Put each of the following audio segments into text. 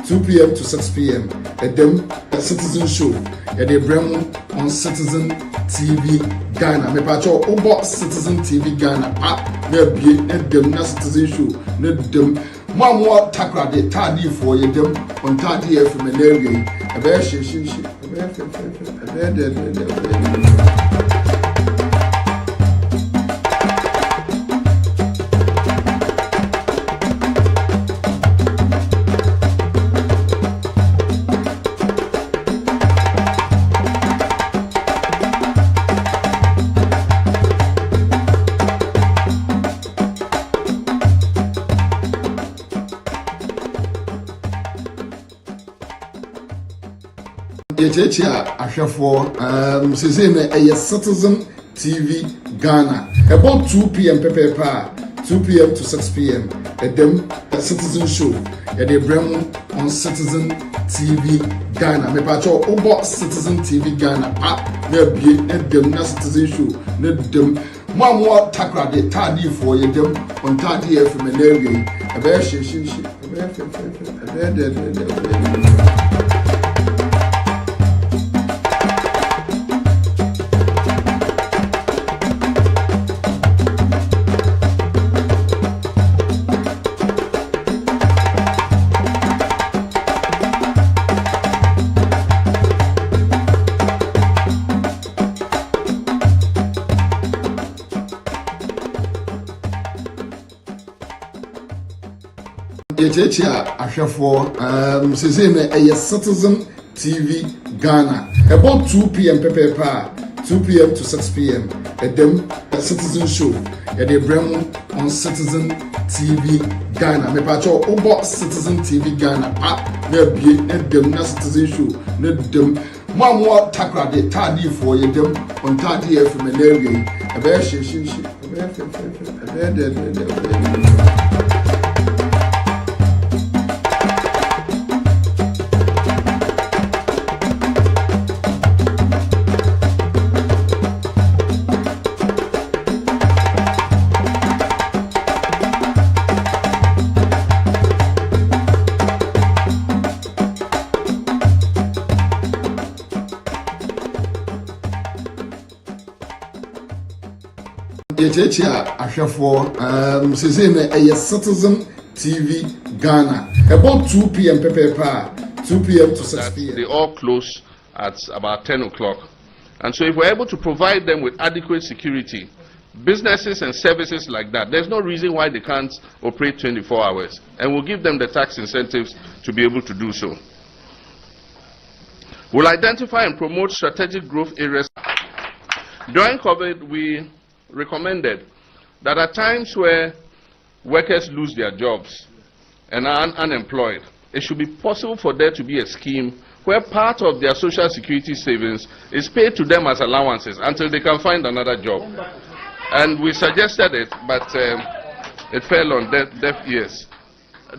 2 p.m. to 6 p.m. At them Citizen Show. At the Bremo on Citizen TV Ghana. Me pacho obo Citizen TV Ghana app. Me be at them na Citizen Show. Ne them. Mamwa takra de tadi for you them on tadi FM and area. A bear she. Citizen TV Ghana. About 2 p.m. 2 p.m. to 6 p.m. At them Citizen Show. At the Bremo on Citizen TV Ghana. Me pacho obo Citizen TV Ghana app. Me be at them na Citizen Show. Ne them mamwa takra de tadi for you them on tadi FM and area. A bear she. Citizen TV Ghana. About 2 p.m. 2 p.m. to 6 p.m. At them Citizen Show. At the Bremo on Citizen TV Ghana. Me pacho obo Citizen TV Ghana app. Me be at them na Citizen Show. Ne them mamwa takra de tadi for you them on tadi FM and area. A bear she. Citizen TV Ghana. About 2 p.m. 2 p.m. to 6 p.m. They all close at about 10 o'clock. And so if we're able to provide them with adequate security, businesses and services like that, there's no reason why they can't operate 24 hours. And we'll give them the tax incentives to be able to do so. We'll identify and promote strategic growth areas. During COVID, we recommended that at times where workers lose their jobs and are unemployed, it should be possible for there to be a scheme where part of their social security savings is paid to them as allowances until they can find another job. And we suggested it, but it fell on deaf ears.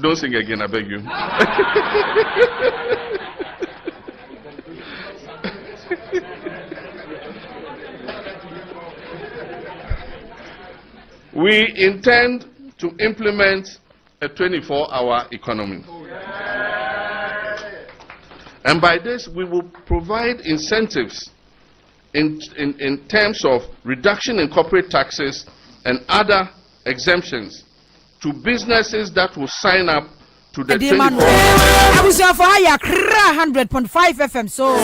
Don't sing again, I beg you. We intend to implement a 24-hour economy. And by this, we will provide incentives in terms of reduction in corporate taxes and other exemptions to businesses that will sign up to the 24-hour. I was for Accra 100.5 FM. So,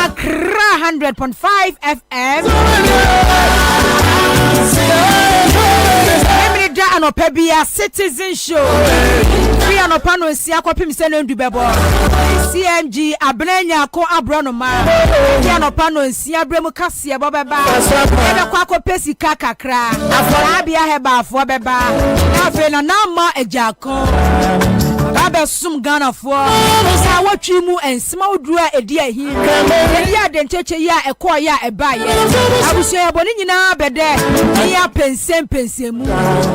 Accra 100.5 FM. And Opebia Citizen Show. Free and Opano and Siakopim Selen du Bebo. CMG Abrenya Ko Abronoma. Free Opano and Siabremu Cassia Bobeba. Eba Quaco Pesi Kakakra. Afrabia Heba for Beba. Nafena Nama Ejako. Baba Sum Ghana for Sawa Chimu and Small Dua Edia here. Edia Denteche ya a choir a buyer. I will say a bonina bede. Nia pensemu.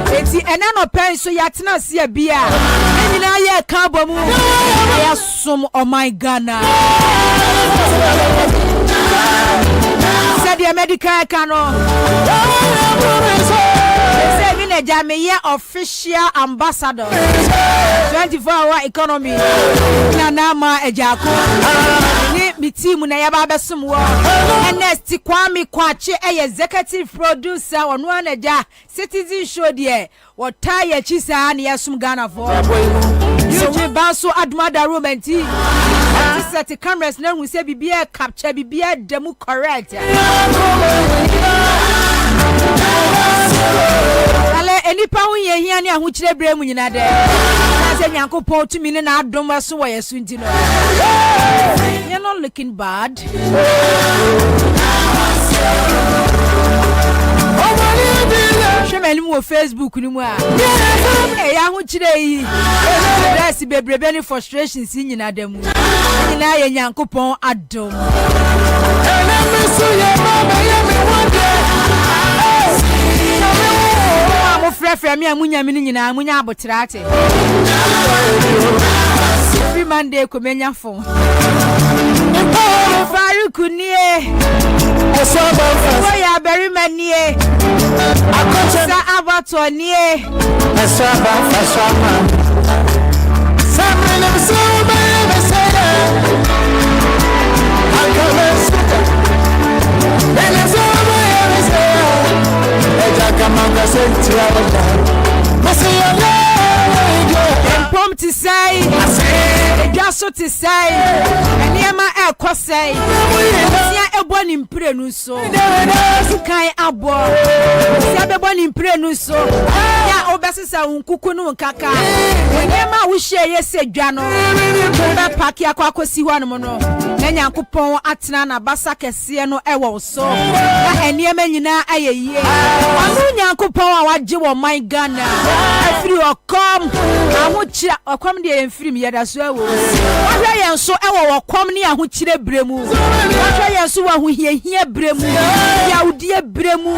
Eti enano pen so yatina sia bia. Enina ye kabomu. Ya sum oh my Ghana. Said the medical cano. na jameye official ambassador 24-hour economy na nama ejako ni mi team na ya ba besom wo Ernest Kwame Kwache executive producer onu anaja Citizen Show de wotaya chisa na yasum Ghana for YouTube baso admada romanti set cameras na hu se bibia capture bibia demu correct ale enipa hu ye hia ne ahokyere bremu nyina de na se Nyankopon tumi ne na adom aso wo yesu nti no you're not looking bad. Shemeli mu Facebook ni mu a ya ahokyere yi dress bebrebe ni frustrations nyina da mu nyina ye Nyankopon adom mo frefre me amunya me nyina amunya abotrate every Monday ko menya fo Faruku nie Oya beri manie Akocha abato nie Asaba fasama Samene msoma mesera Akamesika Ele soma mesera Eja kamanga sentia wada Masiya Pom to say, just so to say, and near my air cost say, a born in Prenuso, Kai Abo, Sababon in Prenuso, Ya Obasisa Unkukunu Kaka, when Emma we share, yes, said Jano, Pakia Kwakosi Wanamono, Nanya Kupon Atana, Basaka Siano Ewo, so, and near Menina, a year. Amunya Kupon, what Joe, my Ghana, if you come, I would come there and free me as well. I am so our come near who chile bremu. I am so who here bremu. Ya dear bremu.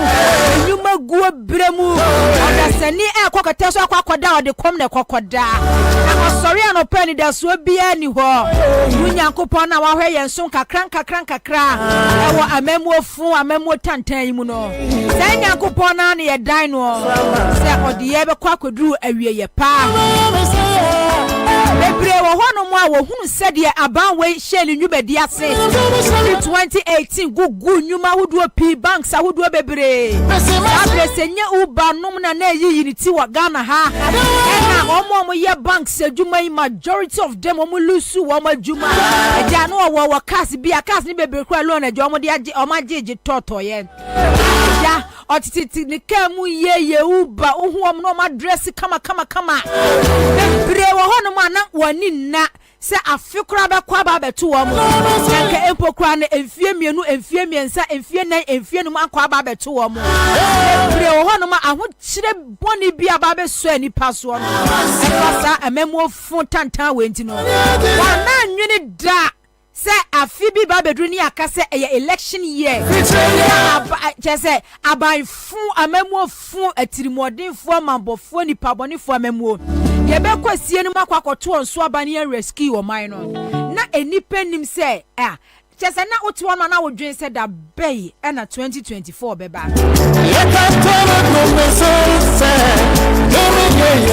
You may go bremu. That's a near cockatail crocodile. They come the crocodile. I was sorry and open it as will be anywhere. When Yankopon our hair and soon cranka cry. A memo fool, a memo tantamuno. Then Yankopon on your dino. Say, or the ever crocodile a year pa. Ebre wo hono mo a wo hunu sede aban we sheli nyubedi ase 2018 gugu nyuma wodo P banks ahodo bebre abrese nya uba nom na yi unity wa Ghana ha na omo ye banks adwuma majority of them omo lusu wo madwuma eja no wo cash bia cash ni bebre kura loan eja omo de age omo age toto ye ya otiti ni kemu ye uba ohu omo no ma dress kama bebre wo hono mo na wani na se afikura be kwa ba beto wo mo yanka empokura na emfie mienu emfie miensa emfie nan emfie no akwa ba beto wo mo bre wo hono ma aho kire boni bia ba be so ani paso no sa amemo fun tantan we ntino wana nwini da se afibi ba bedru ni akase election year say aban fun amemo fun atirimodin fo mambofo ni pabonifo amemo yebe kwasie no makwakoto onso abane rescue o man no na enipa nim se chese na oto no na wodwen se da bay na 2024 beba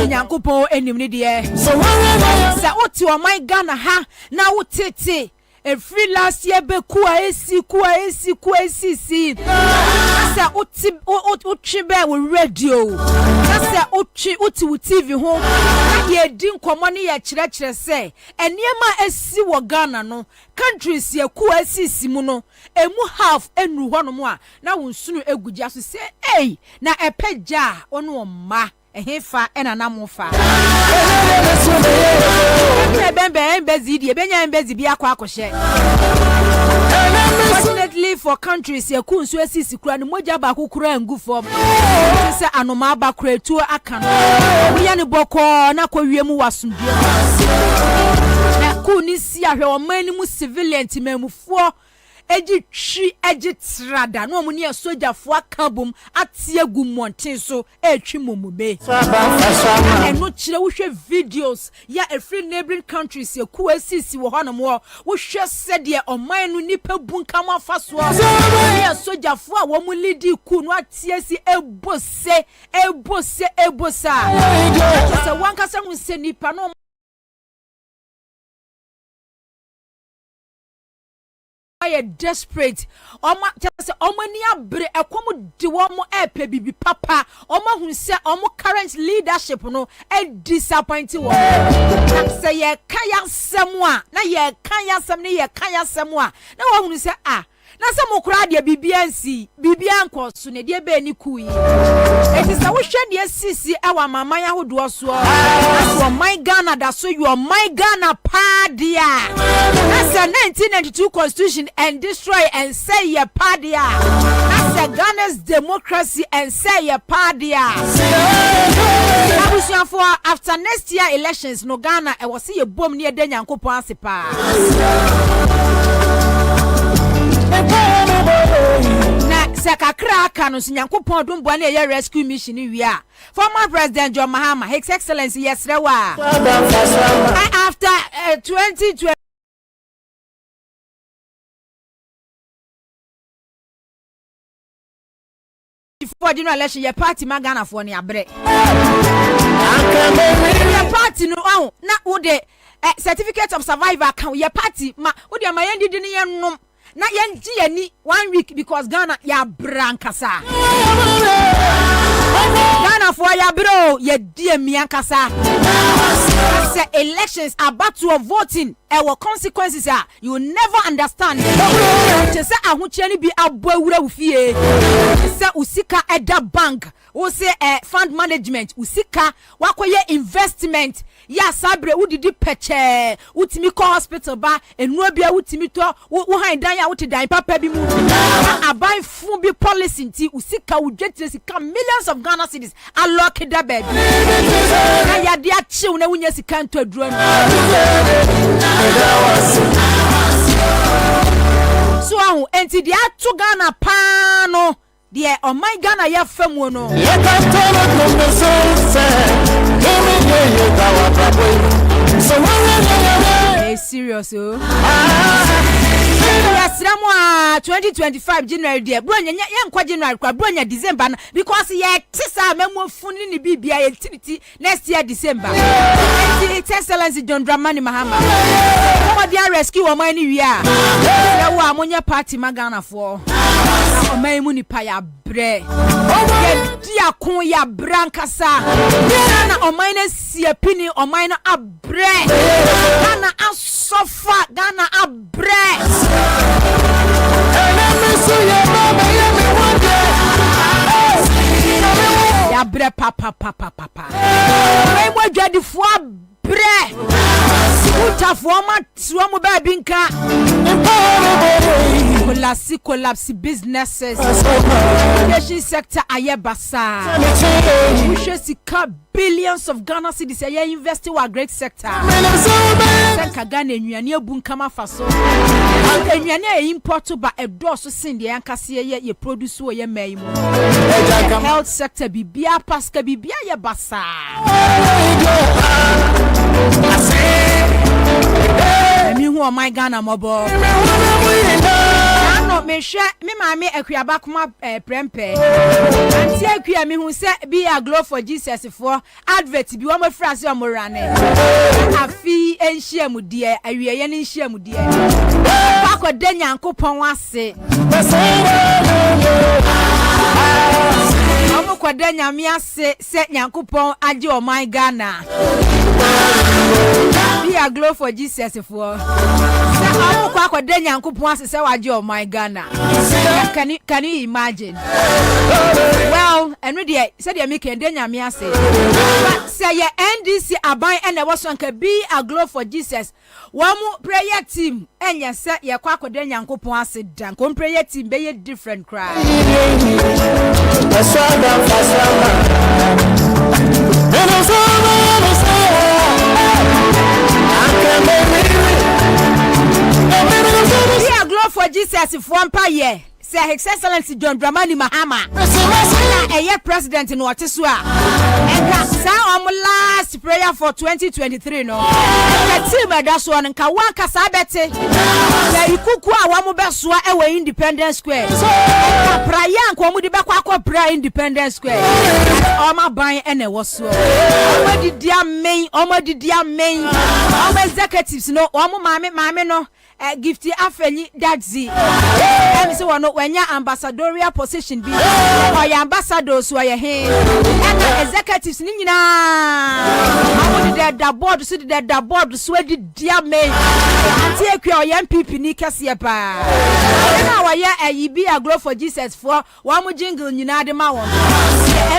Nyankopon enim ni de se oto o man Ghana ha na wotete every last year be kuwa esi say uti be we radio say uti TV ho ye di nkomo ne ye kire say eniema esi wo Ghana no countries ye kuwa esi mu no emu half enu ho no mo a na wonsunu egugya so say na epeja onu omma ehefa enana mofa Fortunately for countries ye kunsu esisi kura ni moja ba kukura ngu form se anoma ba kura tu aka no ya ni boko na kwa wiemu wasundie na kuni si ahwe o mani mu civilian timamufuo eji twi eji trada no omuni soja fo akabom atie gu monten so etwi momube eno kire wo hwe videos ya every neighboring countries eku asisi wo hono mo wo hwe sede oman no nipa bunkam afaso ya soja fo a wo mu lidi ku no atie si ebosa se wanka se mu se nipa no I desperate. Oma just omani abre ekomu di womo epe bibi papa. Oma hu se omo current leadership no e disappoint wo. Say ye kaya semwa na ye kaya sem ne ye kaya semwa. Na wo hu se na se mo kura de bibiansi bibian so ne de be ni kuyi eti se wo hwe de sisi e wa maman ya hodo so so my Ghana da so you my Ghana padia na se 1992 constitution and destroy and say ye padia na se Ghana's democracy and say ye padia for after next year elections no Ghana e wo se ye bom ne de nyankopon asepa na sekakra aka no nyankopon domboa na ye rescue mission wi former president John Mahama his excellency yesrewa after 2020 for general election your party Ghana for ni abre your party no na wo de certificate of survivor kan your party ma wo de amayendi di ne yennom na yenji yani 1 week because Ghana ya brankasa Ghana for ya bro ye die miankasa say elections are about to voting our consequences are you will never understand say ahoche ni bi abawura ufie say usika eda bank wo say fund management usika wakoye investment ya sabre udidi peche utimi ko hospital ba enu bia utimi to wo han dan ya wuti dan papa bi mu abai fu bi policy nti usika udwetire sika millions of Ghana cedis allock da baby na ya dia chiw na wunya sika nto aduro no so ahu enti dia to Ghana pa no de o my Ghana ya famu no serious oh yes ramwa 2025 January there bro nya yankwa January kwa bro nya December na because ye tisa memo funi ni bibia ye tiniti next year December His Excellency John Dramani Mahama what dia rescue o man ni wi a ya wo amonya party Ghana for o man mu ni pa ya bre ye dia kun ya brankasa na o man na siapini o man na abre Ghana asofa Ghana abre ya bre papa we mo dwadi fo bre utafo ma tuo mo ba binka collapse businesses education sector ayebasa we should see billions of Ghana cedis ya invest in a great sector senka Ghana enuane abunka mafaso enuane e import ba edo so sin de yankase ye produce wo ye mai mu health sector bibia paska bibia ye basa emi hu o my Ghana mobo no me hwe me maame akuaba koma prempe anti akua me hu se be a glow for Jesus for advert bi wo mo frase o mo rane afi enhia mu de awieye ne enhia mu de akoda nyankopon ase omo koda nyame ase se nyankopon age o my Ghana be a glow for Jesus for se omo koda nyankopon ase se waje o my Ghana can you imagine well and we said you make nyame ase say your NDC aban and was nka be a glow for Jesus one prayer team enya se ye kwakoda nyankopon ase dan kom prayer team be different cry be a glow for Jesus leaders for empire. Say His Excellency John Dramani Mahama. Na president no atesua. Enka sa last prayer for 2023 no. The team that's one nka wan kasa bete. Na ikuku a wa mo besoa ewe Independence Square. Prayer nko mo di bekwa akọ prayer Independence Square. Oma ban ene wo so. Oma di main, oma di main. Oma executives no, oma mame no. Gifty afeni dadzi. Say one wenya ambassadorial position be or ambassadors who are here. And executives ni nyina. I want the board so the board so the dear me. Anti ekwa MPP ni kase pa. Na wa ye be a glow for Jesus for one mo jingle nyina de ma won.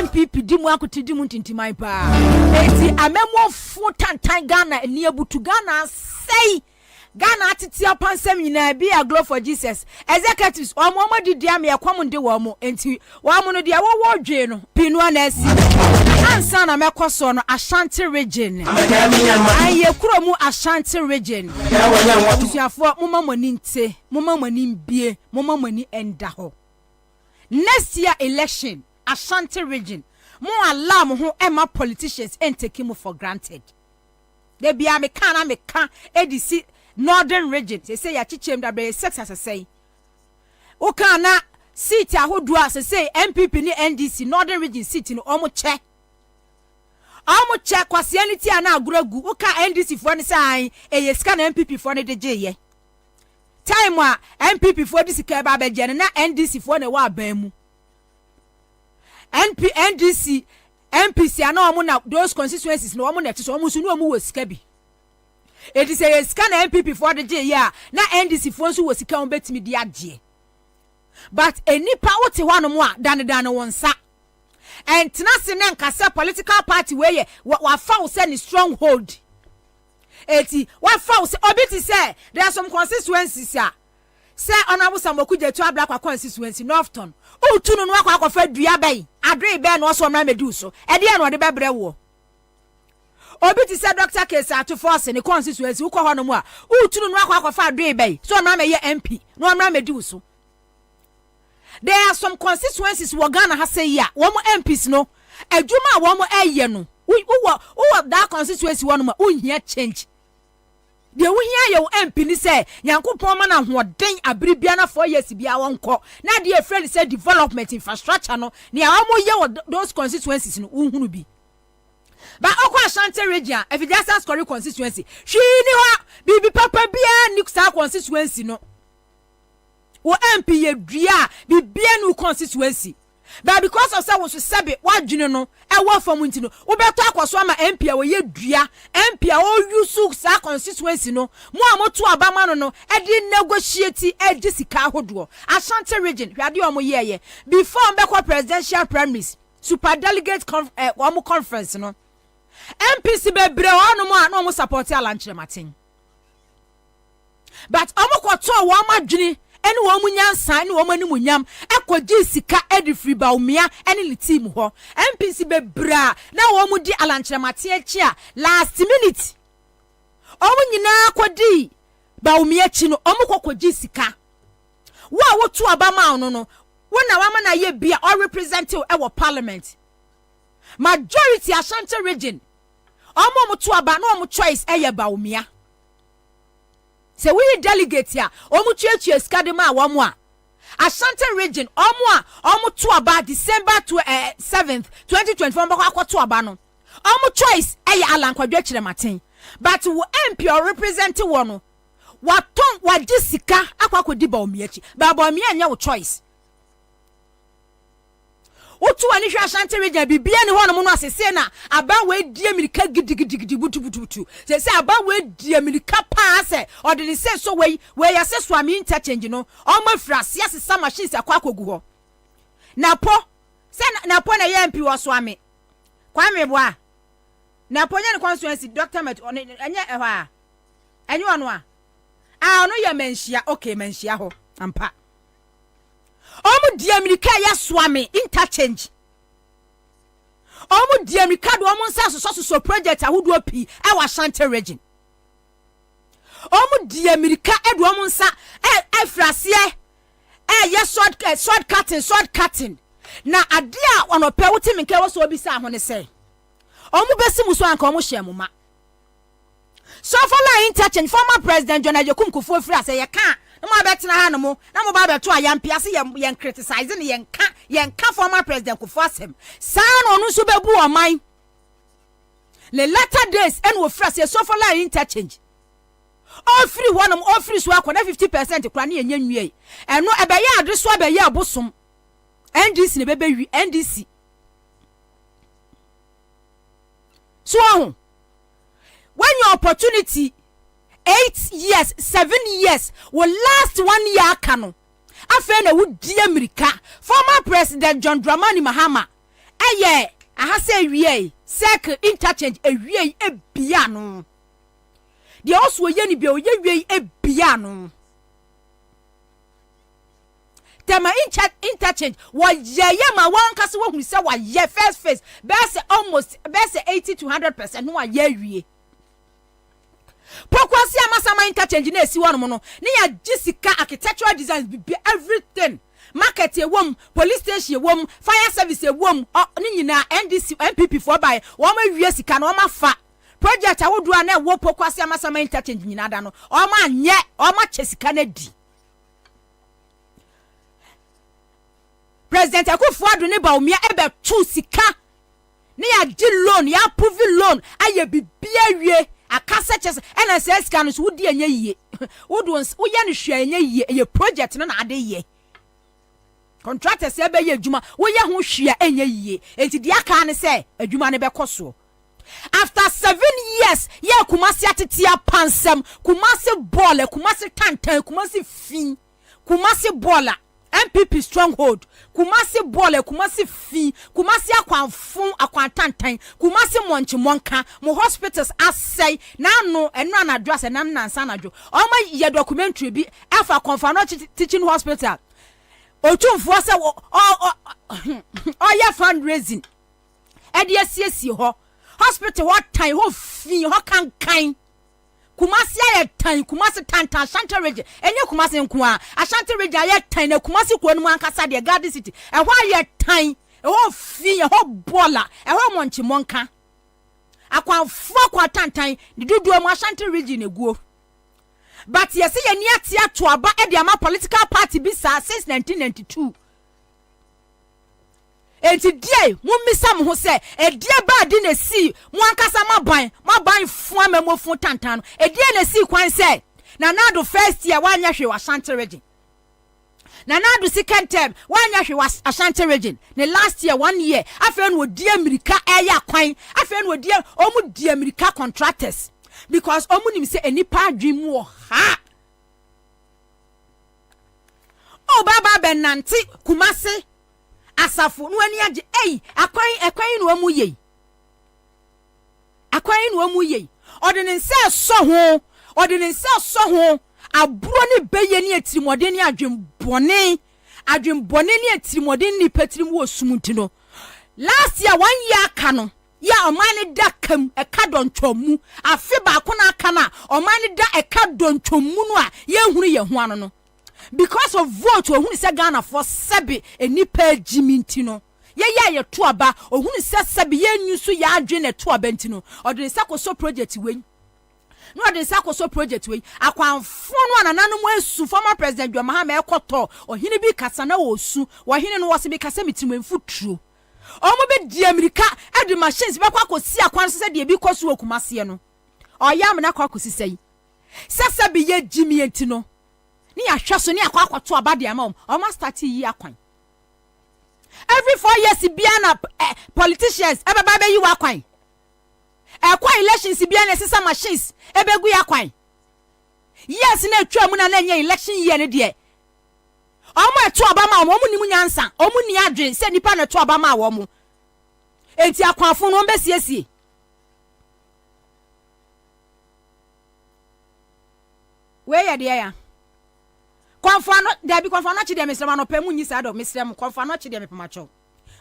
MPP di mu akoti mu tintimai pa. Enti amemo fu tantan Ghana ni abutu Ghana say Ghana atitia pansem nyina be a glow for Jesus. Executives omo didi am yakwam de wo mo enti wo mo no de wo dwe no pinu anasi ansa na mekoso no Ashanti region aye kuro mu Ashanti region tusiafo moma mani nte moma mani mbie moma mani enda ho next year election Ashanti region mo alarm ho ema politicians and take him for granted they be ameka edisi Northern region, they say ya chichem da be sex as I say. Oka na seat ahodu as say MPP ni NDC Northern region seat no omo che. Omo che kwasianity ana aguragu. Oka NDC for ni say e sika na MPP for ni de ye. Time a MPP for this ka ba be je na NDC for ne wa ban mu. NDC MPC ana omo na those constituencies no omo na ti so omo su no omo wo sika bi. It is a scan MPP for the J, yeah. Now, NDC phones was account bet me the AG. But a nipa wote one more than one sa. And Tinasin Kasa political party where what foul send is stronghold. Eti, what foul obiti say there are some constituencies, sir. Say honorable Samokuja to a black constituency, Northton. Oh, two no work of Fred Diabay. Adre Ben was on my meduso. And the end of the Babrewo. Obi ti say Dr. Kesa to force in the constituency who call no more. Tunu no akwa dwe bay. So na me MP. No na me do so. There are some constituencies we Ghana has say ya. One more MPs no. Ejuma one more eye no. Who that constituency one more. Here change. The we hear your MP ni say Yankopon man ahoden abribia na 4 years bia wonko. Na the friend say development infrastructure no. Ni amoye those constituencies no unhunu bi. But Okwa Ashanti region, if you just ask constituency, she ni bibi papa bia ni sa constituency no. Wo MP ye dua bibia no constituency. But because of say wo so sebe wadwene no, e wo fam nti no, wo beto akwaso ama MP a wo ye dua, MP a wo use sa constituency no, mo amoto abama no no, e di negotiate e di sika hodo. Ashanti region, hwade o mo ye before mbekọ presidential primaries, super delegate conference no. MPC bebre ono mo an omo support alanche matin. But omo kwoto wo amadwene ene wo munyansa ene wo manimunyam ekodi sika edi free baumia ene li team ho. MPC bebra na wo mu di alanche matin echi a last minute. Omo nyina akodi baumia chi no omo kokodi sika. Wo wotu abama ono no. Wo na wa ma na ye bia or representative e wo parliament. Majority Ashanti region omo mutu aba no omo choice eye baumia. Se we delegate ya omo chiechie skadema awomo a Ashanti region omo to aba December 7th 2024 mbakwa akwoto aba no omo choice eye alankwadwa kire maten. But wo MP or represent wo no waton wajisika akwakodi baumia chi ba baumia nya wo choice. Otu ani hwa Ashanti region bibia ni hono no asese na aba we die mirika gidigidi butu se aba we die mirika pa se odini se so we ya se so ami interchange no o ma frase asesa machines akwakogu ho na po se na po na ye MP wo so ami Kwame boa na po nya ni constituency Dr. Met enye ho a enye ono a ono ye menhia okay menhia ho ampa omu di America ya swami interchange. Omu di America do omu nsa so project ahodo pi e wa Ashanti region. Omu di America e do omu nsa e frase yes sword cutting na adia ono pe wuti minke wo so obi sa ho ne say omu besi muso anka omu hye muma so for line interchange former president John Ajekum Kufuor free say ye ka na mo betina ha no mo na mo ba beto ayampi ase ye criticize ne ye ka former president Kufuor asem sa no onu so bebu oman le latter days and wo free say so for line interchange all free one all free so akwa 50% kra na ye nwie eno ebeye adreso ebeye abosom NDC ne bebe wi NDC so when your opportunity 8 years 7 years will last 1 year kano afa na wudi America former president John Dramani Mahama eye ahase wie sek interchange ewie ebia no de also ye ni bia oye wie ebia no tema interchange wa ye ma wan kase wo hu se wa ye first phase best almost best 80 to 100% no wa ye wie pokwasi amasama interchange na esi wono no ne ya gisika architectural designs be everything market ewom police station ewom fire service ewom ne nyina NDC MPP for by wo ma wie sika na wo ma fa project awodu na wo pokwasi amasama interchange nyina da no o ma nye o ma chesika na di President Akufo-Addo ne ba omia ebe tu sika ne ya di loan ya approve loan aye bibia wie akasa chese NSS kan so wodi anya yie wodu wo ye ne hwa anya yie ye project no na ade ye contractors ebe ye adwuma wo ye ho hwa anya yie enti dia ka ne se adwuma ne be koso after 7 years ye Kumasi atetia pansem Kumasi ball Kumasi tantan Kumasi fin Kumasi baller MPP stronghold Kumasi bole Kumasi fi Kumasi akwanfun akwantantan Kumasi monchi monka mo hospitals asay na no eno an address na nansa najo o ma ye documentary bi afa Konfano teaching hospital otumfo se o ya fundraising e de asiesie ho hospital what time ho fi ho kankan Kumasi aye tan Kumasi tantan Ashanti region enye Kumasi nkoa Ashanti region aye tan na Kumasi ko nu ankasa de Garden City e ho aye tan e ho fi e ho bola e ho monchi monka akwanfo kwa tantan de dudu mu Ashanti region eguo but yesi ye ni atia to aba e de ama political party bi sa since 1992 enti die mummisa mo ho se edie ba di na si mo ankasa maban fu amamofo tantan edie na si kwan se na nado first year wanya hwe wa Ashanti region na nado second term wanya hwe wa Ashanti region ne last year 1 year afa no odi America eya kwan afa no odi omu di America contractors because omu nim se enipa adwim wo ha o baba benanti Kumasi Asafo no ani age akwan no amu yei ordinance so ho aburo ne beye ne atirimode ne adwembone ne atirimode ne patirim wo sumunti no last year 1 year aka no ya omane da kam eka dontwomu afi ba ko na aka na omane da eka dontwomu no a ye hunu ye ho ano no because of vote ohunu se Ghana for sebe enipa jiminti no ye to aba ohunu se sebe ye nyusu ya adwe ne to aba ntino odin sakoso project we no odin sakoso project we akwanfo no ananano mu esu former president John Mahama ekoto ohini bi kasa na wo su ohini no wo se bi kasa mitim mfuturo omo be di America edi machines be kwa kosi akwan se de bi koso Kumasi no oyam na kwa kosi sei sasa bi ye jimi ntino ni ahwaso ni akwato abade ama o ma start yi akwan every 4 years biana politicians ebeba be yi akwan elections biana sisa machines ebegu akwan yes na atwa mu na nye election year ne de omo eto abama omo ni munyansa omo ni adwen se nipa na eto abama awomo enti akwanfo no mbesiesie we ya de ya Konfano debi konfano chi de mesrem no pa munyi sa do mesrem konfano chi de me pamacho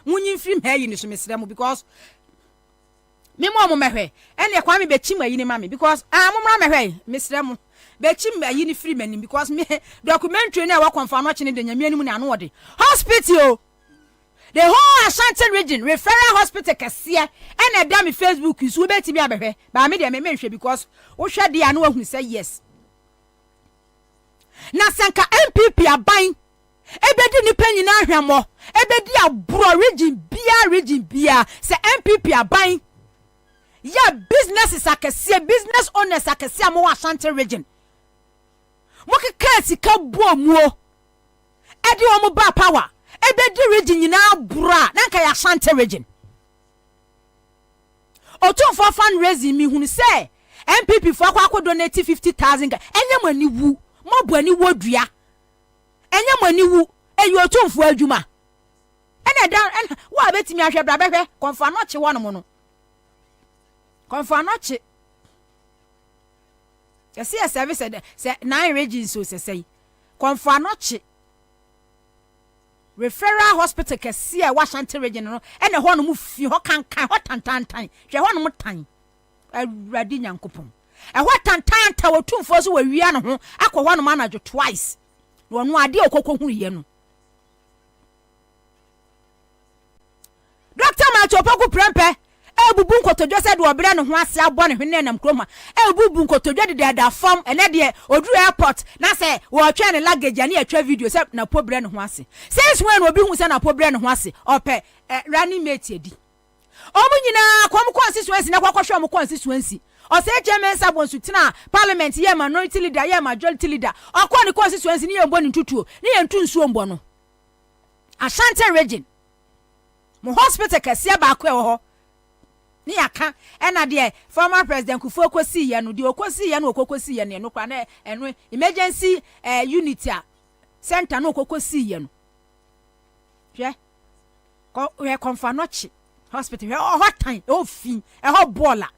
munyi film hayi ni so mesrem because me mo mehwe ene kwa me be chim ayi ni mame because amomra mehwe mesrɛ mo be chim ayi ni free manim because me documentary na wa confirm no chine de nyame anim na no wode hospital the whole Ashanti region referral hospital kese ene da me Facebook is we betimi abehwe ba me de me menhwe because wo hwe de anu ahu say yes na sanka MPP aban ebedi ni panyina ahwemo ebedi abro region bia se MPP aban ya business akese business owners akese am Ashanti region mo keka sika buomuo edi omo ba power ebedi region nyina bra na nka ya Ashanti region otumfo fundraising mi hunu say MPP for akwa donate 50,000 enye mani wu mo buani wodua enye mani wu eyi otumfo adwuma ene dan wa betimi ahwe bra behwe konfa no che wono mo no konfa no che yesi service se 9 regions so say konfa no che referral hospital kese a Ashanti region no ene ho no mu fi ho kankan ho tantantan hwe ho no mu tan awurade nyankopon ho tantanta wotumfo so wawia no ho akọ ho no manager twice no no ade okokko hu ye no Dr. Machopoku prempe ebubu nkotodwe se de obere no ho ase abo ne hwene nam kroma ebubu nkotodwe de da fam ene de oduru airport na se wo twa ne luggage ani atwa video se na pobre ne ho ase since when obi hu se na pobre ne ho ase ope running mate edi omu nyina kwam constituency na kwakwahwe omu constituency o se chairman sabonsu tina parliament ye minority leader ye majority leader okọ ne constituency ni ye mbo ni tutuo ni ye ntu nsuo mbo no Ashanti region mo hospital kase ba akọ ho ni aka ena de former president Kufuor kosi ye no de okosi ye no okokosi ye no kwa na eno emergency unit a center no okokosi ye no hwe ko we konfanochi hospital hot time ofin hot baller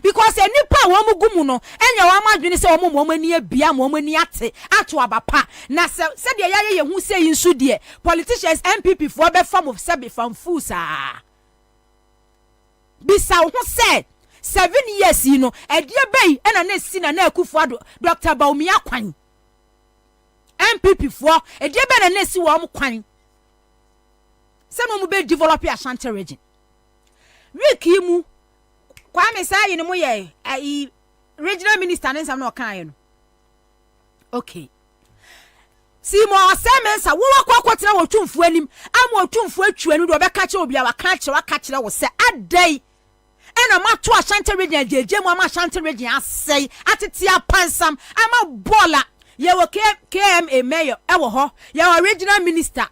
because enipa wo mugumu no enya wa madwene se wo mani abia mani ate ato abapa na se de yaye ye hu se yinsu de politicians MPP for be form of sebe famfu sa bisa ho se 7 years no edie bei ena na si na Akufo-Addo Dr. Baumia kwan MPP for edie bei na si wo kwan se no mu be develop Ashanti region wiki mu Kwame say no mo ye regional minister nsam no kan ye no okay si mo semensa wo wakwakwotira wotumfu anim am wotumfu atwa anu do be ka che obi a waka kire wo se adai ena mato Ashanti region jeje mo am Ashanti region asai atete apansam ama bola ye wo KMA mayor e wo ho ye wo regional minister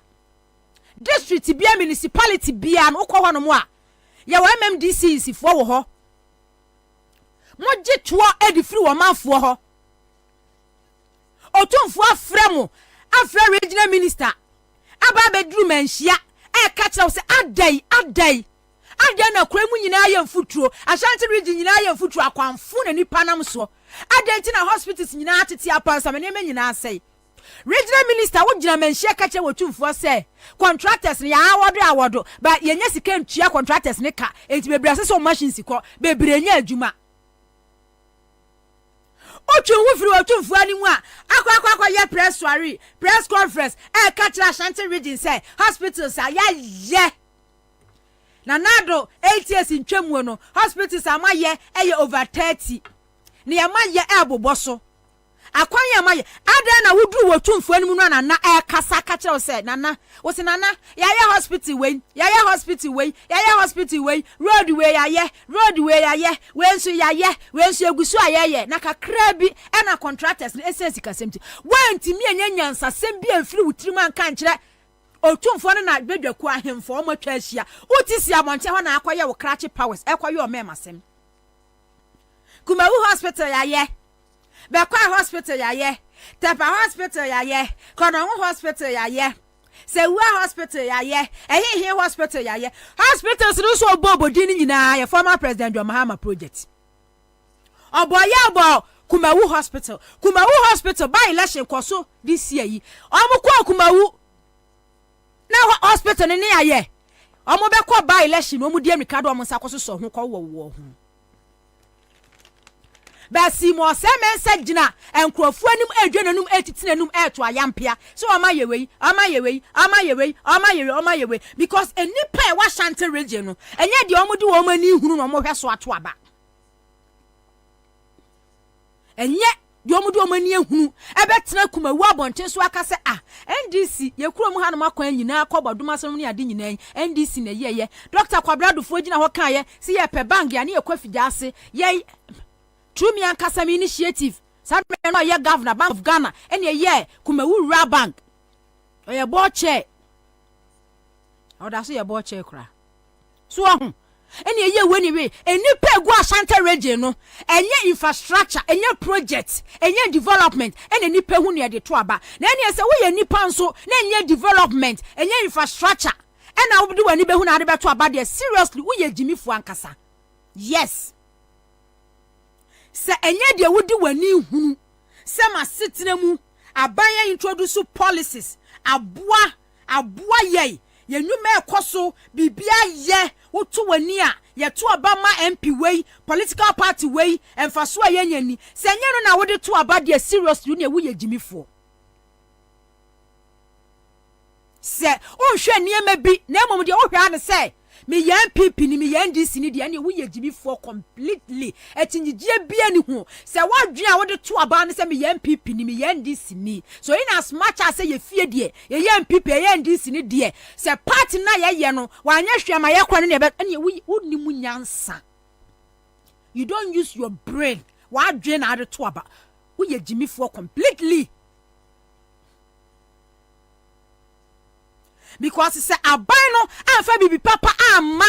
district bia municipality bia no ko ho no mo a ye wo MMDC sifo wo ho moje tuo edi free wo manfo ho otumfo afremo afra regional minister aba bedru manhia e ka kire wo se adai na kwemu nyina ya mfutuo Ashanti region nyina ya mfutuo akwanfo na nipa nam so adai nti na hospitals nyina atete apansa me ne nyina asai regional minister wo gina manhia ka kire wotumfo se contractors ya awodo ba yenya sika ntua contractors ne ka enti bebrase so machines ko bebrenya adwuma otu wufiri otumfu animu a akwa ye press conference ka kire Ashanti region say hospitals ya ye na nado 8 years ntwamu no hospitals amaye over 30 ne amaye aboboso akwan ya amaye ada na wuduru wotumfu animu no na kasa ka kire say nana wo se nana ya hospital wey road wey ya ye wensu egusu ayeye na kakra bi na contractors na essence kasemti wanti mi enya nsasem bi amfiri wutirim anka nkire otumfo na bedwaku ahemfo o matwa ahia utisi amonte ho na akoye wo krachi powers ekoye o memasem Kumawu hospital ya ye Bekwa hospital ya ye Tepa hospital ya ye Konowu hospital ya ye Sewa hospital ya ye Ehihi hospital ya ye hospitals no so bobo dini nyina ye former president John Mahama project obo Kumawu hospital by election koso this year yi omukwa Kumawu na hospital ni ya ye omo be kwa by election omo die mikado omo nsa koso so ho kwa wo ho basi mo se mensa gina enkrofu anim adwananum etitinanum eto ayampia so ama yewe because enipa e wa shante region no enye de omo de wo mani hunu no mo hwe so ato aba enye de omo de wo mani hunu ebetena kumawu abonten so aka se NDC ye kuro mu hanom akwan nyina akobodoma som ne ade nyina NDC na yeye Dr. Kwabena Bobie gina ho kan ye si ye pe bank ya ne ye kwafija ase ye True Ankasa initiative. Some no ye governor Bank of Ghana and ye kumawu ra bank. Or ye board chair. Or that's your board chair cry. So and ye when way and you pay go Ashanti region no and ye infrastructure and ye projects and ye development and any pay who near the twaba. Then ye say we ye nipan so then ye development and ye infrastructure. And I will do any be who na de twaba there seriously we ye Jimmy fu Ankasa. Yes. Se enye de wodi wani hunu se ma sitena mu abanya introduce policies aboa ye yenwuma ekoso bibia ye woto wani a ye to abama MP way political party way emfaso a yenyani se enye no na wodi to abade seriously ne wo ye jimifo se o hwe niema bi na emom de o hwe ane se me yan pipi ni me yan DC ni de na wo ye gibi for completely etinjije bia ni ho se wadwen a wo de to aba ne se me yan pipi ni me yan DC ni so in as much as ye fie de ye yan pipi ye yan DC ni de se party na ye no wanya hwe ma ye kro ne be na wo ni mu nyansa you don't use your brain wadwen na de to aba wo ye gibi for completely because say aban no amfa bibi papa amma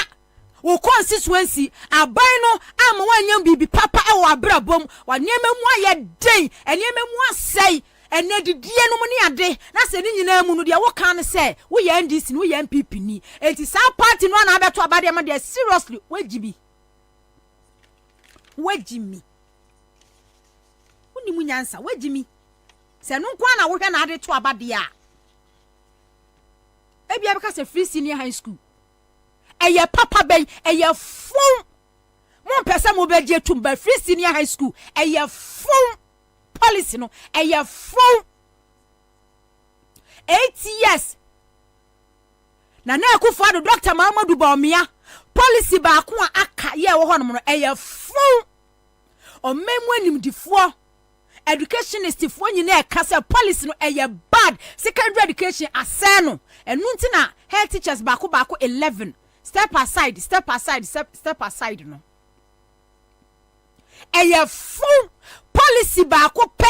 wo constituency aban no amma wanyam bibi papa e wo abrabom wa niema mu aye den eniema mu asai ene didie no mu ne ade na se ni nyina mu no de wo kan say wo ye NDC no wo ye MPP ni enti sa party no na abeto abade ma de seriously wajibi wajimi woni mu nyansa wajimi se no kwa na wo hwe na ade to abade a Ebi abeka free senior high school. Eye papa ben eye fun. Mon pesa mo be je tumba free senior high school. Eye fun policy no. Eye fun 8 years. Na akufo do Dr. Mamadou Bawumia policy ba ko aka ye wo hono no eye fun. O memu anim difo educationist for nyina kasa policy no bad secondary education aseno enunti na health teachers bako 11 step aside no full policy bako pe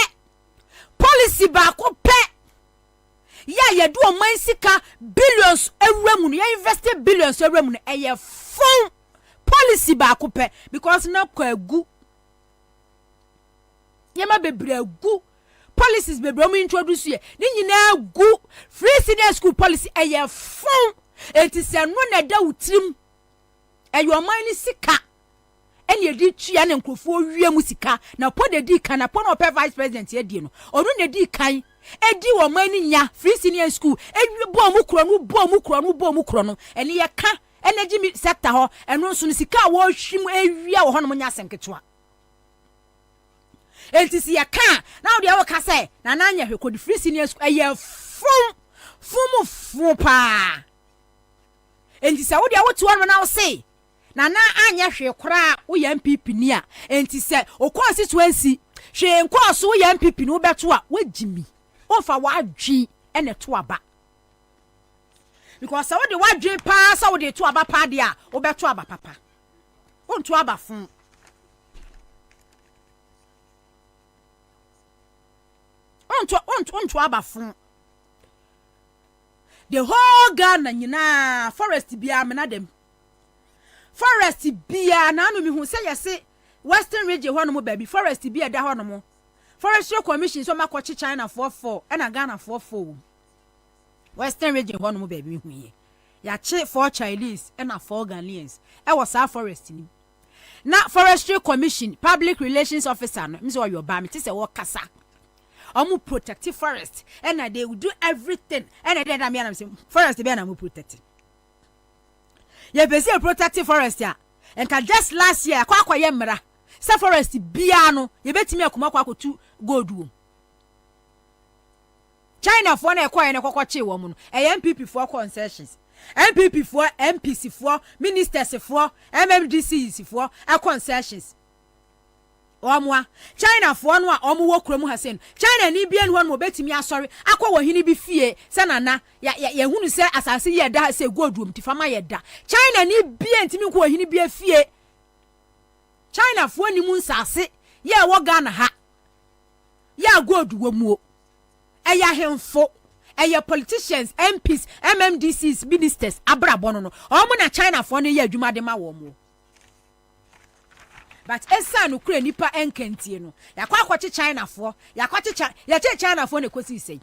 ya do man sika billions ewremu no ya invest billions ewremu no full policy bako pe because na kwa agu yema bebre agu policies bebre o introduce ye ni nyina agu free senior school policy fun etise no na da wutrim eyo man ni sika ene edi tua na nkrofo wie mu sika na po de di kan na po no pe vice president ye di no onu na di kan edi wo man ni nya free senior school ewi bo mu kro no ene ye ka energy sector ho eno nso ni sika wo hwim ewia wo ho no nya senketwa eltisi ya ka na wo de wo ka say na na anya hwe kodi free senior school fum pa eltisi wo de wo to no na wo say na na anya hwe kora wo ya MPP ni a eltisi o constituency hwe nko so wo ya MPP ni wo beto a wo jimi wo fa wa dwi ene to aba because wo de wa dwi pa so wo de to aba pa de a wo beto aba papa wo to aba fun onto abafun the whole Ghana nyina forest bia mena dem forest bia na anu mi hu say yesi western region ho no mo baby forest bia da ho no mo forestry commission so makochi China 44 na Ghana 44 western region ho no mo baby hu ye ya che 4 Chinese na 4 Ghanaians e was our forest ni na forestry commission public relations officer no mi say your ba mi ti say wo kasa omu protective forest and they will do everything and then I'm saying forest be na mu protect ye besi protective forest ya enka just last year akwa ye mmra se forest bia no ye betimi akoma kwa akotu gold wo China for na ekwa ne kokwache wo mu no MPP for concessions MPP for MPC for ministers for MMDCs for concessions omwa China for no a omwo kromu hasen China ni bia no mo betimi asori akwa wo hini bi fie se nana ya hunu se asase ye da se godum tifama ye da China ni bia ntimi ko hini bia fie China for ni mu nsase ye wo Ghana ha ya godu wo mu eya hemfo eya politicians MPs MMDCs ministers abrabo no omo na China for no ye adwuma de ma wo mu but esa no kura nipa enkantie no yakwa akwache China for ya China for ne kosi sei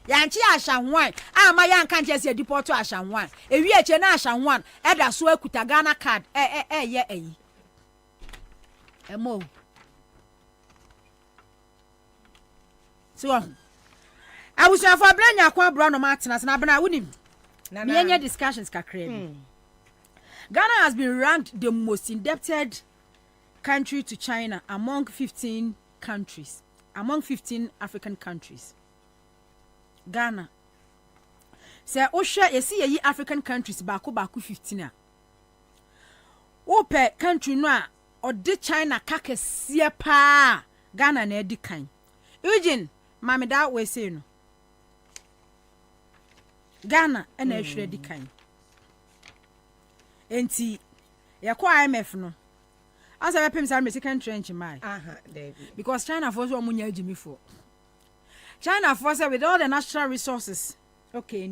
ya nchi ahyanwan ama ya nka nche se deport ahyanwan ewi eche na ahyanwan eda so akuta Ghana card ye eyi emo so I was for branya kwa bro no matena na bana wunim me discussions kakre Ghana has been ranked the most indebted country to China among 15 countries, among 15 African countries. Ghana. Say Osha yesi ye African countries baku 15 a. Ope country no a odi China kakesie pa Ghana na edi kan. Eugene mameda we say no. Ghana na ehwe di kan. Enti yakwa IMF no as I pay me second trench my because China for so munya jimi for China for say with all the natural resources okay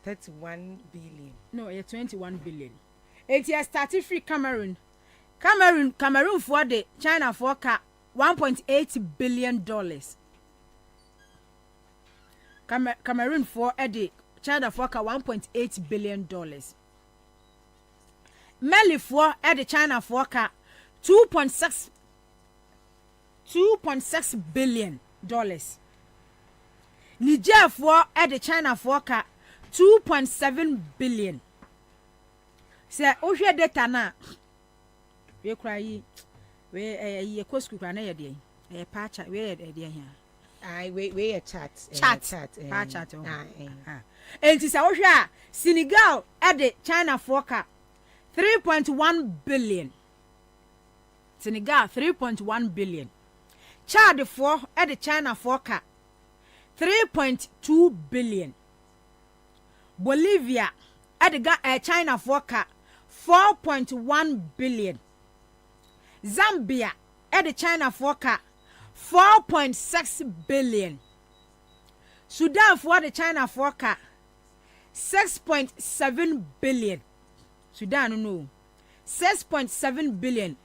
31 billion no 21 billion it has started free Cameroon for the China for ka 1.8 billion dollars Cameroon for the China for ka 1.8 billion dollars Mali for the China for ka 2.6 billion dollars. Niger for the China for ka 2.7 billion. Say ohwe data na we cry we kosku kwa na ye de e pacha we de here. We a chat pacha enti say ohwe a Senegal the China for ka 3.1 billion. Senegal 3.1 billion. Chad for the China for ka 3.2 billion. Bolivia the China for ka 4.1 billion. Zambia the China for ka 4.6 billion. Sudan for the China for ka 6.7 billion. Sudan no 6.7 billion.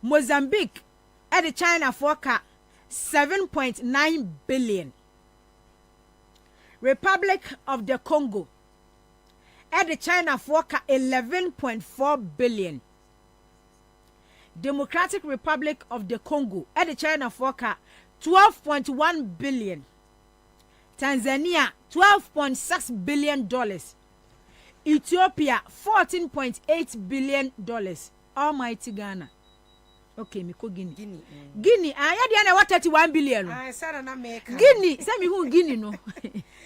Mozambique at the China for ka 7.9 billion. Republic of the Congo at the China for ka 11.4 billion. Democratic Republic of the Congo at the China for ka 12.1 billion. Tanzania $12.6 billion. Ethiopia $14.8 billion. Almighty Ghana. Okay, me ko Guinea. Guinea, aya dia na 31 billion. Sara na make. Guinea, say me hu Guinea no.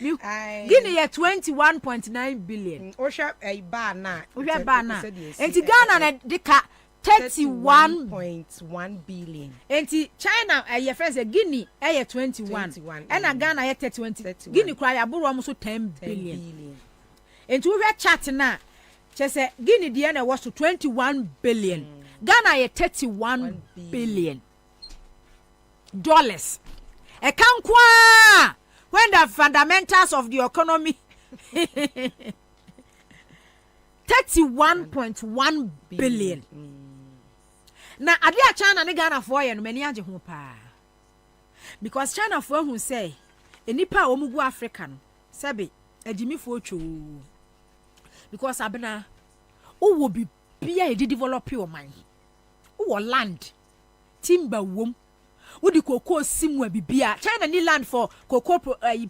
Guinea ya 21.9 billion. Osha ba na. Osha ba na. Enti Ghana na deka 31.1 billion. Enti China your friends Guinea 21. And Ghana ya 20. Guinea cry aburo am so 10 billion. Enti we chat na say Guinea dia na was to 21 billion. Ghana ye 31 billion dollars. E kan kwa when the fundamentals of the economy 31.1 billion. Na ade a China ne Ghana for ye no mani age ho pa. Because China for who say enipa a omugu Africa no sebe agimi for cho. Because abena o wo bi bia e develop your mind. Wo land timber wom wo di cocoa simu bibia China need land for cocoa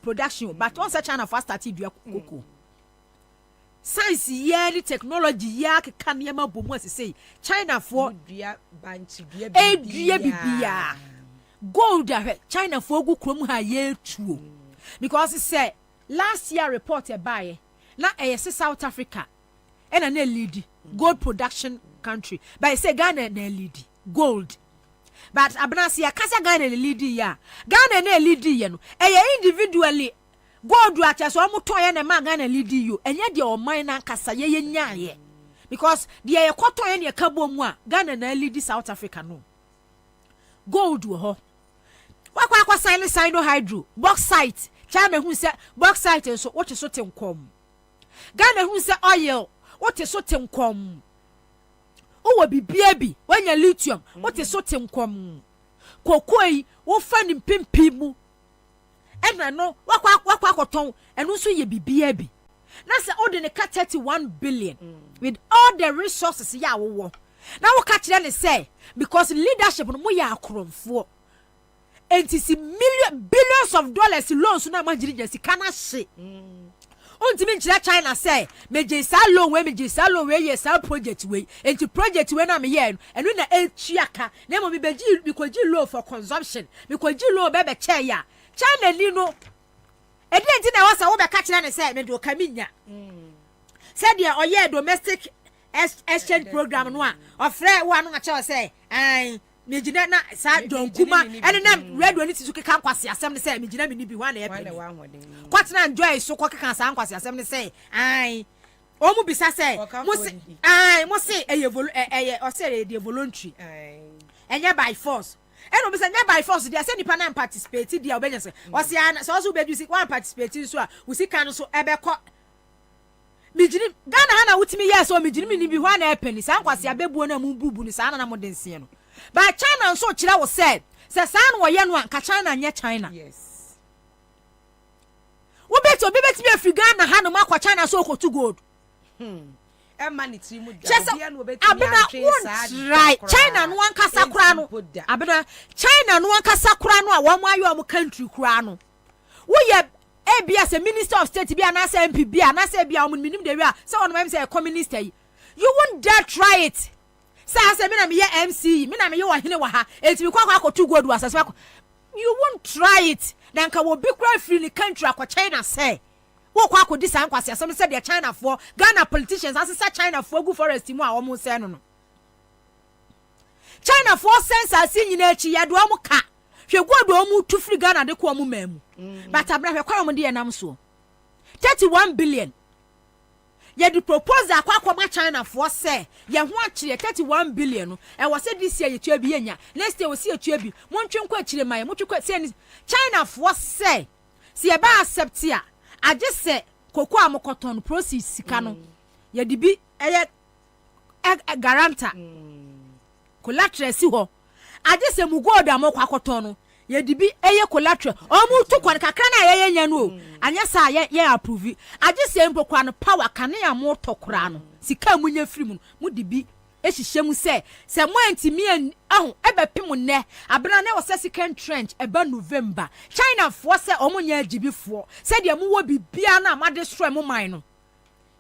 production but once China first started dua cocoa science yeah the technology yeah can yama bomu say China for dua banchi dua bibia gold China for go krom ha ye tuo because say last year report by na South Africa and an lead gold production country but say Ghana na lead gold but abnasia kasa Ghana na lead ya Ghana na lead ye no individually gold acha so amuto ye na ma Ghana lead you enye de o man na kasa ye nyaaye because de ye kwoto ye ne kabo mu a Ghana na lead South Africa no gold wo ho wakwa sino hydro bauxite China hu se bauxite so what so tenkom Ghana hu se oil what so tenkom wo bibia bi wanya lithium what so tenkom kokoi wo fa ni pimpi mu ena no wakwa koton enu so ye bibia bi na se ode ne ka 31 billion with all the resources ya wo na wo ka kire ne say because leadership no mo ya akromfo entisi billions of dollars loans na magiri jesi kana she ontimi nchira China say meje sa loan we ye sa project we enti project we na me ye enu na echiaka na mo beji bikoji loan for consumption bikoji loan be che ya China ni no enti na wasa wo be ka kire ne say me do kaminya said dia oye domestic exchange program no a ofre wo anu acha say ai mejina na sa John Kuma ene na radio ni tizuke kan kwase asem ne say mejina me ni bi wan na ye kwatena enjoy so kwa kan sa kwase asem ne say ai o mu bisa say mo se eye o say dey voluntary enye by force eno bisa nya by force dey say nipa na participate dey obenya say o say so so be do one participate so a usi kan so ebekọ mejini Ghana ha na wutimi yes o mejini me ni bi wan na e pani sa kwase abebuo na mu bubu ni sa na mo densie no. But China so chira was said san wo ye no anka China nye China. Yes. Wo beto be Africa na ha no makwa China so ko to gold. E mani ti mu da bia no beti right China no anka sakura no. Abena China no anka sakura no a wo mo ayo mo country kura no. Wo ye ebia se minister of state bia na se MP bia na se bia mo minim de wi a se wono mem se communist yi. You won't dare try it. Say me na me MC me na me wa hene wa ha enti kwa akotu godu asase you won't try it then ka wo be kra free ni country akwa China say wo kwa akodi san kwase asem say the China for Ghana politicians as say China for gu forest mu a wo mo say no China for sense asi nyina achi ya do mo ka hwe godu o mu tu free Ghana de ko mo mamu but abra hwe kwa mo de enam so 31 billion ye di propose akwa China for say ye ho akire 31 billion no e wo say this year ye tua bi yenya next year wo see ye tua bi mo ntwenko akire maye mo twekwa say China for say se ye ba accept ya age say koko amokoton process sika no ye di bi eye guarantor collateral si ho age say mu gold amokoton no ye di bi eye collateral o mu tu kwan kakra na ye nya no anya sa ye approve age say mpokwa no power kane ya mo tokora no sika munya free mu di bi ehihye mu se mo antimi ahu ebe pim ne abena na wo se second trench eba November China for se omunya agibifo se de mu wo bibia na ma destroy mu man no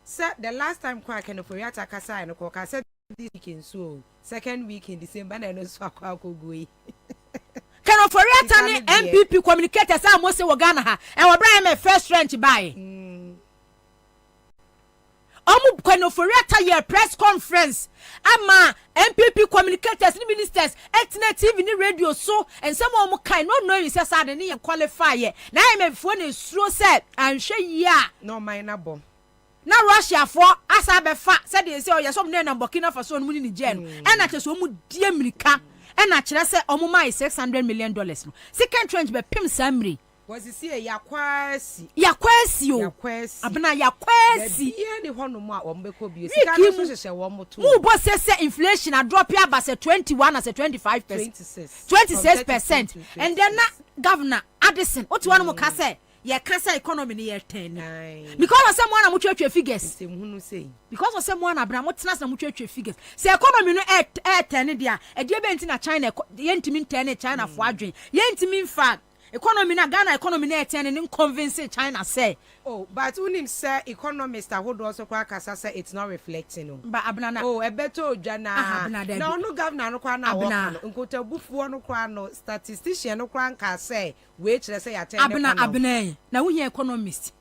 sir the last time kwa ken for yata kasa no ko ka said this weekend so second week in December na no so akwa akogui Kano for yata ni MPP communicators say mo se wo Ghana ha e wo bra me first trench buy Omu Kano for yata year press conference ama MPP communicators ni ministers etna TV ni radio so and some omu kai no you say sad ni qualify ye na me fo na suro say anhwe yi a no minor bomb na Russia for asa be fa said they say o yesom na Burkina Faso no ni je no e na cheso omu die America e na kire say omu mai $600 million no second trench be pim samri was see yakwasi o abena yakwasi ye ni hono mu a ombeko bi sika no so hyehyɛ wo moto mu bo say inflation a drop ya ba say 21 as 25% 26% and then na governor Addison what one mo ka say ye ka say economy ni ye 10 because say mo na mo twetwe figures because say mo na bra mo tena say mo twetwe figures say economy no 10 dia e de be nti na China ye ntimi 10 China fo adwen ye ntimi fa economy na Ghana economy na etene ne convince China say oh but unim say economist hold also kwa kasa say it's not reflecting no ba abna oh ebeto odwa na no governor no kwa na wo no nkota bufuo no kwa no statistician no kwa nka say we kire say ya ten abna na wo here economist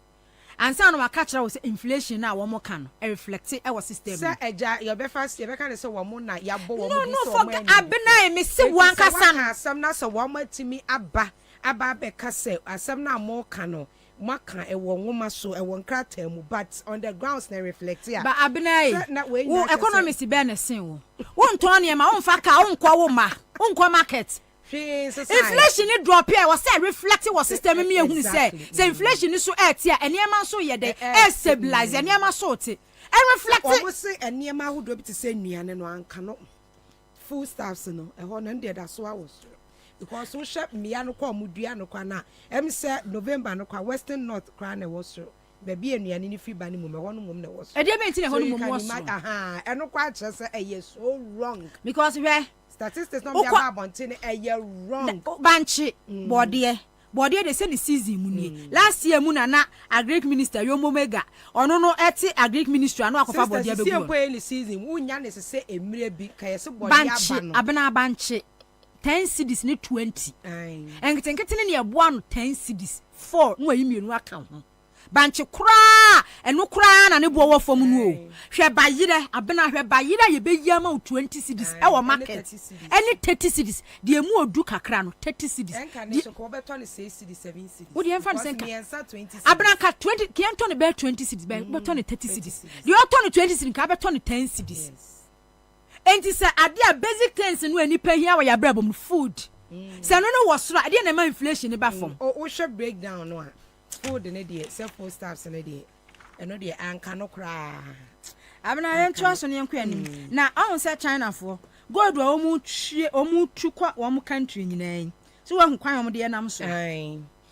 ansa no maka kire wo say inflation na wo mo ka no e reflect e wo system say eja your be fast you be kan say wo mo na ya bo wo mo so abna me se wan kasa no asam na so wo matimi aba be ka say asam na mo ka no maka ewo nwoma so ewo nkrata mu but on the grounds na reflect ya ba abna wo economist be na sen wo nton ne ma wo mfa ka wo nkwa wo ma wo nkwa market inflation ni drop here was say reflect was system me ehunu say inflation ni so etia enema so ye de stabilize enema so te reflect o say enema ahodo bi te say nuane no anka no full staffs no ho no ndie da so awos because so shop mia no kwa mudua no kwa na em say November no kwa Western North kwa na was baby enuane ni fi ba ni mu me ho no mum na was e dey benti na ho no mum was aha eno kwa kire say e so wrong because we statistics no be about bontin wrong banchi body they say the season mu ni last year mu na agric minister Yomo Mega ono no eti agric ministry anu akofa body abebu se po any season wunya ne se emire bi kaye se body aba no abena banchi 10 cedis ni 20 enkete ne eboa no 10 cedis 4 no ayi mienu aka ho banchi kura enu kura na ne bo wo fom nu o hwe bayire abena hwe bayire ye be yama 20 cedis e wo market any 30 cedis de emu odu kakra no 30 cedis de ko beto ne 6 cedis 7 cedis wo de enfa se nka 20 abena ka 20 kiento ne be 20 cedis be beto ne 30 cedis de oto ne 20 cedis ka beto ne 10 cedis enti se ade a basic things no anipa hia wa ya brabom food se no no wo soro ade na ma inflation ne ba fom o hwe breakdown no a food ne de self staffs ne de eno de anka no kra abena yentu aso ne yanku anim na ahun se China fo gold wa omu tu kwa wo mu country nyina so wa hu kwan wo de nam so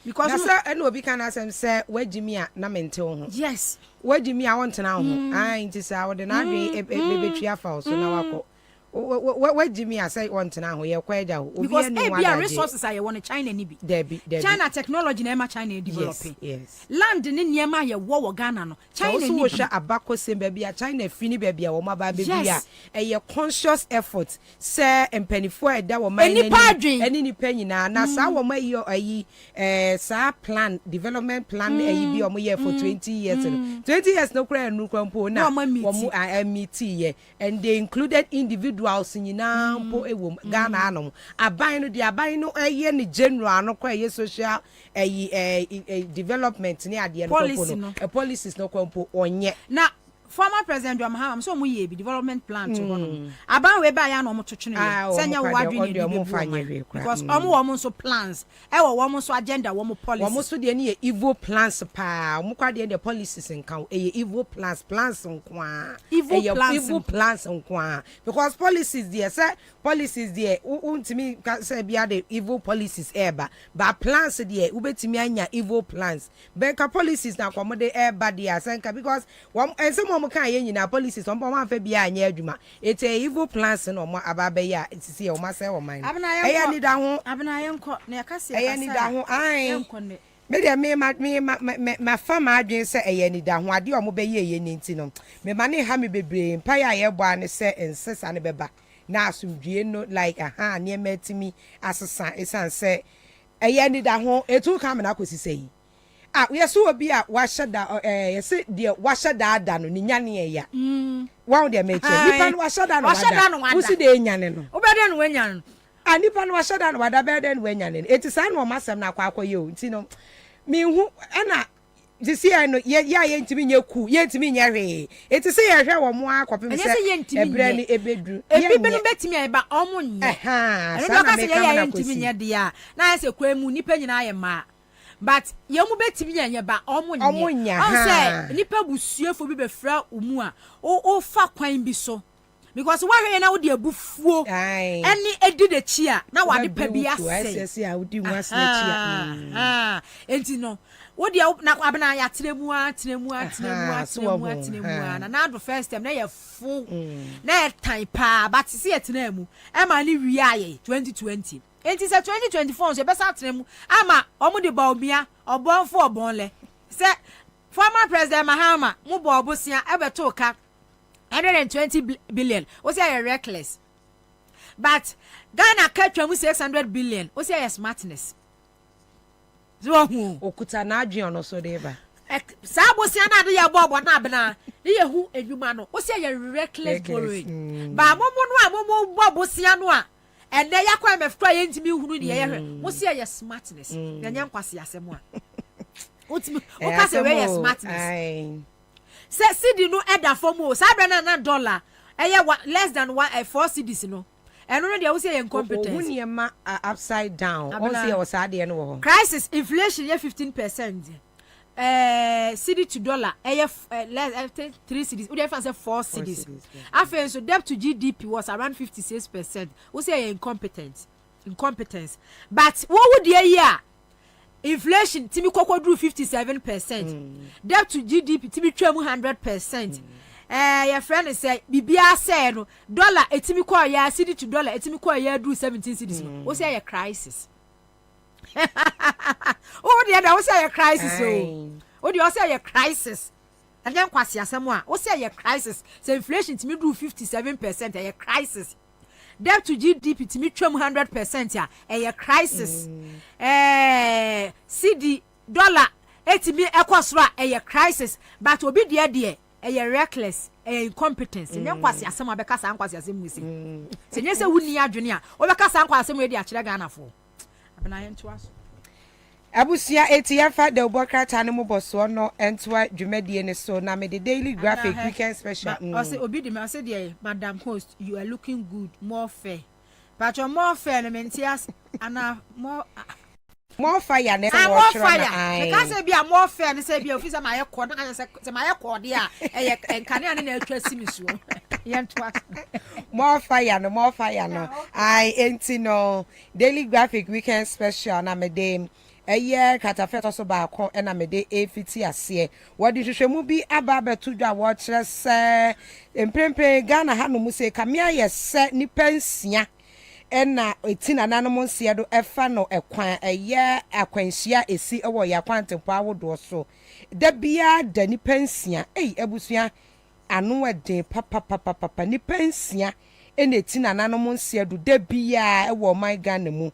because na eno obi kan asem se wagimi a na mente wo ho yes wagimi a wontena wo ho nti sa wo de na adwe bebetua fa so na wako wagimi a say wontena ho ye kwa eja ho obi enu wa da resources are won China ni bi debi China technology na ema China developing yes land ni niema ye wo Ghana no China ni so wo hwa abako sem ba bia China fini ba bia wo maba ba bia ye conscious effort say empanifo eda wo man eni ni panyina na sa wo ma yi ayi sa plan development plan ayi bi o mo ye for 20 years 20 years no kra enu kwampo na wo mo meet ye and they included individuals nyina mpo ewo Ghana anom aban no eye ne general no kwa eye social development ni ade no policies no kwa mpo onye na former president Mahama so mo ye bi development plan to no aban we ba ya no mo twetwe no senya wo adwene bi because wo so plans e wo so agenda wo mo policies wo so de ne evil plans pa wo kwa de policies nkan evil plans nkwa evil plans nkwa because policies there untimi say bia the evil policies eba ba plans there ubetimi anya evil plans benka policies na kwamode eba there senka because mo kan ye nyina policies on ma fa bia anya adwuma it's evil plans no mo ababe ya etisi e o ma say o man eya ni da ho abena yenko na yakase eya ni da ho yenko ne me de me fa ma adwen say eya ni da ho ade o mo be ye ni nti no me ma ne ha me bebre mpa ya ye bo ane say ensesa ne beba na asumdue no like ne metimi asesa esan say eya ni da ho etu ka me na kosi sei yeso obi a washada yesi de washada ada no ni nyane ya wa de meche nipa no washada no usi de nyane no obede no wanyane no nipa no washada no wada bede no wanyane no etisa no masem na akwakoye o nti no mi hu na disi no ye ntimi nyeku ye ntimi nyehwe etisa ye hwe wo mo akopem se ebre ni ebedu ebi no betimi eba omo nye eno do ka se ye ntimi nye de a na se kwemu nipa nyina aye ma but yemu betimi nya ba omunya say nipa busuefo bi befra umu a o fa kwan bi so because wa hwe na wo de abufuo eni edi de chi a na wa de pa bi ase a wo di mu ase chi a enti no wo de na abena ya tremu na do first time na ya fu na time pa but see etenemu e ma ni wi aye 2020 Enti se 2024 so be sa trem ama omo de ba obia obonfo obonle. Se former president Mahama mu bo obosia e beto ka 120 billion. O say you reckless. But Ghana catch 600 billion. O say you smartness. So hu okuta na adwen no so dey ba. Sa bosia na de ya bobo na bena. Dey hu edwuma no. O say you reckless borrowing. Ba momo no amomo bobosia no a and then yakwa me fto ye ntimi hunu de ye hwe. Mo say you smartness. Yanya nkwase asem a. Utimi o ka say we smartness. Say cedi no eda form o. Sa bra na dollar. Less than 4 cedis no. And no dey wo say incompetence. Who ma upside down. On say o sa de no. Crisis inflation ye 15%. Cedi to dollar less 3 cedis. We dey say 4 cedis. After so debt to GDP was around 56%. We say incompetence. But what would the year? Inflation timi kokodru 57%. Debt to GDP timi twam 100%. Your friend is say bibia say no dollar etimi kwa ya cedi to dollar etimi kwa ya do 17 cedis no. We say a crisis. Oh dear, we say a crisis oh dear, say a crisis. And then kwasi asem a we say a crisis. So inflation timi do 57% a crisis. Debt to GDP timi twam 100% ya a crisis. Cedi dollar etimi ekosro a crisis, but obi dear a reckless, a incompetence. And then kwasi asem abeka sa kwasi asem musi. Se nye se wuni adwene a obeka sa kwasi asem we dia kire Ghana fo. Abena yen to aso. Abusia etiafa de obokrata ne moboso no entwa dwumadie ne so na me the daily graphic weekend special. I say obi de me say there madam host you are looking good, more fair. But your more fair mentias ana more fire ne more fire. Because say be more fair ne say be officer my code na say my code dia e enkane ane na atwa simi so. Yen to aso. More fire no. I enti no daily graphic weekend special na me dem eye katafeto so ba ko na me de efiti ase wodi hwehwemu bi aba betu dwa wo kire se emprempe Ghana ha no mu se kamia ye se nipa nsia ena etina nanom nsia do efa no ekwan eye akwanhia esi ewo ya kwantempo awodo so da bia da nipa nsia abusua anu ede papa nipa nsia ena etina nanom nsia do da bia ewo my Ghana mu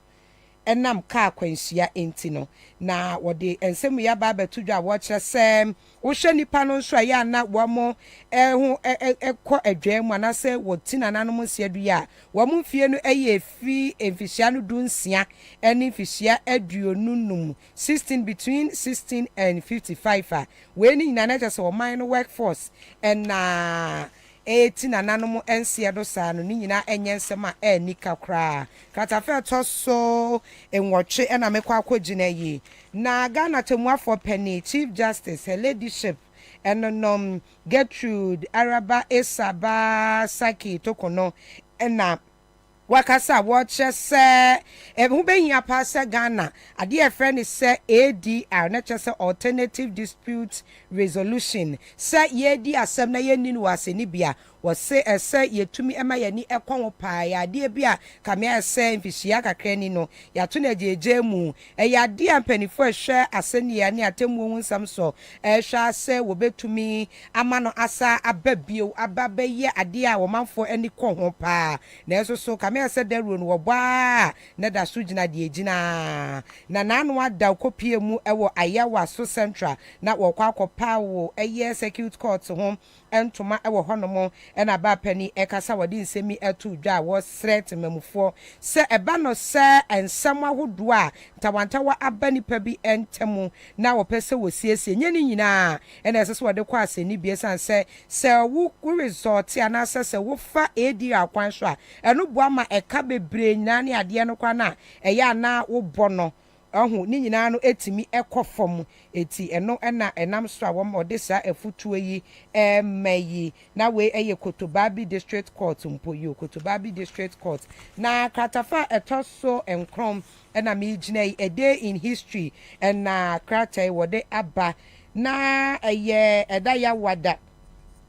enam ka kwanhia enti no na wode ensem ya ba betu dwa wo kire se wo hwe nipa no nso ya na wo mo ehu ekọ adwan mu anase wo tina nanom nsia du ya wo mo fie no fi emfisia no du nsia eni fisia aduonunum 16 between 16 and 55 we ni na na se wo man no workforce na tina nanom ensia do sa no ni nyina enye nsem a nika kra katafe to so enwotwe na mekwa akogina yi na Ghana temuafo penny chief justice her ladyship enonom Gertrude Araba Esaba Saki tokono na wakasa watche se hu behia pa se Ghana ade e friend se ADR na che se alternative dispute resolution se yedi asem na yeni no wase ni bia wose ese yetumi ema yani ekon pa ya ade bia kamia ese mfishia kakra ni no ya to na jeje mu ya ade ampanifo ehwe aseni ya ni atemu hu nsam so ehwe ase wobetumi ama no asa ababio ababaye ade a wo manfo ani kon ho pa na eso so kamia ese daru no wo ba na da so gina de gina na nanu ada kopie mu ewo ayawa so central na wo kwa akopa wo eye circuit court ho entoma ewo honomo ena ba pani ekasa wadi nsemi etu dwa wo threat memufo se eba no se ensam ahodo a tawantawa abani pa bi entemu na wo pese wo siesie nyeni nyina ena ese so wode kwa aseni bi esan se wo resort ana se wo fa edi akwan so a eno boa ma eka bebre nyina ne ade no kwa na eya na wo bono ahu ni nyina no etimi ekofom eti eno na enam so a wo ode sa afutuo yi meyi na we eye Kotobabi district court mpoyo Kotobabi district court na kratafa etoso enkrom na me gina a day in history na krata wode aba na eye edaya wada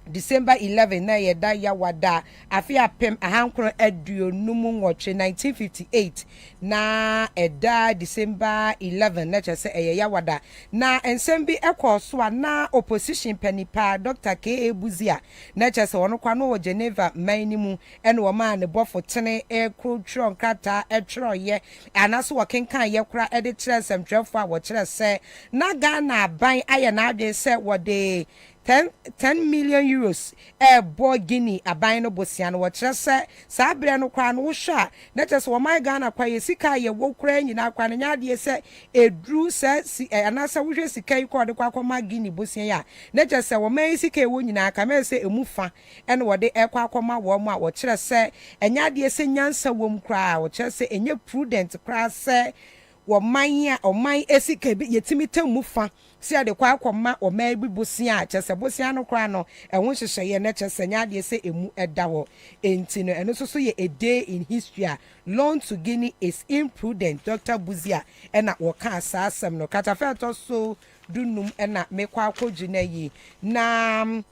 December 11 na yeda ya wada afi apem ahankro aduonum nwoche 1958 na eda December 11 na chese ya wada na ensem bi ekoso na opposition panipa Dr. K. Buzia na chese wono kwa no Geneva manimu ene wo ma ne bofo tene ekro nkata etroye anaso wokenkan ye kura ede kire semtwefo a wo kire se na Ghana ban aye na adwe se wode 10 million euros boy Guinea aban no bosia no wotire se sa bre no kwa no hwa na tese wo man Ghana kwa ye sika ye wo kura nyina kwa no nyade se edru se anasa wo hwe sika yi ko de kwa ma Guinea bosia ya na tese wo man sika wo nyina ka me se emufa ene wo de ekwa akoma wo mu a wo kire se enyade se nyansa wo mu kra wo kire se enye prudent kra se wo man esika bi yetimi tamufa si ade kwa akoma o ma bi bosia chese bosia no kra no ehun hyehye na chese nyade se emu eda ho enti no eno so ye a day in history loan to Guinea is imprudent Dr. Buzia ena wo ka asasem no katafato so dunum ena mekwa akogina yi na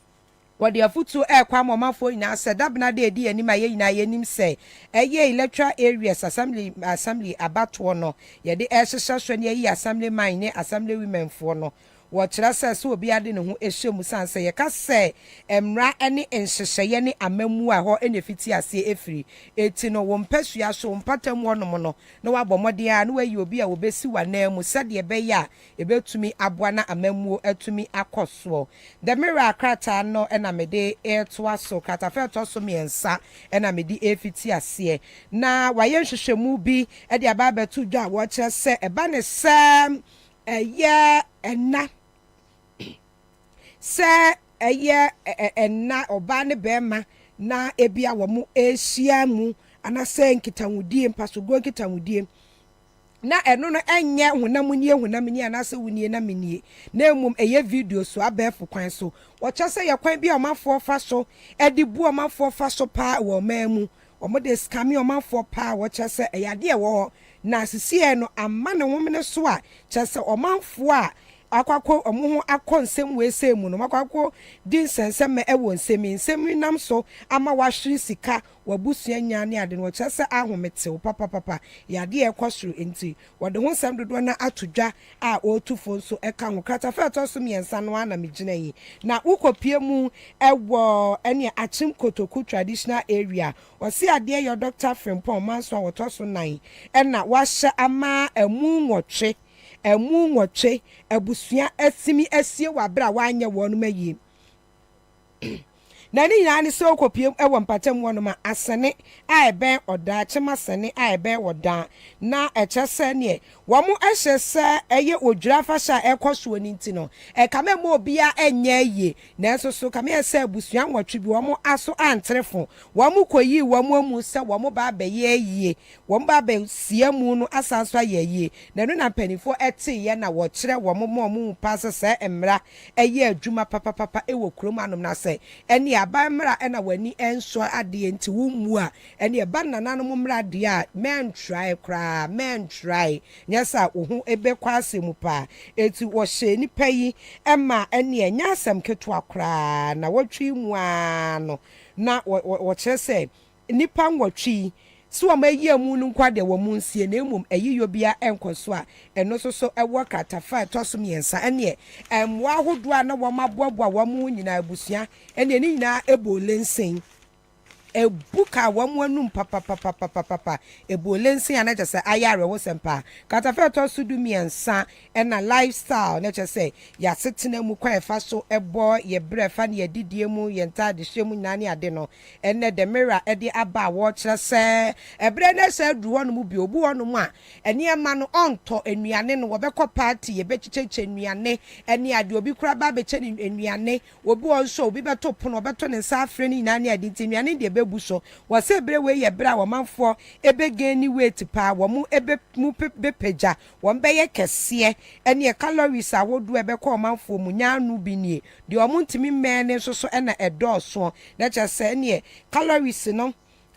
wadi afutu kwa momafo ina se dabna de edi anima ye ina ye nim se eye electoral areas assembly abatwo no ye de ehyehyɛ so ne yi assembly man ne assembly women fo no wo kira se so obi ade ne ho ehyemu sanse ye ka se emra ene enhyehyɛ ne amamu a ho ene fiti ase efiri eti no wo mpasua so mpatam wonom no na wabomode a na wayi obi a wobesi wanamu sade be ya ebetumi aboa na amamu atumi akoso the mirror krata no ena mede eto aso krata to so miensa ena mede efiti ase na waye nhyehyɛmu bi e de aba betu dwa wo kira se eba ne sam eye enna se eye enna oba ne bema na ebia wo mu ehia mu anase nkitawudie mpasogo nkitawudie na eno no enye hunamnie anase wunie na menie na emum eye video so abefo kwan so wo kyase ye kwan bia omafo fa so edibu omafo fa so pa wo mamu omode skami omafo pa wo kyase eyade wo na sisi no amma ne womne so a kyase omafo a akwakwo omuhu akonsem we semu no makwakwo din sensem ewo nsem nam so ama wahwe sika wabusua nyane ade no kyese ahometew papa yade ekosoro enti wode ho nsem dodo na atodwa a otufo so eka ho krata fa to so miensa no ana megina yi na ukopie mu ewo ene achim kotoku traditional area osi ade yo Dr. Frimpong manso woto so 9 ena wahye ama emu nwotwe emu nwotwe abusua asimi asie wabra wanye wonu mayi na ni nyane so kopiem ewo mpatam wono ma asene a ebe oda chema sene a ebe woda na echese ne wo mu ehyese eye odwura fasha ekoso ni ntino kame mo obia enye ye na enso so kame ese abusua nwotwe bi wo mu aso antrefo wo mu koyi wo mu amu se wo mu ba beye ye wo mu ba be sie mu no asanso ye na no na panifo ete ye na wo kire wo mu passe se emra eye adwuma papa ewo krom anom na se ene abamra ena wani enso ade enti wumu a ene eba nananom mra de a men try nyasa ohu ebe kwase mu pa eti wo hye ni payi ema ene enya asem keto akra na wotwi mu ano na wo kyerese nipa nwotwi so amayi amu nu nkwa de wo mu nsie na emum ayiyo bia enkoso a eno so ewo kratafa tosom yensa ene emwa hodo a na wo maboaboa wo mu nyina abusua ene ni nyina ebolensen ebuka wamu anum papa ebolensi ana chese ayare wo sempa katafe to sudu miensa na lifestyle na chese ya setena mu kwa efa so ebo ye brefa na ye didie mu ye ntade hyemu nyane ade no ene the mirror ede aba wo chese ebre na se du wono mu bi obu wono mu a ene ema no onto enuane no wo bekọ party ye bechicheche enuane ene ade obi kura ba beche enuane obi onso obi beto pono beto ne nsa afre ni nyane ade enuane de buso wase bre we ye bra wo manfo ebe gani weight pa wo mu ebe mu bepeja wo mbeye kese ene calories awodo ebe ko manfo mu nyanu bi nie de o mu ntimi men so so na edoso na cha se ene calories no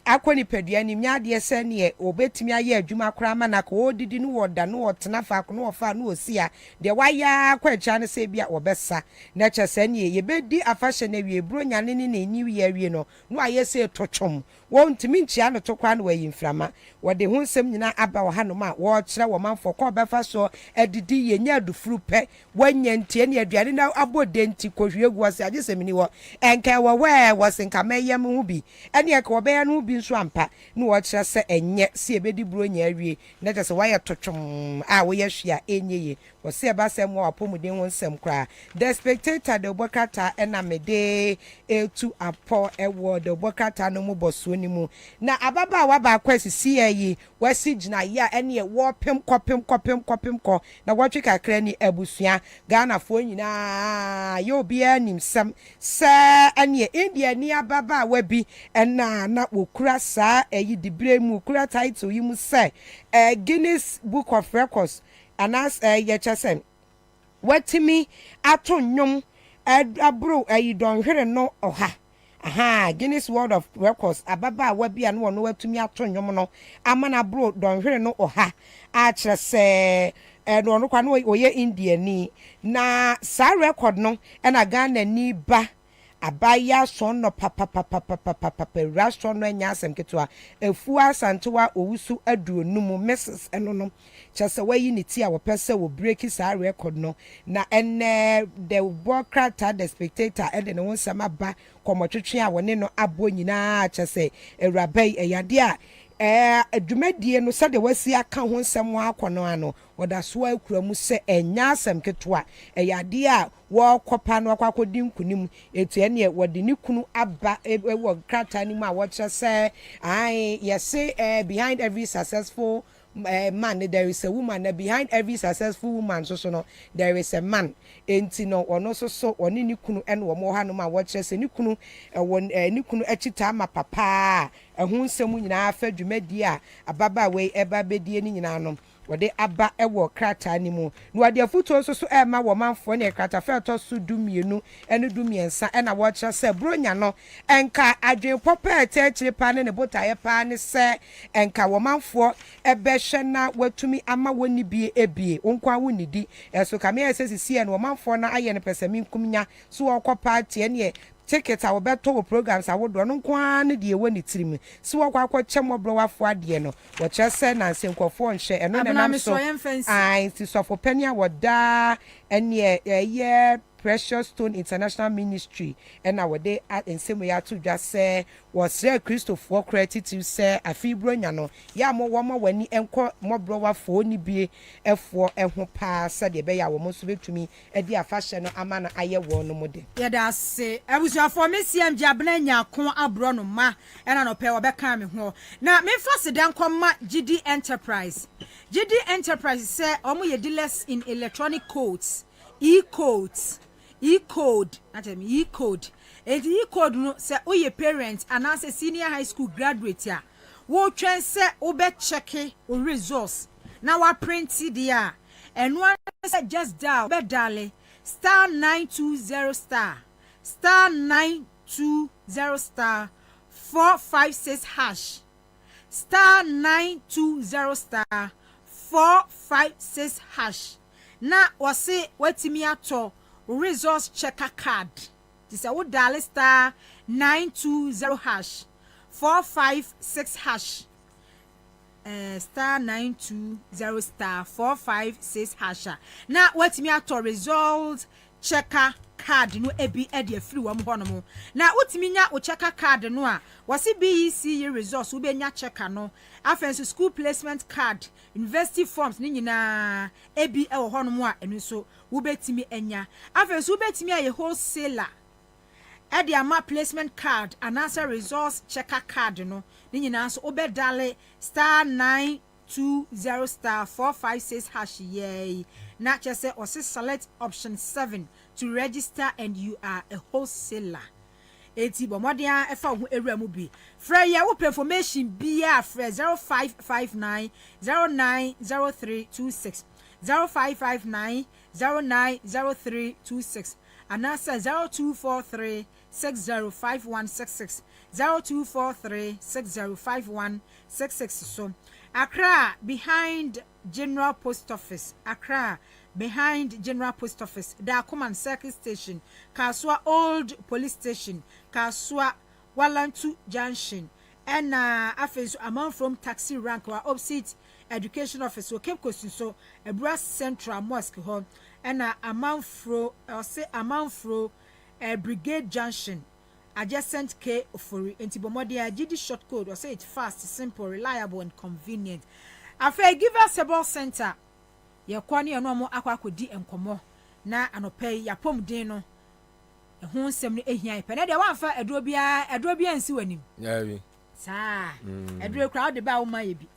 akoni pedua ni nyade se ne obetimi aye adwuma kora ma na ko odidi no woda no wotena fa ko no wofa no osia de waya kwa acha ne se bia obesa na che se ne ye bedi afahye na wie bro nyane ne new year wie no no aye se totwom wontimi nchia no tokwa no wayi mframa wode ho nsem nyina aba wo hanom a wo kire wo manfo ko befa so adidi ye nya adufuru pe wanya ntie ne aduane na abode nti kohwiegu ase age semini wo enke wo we wosenka mayem hu bi ene e ka wo be ya no bi nso ampa no wo kire se enye se ebedi bro nya awie na je se waye totwom a wo ye hwia enye ye wo se ba sem wo apomuden ho nsem kra the spectator de bokata ena mede etu apo ewo de bokata no mu boso ni mu na ababa wa ba kwesi yi wasi gina ya ene wo pem ko na watwe kakra ni abusua Ghana fo nyina yo bia nimsam sa ene India ni ababa wa bi ena na wokura sa eyi dibre mu kura title yi mu say Guinness Book of Records anas ye chesen watimi ato nnwom abro ayi don hwere no oha Guinness World of Records ababa wa bia no no watumi ato nnwom no amana bro don hwere no oha a kire se no kwa no oye India ni na sa record no na Ghana ni ba abaya son no papa restaurant no nya asem ketwa efu asantewa owusu aduonum Mrs eno no chese wayi ni ti a wo pese wo break sa record no na ene the Bokrata the Spectator ede ne wonsama ba komotwetwe a wone no abo nyina chese ewrabai eyade a adwumadie no sade wasi aka ho nsem akono ano woda so akura mu se enya asem ketwa eyade a wo kopa no akwakodin nkunim etu ene wode ni kunu aba wo krata ni mu a wo kire se ai yes behind every successful man there is a woman, and behind every successful woman so no there is a man enti no ono so oni ni kunu ene wo mo ha no ma wo kire se ni kunu ni kunu achita ma papa ehun nsem nyina afa dwumadi a ababa we eba bedie ni nyina no wode aba ewo krata ni mu no wade afuto so ma wo manfo ne krata fa to so dumienu ene dumiensa ena wo kire se bronya no enka adwen popa etechire pa ne botaye pa ne se enka wo manfo ebe hwe na watumi ama woni bie ebie onkwa wonidi eso kame esesi ene wo manfo na aye ne pesami nkumnya so wo kwa party ene ticket a wobeto wo programs a wodo no kwa ne de woni tirim si wo kwa kwachem obro wafo ade no wo kyese na nsenkofo nhye eno na nam so ai si so for penia woda ene ye Precious Stone International Ministry and our day at ensemo ya to just say was there Christopher credit to say a fibronya no ya mo woma wani enko mo browa fo ni bie efo eho pa sa de be ya wo mo so betumi e di afahye no ama na aye wo no mode ya da se abusua for me CMG Abena ko abro no ma ena no pe wo be kan me ho na me fa se dan ma GD Enterprise say omo ye dealers in electronic codes e-code and e-code no say oye parents and as a senior high school graduate ya wo twen say obe check o results na wa print dia and one say just dial be dale star 920 star 920 456 hash star 920 star 456 hash na wase watimi ato results checker card this a would dial star 920 hash 456 hash star 920 star 456 hash na watimi ato results checker card no ebi e de free wo mo no na utimi nya o checker card no a wase BEC results wo be nya checker no afenso school placement card university forms ni nyina ebi e wo no mo a eno so wo betimi enya afenso wo betimi aye wholesaler e de ama placement card and answer results checker card no ni nyina so obedale star 920 star 456 hash yay na chese or select option 7 to register and you are a wholesaler. Eti bomodia efa ho ewura mu bi. Frey ya wo information bia frey 0559 090326 0559 090326 and answer 0243 605166 0243605166 so Accra behind General Post Office Accra behind General Post Office Dakuman Circle Station Kaswa Old Police Station Kaswa Walantu Junction and after amount from taxi rank or opposite education office so Cape Coast so a brass central mosque home and amount fro Brigade Junction adjacent K Ofori Ntibomodi GD short code or say it fast, simple, reliable and convenient. After give us a ball center ya kwani ya no akwa akodi enkomo na anope ya pom din no ho nsem no ehia pe na de wanfa aduro bia nsi wanim ya bi sa aduro kra de ba wo ma ye bi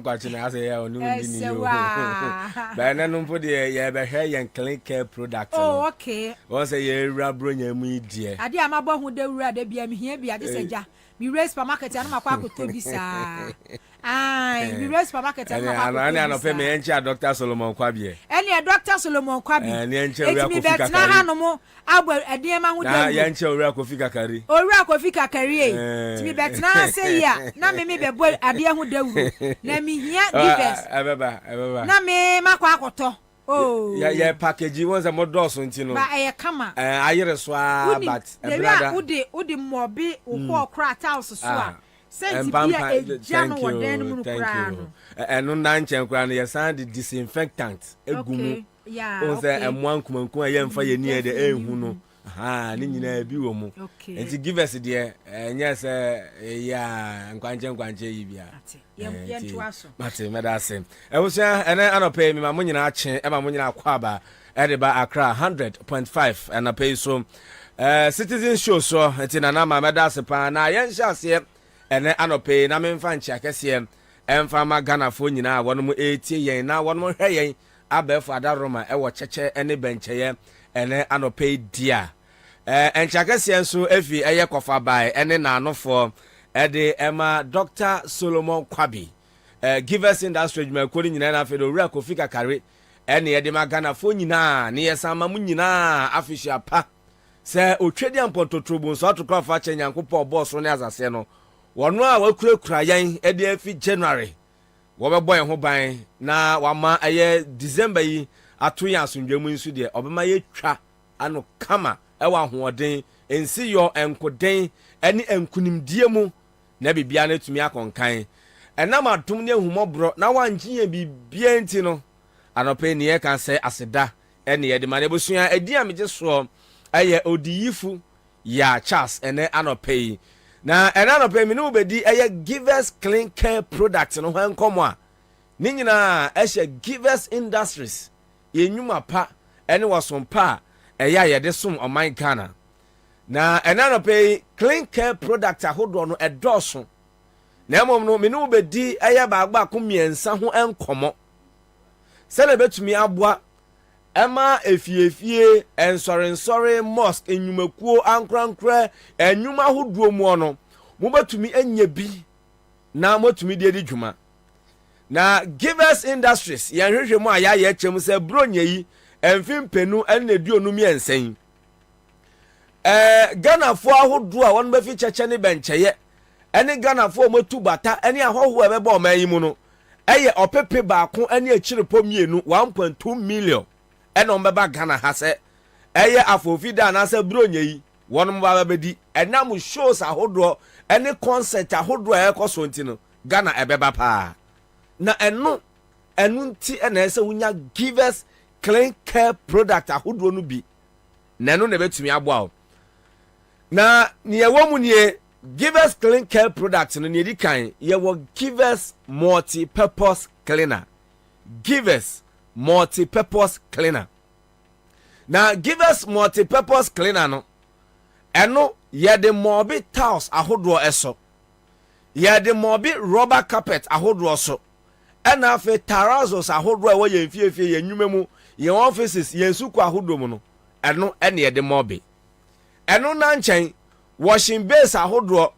kwa china ase ya onu ndi ni yo ba na no de ya be hwe yen clean care product oh okay won say ye wura bro nya mu idie ade amabo ho de wura de bia me hia bia de seja mi race supermarket anu makwa akoto bi sa ai mi race supermarket anu makwa akoto ana pe me encha Dr. Solomon Kwabie ene Dr. Solomon Kwabie ene encha wura Kofi Kakari na hanu mo abo edema ho de na encha wura Kofi Kakari owura Kofi Kakari timi betna say ya na me bebo ade ho dawuro na mi hia givers ebeba na me makwa akoto oh ya package won say modoso ntino ba kama ayere so but brother udi mobi ukọ kra house so a send bia eja no wodan mu kra no eno na nchen kra no ye sand disinfectant egumu o say emwankumanku aye mfa ye ni de ehu no ni nyina bi wo mu enti give us de enye se ya nkwanche yi bia mate medase ewusia ene anope mi ma munyina ache e ma munyina akwaba edeba Accra 100.5 anope so citizen show so enti na ma medase pa na yen hyase ene anope na memfa nchi akese emfa ma Ghana fo nyina wono mu etie yen na wono mu hwe yen abefo adaroma e wo cheche ene bencheye ene anope dia enchakese enso efi eye kofa bai ene na anofo ede ema Dr. Solomon Kwabie givers industry juma kodi nyina na fedo wura Kofi Kakari ene ede ma Ghana fo nyina ne yesama mu nyina afishia pa se otwedi ampototrobo so atokra fa che nyankopɔ boss no azase no wono a wakurakura yan ede afi January wo bebo ye ho ban na wama eye December yi ato ya asundwemu nsu de obema ye twa ano kama ewa hoɔden ensi yo enkoden ene enkunimdie mu na bibia na tumi akonkan enam adom ne ahumɔbro na wankyie bibia enti no anope ne ye kan sɛ aseda ene ye de ma ne bosua edi amegye so eye odiyifu ya Charles ene anope na ene anope mi no bedi eye Givers Clean Care Product no ho enkomo a ni nyina ehye Givers Industries yenyuma pa ene wasompa eya yede som oman Ghana na enano pay Clean Care Product ahodo no edoso na emom no me no bedi eya baagba ko miensa ho enkomo sele betumi aboa ema efiefie ensore mosque enyumakuo ankrankra enyuma ahodo mu ono mo betumi anya bi na motumi de dwuma na Givers Industries ya hwehwe mu aya ye chem se bronya yi enfim penu ene duonu mi ensen Ghana fo ahodo a won ba fi cheche ne bencheye ene Ghana fo motu bata ene ahoho ebeba oman yi mu no eye opepe baako ene akiripo mienu 1.2 million ene on beba Ghana ha se eye afofida na se bronya yi won ba bedi enam shows ahodo ene concert ahodo a ekoso ntino Ghana ebeba pa na enu nti ene ese wunya Givers Clean Care Product ahodo no bi na enu na betumi aboa na niye womu niye Givers Clean Care Product no niye dikan ye wo Givers multi-purpose cleaner. Givers multi-purpose cleaner. Na Givers multi-purpose cleaner no eno ye de mobi towels ahodo eso, ye de mobi rubber carpet ahodo so, ena afi terrazos ahodo wo ye mfiefie ye nnwuma mu ye offices ye nsuku ahodo mu no eno ene ye de mobi eno na nchen washing base ahodo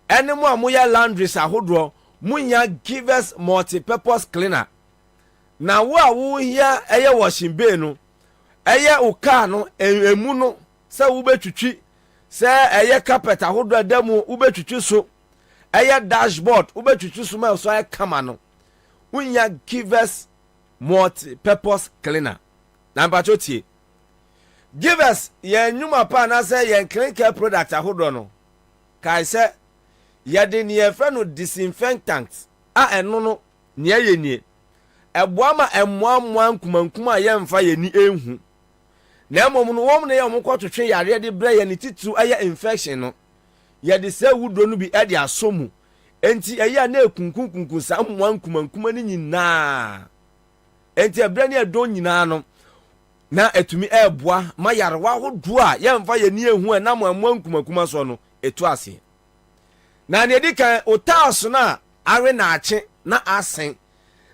ene mu amoya laundries ahodo munya Givers multi-purpose cleaner na wo hia eye washing bay no eye uka no emu no se wo betwitwi se eye carpet ahodo adamu ubetwitwi so eye dashboard ubetwitwi so ma so kama no unya Givers multi purpose cleaner number 2 Givers ye nyuma pa na se ye clean care product ahodo no kai se ye de ne ye fra no disinfectant a eno no ne ye nie eboa ma emmoa nkumankuma ye mfa ye ni enhu na emom no wom ne ye omko twetwe yare de bra ye ne titu aya infection no ye de se wudo no bi e de asomu enti eye na ekunkunkun sa mmoa nkumankuma ni nyina enti ebra ne edo nyina no na etumi eboa ma yarewa hodo a ye mfa ye ni ehu na mmoa nkumankuma so no etu ase na ne dikan otaso na awe na ache na asen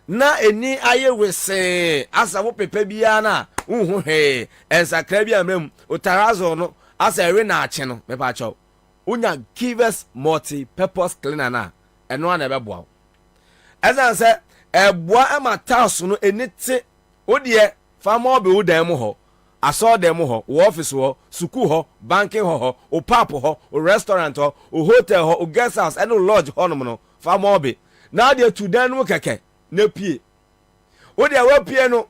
na eni aye wese asa wo pepe bia na uhu he ensakra bia mrem otarazo no asa ewe na ache no me pa cho unya Givers multi purpose cleaner na eno na beboa ezan se eboa amataso no enite odie fama obe udan mu ho aso dem ho wo office ho school ho banking ho o pap ho o restaurant ho o hotel ho o guest house and o lodge ho no fama obe na de tu dan mu keke na pie o de wa pie no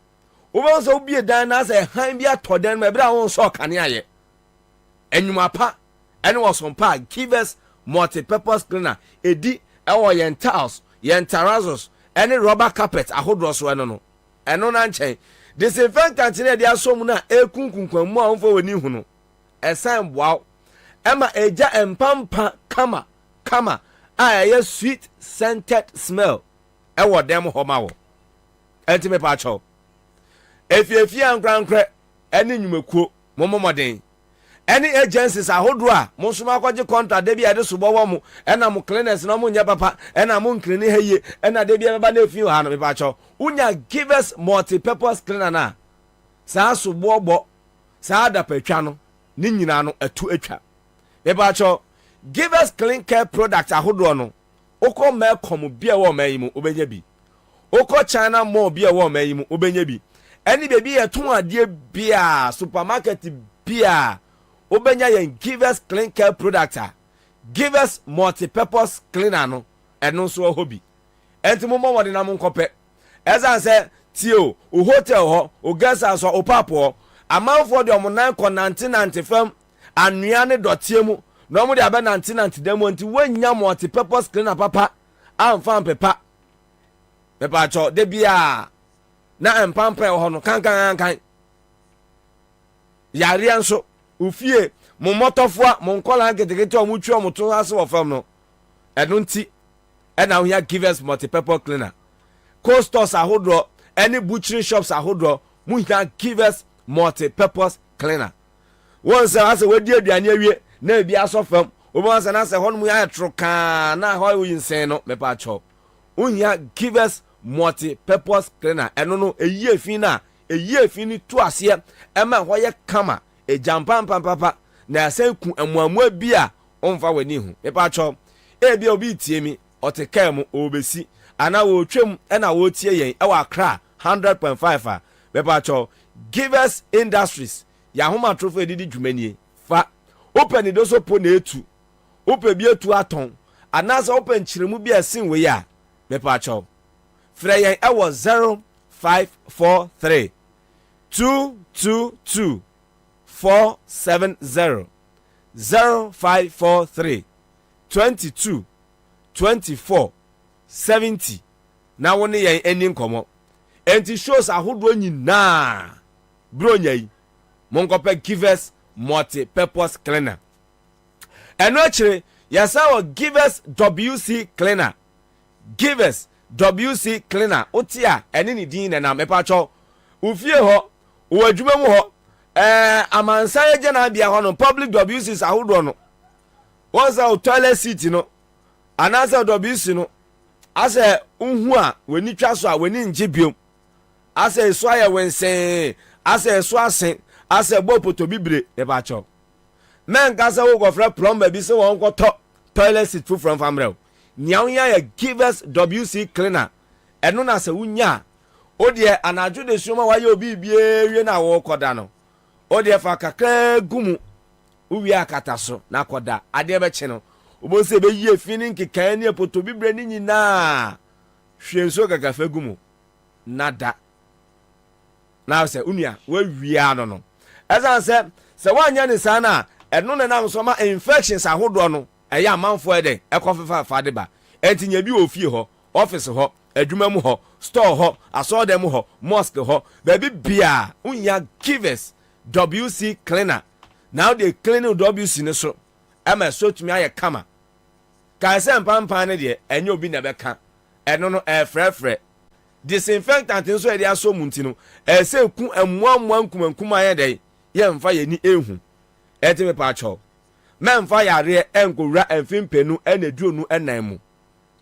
o bo so bie dan na say han bia to dan ma bra won so kane aye enwuma pa ene wo so pa Givers multi purpose cleaner edi ewo yen tiles yen terrazos ene rubber carpet ahodro so eno no eno na nchen disinfectant ne de asom na ekunkunkwan mu a won fo wani hu no esan boaw ema eja empampa kama a sweet scented smell ewo dem ho ma wo enti me pa cho efiefie ankrankre ene nyumakuo momomoden ene agencies ahodo a monsoma kwaje contract de bia de so bowo mu ena mo cleaners na mo nya papa ena mo nkrene haye ena de bia baba na fi ha no me pa cho unya Givers multi purpose cleaner na sa so bobo sa da patwa no ni nyina no atu atwa me pa cho Givers clean care product ahodo no okọ ma kom bia wo ma yi mu obenya bi okọ China mo bia wo ma yi mu obenya bi eni bebi ye ton ade bia supermarket bia obenya yen Givers clean care product Givers multi purpose cleaner no eno so hobby enti mo mo wode na mo nkope ezan se tio o hotel ho o guest house o papo amanfo de omonan ko 1990 fam anua ne dotie mu no mo de abe 1990 dem enti wanya multi purpose cleaner papa amfan pepa pepa cho de bia na empampa ho no kan yare anso ufie mo motofo mo nkola getegete o mu twa mo to ase wo fam no eno nti ena ho ya Givers multi purpose cleaner co-stores ahodo any butchery shops ahodo mu hia Givers multi purpose cleaner won say ase wadi aduane awie na bia so fam obo ase na se hon mu ya troka na ho yin sen no me pa cho unya Givers multi purpose cleaner eno no eyi afin ni to ase ema ho ye kama e jampan papa na ase ku amuamu bia onfa wani hu me pa cho e bia obi tie mi oteka mu obesi ana wo twem na wo tie yen e wa Accra 100.5 me pa cho Givers Industries ya homa trofo edidi dwumanie fa open do so po na etu open bi etu aton ana so open chiremu bi asin we ya me pa cho frɛ yen e wo 0543 222 470 0543 22 24 70 na woni yen eni nkomo enti shows ahodo nyina bronya yi monkope Givers multi purpose cleaner eno akire yasa wo Givers WC cleaner Givers WC cleaner otia eni ni din na mepa cho ufie ho wo adwuma mu ho amansan je na bia ho no public WCs ahodo no wonsa o toilet seat no anasa WC no ase unhu a weni twa so a weni nje biom ase so aye wensen ase so asen ase bopoto bibre e ba cho men kasa wo go fra plumber bi se won ko to toilet seat fu from famrel nyawonya ya Givers WC cleaner eno na se wunya odie anaju de suma wa ye obi bie wie na wo koda no odie fa kakra gumu uwi akata so na koda ade be che no obo se be yie fini nkekan ne poto bibre ni nyina hwenso gaga fagumu nada na se unua wa wia no ezan se wanya ni sana eno ne nam so ma infections ahodo no eya manfo eden ekofefa fadeba entinya bi ofie ho office ho adwuma mu ho store ho asode mu ho mosque ho baby bia unya givers WC cleaner now they clean WC ne so ama so tumi aye kama ka se mpampa ne de enye obi na beka eno no frefre disinfectant nso e de aso munti no se ku amuamua nkumankum aye de ye mfa ye ni ehu etime pa cho memfa yare enkowura emfimpenu eneduonu enanmu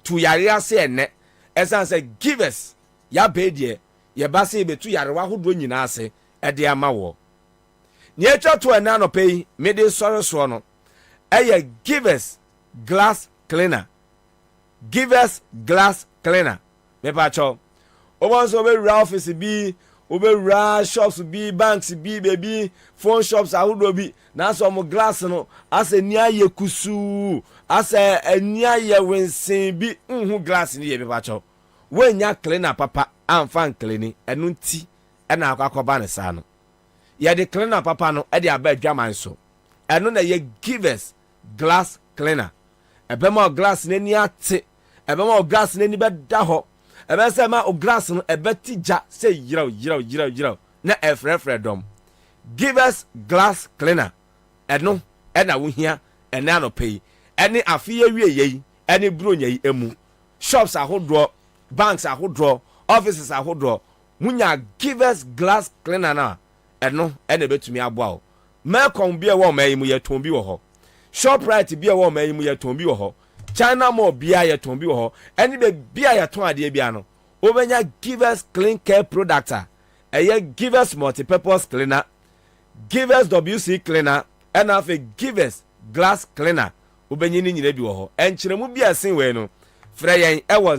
tu yare ase ene esan se givers ya bedie ye base betu yare wa hodo nyina ase ede ama wo ni echa to ena no pei mede sore so no eye givers glass cleaner me pa cho obonso be office bi obewura shops bi banks bi baby phone shops ahodo bi na so mo glass no ase ni aye kusu ase ani aye wensen bi nhu glass ni ye be pacho wenya cleaner papa amfan cleaning enu nti na akwakoba ne sa no ye de cleaner papa no e de aba adwaman so enu na ye givers glass cleaner ebe mo glass ne ni ate ebe mo glass ne ni be da ho ebe se ma o glass no ebe tija say yiraw na efrefre dom givers glass cleaner eno na wo hia ena no pay ene afiye wieye ene bronya yi emu shops ahodo banks ahodo offices ahodo munya givers glass cleaner na eno ene betumi aboa me kon bia wo ma yi mu ye ton bi wo ho Shoprite bia wo ma yi mu ye ton bi wo ho China mo bia ye ton bi wo ho ene be bia ye ton ade bia no obenya givers clean care product eye givers multi-purpose cleaner givers WC cleaner and have a givers glass cleaner obenya ni nyina bi wo ho enkyeremu bia sen we no frɛ yɛn ɛwɔ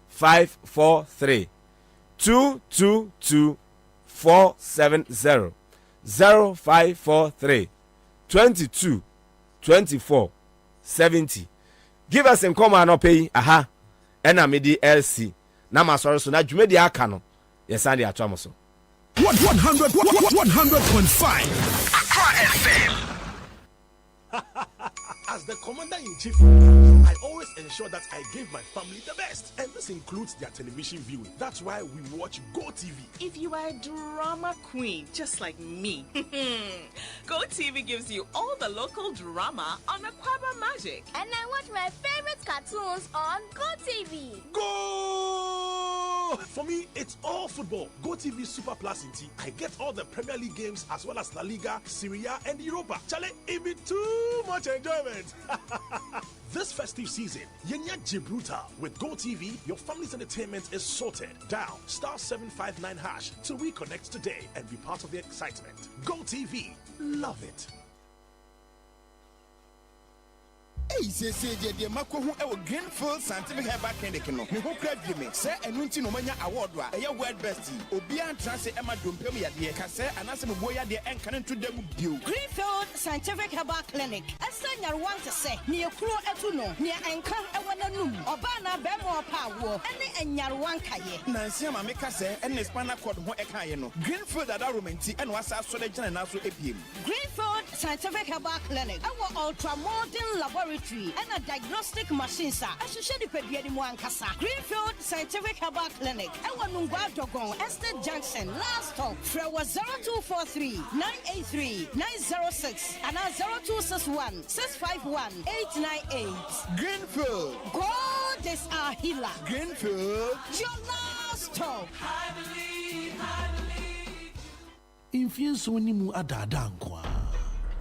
0543 222 470 0543 22 24 70 give us in common no pay aha ena medi LC na masoro so na dwumedi aka no yesande atwa so 100.5 Accra FM. As the commander-in-chief, I always ensure that I give my family the best. And this includes their television viewing. That's why we watch GoTV. If you are a drama queen, just like me, GoTV gives you all the local drama on Kwabena Magic. And I watch my favorite cartoons on GoTV. Go! For me, it's all football. GoTV Super Plus in T. I get all the Premier League games as well as La Liga, Serie A, and Europa. Chale, it be too much enjoyment. This festive season, Yenya Gibraltar with GoTV, your family's entertainment is sorted. Dial *759# to reconnect today and be part of the excitement. GoTV, love it. Hey, say the Mako who Greenfield Scientific Herbal Clinic no. Me who crave me. Say enunti no manya award wa. Eya world best. Obia transe Emma Dompem ya de. Ka say anase me boya de enkan to dem bio. Greenfield Scientific Herbal Clinic. Asanya want to say ne ekuro etu no. Ne enkan ewana num. Oba na be mo pa wo. Ene enyarewan kaye. Nansi ma me ka say ene spinal cord ho ekaye no. Greenfield ada romenti ene wasa so de gina na so epiem. Greenfield Scientific Herbal Clinic. Our ultra modern laboratory and a diagnostic machine sir. Associated with the Muankasa. Greenfield Scientific Herbal Clinic. Our Nungwa Dogon Estate Junction. Last stop. Frewa 0243 983 906 and 0261 651 898. Greenfield. God is our healer. Greenfield. Your last stop. I believe. Infienso ni mu adada nkwa.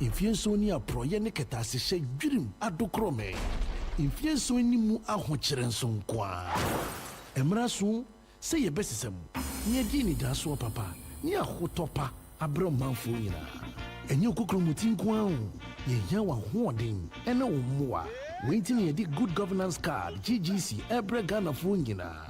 Infienso ni aproye ne ketase hye dwirim adokrome. Infienso ni mu ahokyere nso nkwa. Emraso se ye besesem. Ni adi ni daso papa. Ni ahotopa abro manfo nyina. Enye okokromuti nkwa ho. Ye ya wa hoden ene wo moa. Waiting ye di good governance card GGC Ebre Ghana fo nyina.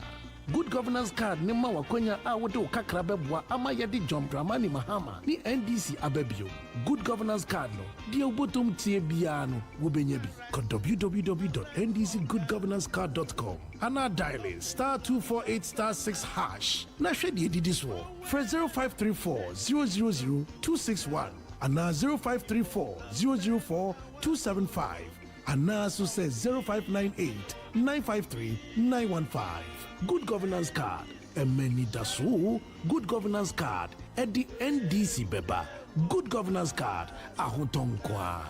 Good governance card ne ma wakonya a wode wo kakra bɛboa ama yɛde John Dramani Mahama ne NDC ababio. Good governance card no die obotom tie bia no wobenya bi. www.ndcgoodgovernancecard.com ana dial *248*6# na hwɛ die didi so. Fresh 0534 000 261 ana 0534 004 275 ana so says 0598 953 915. Good governance card. Emeni daso. Good governance card. At the NDC beba. Good governance card. Ahotonkwa.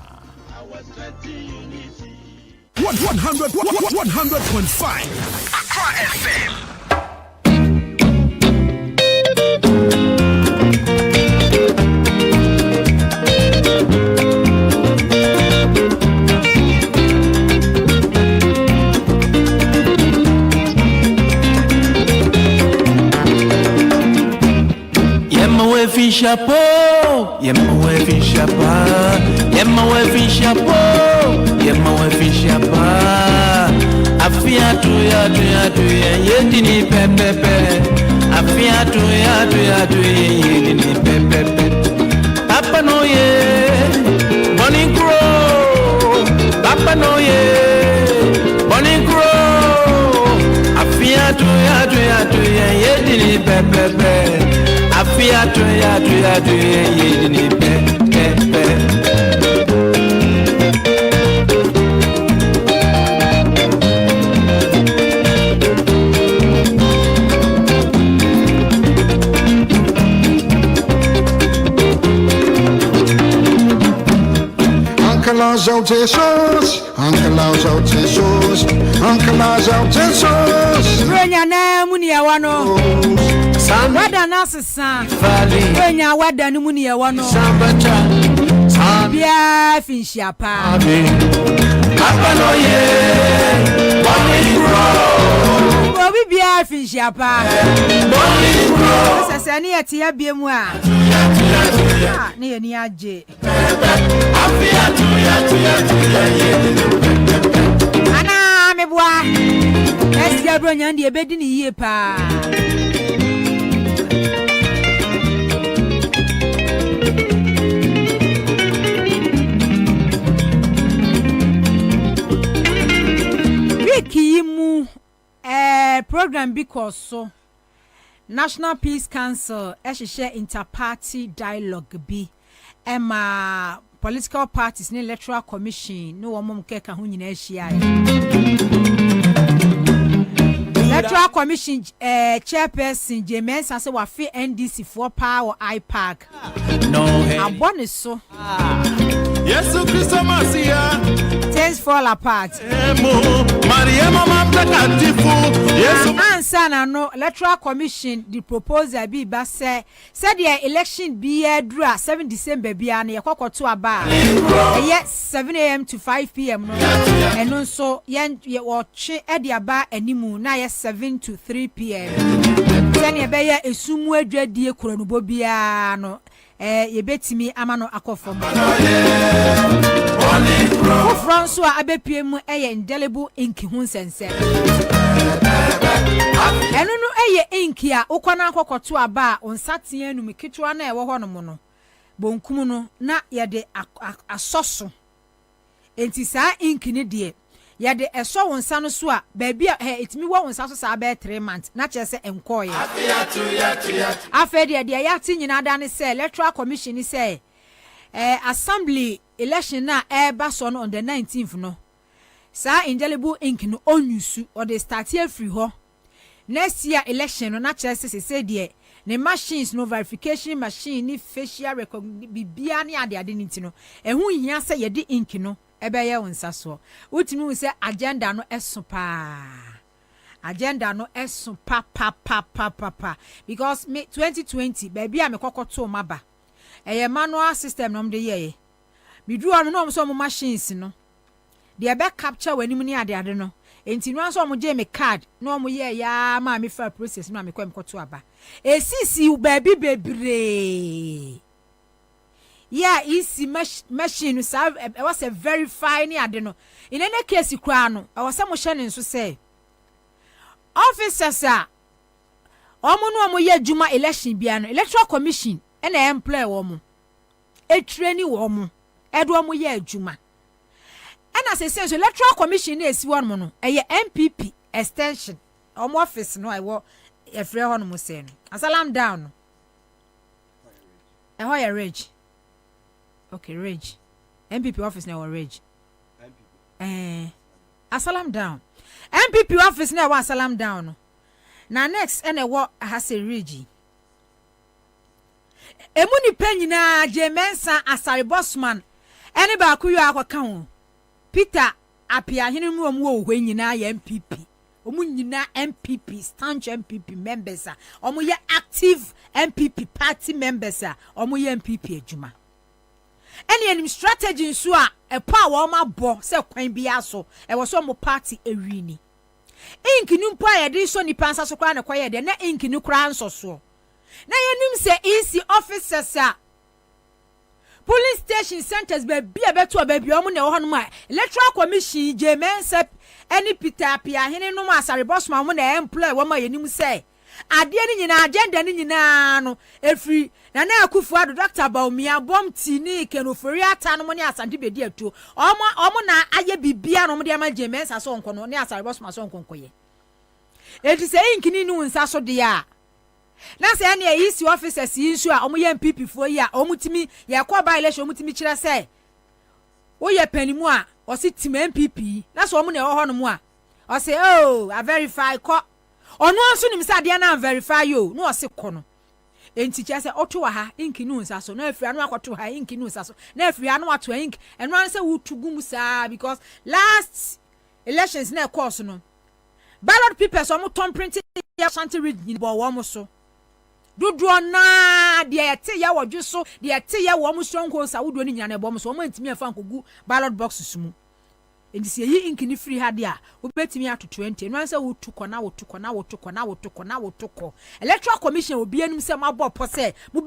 100.5 Accra FM. Chapeau, yemma wefi chapa, yemma wefi chapeau, yemma wefi chapa. Afia tu ya yedini pepepe. Afia tu ya yedini pepepe. Papa no ye, Bonnie Crow. Papa no ye, Bonnie Crow. Afia tu ya yedini pepepe. Afia tu ya yedini pepepe. Uncle Lars out his sauce, Uncle Lars out his sauce, Uncle Lars out his sauce. Renya na muni ya wano. Wada nasisa. Renya wada ni muni ya wano. Bia finshiapa. Papa no ye, Bonnie Crow. Obi bia finshiapa. Bonnie Crow. Sasa ni atia biemu a. Ni ye ni aje. Ana mebua. Esi abro nyandi ebedi ni yie pa. Kimu program because so National Peace Council share interparty dialogue bi ema political parties ne electoral commission no wom keka ho nyina ahia electoral commission chairperson Jemensa say wa fe NDC for power IPAC no abone so Yes Christo Masia things fall apart Maria mama plakatifu yes answer na no electoral commission the proposal bi ba say the election be dura 7 December bia na yekokoto aba yes 7 a.m. to 5 p.m. no eno so ye watch e de aba animu na yes 7 to 3 p.m. then ye be ye esumu adwadie kronubo bia no ye betimi amano akofom France wa abepiem indelible ink hu sense enu no ink a ukwana akokoto aba onsaten anu miketwa na ewo ho no mo no bonkum no na ye de asoso enti saa ink ni de ye de eso wonsa no so a baabi a etimi wo wonsa so saa be 3 months na chese enkoye afedi de ya tinyina da ne say electoral commission ni say assembly election na eba so no on the 19th no saa indelible ink no onyusu or they start here free ho next year election no na chese say de ne machines no verification machine ni facial recognition bibia ne ade ni ntino ehu hia say ye de ink no ebe ye wonsa so utimi wu say agenda no eso pa because me 2020 baby a me kokoto maba eye manual system no mde ye me du anu no so mo machines no de be capture wani mu ni ade no enti no so mo je me card no mo ye ya ma me fa process no me kwa me koto aba esisi baby bebre yeah easy machine so it was a verify ni ade no in any case kra no I was mo hye ne so say officers omo no omo ye adwuma election bia no electoral commission na employ wo mo e train wo mo e do omo ye adwuma na say so electoral commission na esi won mo no eye MPP extension omo office no wo efre ho no mo say no asalam down no ho ya rage okay rage MPP office na wo rage asalam down MPP office na wo asalam down no na next ene wo ahase regi emu ni penyina jemensa asare bossman ene ba ku yo akwaka ho Peter apia hene mu omu wo nyina ya MPP omu nyina MPP stanch MPP members omu ye active MPP party members omu ye MPP adwuma ene enim strategy nso a epa wo ma bo se kwan bia so e wo so mo party ewini inkini mpo a yede so nipa nsa so kwa na kwa yede na inkini kura nso so na yenim se EC officers a police station centers be bia beto ba bia omo na ho no electoral commission jemense any Peter apia hene no asare bossman mo na employ wo ma yenim se ade ni nyina agenda ni nyina no efri na na akufu ado Dr. Baumia bomti ni kenofori ata no mo ni asante bedi atu omo na aye bibia no mo de ama jemense so nko no ni asare bossman so nko ye eti se inkini nu nsa so de a na se ene EC officers yinsu a omo ye MPP fo yi a omo timi ye kwa by election omo timi kire se wo ye panimu a o si tim MPP na so omo na ho no mu a o se oh I verify ko ono anso nim se ade na verify yo no o se ko no enti che se oto wa ha inki nu nsa so na afiri anu akoto ha inki nu nsa so na afiri anu ato inki eno an se wutugum sa because last elections na course no ballot papers omo tom printing ya shanty read ni bo wo mo so dodo na de yete ya wodwo so de yete ya wo mo stronghold sa wodo ni nyina na bo mo so mo ntimi afa nkogu ballot boxes mu enti se yi inkini free ha de a obetimi ato 20 no ansa wotukọ na wotukọ na wotukọ na wotukọ na wotukọ electoral commission obi enum se mabo pose mu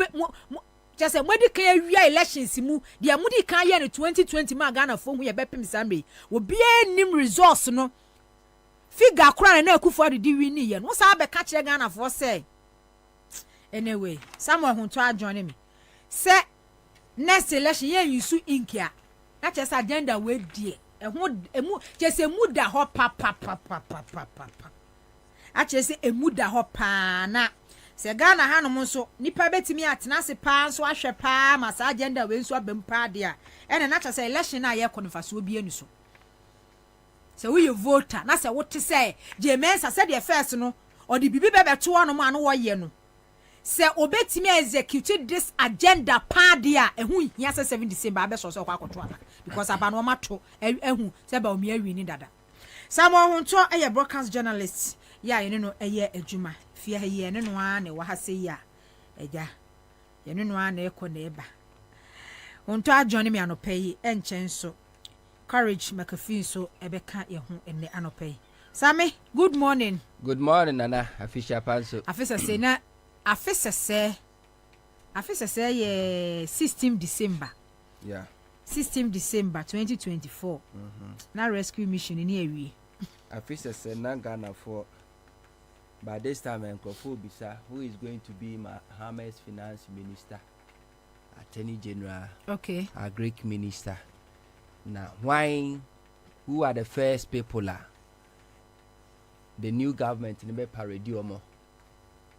just modi kan awia elections mu de modi kan ye no 2020 ma Ghana fo hu ye bepem sambe obi enim resource no figure kura na akufu adidi wi ni ye no sa be ka kire Ghana fo se anyway Samuel Hunto adjoin me say next election ye yusu inkia na chese agenda we die emu chese muda ho pa a chese emuda ho pa na se Ghana hanom nso nipa betimi atena se pa nso ahwe pa ma sa agenda we nso abempa de a ene na chese election na ye konfaso obi anu so se we voter na se wote se jemensa se de first no or the bibi bebe to no ma no wo ye no se obetimi execute this agenda padia ehun hia se 7 December abeso so kwa akoto ala because abano mato ehun se ba omi awi ni dada Samuel Hunto eye broadcast journalist ya ye no eye adwuma fia ye ne no a ne wa ha se ya eja ye ne no a na ekọ na eba Hunto adjoni me anopai enchen so courage McAfee so ebeka ye hu ene anopai Sami good morning Nana Afisha Panso Afisa say na Afisa say ye 16 December. Yeah. 16 December 2024. Na rescue mission in here. Afisa say na Ghana for by this time Nkofo Bisa who is going to be my Hamas finance minister, attorney general. Okay. A Greek minister. Now who are the first people the new government in the paradiomo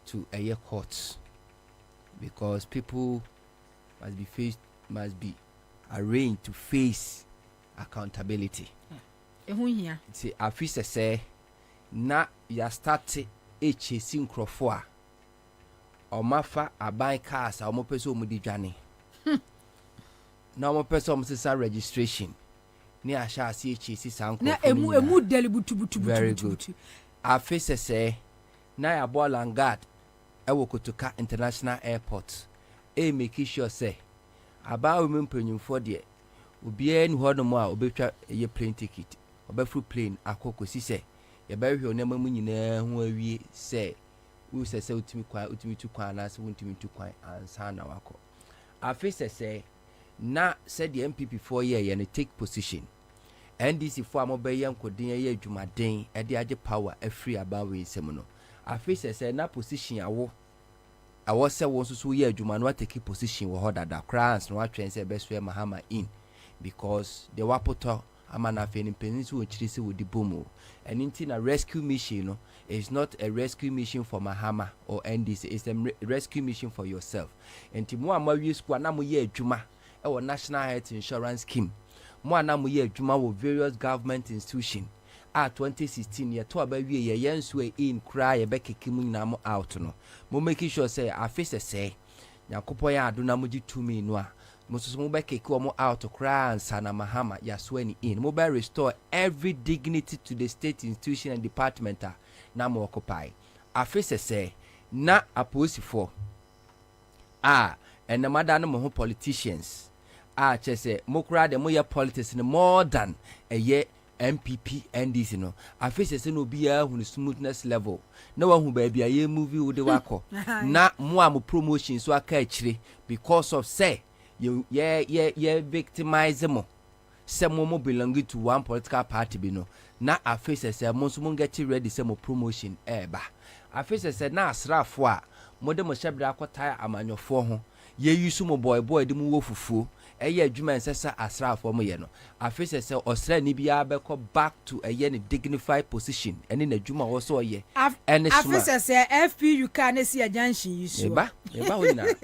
to a year courts because people must be arranged to face accountability. See, Afisa say na ya start chasing crofo or mafa aban cars or mo person mo di dwane. Na mo person mo sisa registration. Ni asha si chase san crofo. Na emu deli butu. Very good. Afisa say na ya ball and guard Kotoka International Airport make sure say about women panyimfo de obi en ho no mo a obetwa ye plane ticket obefru plane akokosi say ye ba hwe onema mu nyina ho awie say wo say utimi tu kwan na say wontimi tu kwan ansa na wako afisa say na said the MPP 4 year ye take position NDC for amobaye nkodin ye adwumaden e de age power afri about we semu no afisa say na position awo say wo so ye adwuma no take position wo hodada crans no atwen say best way Mahama in because the wapoto amana fe ni penisi wo chiri se wo di bomo and na rescue mission no is not a rescue mission for Mahama or NDC, it's a rescue mission for yourself. And mo amawi school na mo ye adwuma e wo National Health Insurance Scheme mo na mo ye adwuma wo various government institution 2016 ye to abawie ye yenso in cry ye bekeke mu nyina mo out no mo make sure say afise say yakopo ya adona mo gi tumi no a mo so mo bekeke mo out cry ansa na Mahama ya so any in mo be restore every dignity to the state institution and department na mo occupy afise say na aposifo and the madam mo politicians chese mo kra de mo ye politics no more than a year MPP NDC no afise se no bia hu smoothness level na wa hu ba bia ye movie wo de wako na mo am promotion so aka akire because of say ye victimize mo se mo belong to one political party bi no na afise se mo so mo get ready se mo promotion eba afise se na asrafo a mo de mo hyebra akota amanyofo ho ye yusu mo boy de mo wo fufuo eye adwuma nsesa asrafo mo ye no afise se osra ni bia be ko back to a ye dignified position ene na adwuma wo so ye ene suma afise se FPU ka na si ajanshi yusu eba wona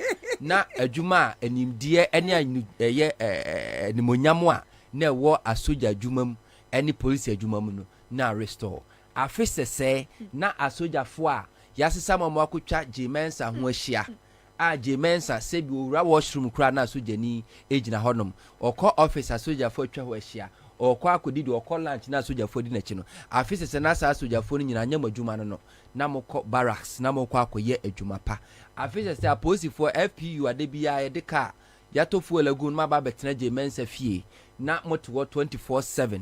na adwuma animdie ene eye nimonyam a na wo asoja adwuma mu ene police adwuma mu no na restore afise se na asojafo a yasesa mo akotwa Jimensa ho ahia Jimensa sebi owura washroom kura na sojani ejina honom okọ officer sojafo atwa ho ahia okọ akodidi okọ lunch na sojafo di na chi no afise se na sa sojafo ni nyina nyam adwuma no na mokọ barracks na mokọ akoye adwuma pa afise se aposifo FPU adebia ye de ka yatofo lagun ma ba betena Jimensa fie na moto 24/7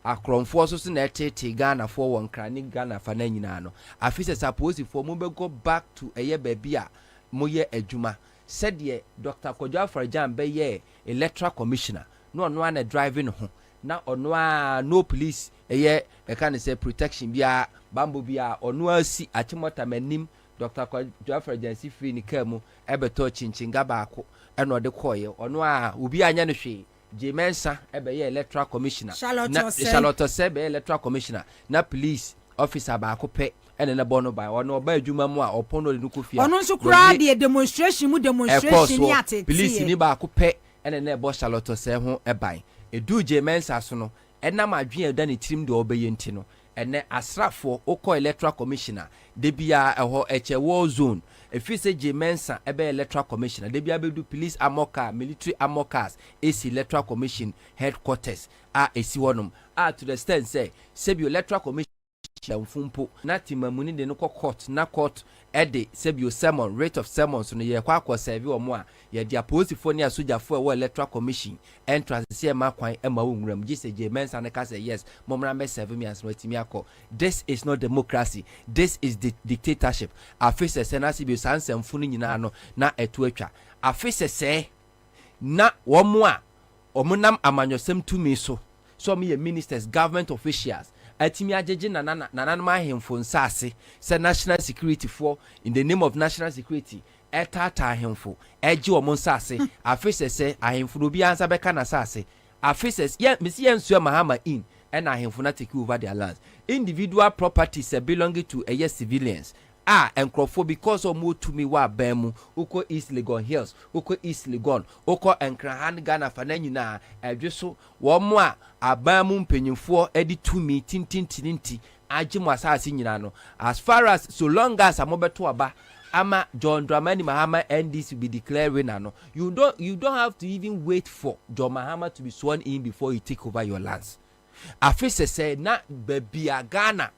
akromfo so na etete Ghana for won krani Ghana fa na nyina no afise saposifo mo be go back to eye babia mo ye adwuma said ye Dr. Kojo Afrajan be ye electoral commissioner no ono na driving ho na ono no police eye e kan say protection bia bambo bia ono asi achimota manim Dr. Kojo Afrajan si free ni kamu ebeto chinchinga baako eno de koye ono obi anya no hwe Jimensa ebe ye electoral commissioner Charlotte Sebe electoral commissioner na police officer ba akopɛ ene na bono ba ono ba adwuma mu a opono de nukofia ono nso kra de demonstration ni atete police ni ba akopɛ ene na ebo Charlotte Se ho eban edu Jimensa so no ena ma adwen eda ne tirim de obeye nti no ene asrafo okọ electoral commissioner de bia eho eche war zone efise Jimensa ebe electoral commissioner de bia bedu police amoka military amokas AC electoral commission headquarters esi wonum to the extent say sebi electoral commission mfumpo na timamuni de no court na court ede sebi sermon rate of sermons no ye kwa serve omo a ye dia posifo ne asojafo e electoral commission entrance se ma kwan e ma wonwuram gise Jimensa ne ka say yes momra me serve me as no timi akọ. This is not democracy, this is the dictatorship. Afise se na sebi sansemfo no nyina no na etu atwa afise se na womo a omunam amanyosem tumi so me ministers government officials atimi ajeje na ma hemfo nsase say national security for in the name of national security etata hemfo eje o mon nsase afise se ahemfo no bi ansa beka na sase afise ye mesi yensu Mahama in and ahemfo na take over their lands. Individual properties belonging to civilians enkrofo because of mo to me wa bemu uko East Legon Hills uko East Legon uko enkrahan Ghana fa na nyina adweso wo mo a abamu mpenyimfo edi to me tintintinti agimo asase nyina no as far as so long as amobeto aba ama John Dramani Mahama NDC be declared winner no you don't have to even wait for John Mahama to be sworn in before you take over your lands. Afise say na babia Ghana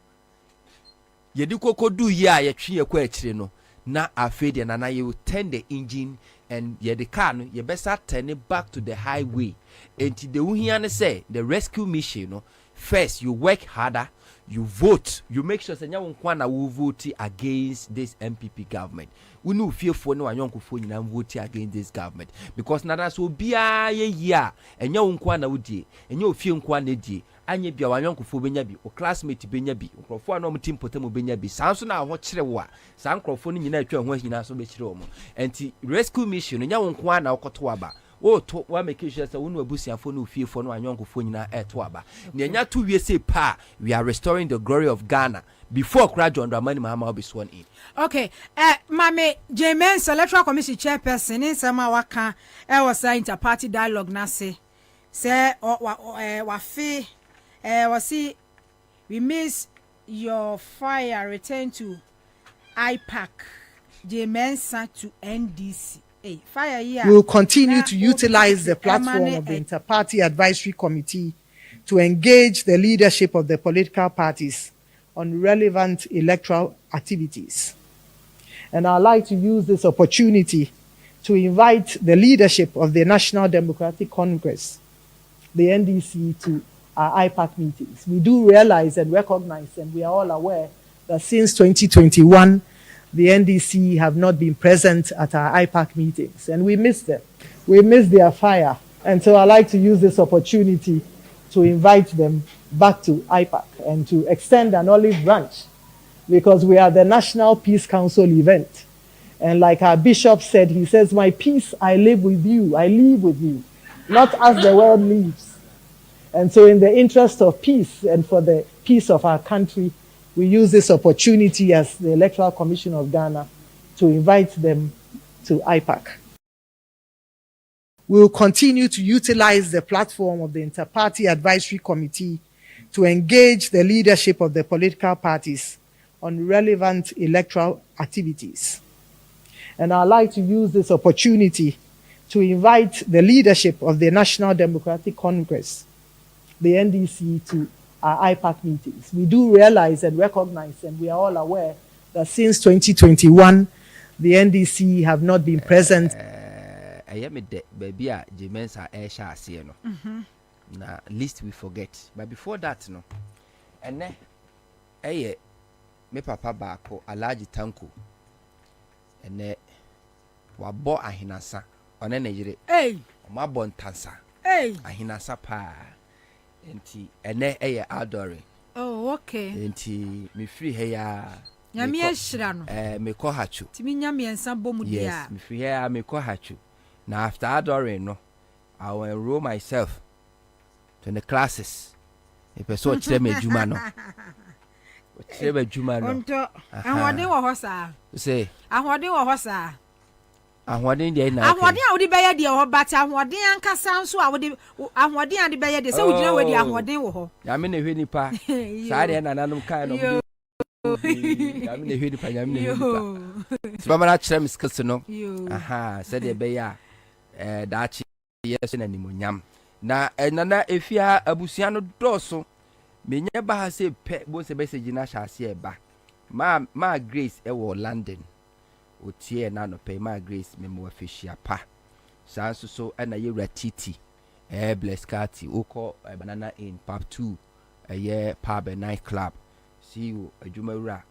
yedi kokodu ye a yetwe ekwa akire no na afede na you turn the engine and yedi car no ye besa turn it back to the highway enti de uhia ne say the rescue mission no first you work harder, you vote, you make sure say nyawo nkwa na wo vote against this MPP government. We know fearful no anyonkofo nyina vote against this government because na so bia ye ya enyawo nkwa na wo die enyo ofie nkwa na die anye bia wanyonkofo benya bi o classmate benya bi nkrofo a no mo team potem benya bi sanso na ho kire wo a san nkrofo no nyina atwa ho nyina so be kire wo mo enti rescue mission nya wo nko a na okoto aba o to wa make sure say wonu abusiafo no fiefo no anyonkofo nyina eto aba ne nya to wie say pa we are restoring the glory of Ghana before John Dramani Mahama will be sworn in. Okay, Mame James Electoral Commission chairperson in sama waka was inter-party dialogue na say wafi wasi we miss your fire return to IPAC James to NDC. Fire here. We will continue to utilize the platform of the Inter-Party Advisory Committee to engage the leadership of the political parties on relevant electoral activities. And I'd like to use this opportunity to invite the leadership of the National Democratic Congress, the NDC, to our IPAC meetings. We do realize and recognize, and we are all aware, that since 2021, the NDC have not been present at our IPAC meetings, and we miss them. We miss their fire. And so I'd like to use this opportunity to invite them back to IPAC and to extend an olive branch, because we are the National Peace Council event. And like our bishop said, he says, my peace I live with you, I live with you, not as the world lives. And so in the interest of peace and for the peace of our country, we use this opportunity as the Electoral Commission of Ghana to invite them to IPAC. We will continue to utilize the platform of the Inter-Party Advisory Committee to engage the leadership of the political parties on relevant electoral activities. And I'd like to use this opportunity to invite the leadership of the National Democratic Congress, the NDC, to our IPAC meetings. We do realize and recognize, and we are all aware, that since 2021, the NDC have not been present. I am a baby, James are air shasi, no. Na least we forget. But before that, no. And then, me papa bako a large tanko. And then, wabo ahinasa. One Nigeria. Hey, my bon tansa. Hey, ahinasa pa. Enti ene adoring. Oh, okay. Enti me free here. Nyame ehira no. Me ko hachu. Timi nyame ensa bomu dia. Yes, me free here me ko hachu. Now after adoring no, I will enroll myself to the classes. If I saw cheme juma no. Cheme juma no. Onto ahode wo ho sa. Say. Ahode wo ho sa. Ahode dey na. Ahode a wo di beye dey ho bata ahode ankasa nso a wo di ahode a di beye dey say wo gina we di ahode wo ho. Ya me na hwe nipa. Sa dey na nanom kan no. Ya me na hwe nipa, ya me na hwe nipa. Siba mara kire me skills no. Aha, say dey beye dachi yes na nimonyam. Na nana efia abusia no doso. Menye ba ha se pe bo se be se gina hase e ba. Ma Grace e wo London. Otie na no pe ma Grace me mo afishia pa. Sanso so na ye ratiti. Bless Kati oko banana in pub 2. Ye pub night club. See you adwumawura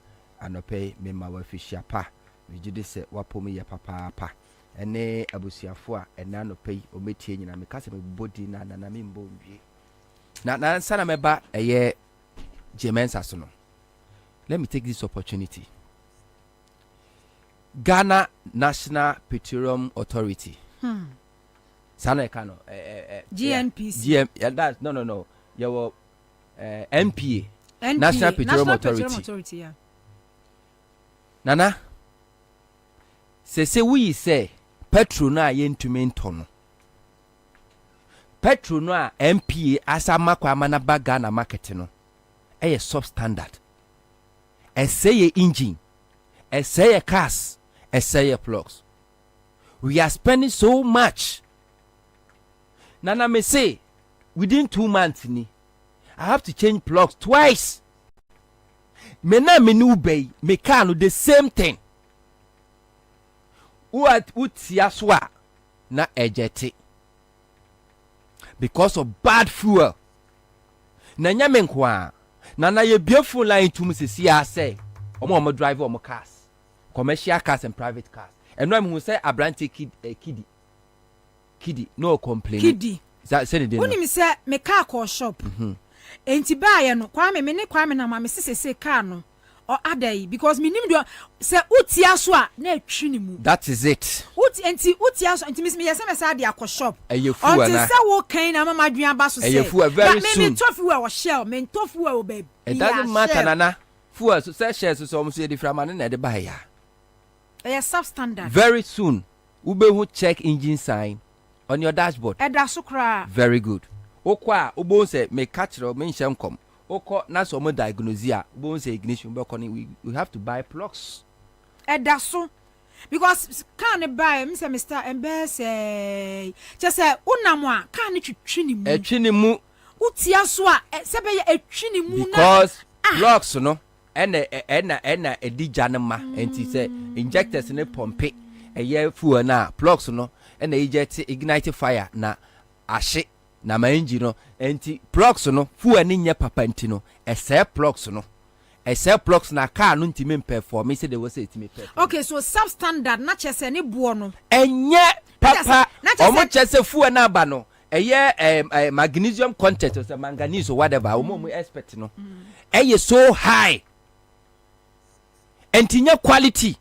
anope me ma afishia pa. Me gide se wapo me ye papa pa. Ene abusiafo a ena no pay o metie nyina me kase me body na me mbo nwie na sana me ba eye James Asono. Let me take this opportunity. Ghana National Petroleum Authority. Sana kano GNPC. That no. Your NPA. National Petroleum Authority. Yeah. Nana se we say petro na yentumi ntono petro no a MPA asa makwa amana baga na market no eye substandard essay engine essay cars essay plugs. We are spending so much. Nana me say within 2 months ni I have to change plugs twice. Me na me nu bay me car no the same thing. What utiaswa na ejeti because of bad fuel. Na nyame nkwa na ye beautiful line to Mrs. Ya say omo drive omo cars, commercial cars and private cars. And no who say abrante kidi no complain. Kidi say the when me say me car call shop enti ba ye no Kwame me ne Kwame na ma me sese car no or adai because me nim do say utia so a na atwi ni mu. That is it. Utia so enti me yesa me say dey akọ shop. Eyefu ana. Until say wo kan na mama duan ba so say. Eyefu very soon. Me tofu we shell, me tofu we baby. It doesn't matter nana. Fuel so say shares so almost the from na dey buy ya. Substandard. Very soon. Ube who check engine sign on your dashboard. Eda so kra. Very good. Okwa ubo say me catch ro me nsem kom. Oko na so mo diagnose a ubo say ignition be we have to buy plugs. Eda so because can buy me say Mr. Mbese just say unamo a can twitwi ni mu. Etwi ni mu. Utia so a se be etwi ni mu na. Because plugs no ena edija ne ma enti say injectors ne pompe eye fuel na plugs no ena eject ignite fire na ahye na ma engine no enti plugs no fuel ne nye papa enti no ese plugs no ese plugs na car no ntimi perform say they will say ntimi perform. Okay, so substandard na chese ne buo no enye papa omo chese fuel na aba no eye magnesium content or manganese or whatever omo expect no eye so high entinya quality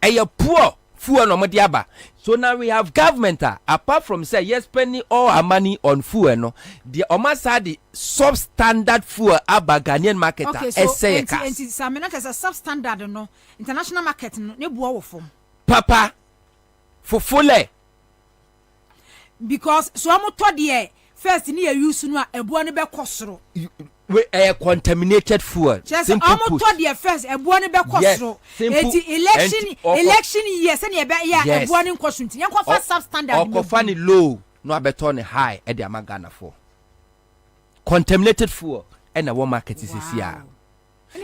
eye poor fuel no modi aba. So now we have government apart from say yes spending all our money on fuel no the almost had the substandard fuel aba Ghanaian market. Okay, so enti samena kasa substandard no international market no ne buo wo fom papa for full because so am to de first ni use no a ebuo ne be kosoro we contaminated fuel. Just almost to the first ebuo ne be kosoro enti election year se ne be ya ebuo ne nkosunti yen kofa substandard no kofa ni low no abeto ne high e de amagana for contaminated fuel and a one market is here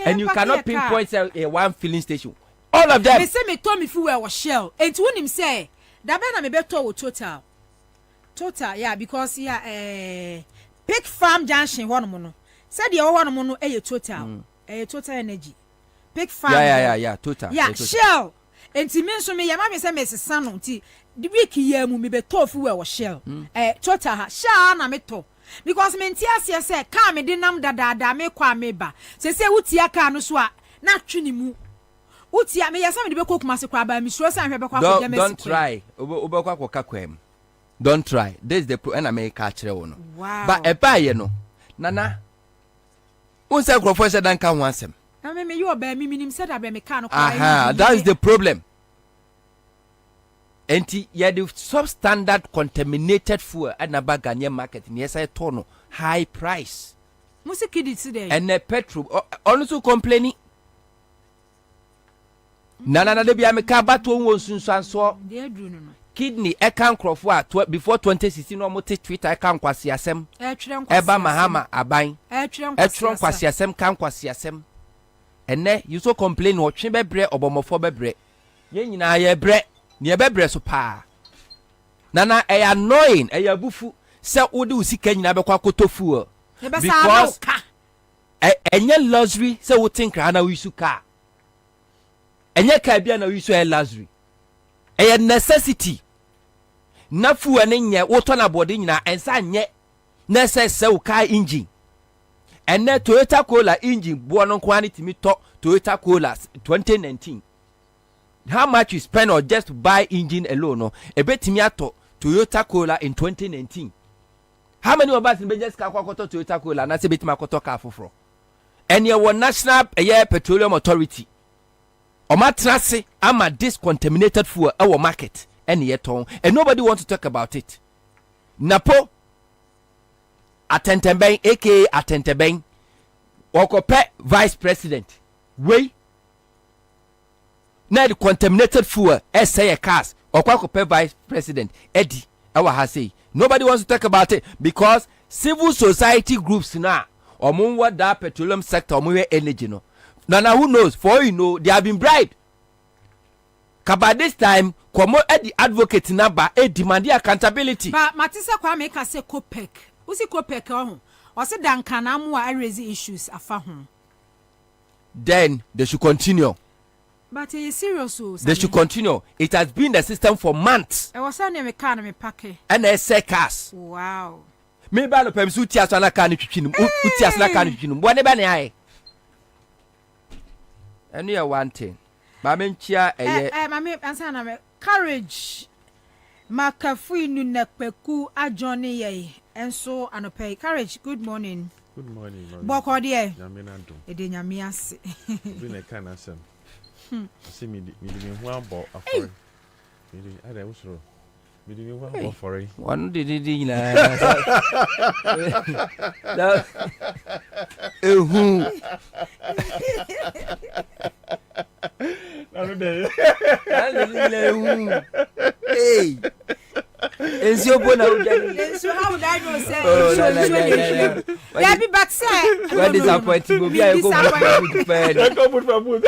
and you cannot pinpoint a one filling station all of them. Me say me to me fuel was shell enti wonim say da be na me beto wo total yeah because Pig Farm Junction one no said the one no total total energy Pig Farm yeah total yeah shell enti me so me yama me say me sesa no nti the week ye mu me beto fuel was shell total ha sha na me to because me nti ase say car me de nam dada me kwa me ba say wutia car no so a na twi ni mu wutia me yasa me de be kokuma se kwa ba me suro say hwe be kwa ko dem don't try obo kwa kwem. Don't try. This is the and I make catch one. Wow. But a buy no. Nana. Who said professor dan can want him? I mean you obey me minim said I be mechanical. Aha, that is the problem. Enti ya the substandard contaminated fuel at na Ghanaian market in yes I tono high price. Musi kidi today. And the petrol also complaining. Nana de bia me ka bato won sunsan so. Dey do no. Kidney ekan krofo before 2016 no mo te Twitter ekan kwasi asem eba mahama aban etron kwasi asem kan kwasi asem enne you so complain o twe bebre obomofo bebre ye nyina ye bre ne bebre so pa nana e annoying e yabufu se odi usika nyina be kwa kotofu because enye luxury se wo tinkra na wi suka enye ka bia na wi so e luxury a necessity na fuel ne nye woto na body nyina ensa nye na se car engine and na Toyota Corolla engine bo no quantity mi to Toyota Corolla 2019 how much you spend or just to buy engine alone no e betimi ato Toyota Corolla in 2019 how many of us be just ka kwakoto Toyota Corolla na se betimi akoto car foforo and your national petroleum authority Omatrase ama discontaminated fuel our market and yeton and nobody wants to talk about it. Napo Atenteben aka Atenteben Okope vice president we na the contaminated fuel say cars Okope vice president Eddie our hase nobody wants to talk about it because civil society groups now omunwa that petroleum sector omunwe energy no. Nana who knows for you know they have been bribed. By this time, Kwamo the advocate number demand accountability. But Matisa Kwame ka say Kopek. Usi Kopek oh. Or say Dankana mu a raise issues afa ho. Then they should continue. But it is serious so. They should continue. It has been the system for months. I was saying me car me pack. And they say cars. Wow. Me ba no pem su ti aso na ka no twitwi nim. Uti aso na ka no twitwi nim. Bo ne ba ne ai. Enu ya one thing. Ma me nchia ma me ansa na me courage. Makafui nu nakpeku ajoni ye. Enso anope courage. Good morning. Good morning. Boko de. Nyamenado. Ede nyame ase. Bi na ka na asem. Se mi di hu abo afore. Mi di ada usoro. Mi di hu abo afore. One di na. Da. Ehu. Anu de. Hey. Enzio bona ujani. Enzio how would I know say? There be back say. What disappointing go be I go put for. I go put for food.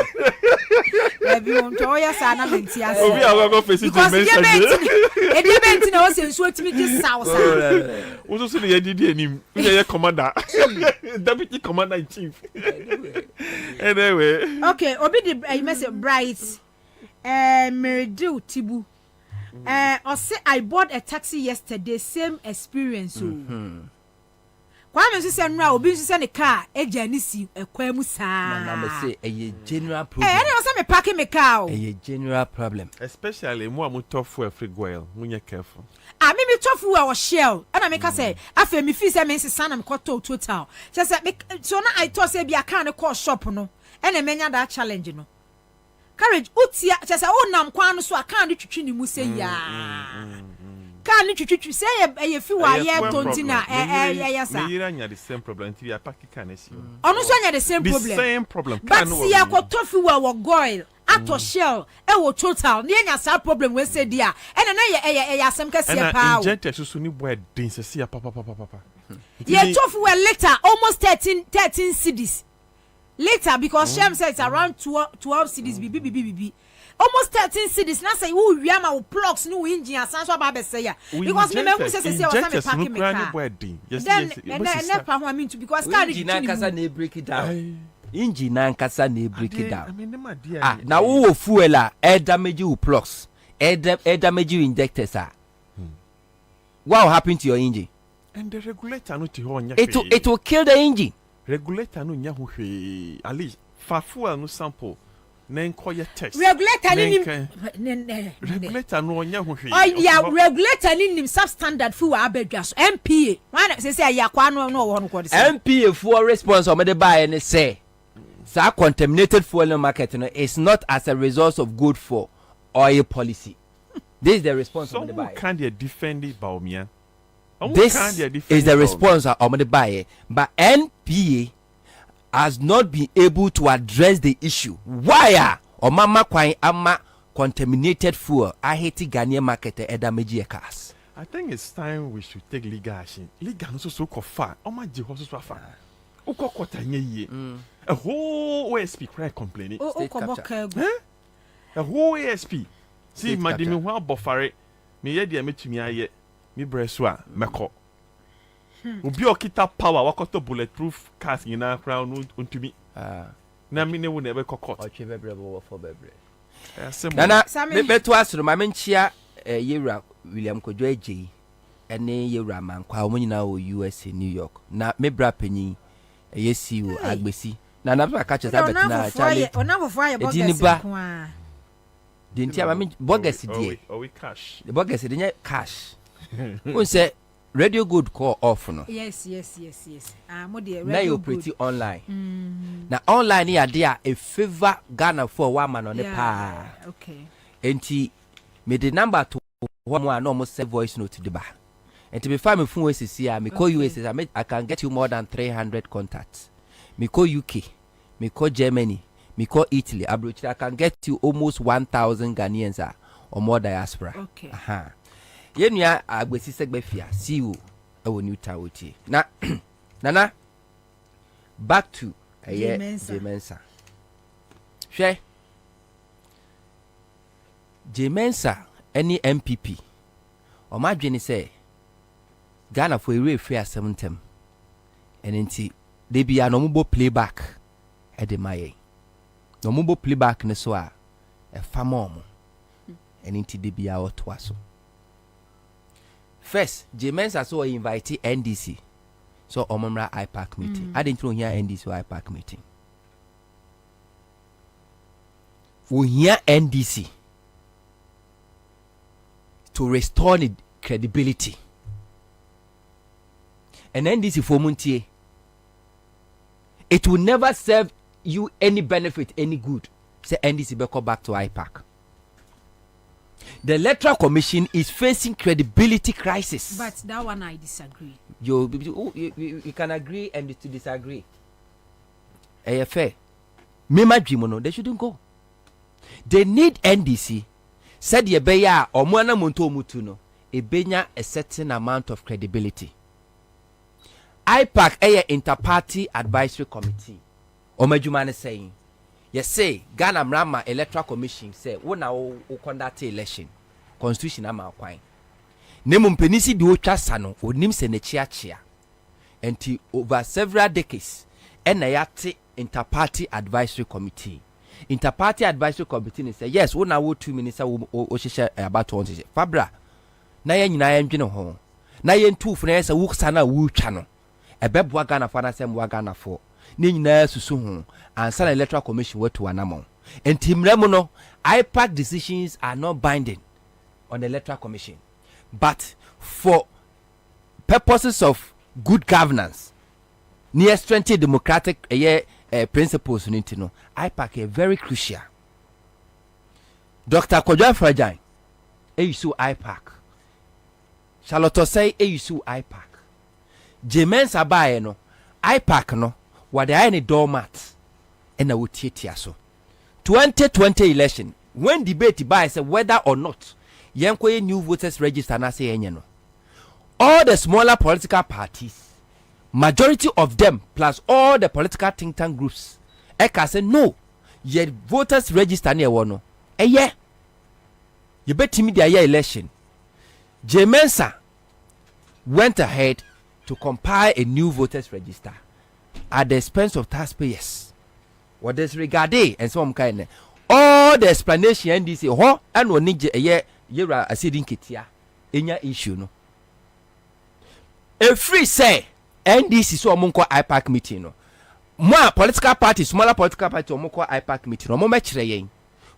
There be on to oya sana menti ase. Obi a go face it mention. E dey menti na o se nsuo timi di south. Wo so le yedidi anim. Ye commander. Deputy commander in chief. Anyway. Okay, obi the message bright Meridu Tibu. I bought a taxi yesterday, same experience. Kwame say nra obi say ne car ejanisi ekwam saa. Na me say a general problem. Any say me parking me car. A general problem. Especially mo amuto for free goil. Munye careful. Me tofu we shell. And I make say afa me fi say me sesa na me koto total. Say so na I thought say bi aka ne call shop no. And e menya that challenge no. Courage utia say o nam kwan no so aka ne twitwi ni mu say ya. Kan ni twitwi say e fi wa ye tontina ya sa. Me yira nya the same problem ti ya park can esi. Onu so nya the same problem. The same problem. But see ya ko tofu we goil. Ato shell e wo total ne nya sa problem we say dia e na ya asem kase pa o inject so ni boy din se ya papa ye tofu we later almost 13 cedis later because Shem said it's around 12 cedis bibi almost 13 cedis na say wo wi ama wo plugs no engine asan so ba be say ya because me who say was am packing me car then never who I mean to because car engine na kasa na break it down engine na nkasa na break it down na wo fuel a damage you plugs damage you injectors what will happen to your engine and the regulator no ti ho nya it will kill the engine regulator no nya ho hwe at least fa fuel no sample na enkoye test regulator no nya ho hwe oh yeah regulator ni nim substandard fuel abedwa so MPA one say ya kwa no wo no ko MPA for response o me de buy and say so contaminated fuel in the market is not as a result of good for oil policy. This is the response of the buyer. Can they defend it, Baumia? This is the response of the buyer. But NPA has not been able to address the issue. Why? Or mama kwai ama contaminated fuel. I hate the Ghanaian market at damage cars. I think it's time we should take legal action. Legal no so far. Oma jihoso so far. Uko kwata nye a whole OSP cry complaining. State capture. A whole ASP. See, madame, who buffare me ye de metumi aye me breswa meko. Obi okita power wakoto bulletproof cars nyina crown untumi. Na me ne wo na be kokot. Oche bebre bo for bebre. Nana me beto asro ma menchia Yewra William Kojo Eje ene Yewra Mankwa wo nyina wo US New York. Na me bra panyin yesi wo agbesi. Na na ba catch that bet na challenge. Onafofo aye bogus kwa. Didn't I mean bogus die. Oh we cash. The bogus dey cash. Who say radio good call off no. Yes. Mo dey radio. Now you pretty online. Na online here there a favor Ghana for one man on the pa. Okay. Enti me the number to one more no almost say voice note to the bar. And to be fair me phone here me call US I can get you more than 300 contacts. Me call UK, me call Germany, me call Italy. I can get you almost 1,000 Ghanaians or more diaspora. Okay. Yenua agbesi segbefia. See you. I will new tawoti. Na Nana. Back to Jemensa. She Jemensa any MPP. O ma dwene say Ghana for a free 7 and inti they be a no playback at the maye. No more playback ne so a famom and inti they be our twaso. First, James also invited NDC. So Omamra IPAC meeting. I didn't know here NDC or IPAC meeting. We hear NDC to restore the credibility. And NDC for Muntie, it will never serve you any benefit, any good. Say NDC be back to IPAC. The Electoral Commission is facing credibility crisis. But that one I disagree. You can agree and to disagree. Fair. Mema Jimono, they shouldn't go. They need NDC. Said ye beya or mwana monto mutuno. E benya a certain amount of credibility. IPAC Inter-Party Advisory Committee. Omejumane saying. Yes, say Ghana Mrama Electoral Commission say wona o conduct election constitution ama kwan. Nemu penisi bi o twa sano onim se ne chia enti over several decades na yate Inter-Party Advisory Committee. Inter-Party Advisory Committee say yes wona wo 2 minutes o hihye about on say Fabra na ye nyina ye ndwene ho na ye ntufo na ye say wo sana wo twa no ebeboa Ghana fa na say mo Ghana fo ni nyina susu ho ansa na Electoral Commission wetu anamon enti mremu no IPAC decisions are not binding on the Electoral Commission, but for purposes of good governance near strengthening democratic principles no IPAC is very crucial. Dr. Kwabena Bobie Ansah IPAC, Charlotte say IPAC, James Abaye no IPAC no what they are any doormat and I would tear so 2020 election when debate by say whether or not Yankoye new voters register na say no all the smaller political parties, majority of them plus all the political think tank groups eka say no ye voters register near one no yeah you bet me the election. James Ansah went ahead to compile a new voters register at the expense of taxpayers. What is regarded and some kind all the explanation NDC ho and one need a year a sitting kitia in your issue no. A free say NDC so monko IPAC meeting no. More political parties, smaller political parties or monko IPAC meeting no more match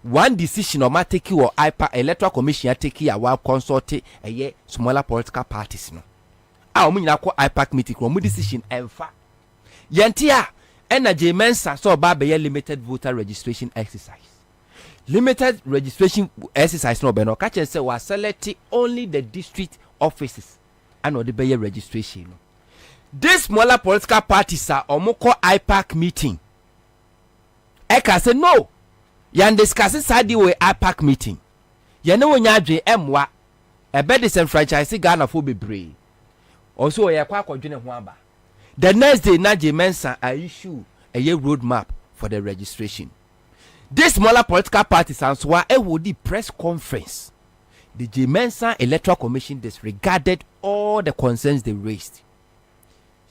one decision or take you or IPAC Electoral Commission take you while consulting a year smaller political parties no. I mean IPAC meeting no decision and fa yantia ena James Ansah so ba be limited voter registration exercise. Limited registration exercise no be no catch say we select only the district offices and the be registration no. This smaller political parties are omoko IPAC meeting. I can say no. Yan discuss side way IPAC meeting. Ya no nya adwe emwa e be disenfranchise Ghana for bebre. Also ya kwa kwadwene ho aba. The next day, James Ansah issue a roadmap for the registration. This smaller political parties and so a press conference. The James Ansah Electoral Commission disregarded all the concerns they raised.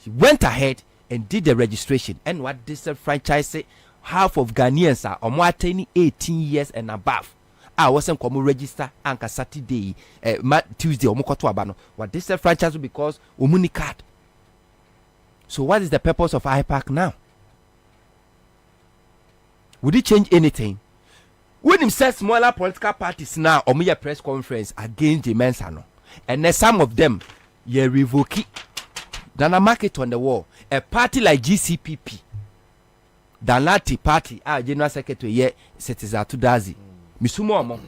She went ahead and did the registration. And what disenfranchised half of Ghanaians are more than 18 years and above. I wasn't come register anka Saturday, Tuesday, Omokoto what disenfranchised because Omuni card. So what is the purpose of IPAC now? Would it change anything? When him said smaller political parties now or me a press conference against James Ansah, and then some of them ye revoke it. Then a market on the wall. A party like GCPP, Danlati Party, our General Secretary ye Citizen to Dazi. Misumo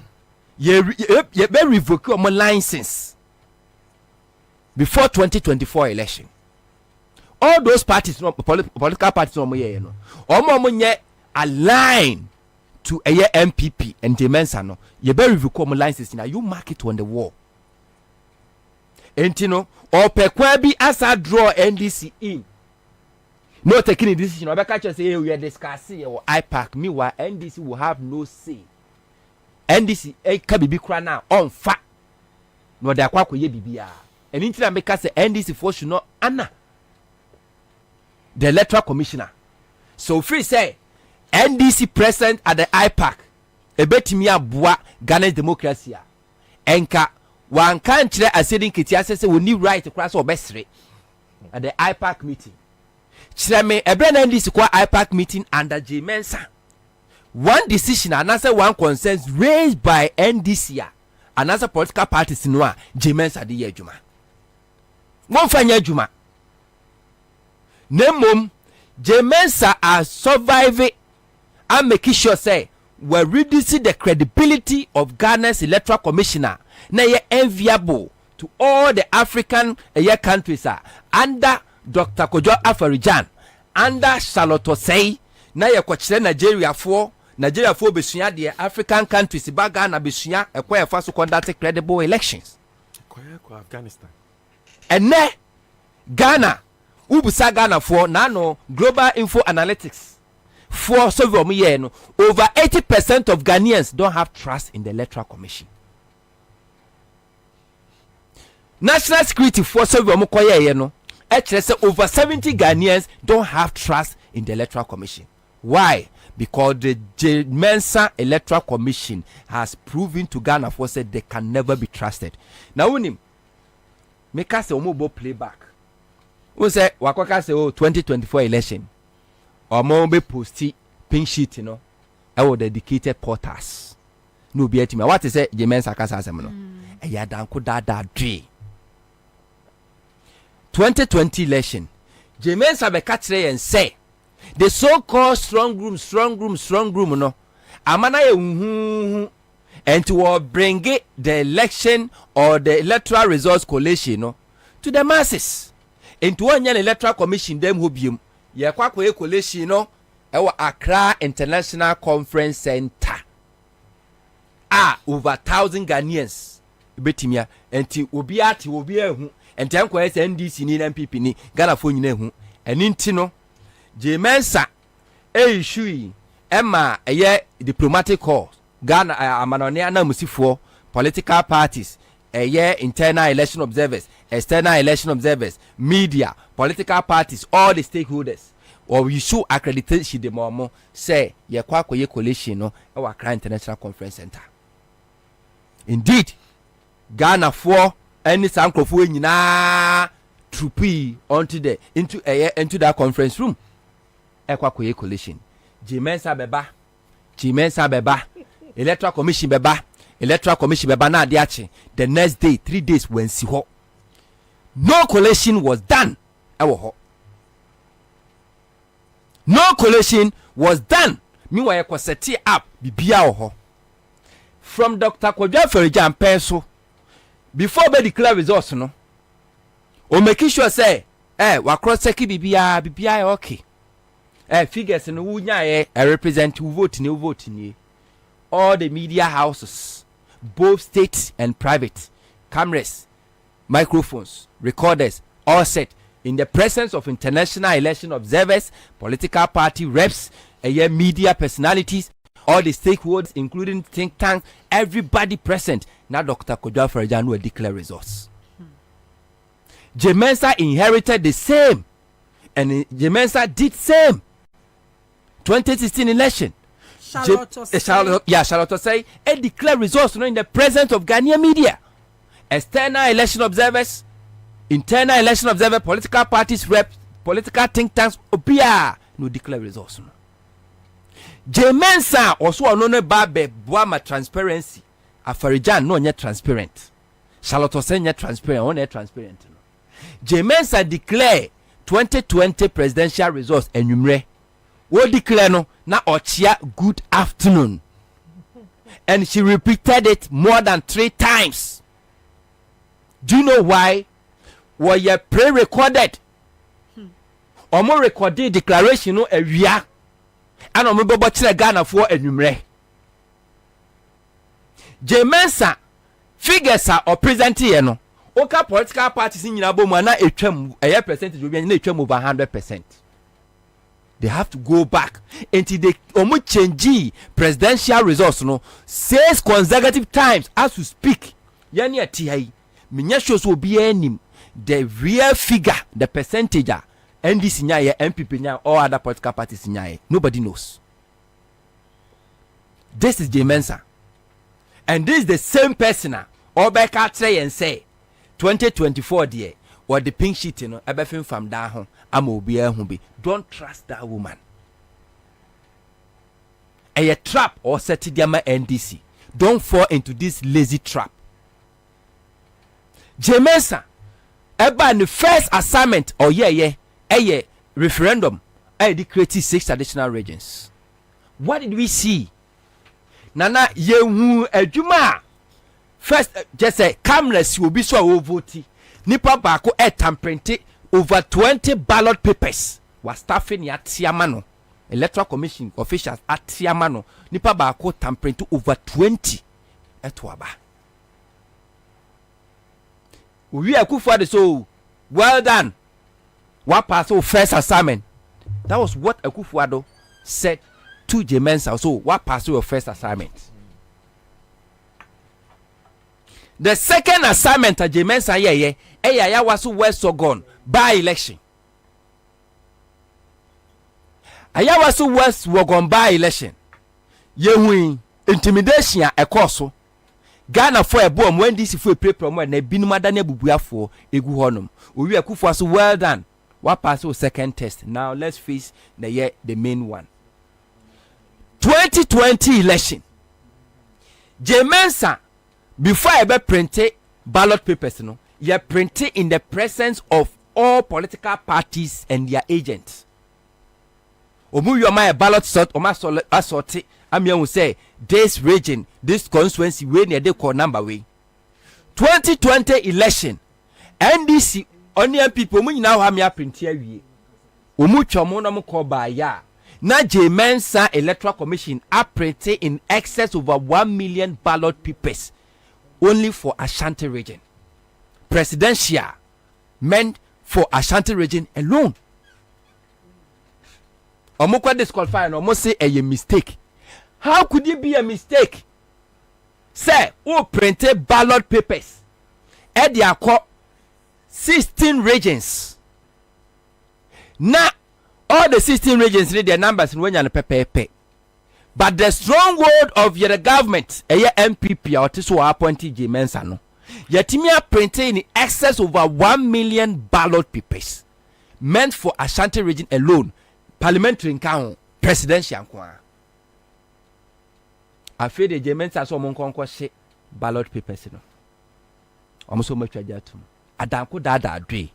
ye be revoke my license before 2024 election. All those parties, political parties, no, align to a MPP and James Ansah. You better review licenses now. You mark it on the wall. And you know, or Kwabena Ansah draw NDC in. No taking a decision. I can't say we are discussing or IPAC. Meanwhile, NDC will have no say. NDC can be now on fact. No, they are quite BBR. And until I make us say NDC for should not Anna. The Electoral Commissioner. So free say NDC present at the IPAC. Ebetimi abua Ghana democracy. Enka one can't ascending Kitty says we need right across or best at the IPAC meeting. Chirame a brand and this IPAC meeting under J Mensa. One decision, another one concerns raised by NDC, another political parties in Noah, J Mensa the year Juma. One fanya Juma. Nemum, J Mensa are surviving and making sure say we're reducing the credibility of Ghana's electoral commissioner. Na ye enviable to all the African countries under Dr. Kojo Afarijan, under Charlotte Osei, na ye kwachire Nigeria for besua the African countries ba Ghana besua ekwa fa so conduct credible elections. Kwa Afghanistan. Ene Ghana ubusa Ghana for nano Global Info Analytics for so over 80% of Ghanaians don't have trust in the Electoral Commission. National Security Force over over 70 Ghanaians don't have trust in the Electoral Commission. Why? Because the Mensa Electoral Commission has proven to Ghana for said they can never be trusted. Now when him make us a mobile playback. We say wakwaka say 2024 election. Or more be posty pink sheet, our dedicated porters. No be at me. What is it? The Mensa Casa Semino. A yadanko da dre. 2020 election. James Abekatre and say the so-called strong room, no. Amana and to bring it the election or the electoral results collation, no, to the masses. Into one year electoral commission, them who be Yakwa collation, no, our Accra International Conference Center. Over 1,000 Ghanaians. Betimia, and ti obiati obi and time kwa NDC ni MPP ni Ghana fo nyina hu enintino J Mensa issue Emma diplomatic calls Ghana amanone anamusifo political parties internal election observers, external election observers, media, political parties, all the stakeholders or we show accreditation the momo say ye kwa coalition no our Accra International Conference Center. Indeed, Ghana for any sankrofo nyina trupi onto the into that conference room. Ekwa coalition. J Mensa beba. Electoral Commission beba na diache. The next day, 3 days when si ho. No coalition was done. No coalition was done. Meanwhile, ekwa set up bibia ho. From Dr. Kwabena Bobie Ansah before we declare results no o make sure say wa cross check bibia okay figures no wunya represent who vote ni all the media houses both state and private cameras, microphones, recorders all set in the presence of international election observers, political party reps, media personalities, all the stakeholders, including think tanks, everybody present. Now Dr. Kojo Afarijan will declare results. J Mensa inherited the same, and J Mensa did same. 2016 election. Charlotte Osei, declare results in the presence of Ghanaian media, external election observers, internal election observers, political parties reps, political think tanks. Obia no declare results. J Mensa also anone babe boama transparency. Afarijan no nye transparent. Charlotte Osei nye transparent. One transparent. J Mensa declare 2020 presidential results enumere. Wo declare no na ochia good afternoon. And she repeated it more than 3 times. Do you know why? Well, you pre-recorded. Omo recorded declaration no ewia. And omo bobo chire Ghana for enumere. J Mensa figures are present here no. Oka political parties in Yinabo na etwam percentage obi na etwam over 100%. They have to go back until they omo change presidential results no 6 consecutive times as we speak. Yani ati minya shows will be enim the real figure, the percentage NDC nya MPP nya or other political parties nya nobody knows. This is J Mensa. And this is the same person Obeka tre and say 2024 dear or the pink sheet you know ebefin from da ho ama obi ehun bi. Don't trust that woman. A trap or set diama NDC. Don't fall into this lazy trap. Jemensa eba the first assignment or referendum created 6 additional regions. What did we see? Nana yehu adwuma first just say cameras will be so vote nipa bako tamprinted over 20 ballot papers was staffing ya tiamano electoral commission officials at tiamano nipa bako tamprinted over 20 etwaba we akufo so well done what pass first assignment. That was what Akufo-Addo said to Jemensa. So what passed your first assignment? The second assignment at Jemensa was West Sogon by election. Ayawasu West Sogon by election. Yehui intimidation a course. Ghana for a bomb when this if we pray from when they been madane bubuya for egu honum. We Akufo-Addo well done. What passed your second test? Now let's face the main one. 2020 election. Jemensa before I ever printed ballot papers, you printed in the presence of all political parties and their agents. Omu you my ballot sort or my assorted. I'm say this region, this constituency, we near the call number way. 2020 election. NDC Onion people, we now have me print here. Umucho mono call by ya. Na Jemensa Electoral Commission are printed in excess over 1 million ballot papers only for Ashanti region. Presidential meant for Ashanti region alone. Omukwa disqualify and almost say a mistake. How could it be a mistake? Say, who printed ballot papers? Eddie Akko 16 regions. Now, all the 16 regions need their numbers in when you're pepe. But the strong word of your government, a MPP, or this was appointed Jemensa no. Yatimia printed in excess over 1 million ballot papers meant for Ashanti region alone, parliamentary encounter, presidential encounter. I feel the Jemensa so monkonko shit ballot papers no. Almost so much ajatum. Adanko dada adwe.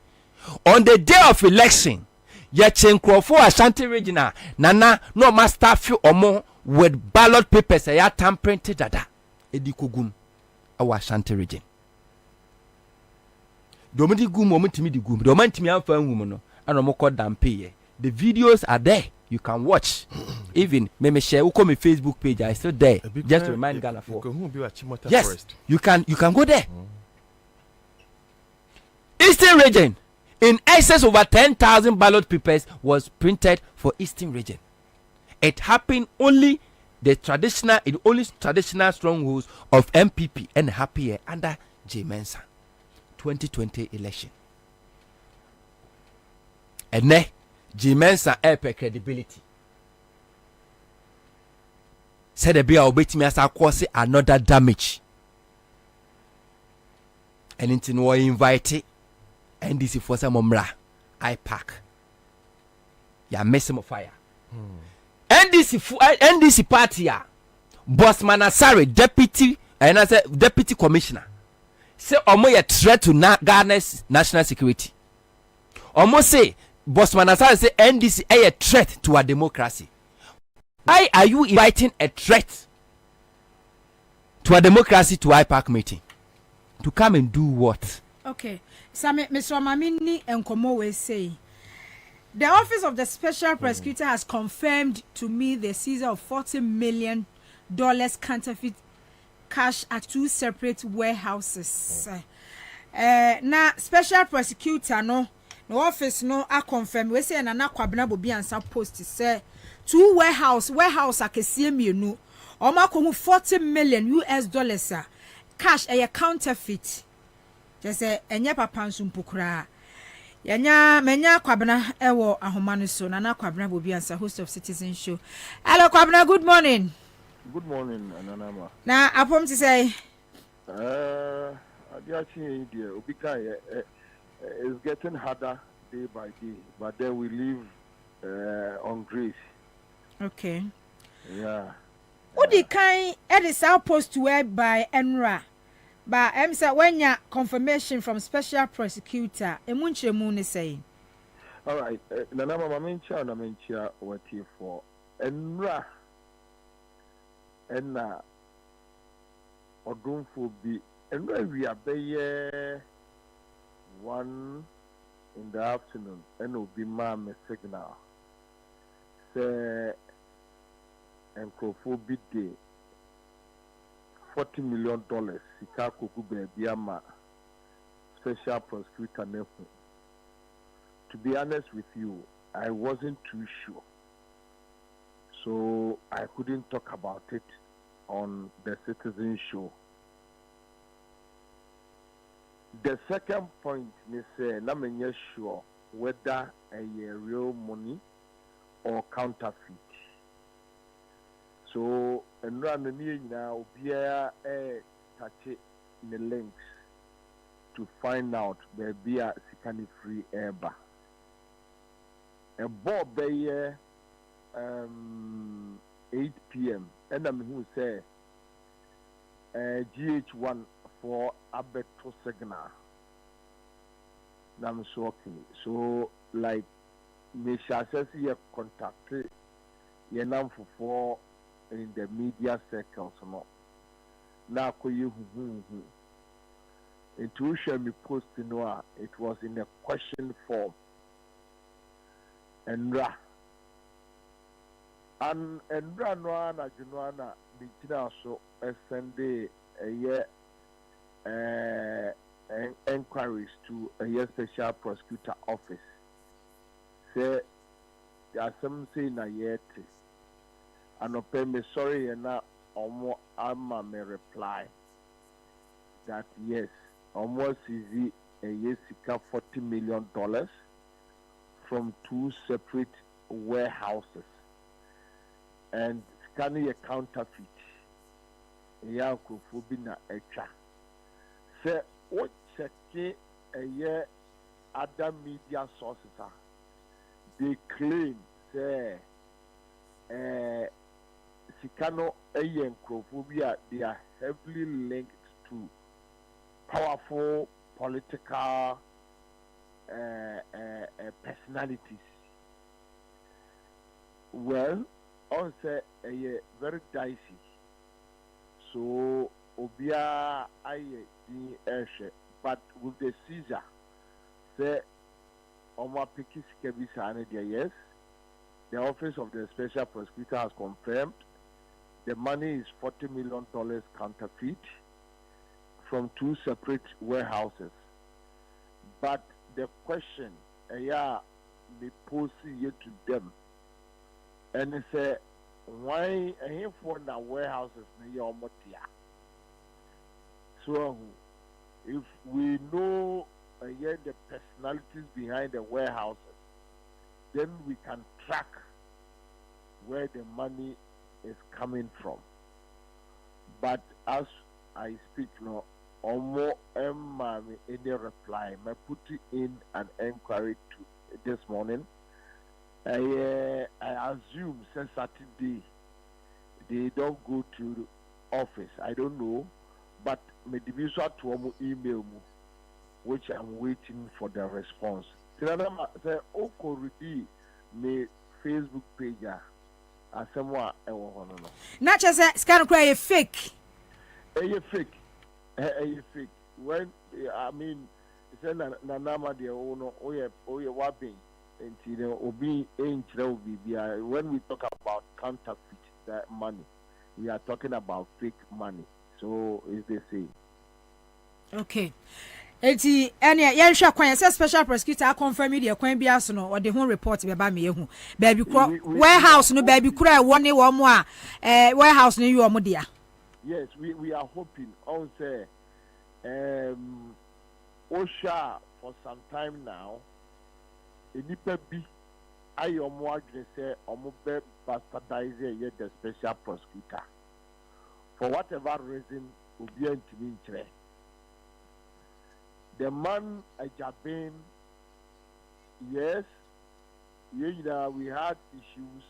On the day of election, ye chenkrofo Ashanti regional nana no master fi omo with ballot papers ya tamprinted dada edi kogum awa Ashanti region. Domidi gum omutimi di gum. Domantimi amfa ngum no ana mo dampe ye. The videos are there. You can watch. Even me share uko my Facebook page. I still there. Just to remind Ghana for. Yes, you can go there. Eastern region, in excess over 10,000 ballot papers was printed for Eastern region. It happened only traditional strongholds of MPP and happy under Jemensa 2020 election. And ne Jemensa air credibility. Said the beer obey me as I cause another damage. And into no invited. NDC for some mra IPAC. Ya messing of fire. NDC party ya Boss Manasari deputy and I said deputy commissioner. Say omo a threat to Ghana's national security. Omo say Boss Manasari say NDC a threat to our democracy. Why are you inviting a threat to a democracy to IPAC meeting? To come and do what? Okay. Same Mr. Mamini and Komo say the office of the special prosecutor has confirmed to me the seizure of $40 million counterfeit cash at 2 separate warehouses. Now special prosecutor no office no I confirm we say na Kwabena Bobie Ansah post say 2 warehouse akesie mienu oma ko $40 million cash a counterfeit. Just say enye papa nsumpukura yanya menya Kwabena ewo ahomanu so na Kwabena Bobie Ansah, host of Citizen Show. Hello Kwabena, good morning. Good morning, Ananama. Na apom to say It's getting harder day by day, but then we live on grace. Okay. Yeah. What the kind it is supposed to wear by Enra? But I'm saying when you confirmation from special prosecutor, emunche moon saying. All right. Nana mama mencha what you for Enra Enna Odunfo bi Enra we are be 1 in the afternoon and will be my signal. Say Encrophobia day $40 million. Sikako Biama special prosecutor Nefu. To be honest with you, I wasn't too sure. So I couldn't talk about it on the Citizen Show. The second point is I'm not sure whether a real money or counterfeit. So and run now be touch the links to find out where be a sikani free airba. A bob by 8 p.m. and I'm who say GH1 for Abeto signal. I'm shocking. So like me says here contact your number for in the media circles no. Now you intuition me post no it was in a question form. And Ra no Junuana Bitina so SND a year enquiries to a year special prosecutor office. Say there are some saying a year and pay me sorry and now almost Amma may reply that yes, almost easy a year $40 million from 2 separate warehouses and scanning a counterfeit. Yankofobina extra. Say what check a year other media sources are. They claim say Sikano and Kwabena they are heavily linked to powerful political personalities. Well, on say a very dicey. So Obia but with the Caesar say Oma Pikis Kebisa yes. The office of the special prosecutor has confirmed the money is $40 million counterfeit from 2 separate warehouses. But the question be posed here to them and they say why for the warehouses near Motia. So if we know the personalities behind the warehouses, then we can track where the money is coming from. But as I speak now, Omo Mami any reply. I put in an inquiry to this morning. I assume since Saturday they don't go to the office. I don't know, but me division to Omo email me, which I'm waiting for the response. Say Okorudi me Facebook page asemwa ewo hono no. Na chese scan cry fake. Fake. Fake. When I mean say na nama de ono oye wabin until obi enchre obi when we talk about counterfeit that money we are talking about fake money. So is they say. Okay. Eti ene yen hwa kwan say special prosecutor confirm the kwan bia so no or the whole report be ba me ehu baby kro warehouse no baby kro e woni wo mo a warehouse no you mo dia. Yes, we are hoping on say Osha for some time now enipa bi ayomo adwene say omo be bastardize the special prosecutor for whatever reason obi antimi nkyerɛ. The man Ajabin, yes, we had issues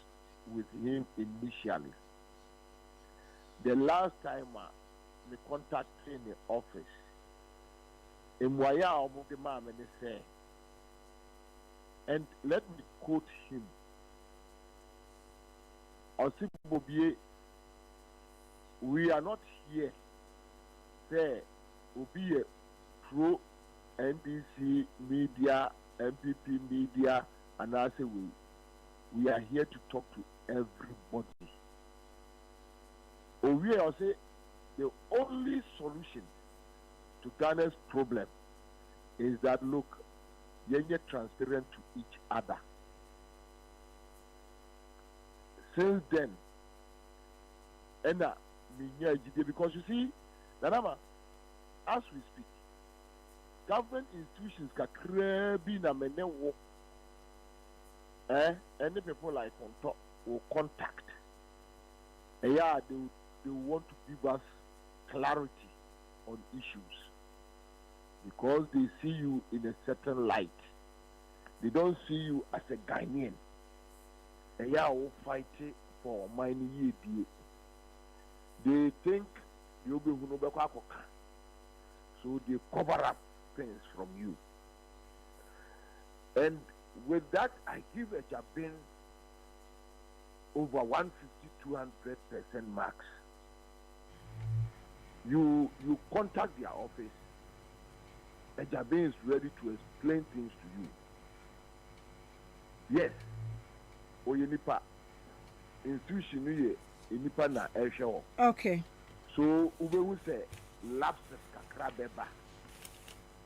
with him initially. The last time we contacted in the office, and let me quote him. We are not here, say, will be a pro NDC media, MPP media, and I say we are here to talk to everybody. We are say the only solution to Ghana's problem is that look, you're transparent to each other. Since then, because you see, Nanama, as we speak, government institutions can be na mene wo. Any people like will contact. Yeah, they want to give us clarity on issues because they see you in a certain light. They don't see you as a Ghanaian. Yeah, will fight for money. They think you'll be so they cover up things from you. And with that, I give a Jabin over 150-200% marks. You contact their office. A Jabin is ready to explain things to you. Yes. Oyenipa institution nipa na ehwe. Okay. So we will say lapses kakra beba.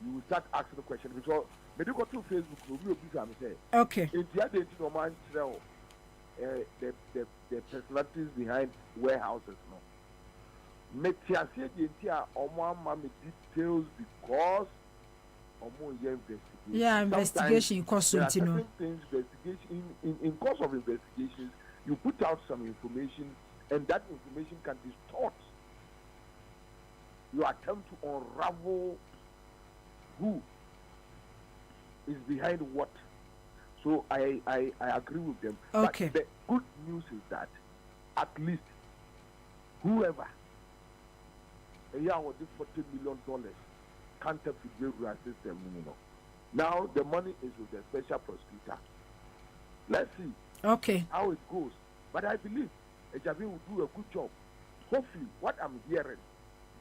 You will start asking the question because me do go to Facebook we will be say. Okay. In the other no man tell the personalities behind warehouses no. Me tia say the entire omo ama me details because omo investigation. Yeah, investigation cost something. Investigation in course of investigations you put out some information and that information can distort. You attempt to unravel who is behind what. So I agree with them. Okay. But the good news is that at least whoever with this $40 million counterfeit regular system, now the money is with the special prosecutor. Let's see how it goes. But I believe Ejabi will do a good job. Hopefully, what I'm hearing,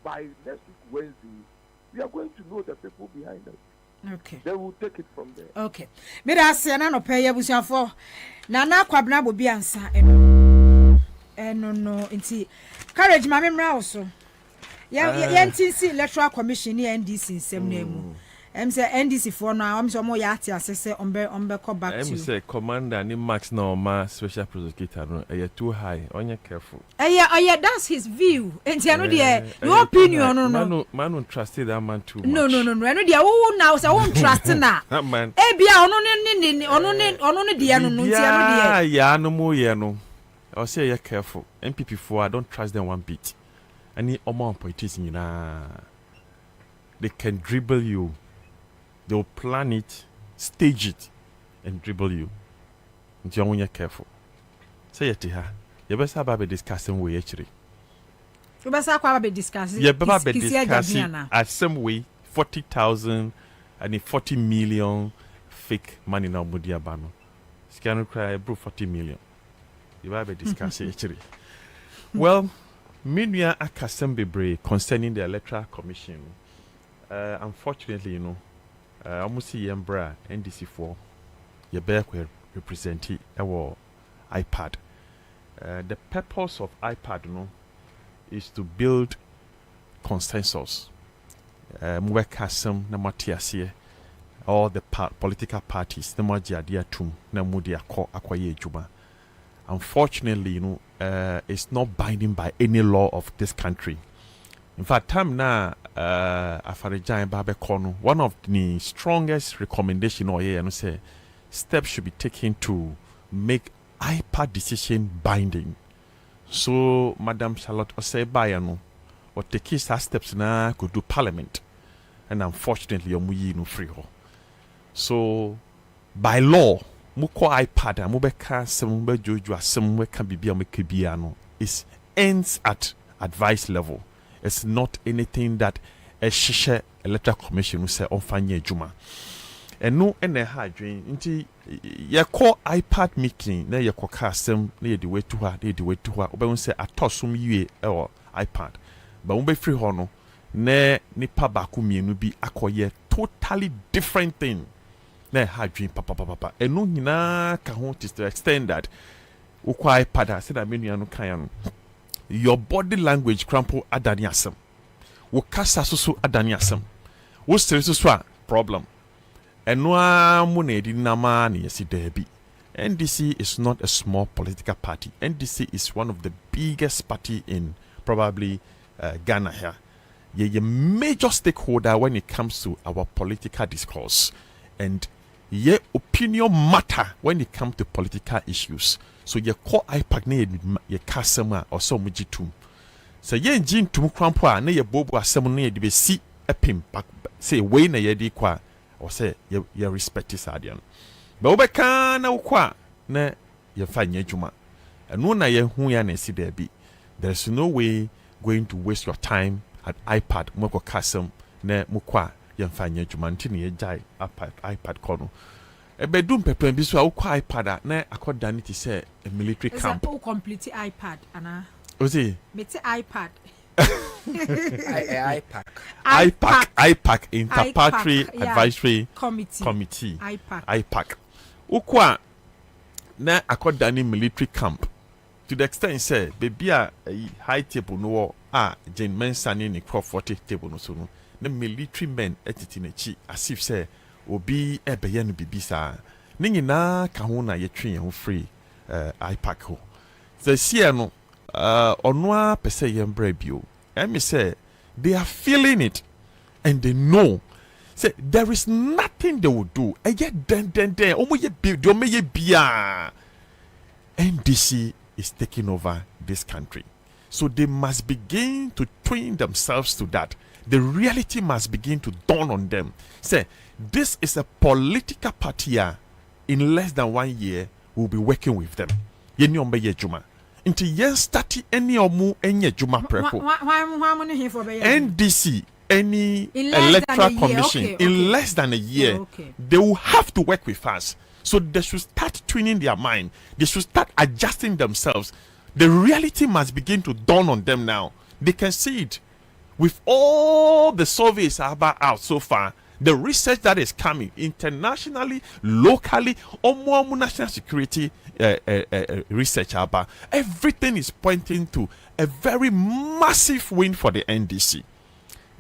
by next week Wednesday, we are going to know the people behind us. Okay. They will take it from there. Okay. Mira siana no pay yabusiafo. Nana Kwabena Bobie Ansah. No nti courage ma memra also. Ya NTC Electoral Commission ni NDC nsem na mu. Say NDC for now am so mo ya ati asese ombe ko back to. Say commander ni max na ma special prosecutor no too high. Onye careful. That's his view. Enti no de your opinion no. Man don't trust that man too much. No. No de who now say who trust na. That man. Bia ono ne de no nti no de. Yeah no mo ye no. I say you careful. MPP for I don't trust them one bit. Any omo politicians they can dribble you. They'll plan it, stage it, and dribble you. Until you're careful. Say it to her. You better have a discussing way actually. You better have a discussing. You better have a discussing at some way 40,000 and 40 million fake money now Mudia Bano. Scan cry bro 40 million. You better have a discussing actually. Well, meanwhile, a custom be concerning the Electoral Commission. Unfortunately, almost Yembra NDC4 Yebekwe represent our iPad. The purpose of iPad is to build consensus. Mwekasem na matiasie all the political parties na majiadia tum na mudia ko akwaye juma. Unfortunately, it's not binding by any law of this country. In fact, time now, Afarijan Babe Kono, one of the strongest recommendations or say steps should be taken to make IPAD decision binding. So, Madam Charlotte Osei Bayano, or take his steps na could do parliament. And unfortunately, you no free ho. So by law, muko iPad and mubeka some jojo some can be no. It ends at advice level. It's not anything that a shisha electoral commission will say on fanye juma. And no and a hard dream into ya call iPad meeting, na ya cast near the way to her, near the way to her, or say a tossum ye or iPad. But be free hono, ne nipa baku mienu bi akoye totally different thing. Na hard dream papa. And no hina kahon to the extent that ukwa iPad said I mean you kayano. Your body language crample adaniasem. Wokasa susu adaniasem. Wo stre problem. Enwa munedi namani yesi debi. NDC is not a small political party. NDC is one of the biggest party in probably Ghana here. You're a major stakeholder when it comes to our political discourse. And your opinion matter when it comes to political issues. So you call IPAC ne ye customer or so mujitum. So ye jin tum crampa ne ye bobo asem ne ye de si epim say we na ye di kwa or say ye respect is adian. Ba obeka na ukwa na ye fanye juma. Eno na ye hu ya na si there be. There's no way going to waste your time at iPad moko custom na mukwa ye fanye juma ntini ye jai iPad kono. Bedum pepem bi so akwa iPad na akoda ni ti say a military camp. Is a complete iPad ana. Ozi. Meti iPad. IPAC Interparty Advisory Committee. IPAC. Ukwa na akoda ni military camp. To the extent say baby a high table no Jane Mensah ni 40 table no so no. The military men etiti na chi as if say obi ebeye no bibisa ne nyina ka ho na yetwe ho free iPack ho so see no ono a pese yembra bio me say they are feeling it and they know say there is nothing they will do eye den omo ye bi do me ye bia NDC is taking over this country, so they must begin to train themselves to that. The reality must begin to dawn on them. Say, this is a political party. In less than 1 year, we'll be working with them. Yeni ombe ye juma. Inti yen stati any omu enye juma preko. NDC, any electoral commission, in less than a year, they will have to work with us. So they should start tuning their mind. They should start adjusting themselves. The reality must begin to dawn on them now. They can see it. With all the surveys about out so far, the research that is coming internationally, locally, or more national security research about, everything is pointing to a very massive win for the NDC.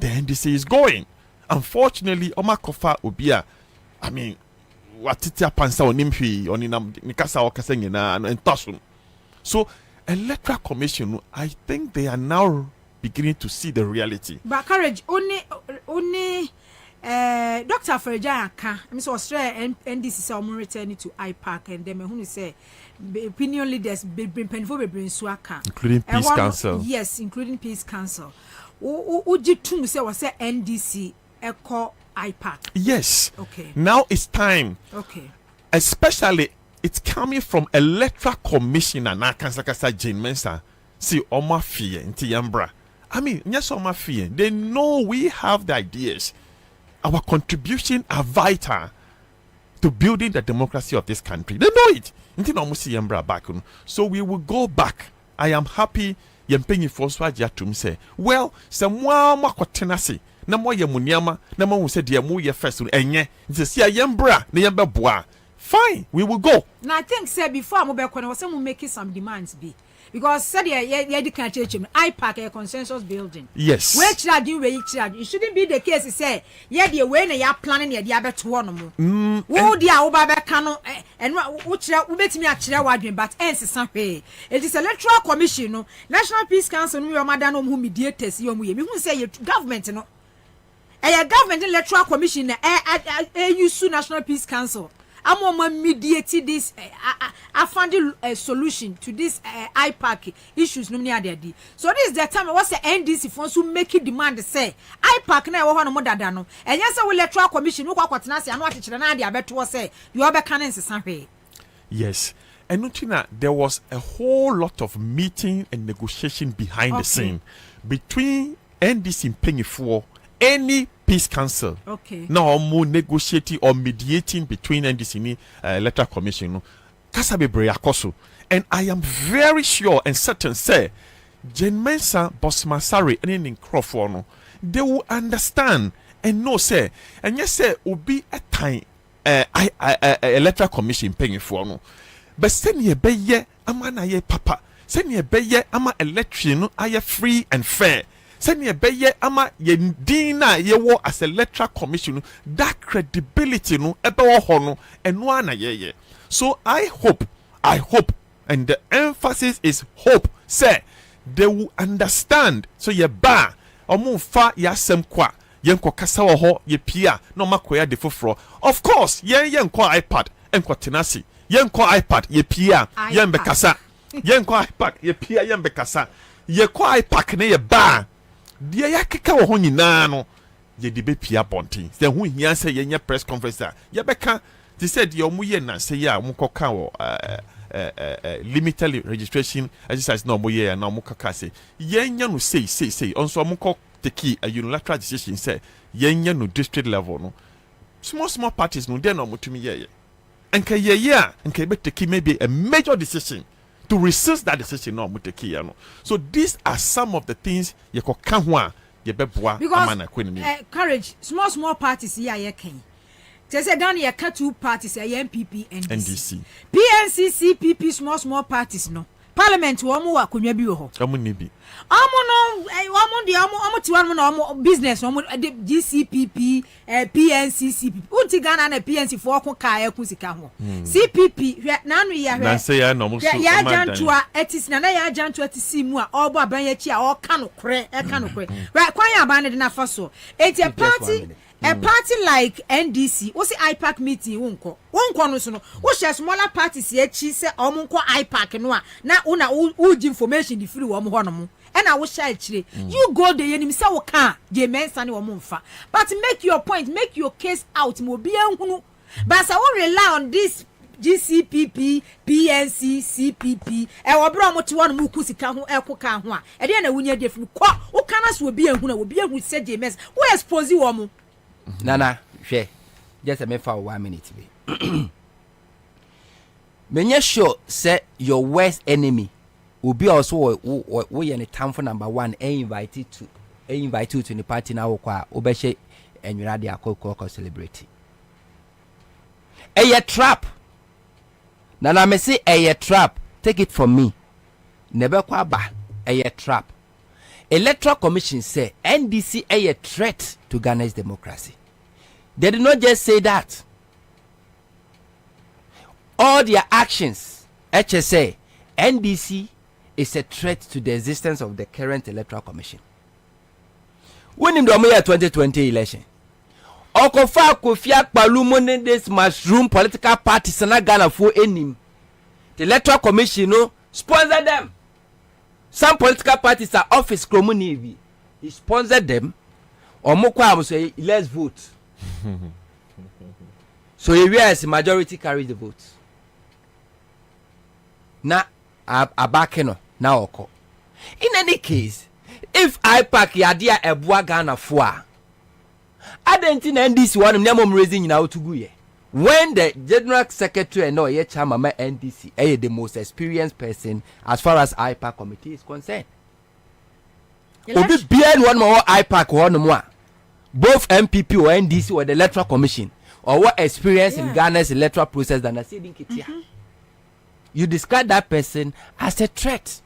The NDC is going. Unfortunately, Omakofa Obia, I mean, watitia pansa onimpi oninam nikasa wakasengena and tosun. So, Electoral Commission, I think they are now beginning to see the reality. But courage only Dr. Ferjaka, I mean so Australia NDC say returning to IPAC and them who say opinion leaders bring painful bring swaka including Peace Council. Yes, including Peace Council. Ujitum say was NDC echo IPAC. Yes. Okay. Now it's time. Okay. Especially it's coming from Electoral Commissioner na Kansakasa Jane Mensah. See Oma Fie inti Yambra. I mean, yes, Oma Fie. They know we have the ideas. Our contribution are vital to building the democracy of this country. They know it. Inti no musi Yambra back. So we will go back. I am happy. Yempenyi Foswa Jatum say, well, semwa makwatenasi. Na mo ye muniama. Na mo se dia mu ye first. Enye. Inti si Yambra. Ne Yambra boa. Fine, we will go. Now I think say before I'm was making some demands be because said IPAC a consensus building. Yes. Where it shouldn't be the case. Say the way they are planning the other two one. Who the Oba Cano and which bet me actually warding but ends some way. It is electoral commission, no National Peace Council, no madam who mediators you who say government no. A government electoral commission use National Peace Council. I'm mediate this. I found a solution to this IPAC issues. No near so this is the time. What's the NDC for to make it demand? Say IPAC na one more than no. And yes, I will electoral commission. No what na say. I know what na dia beto say. You are be caning say. Yes. And Nutina, there was a whole lot of meeting and negotiation behind the scene between NDC paying for any peace council. Okay. Now more negotiating or mediating between NDC and electoral commission. Kasabe Breakoso. And I am very sure and certain say Jen Mensa, Bosmasari, and in Crawford, they will understand and know say, and yes, say will be a time electoral commission paying for no. But send ye be ye ama na ye papa. Send ye be ye ama election no aye free and fair. Send ye be ye ama ye dina ye wo as electoral commission that credibility no ebe wo ho no eno na ye. So I hope, and the emphasis is hope. Say they will understand. So ye ba omo fa ya sem kwa yenko kasa wo ho ye pia no makoya de foforo. Of course yenko iPad enko tenasi. Yenko iPad ye pia yembe kasa. Yenko iPad ye pia yembe kasa. Ye ko iPad ne ye ba. Die ya keka wo ho nyina no ye de be pia bontin. Se hu hia se ye press conference ye beka. They said your muye na say ya mukoka wo limited registration exercise no muye na mukaka say yenya no say onso mukok take a unilateral decision say yenya no district level no small parties no dey no mutumi ye enka ye enka be take maybe a major decision to resist that decision no mutake ya no. So these are some of the things ye ko kan ho a ye beboa amana kwenini courage small parties here ye kan. They say down here cut 2 parties, MPP and NDC. PNC, CPP, small parties no. Parliament womu wa kunye bi ho. Omo nibi. Omo no, omo ti wan no business omo GCPP, PNC, CPP. Unti Ghana na PNC for ko ka e kusika ho. CPP na no ya hwe. Na say ya no mo so. Ya jantua etis na ya jantua etisi mu a obo aban ya chi a o ka no kre, Right, kwan ya aban de na fa so. It's a party. A party like NDC, what's the IPAC meeting? Wonko no so no. What's your smaller parties here? She said, "Omunko IPAC no. Na una uji information the free woman honomu." And I will share it. You go there, you say we can. Je mensa ni womunfa. But make your point, make your case out. Mo bi enhunu. But I will rely on this GCPP, PNC, CPP. E wobro mo ti won mu kusika ho ekoka ho a. E dey na wunya definu. Kwa wo kana so obi ehunu na obi ehunu say je mens. Wo expose wo mo. Nana, share. Just a minute for 1 minute. Menye sure say your worst enemy will be also we any time for number 1 invite you to the party now kwa obeshe and you radio akoko celebrity. A trap. Nana me say a trap. Take it from me. Never kwa ba a trap. Electoral Commission say NDC a threat to Ghana's democracy. They did not just say that. All their actions, HSA, NDC is a threat to the existence of the current Electoral Commission. When in the 2020 election, Okofa Kofiak Balumone this mushroom political parties in Ghana for any. The Electoral Commission sponsor them. Some political parties are office Kromuni. He sponsored them. Or Mokwa say let's vote. So yes, majority carries the votes. Na abakeno na oko. In any case, if IPAC yadia ebua Ghana for I don't think NDC one nyamom raising na otuguye. When the general secretary and ye chairman NDC the most experienced person as far as IPAC committee is concerned. Obi bien one more IPAC one more. Both MPP or NDC or the Electoral Commission or what experience in Ghana's electoral process than a sitting Kitia. You describe that person as a threat.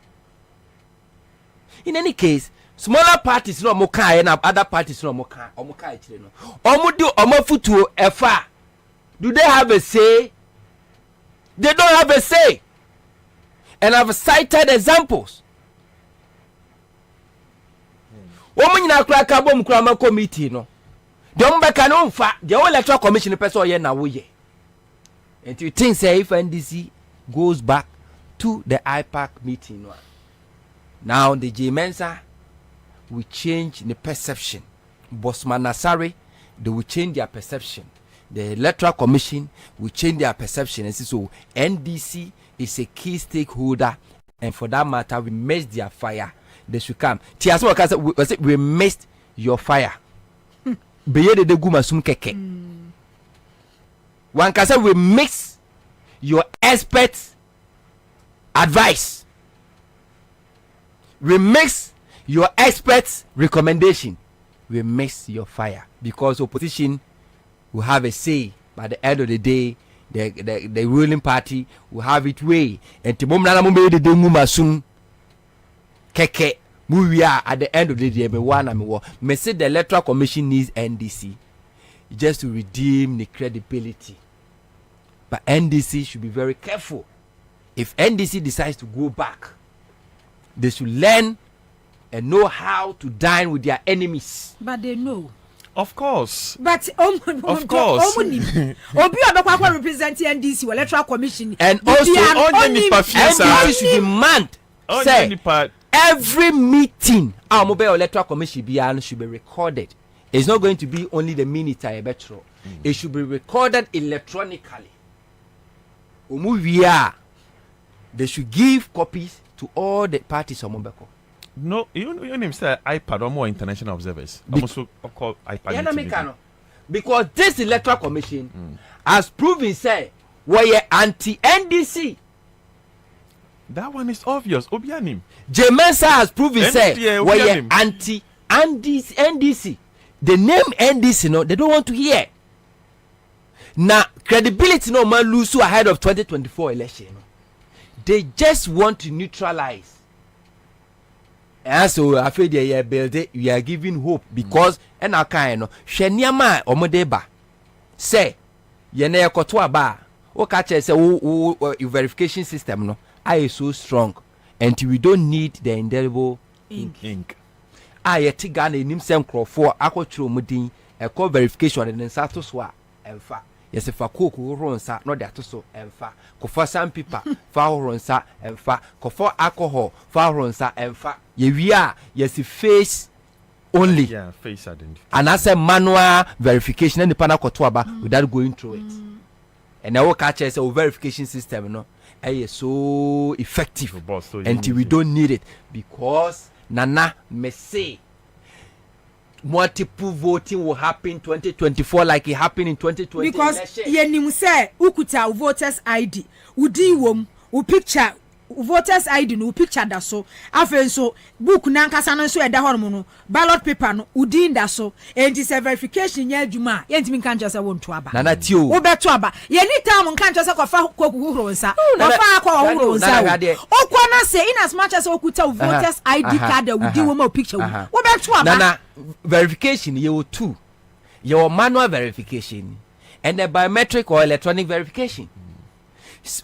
In any case, smaller parties no moka and other parties no moka or moka no. Omudu omofutu efa. Do they have a say? They don't have a say. And I've cited examples. Woman na kra ka bom kra ma committee no. De ombeka no mfa, de Electoral Commission person ye na wo ye. And you think say if NDC goes back to the IPAC meeting now the J-Mensa will change the perception. Bosman Nasari, they will change their perception. The Electoral Commission will change their perception. And so NDC is a key stakeholder, and for that matter, we missed their fire. They should come. We missed your fire. Beyede de guma sum keke. One can say we mix your expert advice. We mix your experts' recommendation. We mix your fire, because opposition will have a say. By the end of the day, the ruling party will have its way. And Timomna Mumbe de Mumasum Keke Muya at the end of the day, me say the Electoral Commission needs NDC just to redeem the credibility. But NDC should be very careful. If NDC decides to go back, they should learn and know how to dine with their enemies. But they know. Of course. But of course. Obi Abakwa representing NDC Electoral Commission. And also NDC should demand say every meeting our mobile Electoral Commission should be recorded. It's not going to be only the minute I betro. It should be recorded electronically. They should give copies to all the parties of Mobeko. No, your name said iPad or more international observers. Also called iPad. Because this Electoral Commission has proven say we're anti-NDC. That one is obvious. Obianim. J-Mensa has proven say we're anti-NDC. The name NDC, no, they don't want to hear. Now, credibility no man lose ahead of 2024 election. They just want to neutralize. And so I feel they build it, we are giving hope because and our kind of Sheniama or Modeba say Yene Kotua ba o catch say verification system no I is so strong and we don't need the indelible ink. I tigana in himself for aquatro mudin a call verification and then sato swa and fa. Yes, if a cook who runs out, not that so and fa. For some people, foul runs out and fa. For alcohol, foul runs out and fa. We are, yes, face only. Yeah, face identity. And as a manual verification and the panakotuaba without going through it. And our catch is a verification system, no, is so effective until we don't need it because Nana may say. Multiple voting will happen 2024 like it happened in 2020 because yenim say ukuta voters ID udi wom u picture voters ID no picture da so afen so book na nkasa no so eda hono no ballot paper no udi nda so and is a verification nya adwuma yentimi nka nche se wonto aba nana tio wo beto aba ye ni time nka nche se kofa koku huro nsa kofa akọ huro nsa okwa na say in as much as okuta voters ID card udi wom picture wo beto aba nana verification you two your manual verification and the biometric or electronic verification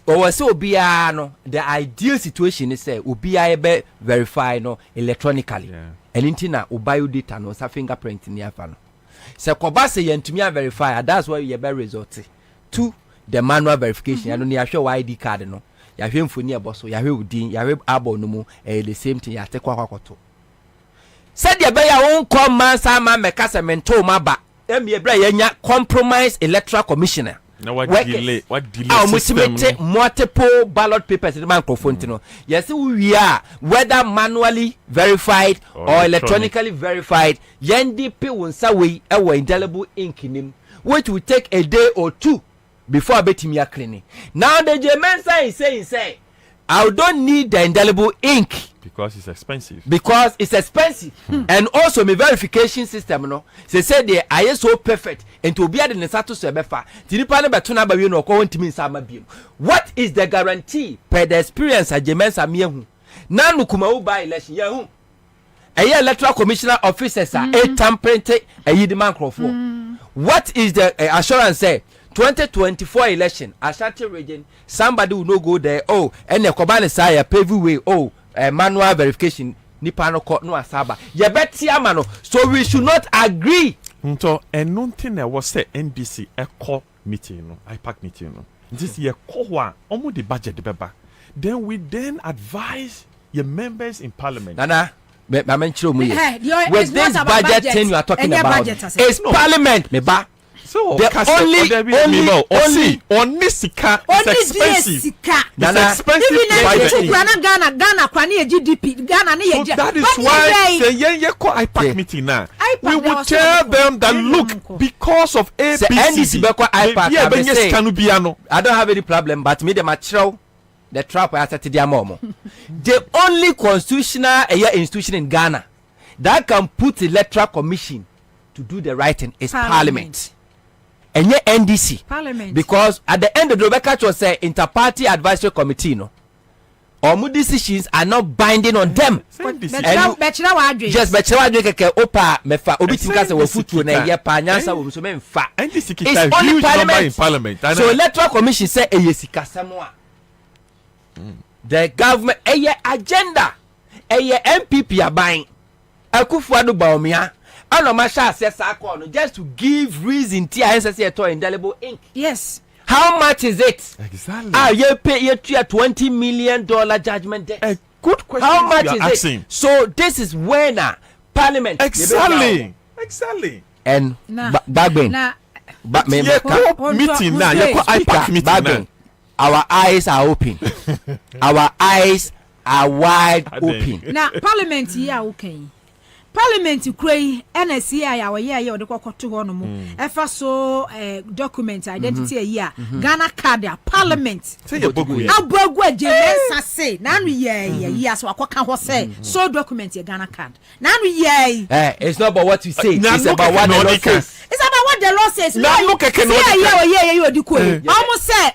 or so obia no the ideal situation is say obia be verify no electronically anything na obio data no sa fingerprint ni afa no se koba se yentumi verify that's why you be result to the manual verification and no ya hwe ID card no ya hwe mfoni e boso ya hwe udin ya hwe abo no mu the same thing ya tekwa kwakoto said the bear won't come man sama mekasemento maba emebra yenya compromise electoral commissioner. Now what delay system multiple ballot papers in the microphone no. Yes we are whether manually verified or electronically verified NDP wonsa we e indelible ink nim which will take a day or two before betimia cleaning. Now the J-Mensa is saying say I don't need the indelible ink because it's expensive. And also my verification system no say the I so perfect and to be at the nesato so befa tinipa ne betona ba we no ko wontimi nsama biem. What is the guarantee per the experience a J-Mensa me hu na no kuma wo by election ya hu a electoral commissioner officers are a tampente a yidman crofo. What is the assurance say 2024 election Ashanti region somebody will no go there and the Kwabena say pave way manual verification nipa no ko no asaba ye betia ma no so we should not agree nto and nothing that was say NDC echo meeting no IPAC meeting no This year, almost the budget, then we then advise your members in parliament. Nana, with this budget thing you are talking about, it's parliament, meba. So the only sika is expensive. Nana, so that is why the IPAC meeting now. We will tell them that look, because of APC, I don't have any problem, but me the material, the trap I started the momo. The only constitutional institution in Ghana that can put the electoral commission to do the right thing is parliament. And your NDC. Parliament. Because at the end of the Rebecca was say inter-party advisory committee, no. All decisions are not binding on them. Yes, bachelor keke opa mefa obi tinka se wo futu na ye pa nyansa wo so memfa. It's only parliament. So electoral commission say sika samoa. The government agenda MPP aban Akufo-Addo Bawumia Anomasha says just to give reason to indelible ink. Yes. How much is it? Exactly. You pay a $20 million judgment debt. A good question. How much is asking. it? So this is when Parliament. Exactly. And Bagbin. Meeting now. IPAC meeting now. Our eyes are open. Our eyes are wide open. Now Parliament here okay. Parliament kray NSCI our year or the kokoto ho no mo efa so document identity here Ghana card Parliament say abogu ajemensa say na no ye so akoka ho say so document your Ghana card na no ye it's not about what you say, it's about what the law says. It's about what the law says. Na look at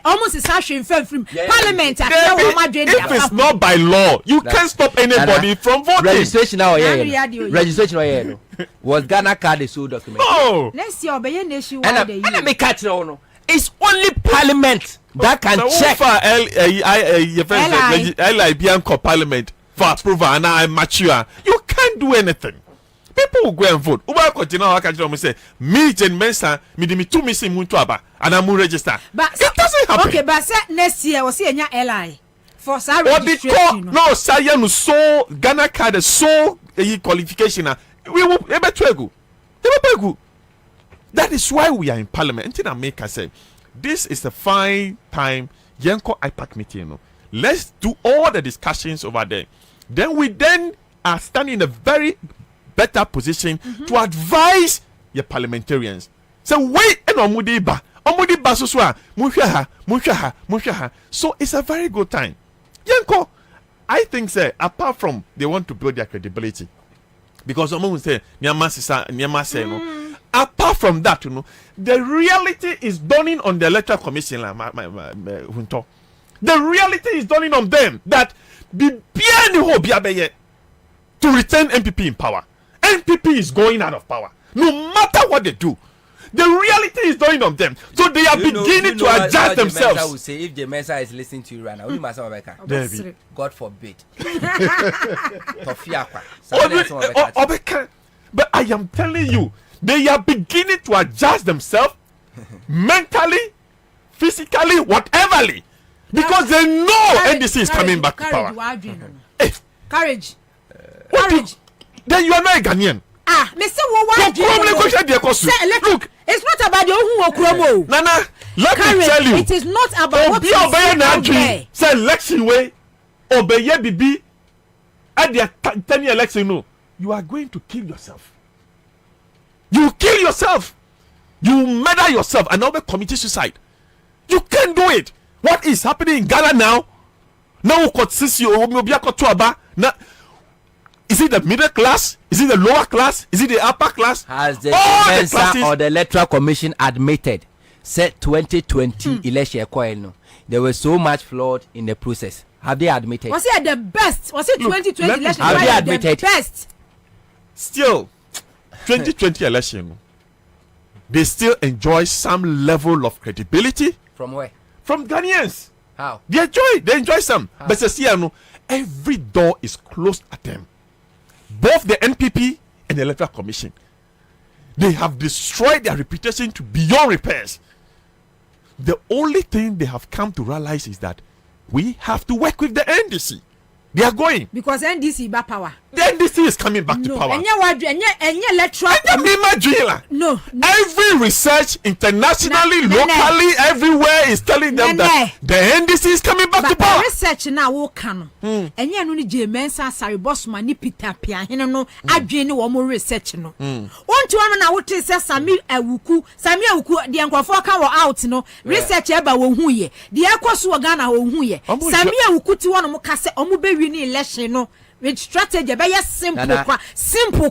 almost is actually from Parliament. If it's not by law, you can't stop anybody from voting. Registration now, registration was Ghana card a sole document. Oh, next year, be nation. And me catch no. It's only Parliament that can check. LIBianco Parliament for approval and I'm mature. You can't do anything. People will go and vote. Uba continue how can say me Jen Mensa me 2 missing muntu aba and I'm register. But it doesn't happen. Okay, but next year we see anya LI for registration. No, Sayanu so Ghana card so qualification we will able to go. That is why we are in parliament. Until I make us say this is the fine time Yenko IPAC meeting. Let's do all the discussions over there. Then we are standing in a very better position to advise your parliamentarians. So wait and omudi ba so so it's a very good time. Yanko, I think say apart from they want to build their credibility, because someone will say apart from that, the reality is dawning on the electoral commission. The reality is dawning on them that to return MPP in power. MPP is going out of power. No matter what they do, the reality is dawning on them. So they are beginning to adjust themselves. I would say if the Mensa is listening to you right now, God forbid. But I am telling you, they are beginning to adjust themselves mentally, physically, whateverly, because they know NDC is coming back to power. Courage. Then you are not a Ghanaian. Mr. Look, it's not about the who Okromo. Nana, let me tell you. It is not about what you say. Say election way, obey BB at the 10-year election. No, you are going to kill yourself. You kill yourself. You murder yourself and now commit suicide. You can't do it. What is happening in Ghana now? Now, is it the middle class? Is it the lower class? Is it the upper class? Has the Mensa or the Electoral Commission admitted said 2020 election there was so much fraud in the process? Have they admitted? Was it the best? Was it 2020 election? Have they admitted? The best. Still, 2020 election, they still enjoy some level of credibility. From where? From Ghanaians. How? They enjoy some. How? But every door is closed at them. Both the NPP and the Electoral Commission, they have destroyed their reputation to beyond repairs. The only thing they have come to realize is that we have to work with the NDC. They are going because NDC back power. The NDC is coming back to power. No. Every research internationally, locally, everywhere is telling them that the NDC is coming back to power. Research now will come. And you know, Jemensa, Sari Bossman, Peter Pia, you know, Adrian, one more research. No, one to one, I would say Sami Awuku, Sami Awuku, the Uncle Foka were out, no research about who ye, the Aquaswagana, who ye, Sami Awuku to one of Mukasa, Omube election, no. With strategy, be simple, simple.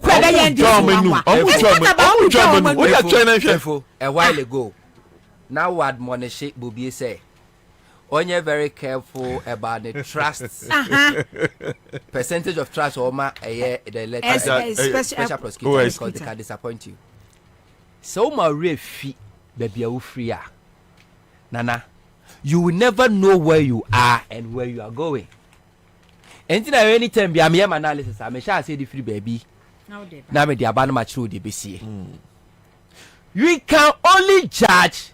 A while ago, now what Moneshe Bobie say? Only very careful about the trust percentage of trust or the letter special prosecutor because they can disappoint you. So my real fee, baby, you free. Nana, you will never know where you are and where you are going. Anything I anytime be am analysis, I shall say the free baby. Now me the abandon match through the BC. We can only judge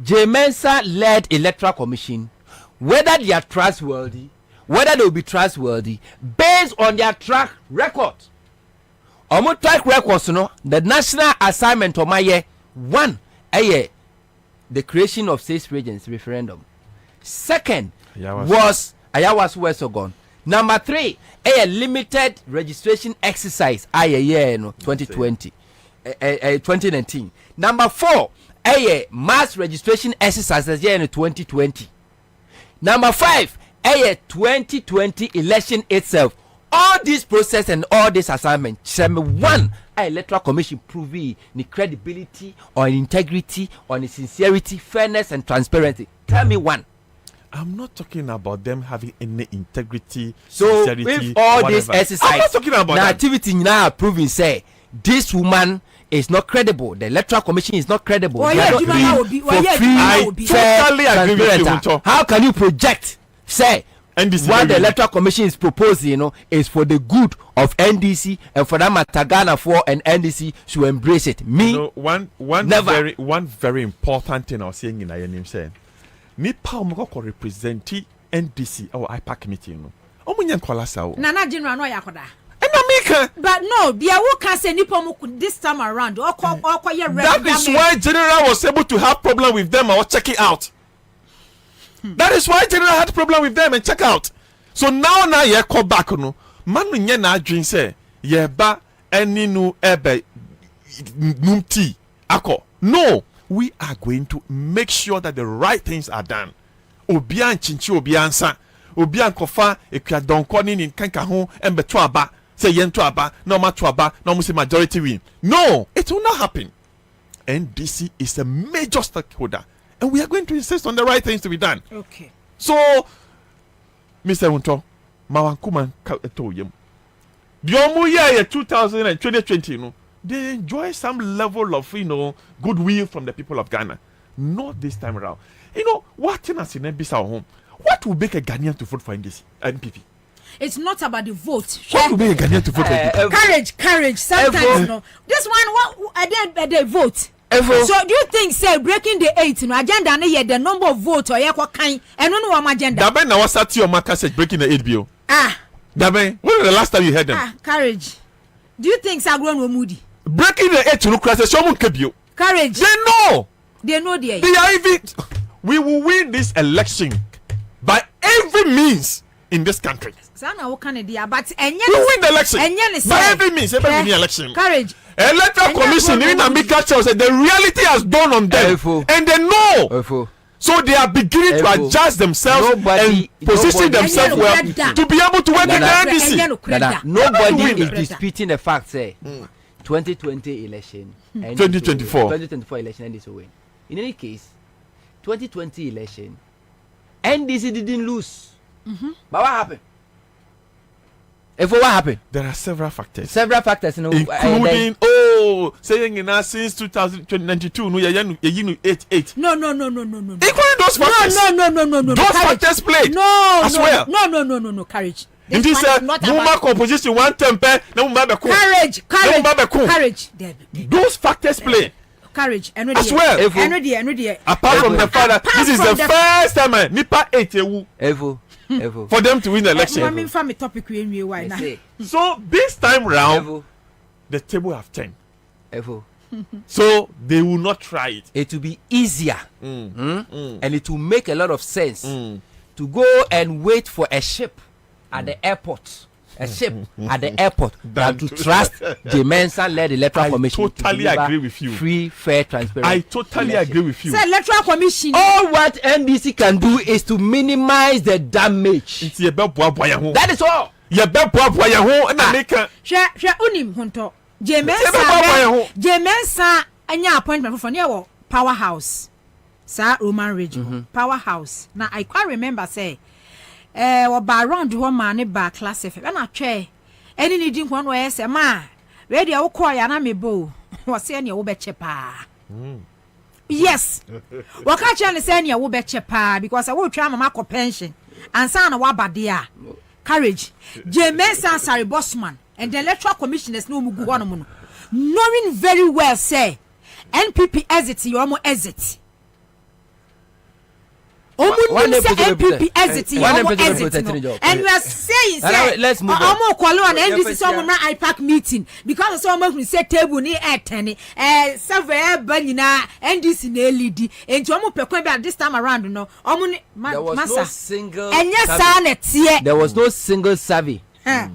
Jemensa led electoral commission whether they are trustworthy, whether they will be trustworthy based on their track record. Omo track records, no, the national assignment of my year one, the creation of 6 regions referendum. Second was Ayawas Wesogon. Number 3, a limited registration exercise. 2020, 2019. Number 4, a mass registration exercise in 2020. Number 5, a 2020 election itself. All this process and all this assignment. One, electoral commission proving the credibility or integrity or the sincerity, fairness and transparency. Tell me one. I'm not talking about them having any integrity, so sincerity, with all whatever. this exercise, I'm not talking about the activity now proving say this woman is not credible. The electoral commission is not credible. I totally agree with you. How can you project say what the electoral commission is proposing, you know, is for the good of NDC and for that matter Ghana for and NDC to embrace it? Me, you know, one very important thing I was saying in Ayenim saying. Nipa omoko represent NDC or IPAC committee no. Omunye nkola sawo. Nana general no yakoda. But no, there who can say Nipa omoko this time around. That is why general was able to have problem with them or check it out. That is why general had problem with them and check out. So now ye call back no. Manu nye na adwin say ye ba eni nu ebe numti ako. No. We are going to make sure that the right things are done. Obian chinchi obiansa. Obian kofa ekya donkoni ni kanka ho embe to aba. Say yen to aba, no ma to aba, no mu say majority win. No, it will not happen. NDC is a major stakeholder. And we are going to insist on the right things to be done. Okay. So, Mr. Wunto, mawankuman to yem. Biomu ye 2020, no. They enjoy some level of, goodwill from the people of Ghana. Not this time around. What in us in NBC home? What will make a Ghanaian to vote for NPP? It's not about the vote. What will make a Ghanaian to vote for NPP? Courage. Sometimes, this one, they vote. So do you think, say, breaking the 8 agenda, the number of votes or what kind? And no agenda. Dabe na wasati your marker said breaking the 8 bill. Dabe, when was the last time you heard them? Courage. Do you think Sagron were moody? Breaking the 8 to look at someone kebio. Courage. They know. They are even. We will win this election by every means in this country. But we win the election by every means. Every win the election. Courage. Electoral commission in Amika Chow said the reality has dawned on them, and they know. So they are beginning to adjust themselves and position themselves well to be able to work in the NDC. Nobody is disputing the fact, say, 2020 election, 2024 election, NDC will win. In any case, 2020 election, NDC didn't lose. But what happened? What happened? There are several factors. Including saying in us since 2092, no, 8. No. Including those factors. No. Those factors played. As well. No. Courage. In this woman composition, one temper, no courage. Those factors play. Courage. As well. Apart from the fact that this is the first time Nipa 8 Evo. For them to win the election. So this time round, the table have turned. So they will not try it. It will be easier, and it will make a lot of sense to go and wait for a ship at the airport. Than to trust the Mensa-led Electoral Commission. Totally agree with you. Free, fair, transparent. I totally agree with you. So Electoral Commission. All what NDC can do is to minimize the damage. That is all. Jemensa anya appointment for near powerhouse. Sir Roman region. Powerhouse. Now I quite remember say or by round one man ba class F. And I try any needing one way say ma ready o call ya na me bo was say any obeche pa. Yes. Waka chan say any obeche pa because I will try mama ko pension and say na wa badia. Courage. Jemensa Sari Bossman and the Electoral Commissioners no mugu one knowing very well say NPP exit you almost exit. NPP exit and we are saying say let's move on. NDC some IPAC meeting because some say table ni 10 several banina NDC na lead and to omo pekwan be this time around no there was no single survey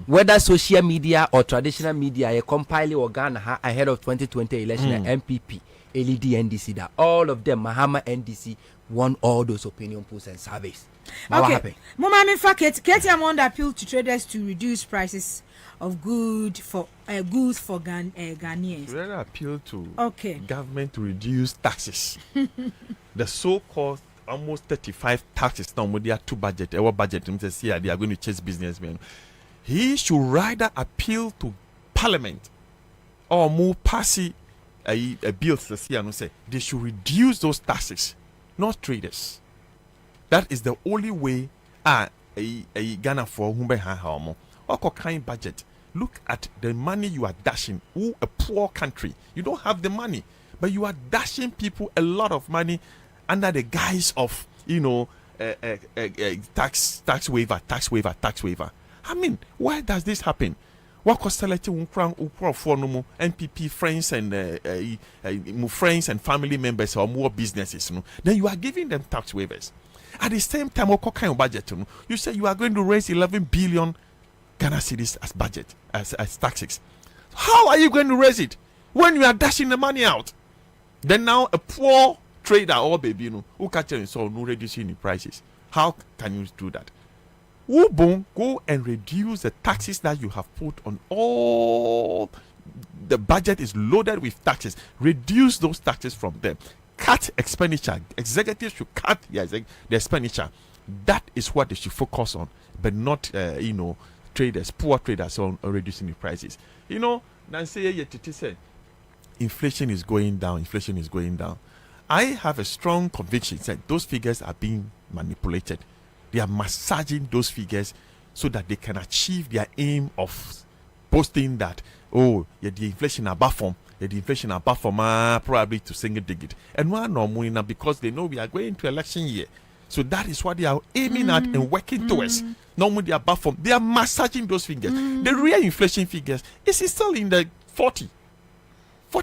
whether social media or traditional media a compile organ ahead of 2020 election MPP LED NDC that all of them Mahama NDC won all those opinion polls and surveys. Now what happened? Mama, in fact, KTM appeal to traders to reduce prices of goods for Ghanaians. We appeal to government to reduce taxes. The so-called almost 35 taxes now with their two budget, our budget, they are going to chase businessmen. He should rather appeal to Parliament or more pass a bill to say they should reduce those taxes. Not traders. That is the only way a Ghana for whom be harm. Or kind budget. Look at the money you are dashing. Who a poor country. You don't have the money, but you are dashing people a lot of money under the guise of tax waiver. I mean, why does this happen? What cost selecting NPP friends and friends and family members or more businesses? Then you are giving them tax waivers. At the same time, what kind of budget? You say you are going to raise 11 billion Ghana cedis as budget, as taxes. How are you going to raise it when you are dashing the money out? Then now a poor trader or baby, who catch and so no reducing the prices. How can you do that? Go and reduce the taxes that you have put on all. The budget is loaded with taxes. Reduce those taxes from them. Cut expenditure. Executives should cut the expenditure. That is what they should focus on, but not traders, poor traders on reducing the prices. Nancy said inflation is going down. Inflation is going down. I have a strong conviction that those figures are being manipulated. They are massaging those figures so that they can achieve their aim of posting that, the inflation above form, probably to single digit. And one no money now because they know we are going to election year. So that is what they are aiming at and working towards. Normally they are above form. They are massaging those figures. The real inflation figures is still in the 40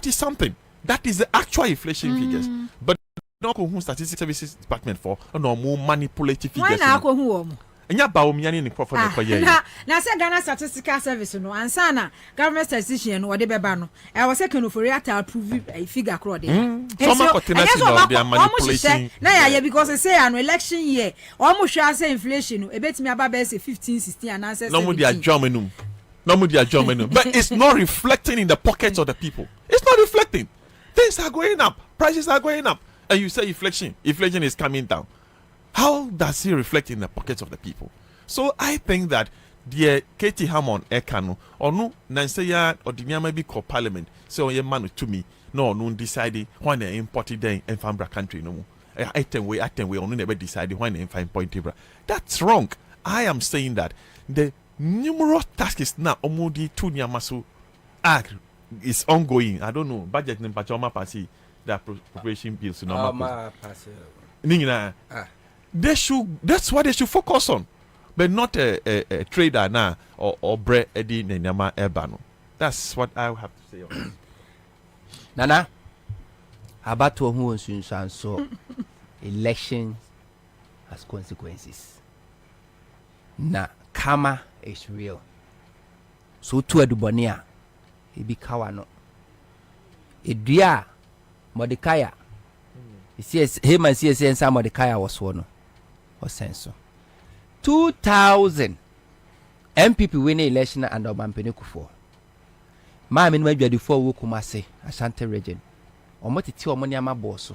something. That is the actual inflation figures. But not who Statistics Services Department for no more manipulative figures. Why now? Enya ba omiani ni profo na koye. Na say Ghana Statistical Service no ansa na government statistician no de beba no. I was second for real to approve a figure crowd there. Some continents no they are manipulating. Na ya because they say an election year almost sure say inflation no e betimi aba be say 15 16 and answer 17. No mo dia Germany. But it's not reflecting in the pockets of the people. It's not reflecting. Things are going up. Prices are going up. And you say inflation is coming down. How does it reflect in the pockets of the people? So I think that the Katie Hammond Ekano or no Nanseya or the maybe called Parliament so ye man to me no decided when they imported them in Fambra country no more. I think we only never decided when they find point. That's wrong. I am saying that the numerous tasks now omodi to Nyamasu act is ongoing. I don't know budget in Pachoma Pasi the appropriation bills. That's what they should focus on, but not a trader now or bread edi nenyama ebano. That's what I have to say. Nana, about to who so election has consequences. Na karma is real. So to Adubonia, he be kawano. Idria Mordecai. He says him and CSN some Mordecai was one. Or sense 2000 MPP win election and Obampenikufor. My men may be the 4 Wukumase, Ashanti region. Or what it's your money, my boss.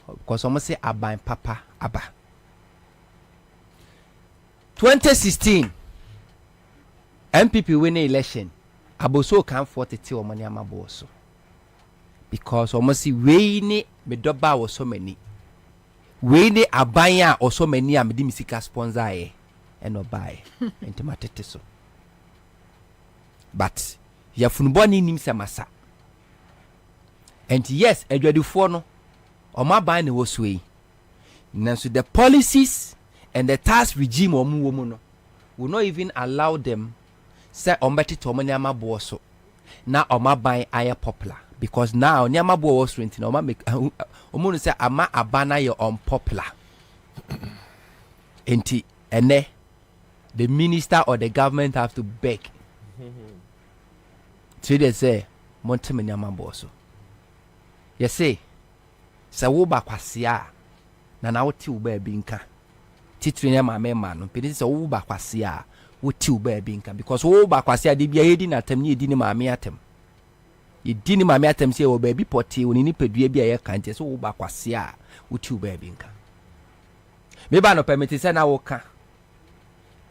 Because almost say Abba and Papa Abba. 2016 MPP win election. Aboso can 42 money, my boss. Because almost see Wayne Medoba was so many. Wayne Abaya or so many Amedimisika sponsor and no buy into Mateteso. But Yafunboni Nimsa Massa. And yes, a dreadful fono or my buying was way. Now, so the policies and the tax regime or woman will not even allow them say on better to Omaniama Bosso. Now, or my buying I popular because now Nyama Bo was renting or make Omun say Ama Abana you're unpopular. Enti ene the minister or the government have to beg. So they say Montemanyama Bosso. You say Sawoba Kwasia na woti ube binka. Titrine ma mema no pedi se woba kwasia woti ube binka because woba kwasia de bia yedi na tam ni yedi ni ma me atem. Yedi ni ma me atem se wo ba bi poti woni ni pedua bia ye kan te so woba kwasia woti ube binka. Me ba no permit se na wo ka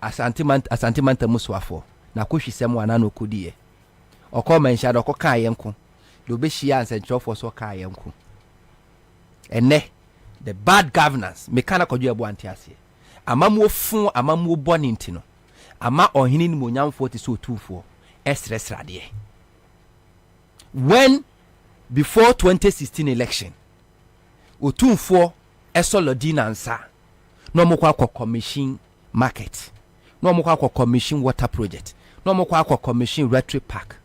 asantiment muswafo na kohwisem wana no kodie. Okọ mention okọ ka yenko. Do be shia ansentro so ka yenko. Ene the bad governance mekana kodwe abo antiase amamu fun amamu boni ntino ama ohini ni monyamfo ti so tufo esresrade when before 2016 election otumfo esolodina ansa no mokwa commission market no mokwa commission water project no mokwa commission retreat park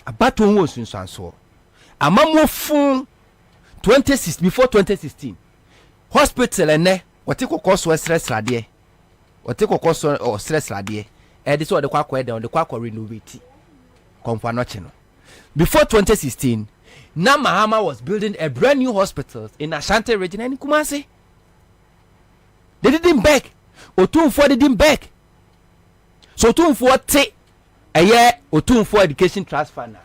abato won sunsanso amamu fun 26 before 2016 hospital ene wati kokoso stress radie wati kokoso stress radie e dey so de kwakọ eden de kwakọ renovate komfa no chino before 2016 na Mahama was building a brand new hospital in Ashanti region and Kumasi. They didn't beg Otumfo didn't beg so Otumfo te a year Otumfo education trust fund.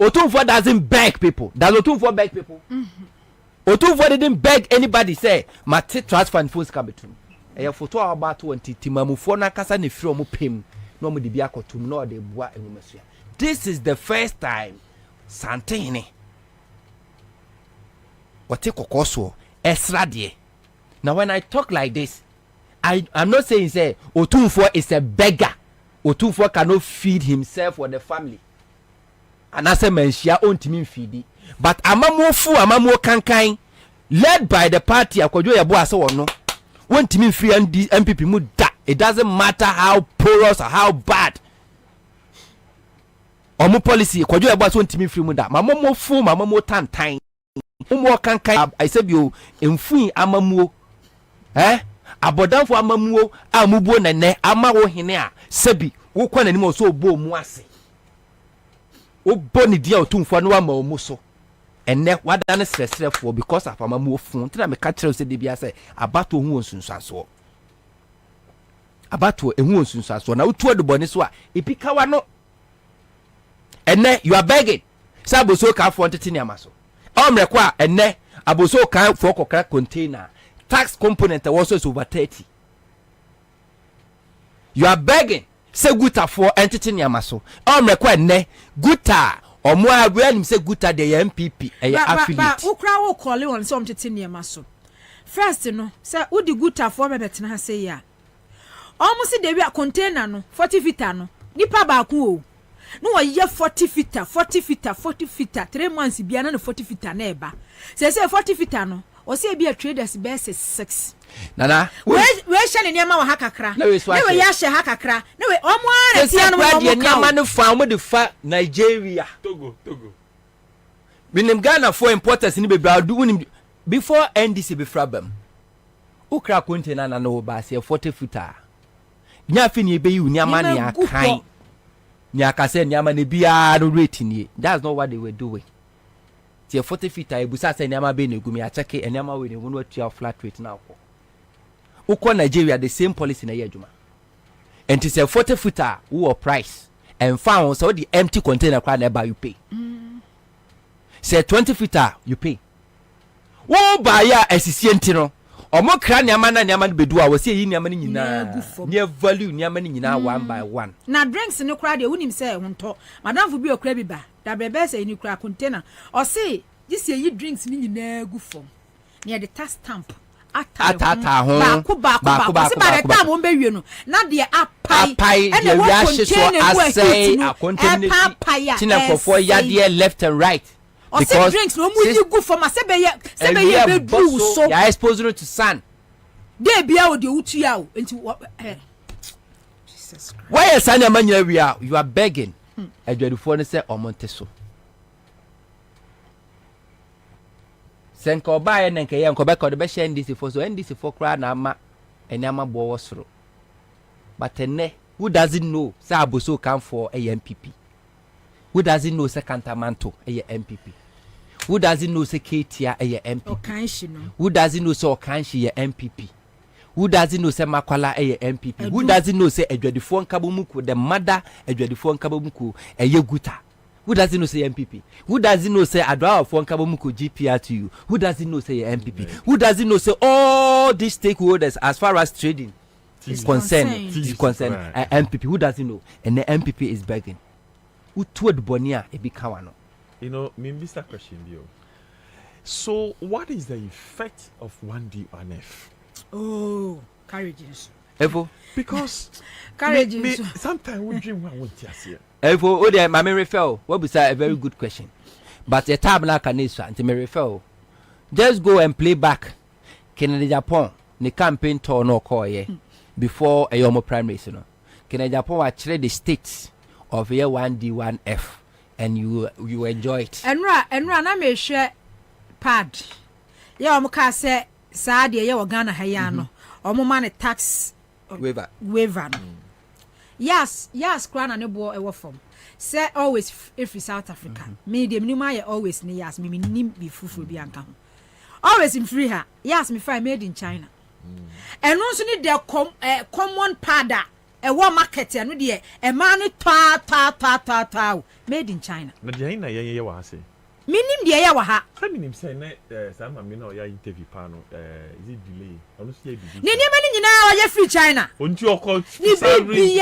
Otumfo doesn't beg people. Does Otumfo beg people? Otumfo didn't beg anybody say my trust fund funds come between. A photo about 20 Timamufo na kasa ne firi omo pem no mo de bia kotum no de boa enwumasua. This is the first time Santini Wate kokoso esradie. Now when I talk like this, I'm not saying say Otumfo is a beggar. Otumfo cannot feed himself or the family. And as a mention ontimi feedi but amamu kankan led by the party akwadwo yebo ase wono wontimi free MPP mu da. It doesn't matter how porous or how bad omo policy akwadwo yebo ase wontimi free mu da mamamu tantan umo kankan I said you emfun amamu abodanfo amamu amubuo nene amawo hene a sebi wo kwa nanim so obo mu ase o boni dia Otumfo no ama omu so enne wada ne sresrefo because of amamu ofun tina me ka kire se de bia se abato hu onsunsanso abato ehu onsunsanso na utu aduboni so a epikawa no enne you are begging say aboso ka fo ntete amaso omreko a enne aboso ka fo kokra container tax component also is over 30. You are begging say guta for entity nyamaso omreko enne guta omo abuanim say guta the MPP affiliate ba ukra wo call won say omtete nyamaso first no say udi guta for bebetena ha say ya omo si de wi container no 40 feet no nipa ba ku o no ye 40 feet 3 months bia na 40 feet na eba say 40 feet no o say bia traders best 6 nana we hye ne niam wa hakakra na we ya hye hakakra na we omo ara tia no mo niam no fa mo de fa Nigeria Togo binim Ghana for importers ni bebra do before NDC be frabam ukra container na no ba say 40 feet nya fi ni be yi niam na ya kan nya ka say niam na bia no rate ni that's not what they were doing. 40 feet ebusa say niam be na gumi a check niam we ne wonu atua flat rate na akọ ukọ Nigeria the same policy na ye adwuma and say 40 feet who price and found so the empty container crowd never you pay say 20 feet you pay wo buy ya asisienti no omo kra niam na bedu a wo say yi niam ni nyina near value niam ni nyina one by one na drinks ni crowd e wonim say hunto madam fu bi okra bi ba da brebe say ni kra container o say this yi drinks ni nyina gu fom near the tax stamp atata ho ba se ba da mo bewie no na de apai and the reaction so asay a container tinakofo ya there left and right because drinks no mu gu fom sebe be du so ya expose to sun dey bia o de utu ya o enti Jesus Christ why is any man you are begging adwadufo ne say omonte so senko ba ye nenke ye nko be ko de be share NDC for so NDC for kra na ama eni ama bo wosoro but who doesn't know say aboso come for a MPP, who doesn't know say Kantamanto a MPP, who doesn't know say Ketia a MPP, who doesn't know say Okanshi a MPP, who doesn't know say Makwala a MPP, who doesn't know say Edwadifo Nkabumuku the mother Edwadifo Nkabumuku a Yeguta, who doesn't know say MPP, who doesn't know say Adwa for Nkabamuku GPR to you, who doesn't know say MPP, who doesn't know say all these stakeholders as far as trading is concerned, MPP, who doesn't know, and the MPP is begging. Who told Bonia a big kawano? You know, maybe that question, so what is the effect of 1D 1F? Oh, courageous. Evo, because sometimes we dream one won't just here. Evo, oh dear, my memory fell. What was a very good question, but the time like an answer and memory fell. Just go and play back. Kennedy Japan, the campaign tour no call ye before a yomo primaries, you know. Kennedy Japan actually the states of year 1D 1F, and you enjoy it. And I may share pad. Yeah, omuka say sad ye wa Ghana hayano. Omo man tax waiver. Yes, Krana ne bo ewo from. Say always if South Africa. Me dem ni ma always ni yes me nim bi fufu bi anka ho. Always in free her. Yes, me fry made in China. And also need their common pada. A war market and no a man ta made in China. Na dia na ye wa say. Minim dia ya wa ha. Ka minim say na sama me na ya interview pa no is it delay? Onu see bibi. Ni mani nyina wa ye free China. Onti okọ salary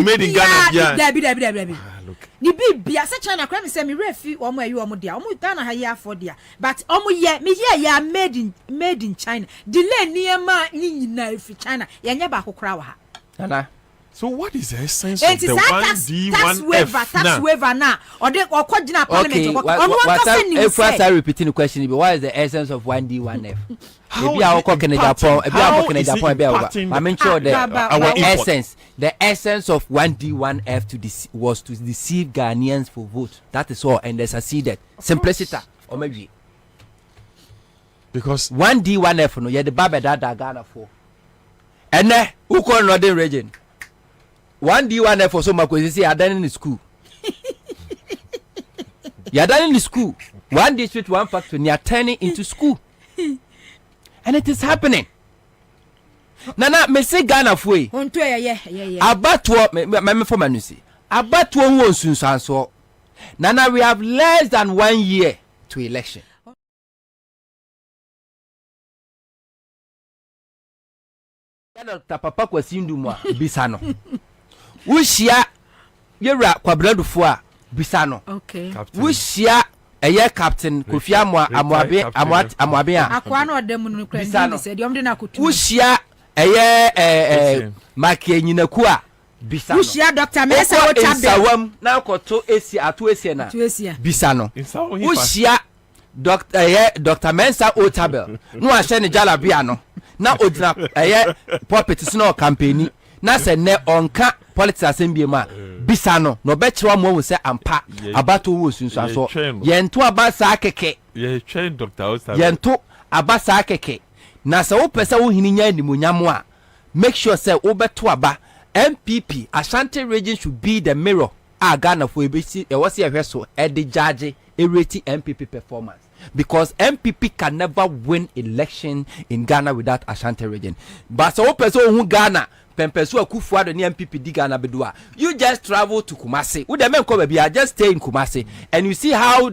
made in Ghana. Dabi. Look. Ni bibia say China kra me say me refi omo ayi omo dia. Omo Ghana ha ya for dia. But omo ye me ya made in China. Delay niema ni nyina free China. Ya nya ba kokra wa ha. Nana. So what is the essence of the 1D 1F tax waiver now? Or they or coordinate parliament? If I start repeating the question, what is the essence of 1D 1F? Maybe I will call Japan. I mean, sure the essence of 1D 1F was to deceive Ghanaians for vote. That is all, and they succeeded. Simplicity, or maybe because 1D 1F no, yeah, the Baba that Ghana for, and then who call Northern region? 1D 1F for so much because you are done in the school. You are done in the school. One district, one factory, you are turning into school. And it is happening. Nana, me say Ghana fwe. Abatwa, me for manusi. Abatwa won soon so. Nana, we have less than 1 year to election. Dr. Papa Kwasindu mwa bisano. Wushia yera Kwabena Bobie Ansah. Okay. Wushia eye Captain Kofi Amwabe akwa na odem no kra ni se de omde na kutu. Wushia eye Make Nyinaku a Bisano. Ushia Dr. Mensa Otabe. Insawam na koto esi atu esi na. Bisano. Ushia Dr. Mensa Otabe. No ahye ne jalabia no. Na odina properties no campaign. Na se ne onka politics assembly ma. Bisano no betwa mo se ampa abato wo sunsu so. Yento abasa akeke. Ye train Dr. Otabe. Yento abasa akeke. Na se wo pese wo hininya animonyam a make sure say obeto aba MPP Ashanti region should be the mirror Ghana for ebisi e was here so e de judge e rate MPP performance because MPP can never win election in Ghana without Ashanti region but so person who Ghana pempeso akufuado ni MPP di Ghana bedua you just travel to Kumasi we the men come be just stay in Kumasi and you see how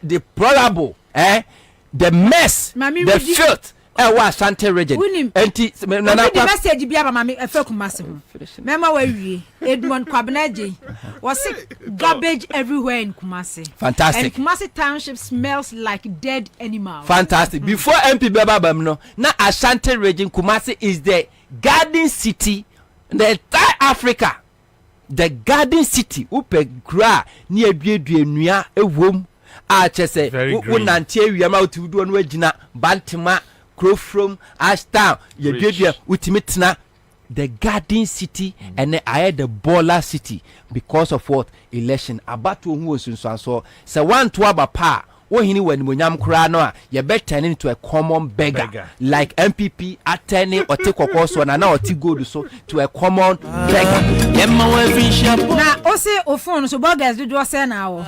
deplorable the mess the filth Ashanti region. Enti nana the message bi aba mama efe Kumasi ho. Mema wa wie. Edmond Kwabena was garbage everywhere in Kumasi. Fantastic. And Kumasi township smells like dead animals. Fantastic. Before MP Baba no, na Ashanti region Kumasi is the garden city in the entire Africa. The garden city upe gra ni eduedue nua ewom a chese wo nante awiam a tudu no agina Bantima Crowfrom Ashtown ye ultimate the garden city and I had the baller city because of what election about who was so say one to aba pa wo hini when munyam kra no a ye be turn into a common beggar like MPP attorney or take so na or take gold so to a common beggar na o say o phone so burgers do say na wo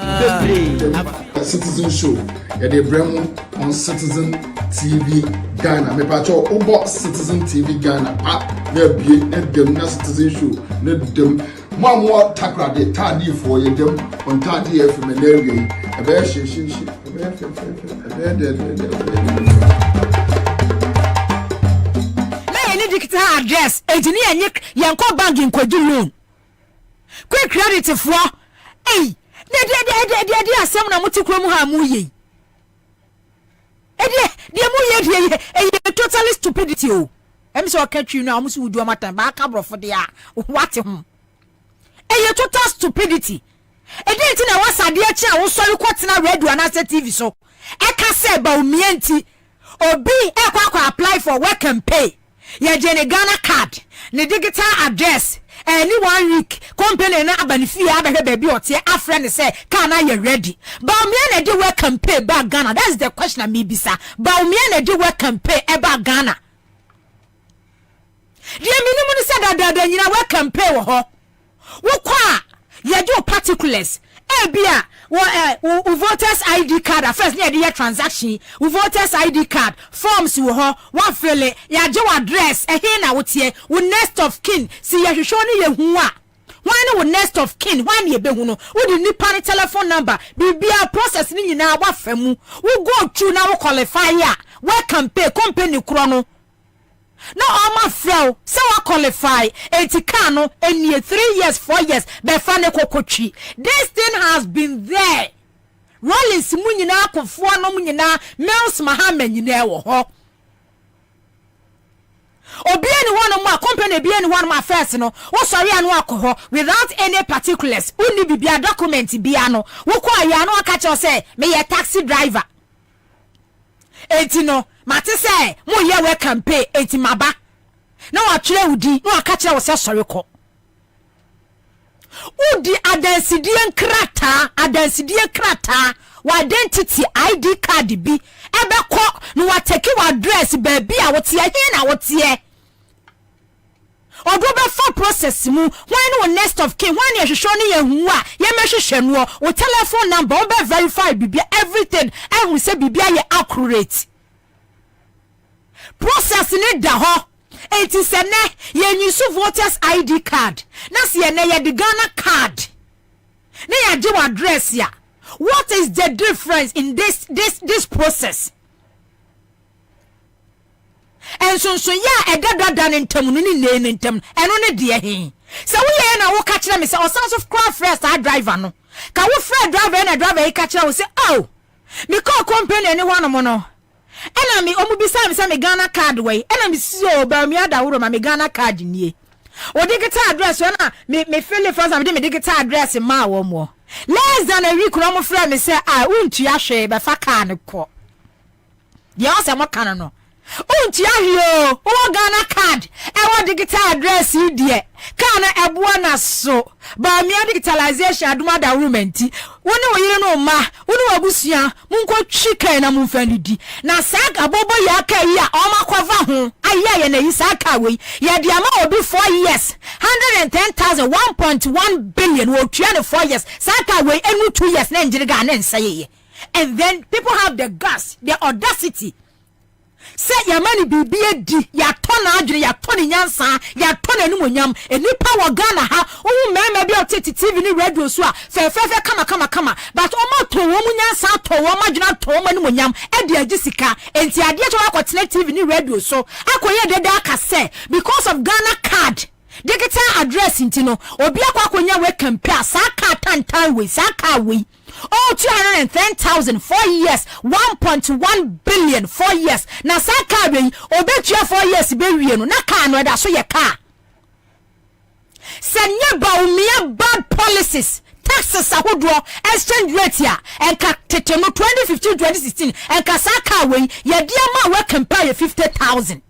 Citizen show ya de bremo on Citizen TV Ghana me pa cho obo Citizen TV Ghana na bie na dem na Citizen show na dem mo takra de tadi for ye dem on tadi FM na area e be shi na any digital address engineer nyek yanko bank nkwaju loan quick credit for de asem na mutikro mu ha mu ye de mu ye totally stupidity o em so catch you now musu wudu amatan ba ka brofo de a what him total stupidity enti na wasade a chi a wo sori kwotena radio na TV so e ka say ba omienti obi kwa apply for work and pay ye je ne Ghana card ne digital address any 1 week company na abanifia abehwe baby otie afre ne say ka na ye ready ba omia na de work and pay ba Ghana that's the question I me bisa ba omia na de work and pay e ba Ghana die minimum ne say da nyina work and pay wo ho wo kwa ye do particulars ebia wo voters ID card first near the transaction wo voters ID card forms wo ho wa fill ya je address he na wotie wo next of kin si ya hwehwe ne ye hu a wan wo next of kin wan ye behu no wo di nipa ne telephone number bibia process ni nyina wa famu wo go through na wo qualify ya we campaign company kro no no oma frau so wa qualify etikano enie 3 years 4 years be fa ne kokotwi this thing has been there Rollins munyina akofo no munyina Mills Mahama nyina wo ho obi ani wono ma company bi ani wono ma first no wo sori anu akoho without any particulars uni bibia document bia no wo kwa ya no aka che say me ye taxi driver etino mate say mo ye we campaign eti maba na wa twere udi na aka che wo say sori ko udi adansidie krata wa identity ID card bi ebe ko no wa take wa address baby a wotie hin na wotie odo be for process mu when no next of kin when ye hwehwe ne ye hu a ye mehwehwe no o telephone number o be verify bibia everything and we say bibia ye accurate process ni da ho enti se ne ye nyusu voters ID card na se ye ne ye the Ghana card ne ya je address ya what is the difference in this process and so ya edada ntam ni ne ntam eno ne de he se wo ye na wo ka kire me se o sound of crowd first a driver no ka wo friend driver na driver e ka kire wo se oh me call company ni hono mo no ena mi omu bisa me se me Ghana card we ena mi si o ba mi ada woro ma me Ghana card nie O digital address na me fill for some me digital address ma wo mo. Less than a week no mo frɛ me say untu ahwe be fa car ne kɔ. Ye o se mo kan no. Untu ahwe o Ghana card e wo digital address die. Car na eboa na so. Ba me digitalization aduma da rumenti. Woni wo yire no ma, woni wo abusua, munko twika na munfanidi. Na saka bobo ya ka yi a o makova ho. Aye ye na yi saka we. Ye de ama obi 4 years. 110,000 1.1 billion wo twa ne 4 years. Saka we enu 2 years na njiri ga na nsaye. And then people have the guts, the audacity. Say your money be di ya tona adwere ya tona nyansa ya tona enumonyam enipa wo Ghana ha o mema bi o tete TV ni radio so a fe kama but o ma to wo nyansa to wo madwena to wo enumonyam e de agisika enti ade to akotene TV ni radio so akoye dede aka say because of Ghana card digital address intino obi akwakonya we compare saka tantan we saka we. Oh, 210,000 4 years, 1.1 billion 4 years. Na saka be obetua 4 years be wie no na car no da so ye car. Senya ba umia bad policies. Taxes ahodo exchange rate ya enka tete no 2015 2016 enka saka we ye dia ma we compare 50,000.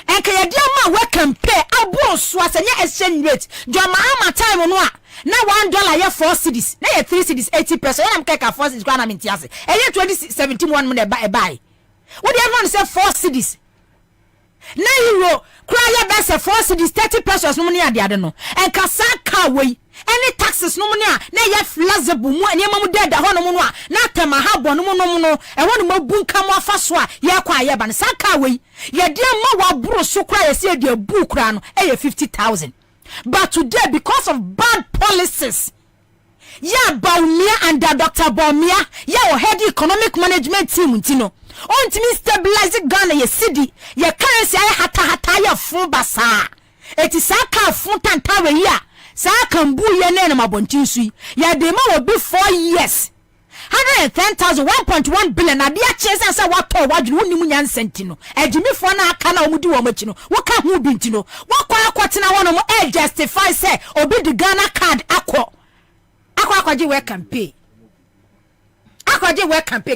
Enka ye dia ma we compare abo so asenya exchange rate. Joma ama time no a na $1 ya 4 cedis na ya 3 cedis 80%. I'm keka 4 cedis kwa na mintiase. Eye 2017 one money buy. What do everyone say 4 cedis? Na euro kura ya best 4 cedis 30% no money ade no. En kasa ka we any taxes no money na ya flexible mu ene mamu deda ho no mu no a na tema ha bo no mu no e ho no mabunka mu afa so a ya kwa ya ba ne saka we ye de ma wa buru so kura ya se de bu kura no e 50,000. But today, because of bad policies, yeah, Baumia and Dr. Baumia, yeah, head economic management team, Tino. On to me stabilize Ghana, ye city, ye currency, hata ya fun basa. It is Saka Funtan Tower, ya. Saka Mbu Yenen, my bontinsui. Ya demo will be 4 years. 110,000 1.1 billion na dia chese asa wato wadru woni munyan sentino ejimi fo na aka na omudi wo machino wo ka hu bi ntino wakwa akwotena wono mo justify say obi the Ghana card akwaje we campaign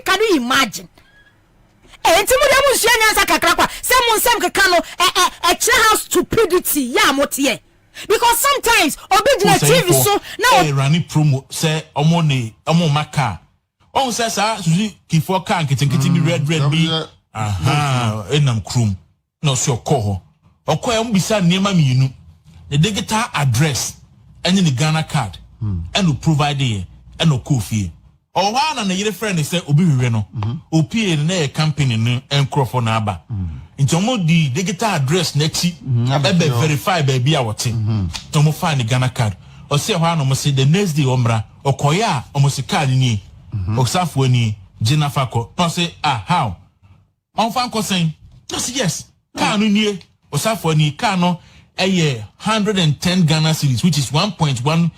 can you imagine enti mu dem nsu anyansa kakra kwa se mu nsem keka no house stupidity ya motie because sometimes obi the TV so na rani promo say omo maka on says Suzuki Kifo car kitty red be enam krum no so call or call bisa near me the digital address and the Ghana card and will provide it and no coffee or one and a friend is say obi reno op na campaign and crofo na aba into mo the digital address next verify baby our team to mo find the Ghana card or say one almost say the next day omra or koya almost card ni Oksafo ni Jenafako. No say how? On fanko saying yes. Car no nie Oksafo ni car no 110 Ghana cedis, which is 1.1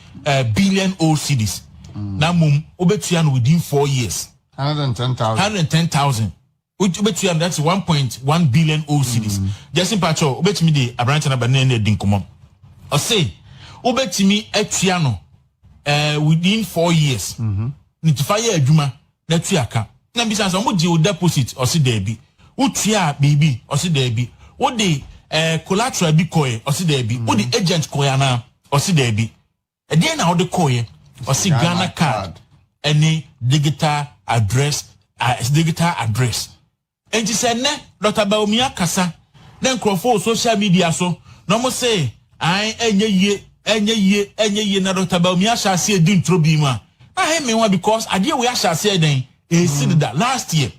billion old cedis. Na mum obetuan within 4 years. 110,000. Which obetuan that's 1.1 billion old cedis. Just in patrol obetimi de abranche na banene dinkomo. O say obetimi etuano within 4 years. Nitifaya adwuma na tuaka na bisa so mo di o deposit o si debi wo tua bibi o si debi wo de collateral bi koye o si debi wo de agent koye na o si debi e de na wo de koye o si Ghana card any digital address enti se ne Dr. Baumia kasa na nkrofo social media so no mo say enye ye na Dr. Baumia sha se di ntro bi ma I mean one because I dear we shall say then that last year.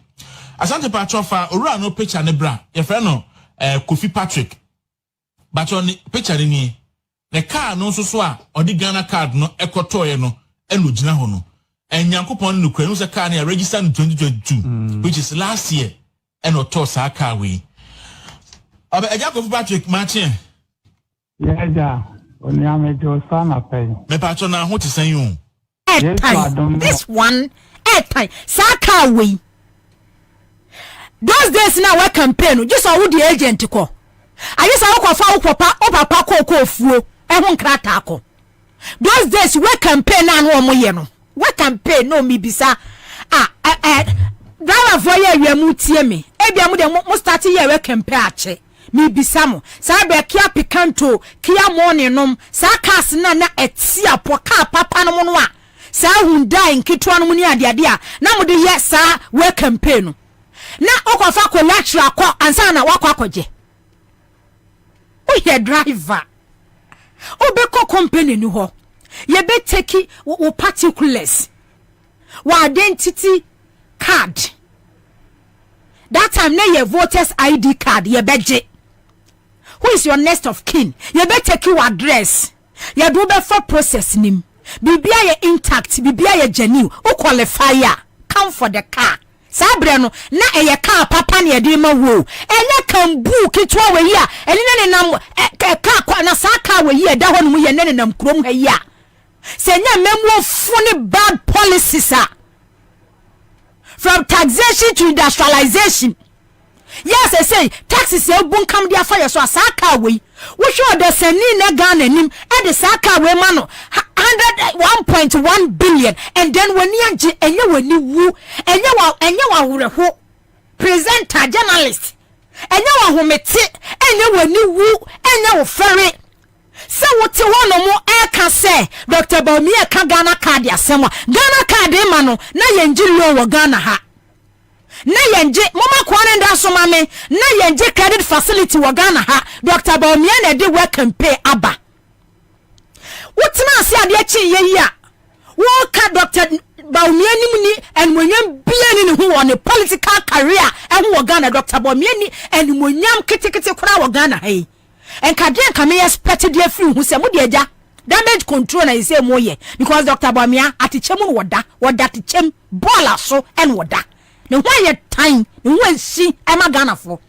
Asante Patrofa ora no picture ne bra. Your friend no Kofi Patrick. But on the picture ni the car no so a or the Ghana card no ekotoye no eno gina ho no. And Yankopon no kwenu se car na registered in 2022 which is last year and oto sa car we. Oba Kofi Patrick Martin. Yeah, onyame jo sana pay. Me patro na ho ti san you. This one, Saka we. Those days now we campaign, just all the agent ko. ayesa wo papa ko fuo ehun krata ko those days we campaign na no omoye no we campaign no mi bisa driver for ye wiamu tie me ebia mu de mo start ye we campaign ache mi bisa mo sa be kia picanto kia morning nom sa cars na etia poka papa no no a sa Hyundai nkitwa no ni ade a na mo de ye sa we campaign no na okofa collateral ko ansa na wakwa akogye we driver obeko company ni ho ye be take wo particulars wo identity card that time na your voters ID card ye beje who is your next of kin ye be take your address ye do be for process nim bibia ye intact bibia ye genuine o qualifier come for the car sabre no na eye car papa na ye de ma wo enye kan book kitwa we ya ene ne nam car kwa na sa car we ya da ho no ye ne nam krom ha ya se nya memwo funi bad policies from taxation to industrialization. Yes, I say taxes e bun kam dia fire so asaka we show the seni na Ghana nim e the saka we ma no 1.1 billion and then when you enye wani wu enye wa horeho presenter journalist enye wa homete enye wani wu enye wo fere se wote wono mo e ka se Dr. Bobie ka Ghana card asema Ghana card e ma no na yenjilo wo Ghana ha na yenje mama kwane nda so mame na yenje credit facility wo Ghana ha Dr. Bobie na de work campaign aba wotina ase ade chi ye ya wo ka Dr. Bobie nim ni enmonyam bia ni hu wo ne political career e wo Ghana Dr. Bobie ni enmonyam kitikiti kura wo Ghana hey enkade kame expect dia free hu se mo de agya damage control na say moye because Dr. Bobie atechem no woda techem bola so en woda ne ho ye time ne ho si e ma Ghana fo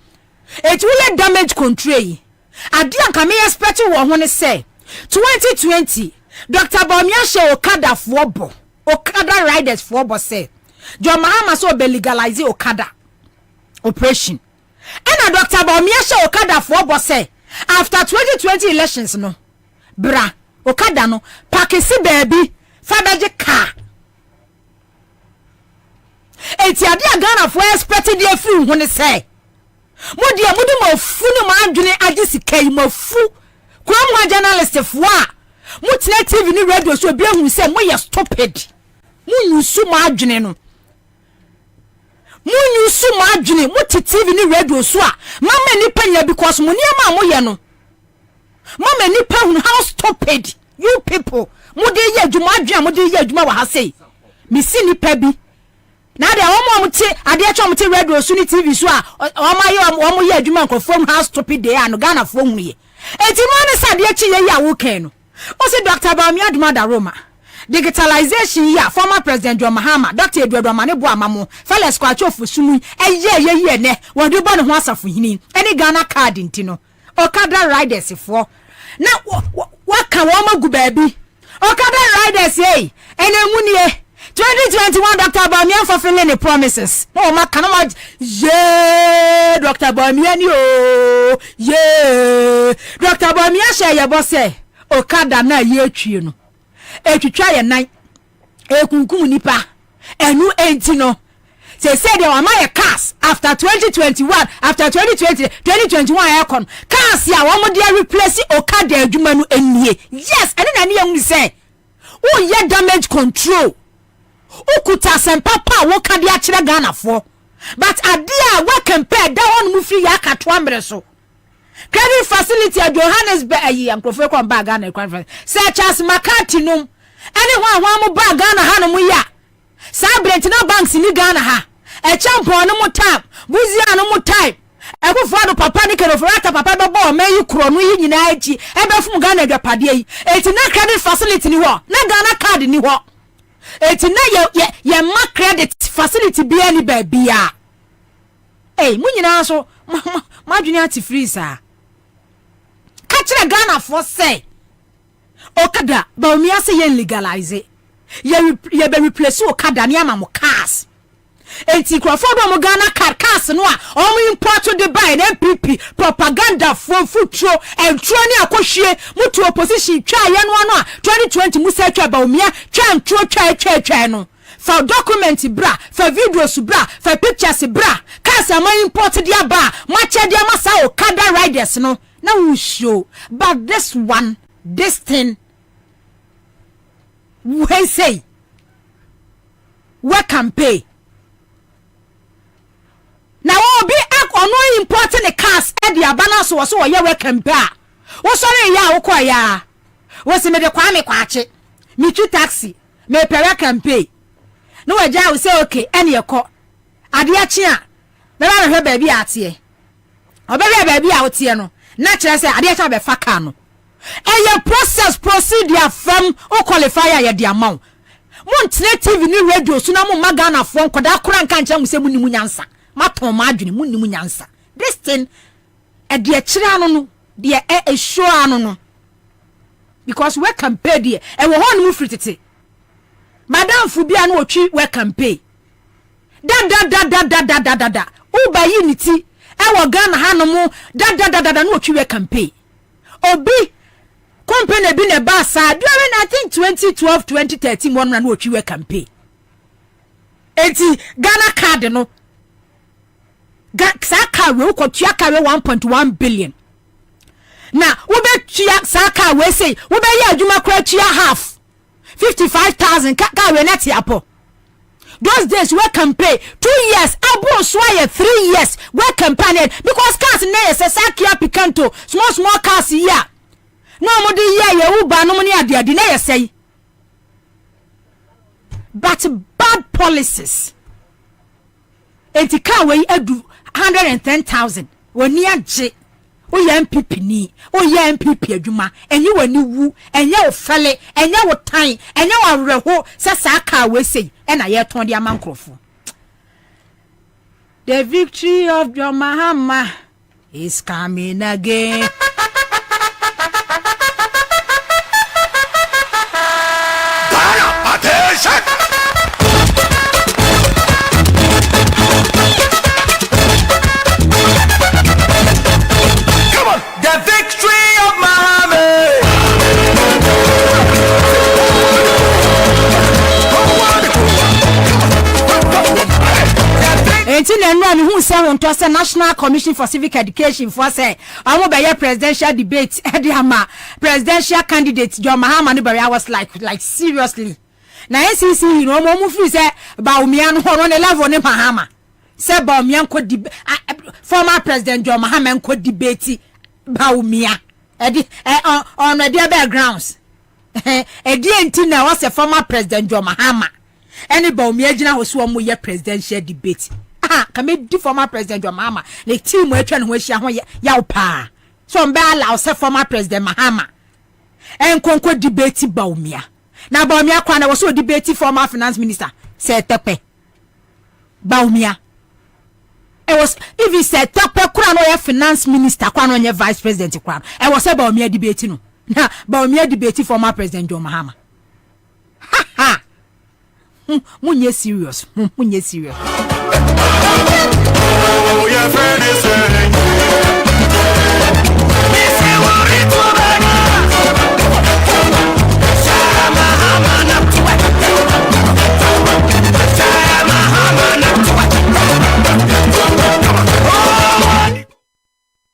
it will damage control yi ade kame expect wo ho ne say 2020 Dr. Bobie she okada fo bo okada riders fo bo say John Mahama so be legalize okada operation and Dr. Bobie she okada fo bo say after 2020 elections no bra okada no pakisi baby fabeje car eti ade Ghana for expected dey free hu ne say modi mo fu no ma adwene agisi kai mo fu kwamwa journalist fo a mutina TV ni radio so bia hu say mo ye stupid munyusu ma adwene no munyusu ma adwene muti TV ni radio so a mama ni panya because mo niam mo ye no mama ni pa hu how stupid you people mudi ye adwuma adwene mudi ye adwuma wa ha say misi ni pa bi na de omo ti ade a chom ti radio so ni TV so a omo ye adwuma nkofom how stupid they are no Ghana fo hu ye enti mo ne sa de chi ye ya wo kan no o se Dr. Bobie adwuma da Roma digitalization ya former president John Mahama Dr. Edward Mane bo amamo Felix Kwachofu sumu ye ne wode bo ne ho asafo hini eni Ghana card ntino okada riders fo na waka wo magu baabi okada riders eni munie 2021 Dr. Bobie fulfilling the promises no maka no ye Dr. Bobie ni o ye Dr. Bobie share ye bo say okada na ye atwie no etwitwa ye nan ekunkum nipa enu enti no say they were my cars after 2021 after 2020 2021 aircon cars ya wo mo dey replace okada adwuma no enie yes ene na ne yam say wo ye damage control ukuta sempa pa wo ka dia kire Ghana fo but adia we compare da won mu free ya kato amre so credit facility at Johannesburg ayi amkrofo ko ba Ghana conference such as Makati num any one mo ba Ghana ha no mu ya sa Brentina banks ni Ghana ha e champion no mu time buzia no mu time e ko fo do papa ni kero forata papa be bo me yi kro no yi nyina achi e be fum Ghana dwapade yi eti na credit facility ni ho na Ghana card ni ho eti na ye ma credit facility bi ani ba bia mu nyina so ma dwene ati free sa ka kire Ghana for say okada Bobie say ye legalize ye be replace okada ni ama mo cars enti Crawford mo Ghana carcass no a omo import to the buy NPP propaganda from futuro entro ni akohwie mutu opposition twa ye no a 2020 musa twa ba omia twa ntro twa no for document bra for videos bra for pictures bra kasa ma import dia ba ma che dia masa o kada riders no na we show but this thing we say we can pay na obi akono important the cars e dia bana so ye we can pay wo sori ya wo kwa ya wo se me de kwa me kwache me tu taxi me pere can pay no we ja we say okay ene ye ko ade a chi a me ba hwe ba bi atie obebe ba bi a wotie no na kire say ade a cha be fa ka no eye procedure from o qualifier ye dia maw montine TV ni radio so na mo magana fo nkoda kora nka nche mu se mu ni mu nyansa maton ma adwene mu ni mu nyansa this thing e de kire anu no de e show anu no because we can pay de e wo ho no fritete madam fu bia no otwi we can pay da uba unity e wo Ghana ha no mu da no otwi we can pay obi company bi ne ba sa during I think 2012 2013 one na otwi we can pay enti Ghana card no sa car we ko tua car 1.1 billion na we be tua sa car we say we be ya adwuma kwa tua half 55,000 car we net yapo those days we can pay 2 years abo so 3 years we can pay because cars na say sa kia picanto small cars here no mo de ye uba no mo ni ade na ye say but bad policies enti car we adu 110,000 woni age o ye MPP ni o ye MPP adwuma enye wani wu enye wo fele enye wo tan enye wo awerho se sa car we say e na ye ton de amankrofo. The victory of your Mahama is coming again. Attention! Come on! The victory of Muhammad! Enti na nwa mi hu se won to se National Commission for Civic Education for say amu be ye presidential debate e dey ama presidential candidate John Mahama no be I was like seriously na NCC you know mo free say Bawumia no ho no level ne Mahama say Bawumia nko former president John Mahama nko debate Bawumia e di on the backgrounds e di enti na was a former president John Mahama any Bawumia gina ho so mo ye presidential debate kame di former president John Mahama le team atwa ne ho ahia ho ya pa so mbe allow say former president Mahama enkonko debate Bawumia na Bawumia kwa na wo so debate former finance minister say tepe Bawumia e was if he said tepe kura no ya finance minister kwa no nye vice president kwa e was say Bawumia debate no na Bawumia debate former president John Mahama munye serious munye serious. Oh, your friend is saying, this is what it's about.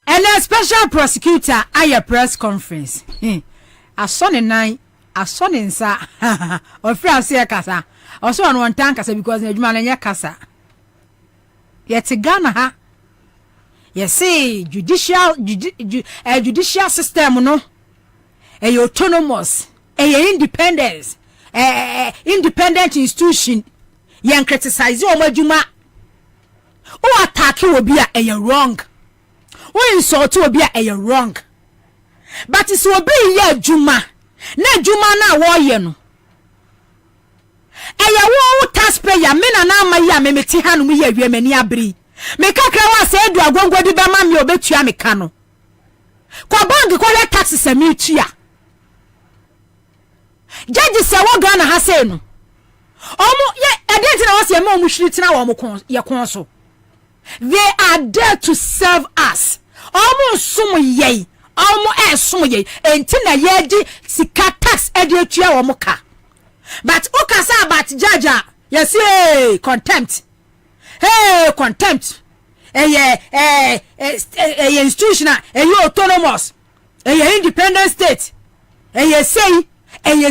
And a special prosecutor at your press conference. A son and nine, a son in sa, or Francia Casa, also on one tank because the man in your casa. Yet a Ghana, ha. You see, judicial system, no, a autonomous, a independence, independent institution. Yan criticize you, Majuma. O attack you will be a wrong. O insult you will be a wrong. But it's will be ye Juma. Na Juma na warrior. Eya wo taxpayer me na na ma ya me meti hanu me ya wieme ni abri me kakra wa se edu agwongwo di be ma me obetua me ka no kwa bank kwa le taxes me tua judge se wo Ghana ha se no Identity na wase ma omuhwiri tina wo mo ye kon so. They are there to serve us. Omo sum ye. Omo sum ye. Enti na ye di sika tax e di atua wo mo ka. But ukasa about jaja. Yes, hey, contempt. Hey, contempt. Institutional, autonomous, independent state. Say, and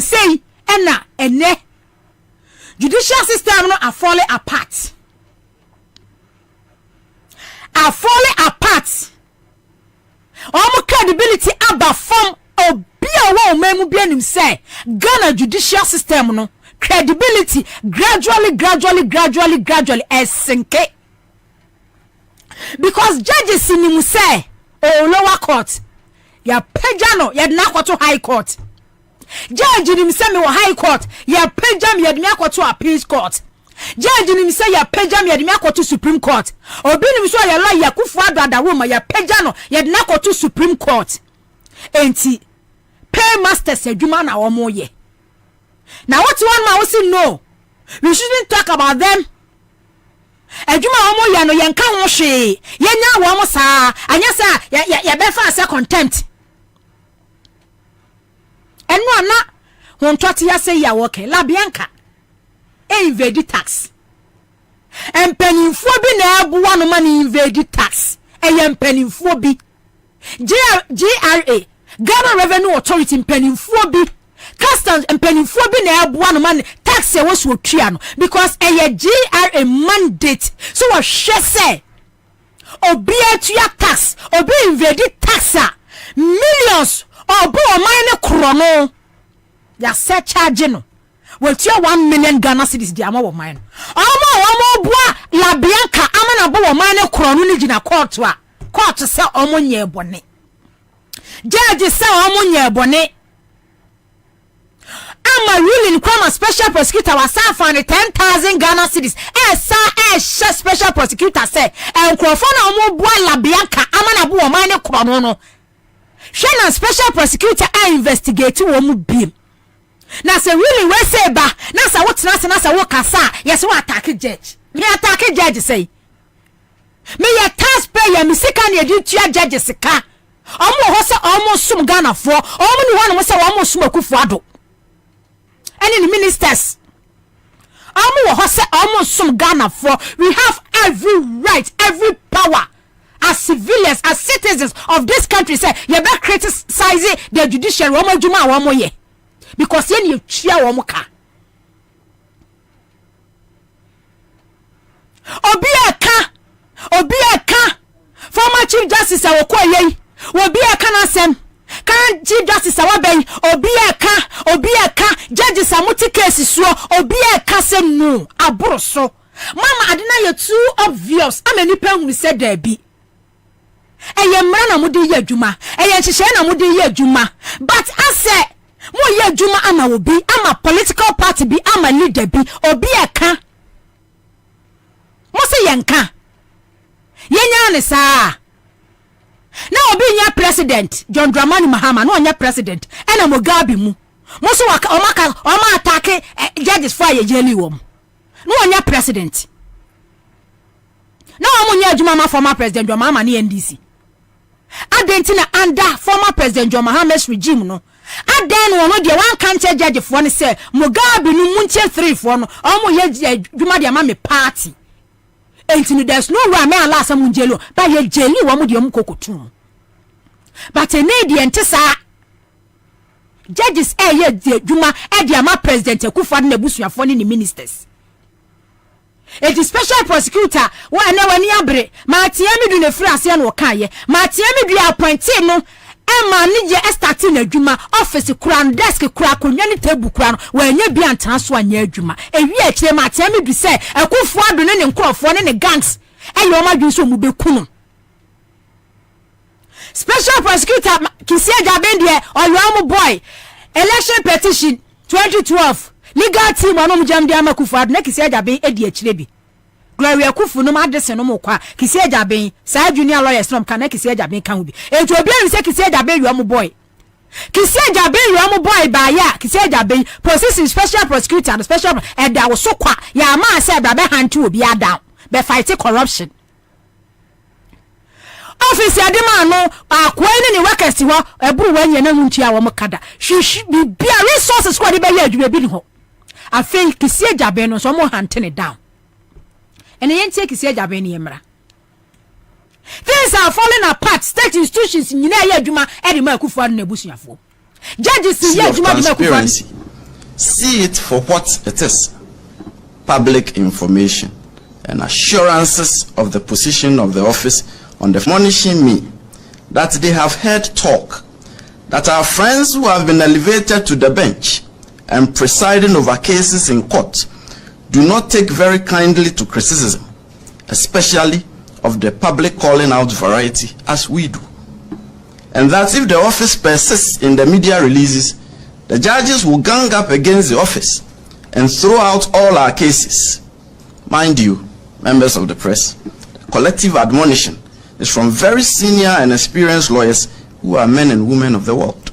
judicial system no are falling apart. Almost credibility about from Obia memu bianim say Ghana judicial system no credibility gradually sinke. Because judges in him say lower court ya pejano ya na to high court. Judge in him say me high court ya pejam ya me to appeals court. Judge in him say ya pejam ya me to supreme court. Obi nim so ya lawyer kufu ada woman ya pejano ya na to supreme court. Enti pay masters adwuma na wo moye. Now what one man will say no. We shouldn't talk about them. Adwuma wo moye no yenka ho hwe. Yenya wo mo saa. Anya saa ya be fa say contempt. Enu ana won twati ya say ya woke la bianca. Invade tax. Empanimfo bi na abuwa no man invade tax. Empanimfo bi. GRA Ghana Revenue Authority empanimfo bi. Customs empanimfo bi na abuwa no man tax e wo so twa no because GRA mandate so wo hwe say obi atua tax obi invade tax millions obo o man ne krono ya set charge no what your 1 million Ghana cedis di ama wo man omo bua la bianca amana bo wo man ne krono ni gina court say omo nye bone judge say omo nye bone ama ruling kwama special prosecutor was found 10,000 Ghana cedis special prosecutor say enkrofo na omo bua la bianca amana bo wo man ne krono no hwe na special prosecutor investigate wo mu biem. Na se really we say ba na sa wotena sa wo kasa yes wo attack judge me attack judge say me ya taxpayer me sika na edi tua judge sika omo ho se omo sum Ghana for omo ni ho no se omo sum akufu ado any ministers omo ho se omo sum Ghana for we have every right every power as civilians as citizens of this country say you better criticize the judiciary omo djuma wa mo ye because yen you chia wo muka obi aka former chief justice awokoye obi aka na sem kan chief justice awaben obi aka judges amuti case so obi aka sem no aboro so mama adina you too obvious amani pen we said there be eye mra na mudi ye adwuma eye nhihye na mudi ye adwuma but ase mo ye adwuma ama obi ama political party bi ama leader bi obi aka mo se yenka yenya ne saa na obi nya president John Dramani Mahama no nya president ena Mugabe mu mo so waka oma attack judges for ye jeli wom no nya president na mo nya adwuma ma former president John Mahama ni NDC adentina under former president John Mahama's regime no aden wono de one cancer judge for ne say Mugabe no munche 3 for no omo ye dwuma de ma me party entini there's no way me ala asam njelo ba ye jeli wo mo de om kokotum but ene de entisa judges ye de dwuma e de ama president Akufo na busuafo ne ministers it is special prosecutor wa na wani abre ma tie mi du ne free ase na oka ye ma tie mi du appointee no e ma ni je start na adwuma office kura desk kura konwa ni table kura no wa nya bi antana so anya adwuma e wi a kire ma tie mi du say Akufo ado ne nkrofo ne gangs e ye o ma dwu so mu bekunu special prosecutor Kisia Jabendie Oyomo boy election petition 2012 legal team onom jam dia Akufo ado na Kisia Jaben edi akire bi Gloria Akufo no ma dese no mo kwa Kisia Jaben sa junior lawyers no kan na Kisia Jaben kan hu bi eto obi an se Kisia Jaben Oyomo boy Kisi Jabe you boy by ya Kisi Jabe processing special prosecutor and special and that was so kwa ya man said that be hand to be down be fighting corruption. Office ya dema no akwa ni workers ho eburu wanye na huntia wo mkada she be resources kwa de be ya adwuma bi ni ho afei Kisi Jabe no so mo hante down ene yentie Kisi Jabe ni emra. Things are falling apart. State institutions nyina ya adwuma e de ma akufo na busuafo. Judges ya adwuma de ma akufo. See it for what it is. Public information and assurances of the position of the office on the admonishing me that they have heard talk that our friends who have been elevated to the bench and presiding over cases in court do not take very kindly to criticism, especially of the public calling out variety as we do. And that if the office persists in the media releases, the judges will gang up against the office and throw out all our cases. Mind you, members of the press, the collective admonition is from very senior and experienced lawyers who are men and women of the world.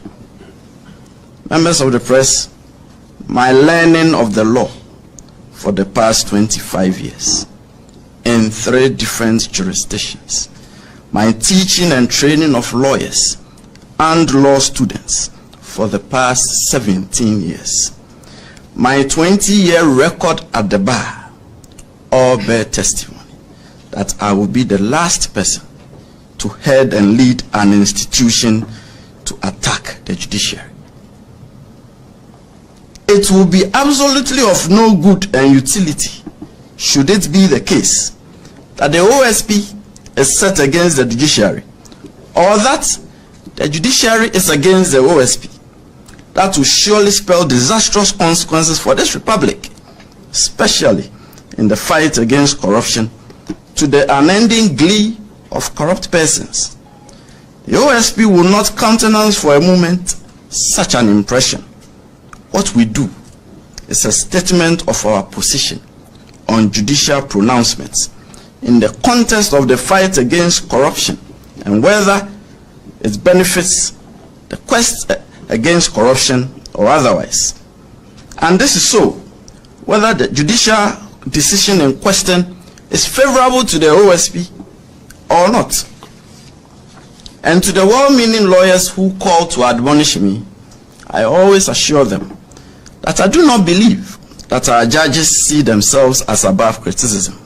Members of the press, my learning of the law for the past 25 years in 3 different jurisdictions, my teaching and training of lawyers and law students for the past 17 years, my 20-year record at the bar, all bear testimony that I will be the last person to head and lead an institution to attack the judiciary. It will be absolutely of no good and utility should it be the case that the OSP is set against the judiciary, or that the judiciary is against the OSP. That will surely spell disastrous consequences for this republic, especially in the fight against corruption, to the unending glee of corrupt persons. The OSP will not countenance for a moment such an impression. What we do is a statement of our position on judicial pronouncements in the context of the fight against corruption and whether it benefits the quest against corruption or otherwise. And this is so whether the judicial decision in question is favorable to the OSP or not. And to the well-meaning lawyers who call to admonish me, I always assure them that I do not believe that our judges see themselves as above criticism.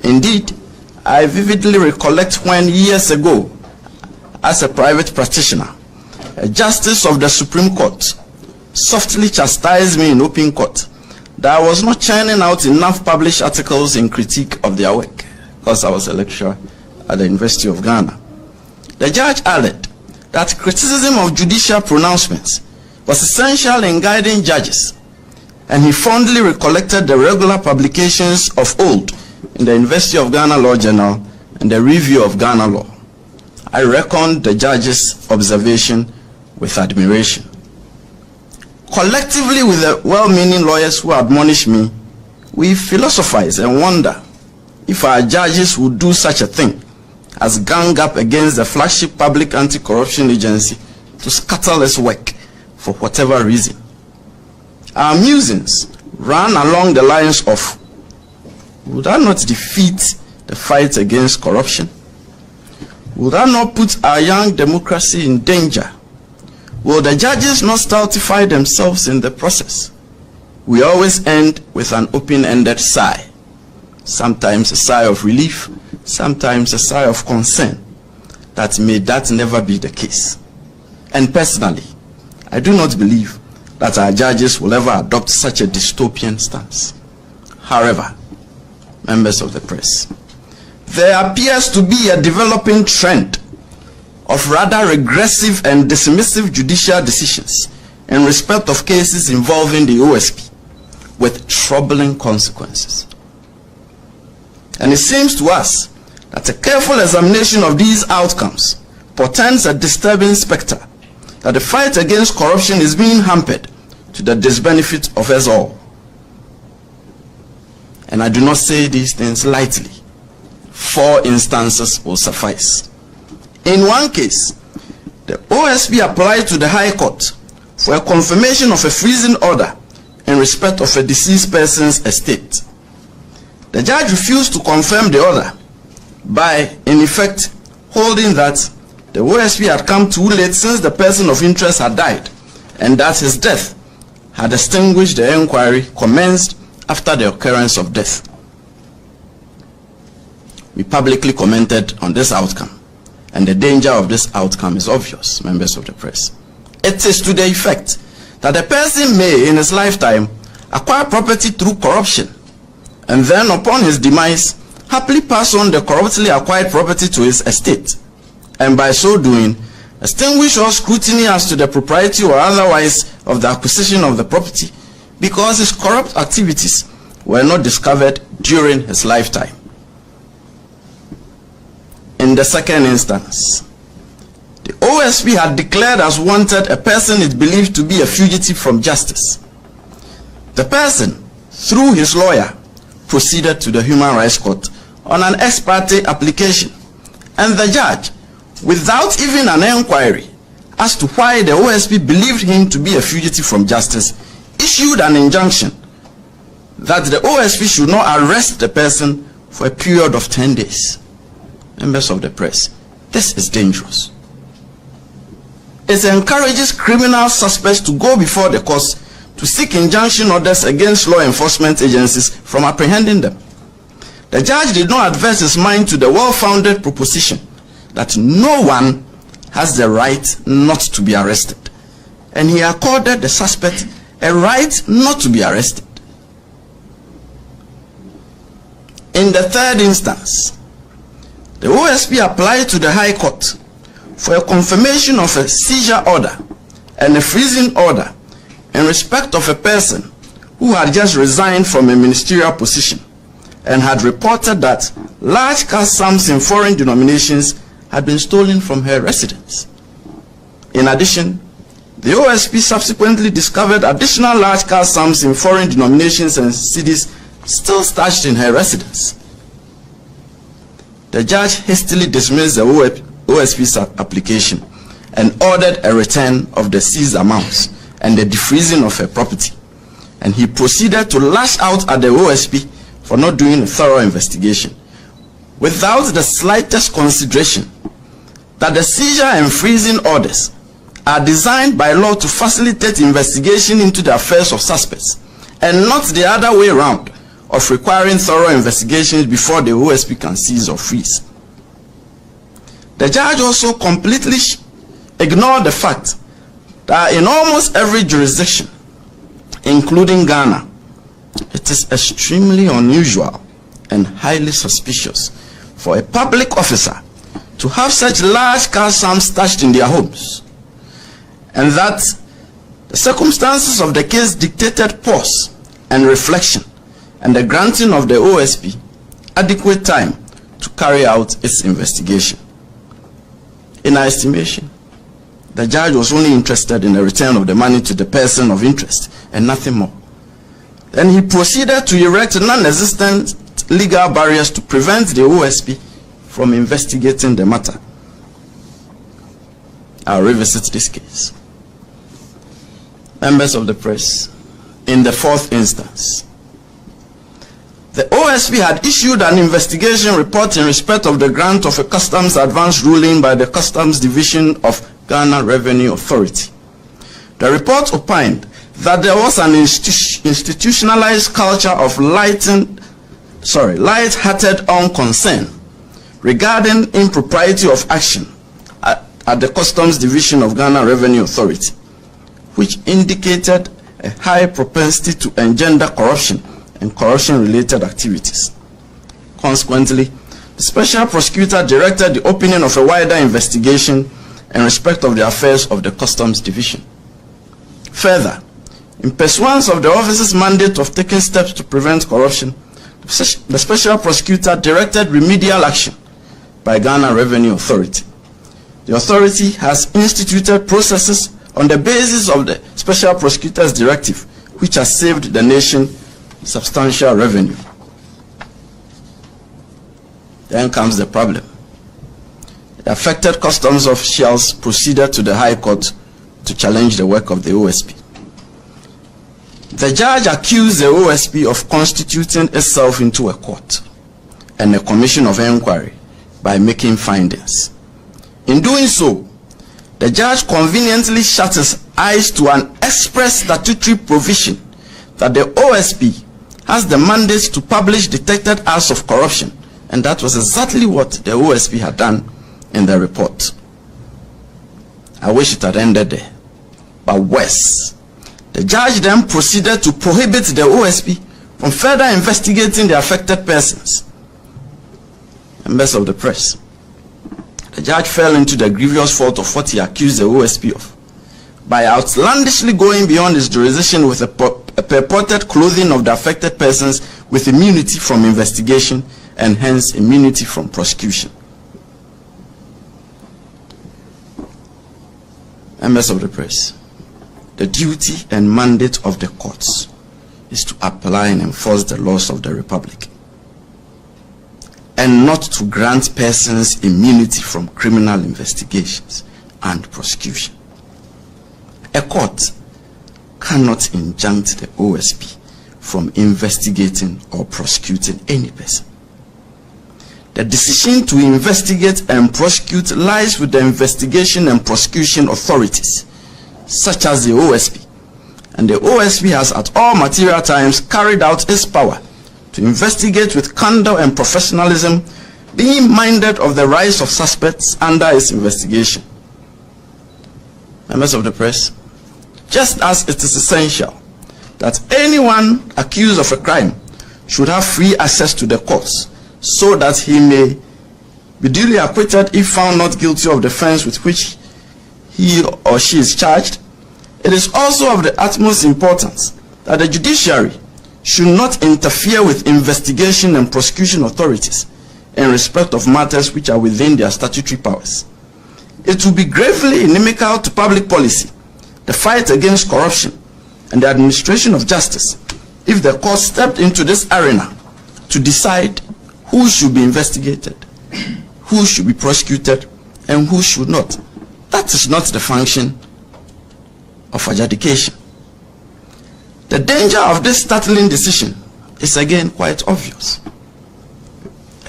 Indeed, I vividly recollect when years ago, as a private practitioner, a justice of the Supreme Court softly chastised me in open court that I was not churning out enough published articles in critique of their work, because I was a lecturer at the University of Ghana. The judge added that criticism of judicial pronouncements was essential in guiding judges, and he fondly recollected the regular publications of old in the University of Ghana Law Journal and the Review of Ghana Law. I reckoned the judge's observation with admiration. Collectively with the well-meaning lawyers who admonish me, we philosophize and wonder if our judges would do such a thing as gang up against the flagship public anti-corruption agency to scuttle its work for whatever reason. Our musings ran along the lines of, would that not defeat the fight against corruption? Would that not put our young democracy in danger? Will the judges not stultify themselves in the process? We always end with an open-ended sigh. Sometimes a sigh of relief, sometimes a sigh of concern that may that never be the case. And personally, I do not believe that our judges will ever adopt such a dystopian stance. However, members of the press, there appears to be a developing trend of rather regressive and dismissive judicial decisions in respect of cases involving the OSP, with troubling consequences. And it seems to us that a careful examination of these outcomes portends a disturbing specter that the fight against corruption is being hampered to the disbenefit of us all. And I do not say these things lightly. 4 instances will suffice. In one case, the OSP applied to the High Court for a confirmation of a freezing order in respect of a deceased person's estate. The judge refused to confirm the order by, in effect, holding that the OSP had come too late since the person of interest had died, and that his death had extinguished the inquiry commenced after the occurrence of death. We publicly commented on this outcome, and the danger of this outcome is obvious, members of the press. It is to the effect that a person may, in his lifetime, acquire property through corruption, and then upon his demise, happily pass on the corruptly acquired property to his estate, and by so doing, extinguish all scrutiny as to the propriety or otherwise of the acquisition of the property, because his corrupt activities were not discovered during his lifetime. In the second instance, the OSP had declared as wanted a person it believed to be a fugitive from justice. The person, through his lawyer, proceeded to the Human Rights Court on an ex parte application, and the judge, without even an inquiry as to why the OSP believed him to be a fugitive from justice, issued an injunction that the OSP should not arrest the person for a period of 10 days. Members of the press, this is dangerous. It encourages criminal suspects to go before the courts to seek injunction orders against law enforcement agencies from apprehending them. The judge did not adverse his mind to the well-founded proposition that no one has the right not to be arrested, and he accorded the suspect a right not to be arrested. In the third instance, the OSP applied to the High Court for a confirmation of a seizure order and a freezing order in respect of a person who had just resigned from a ministerial position and had reported that large cash sums in foreign denominations had been stolen from her residence. In addition, the OSP subsequently discovered additional large cash sums in foreign denominations and cedis still stashed in her residence. The judge hastily dismissed the OSP's application and ordered a return of the seized amounts and the defreezing of her property, and he proceeded to lash out at the OSP for not doing a thorough investigation, without the slightest consideration that the seizure and freezing orders are designed by law to facilitate investigation into the affairs of suspects, and not the other way around of requiring thorough investigations before the OSP can seize or freeze. The judge also completely ignored the fact that in almost every jurisdiction, including Ghana, it is extremely unusual and highly suspicious for a public officer to have such large cash sums stashed in their homes, and that the circumstances of the case dictated pause and reflection and the granting of the OSP adequate time to carry out its investigation. In our estimation, the judge was only interested in the return of the money to the person of interest and nothing more. Then he proceeded to erect non-existent legal barriers to prevent the OSP from investigating the matter. I'll revisit this case. Members of the press, in the fourth instance, the OSP had issued an investigation report in respect of the grant of a customs advance ruling by the Customs Division of Ghana Revenue Authority. The report opined that there was an institutionalized culture of light-hearted unconcern regarding impropriety of action at the Customs Division of Ghana Revenue Authority, which indicated a high propensity to engender corruption and corruption-related activities. Consequently, the special prosecutor directed the opening of a wider investigation in respect of the affairs of the Customs Division. Further, in pursuance of the office's mandate of taking steps to prevent corruption, the special prosecutor directed remedial action by Ghana Revenue Authority. The authority has instituted processes on the basis of the special prosecutor's directive, which has saved the nation substantial revenue. Then comes the problem. The the affected customs officials proceeded to the High Court to challenge the work of the OSP. The judge accused the OSP of constituting itself into a court and a commission of inquiry by making findings. In doing so, the judge conveniently shut his eyes to an express statutory provision that the OSP has the mandate to publish detected acts of corruption, and that was exactly what the OSP had done in the report. I wish it had ended there, but worse. The judge then proceeded to prohibit the OSP from further investigating the affected persons. Members of the press, the judge fell into the grievous fault of what he accused the OSP of by outlandishly going beyond his jurisdiction with a purported clothing of the affected persons with immunity from investigation and hence immunity from prosecution. Members of the press, the duty and mandate of the courts is to apply and enforce the laws of the Republic, and not to grant persons immunity from criminal investigations and prosecution. A court cannot injunct the OSP from investigating or prosecuting any person. The decision to investigate and prosecute lies with the investigation and prosecution authorities, such as the OSP, and the OSP has at all material times carried out its power to investigate with candor and professionalism, being minded of the rights of suspects under its investigation. Members of the press, just as it is essential that anyone accused of a crime should have free access to the courts so that he may be duly acquitted if found not guilty of the offense with which he or she is charged, it is also of the utmost importance that the judiciary should not interfere with investigation and prosecution authorities in respect of matters which are within their statutory powers. It will be gravely inimical to public policy, the fight against corruption, and the administration of justice if the court stepped into this arena to decide who should be investigated, who should be prosecuted, and who should not. That is not the function of adjudication. The danger of this startling decision is again quite obvious.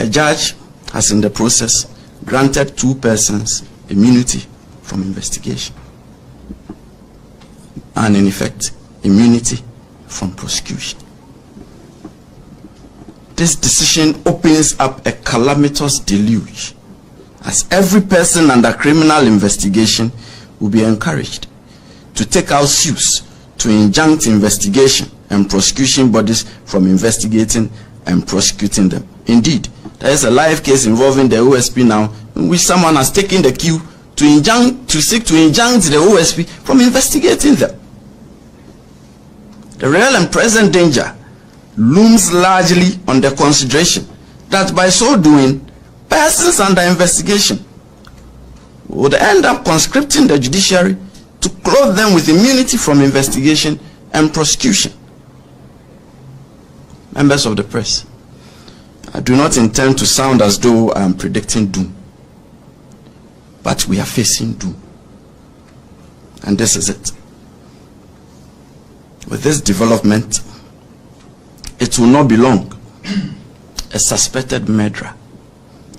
A judge has in the process granted 2 persons immunity from investigation, and in effect immunity from prosecution. This decision opens up a calamitous deluge, as every person under criminal investigation will be encouraged to take out suits to injunct investigation and prosecution bodies from investigating and prosecuting them. Indeed, there is a live case involving the OSP now, in which someone has taken the cue to seek to injunct the OSP from investigating them. The real and present danger looms largely on the consideration that by so doing, persons under investigation would end up conscripting the judiciary to clothe them with immunity from investigation and prosecution. Members of the press, I do not intend to sound as though I am predicting doom, but we are facing doom, and this is it. With this development, it will not be long. A suspected murderer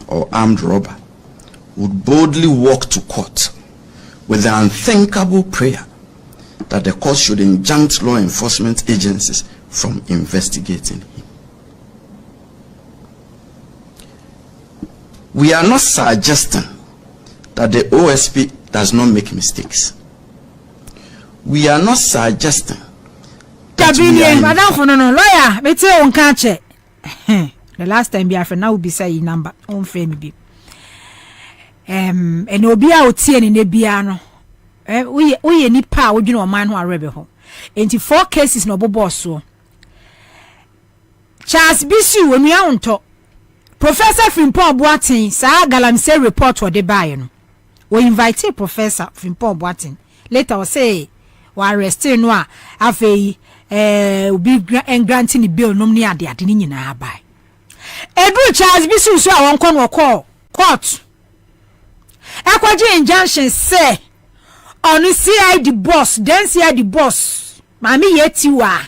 or armed robber would boldly walk to court with the unthinkable prayer that the court should injunct law enforcement agencies from investigating him. We are not suggesting that the OSP does not make mistakes. We are not suggesting lawyer, me tell on catch it. The last time I now will be saying number on fame be. And obi a otie ni biano. We ni pa we no man who are rebel ho. Enti 4 cases no bobo so. Charles Bisu we unto. Professor Frimpong Boatin sa galamse report what they buy no. We invite Professor Frimpong Boatin. Later we say we arrest no a afei be granting the bill nom ni ade ni nyina abai. Edu Charles Bisu so a won kon wo court. Ekwaji injunction say on CID boss, then CID boss. Mami yetiwa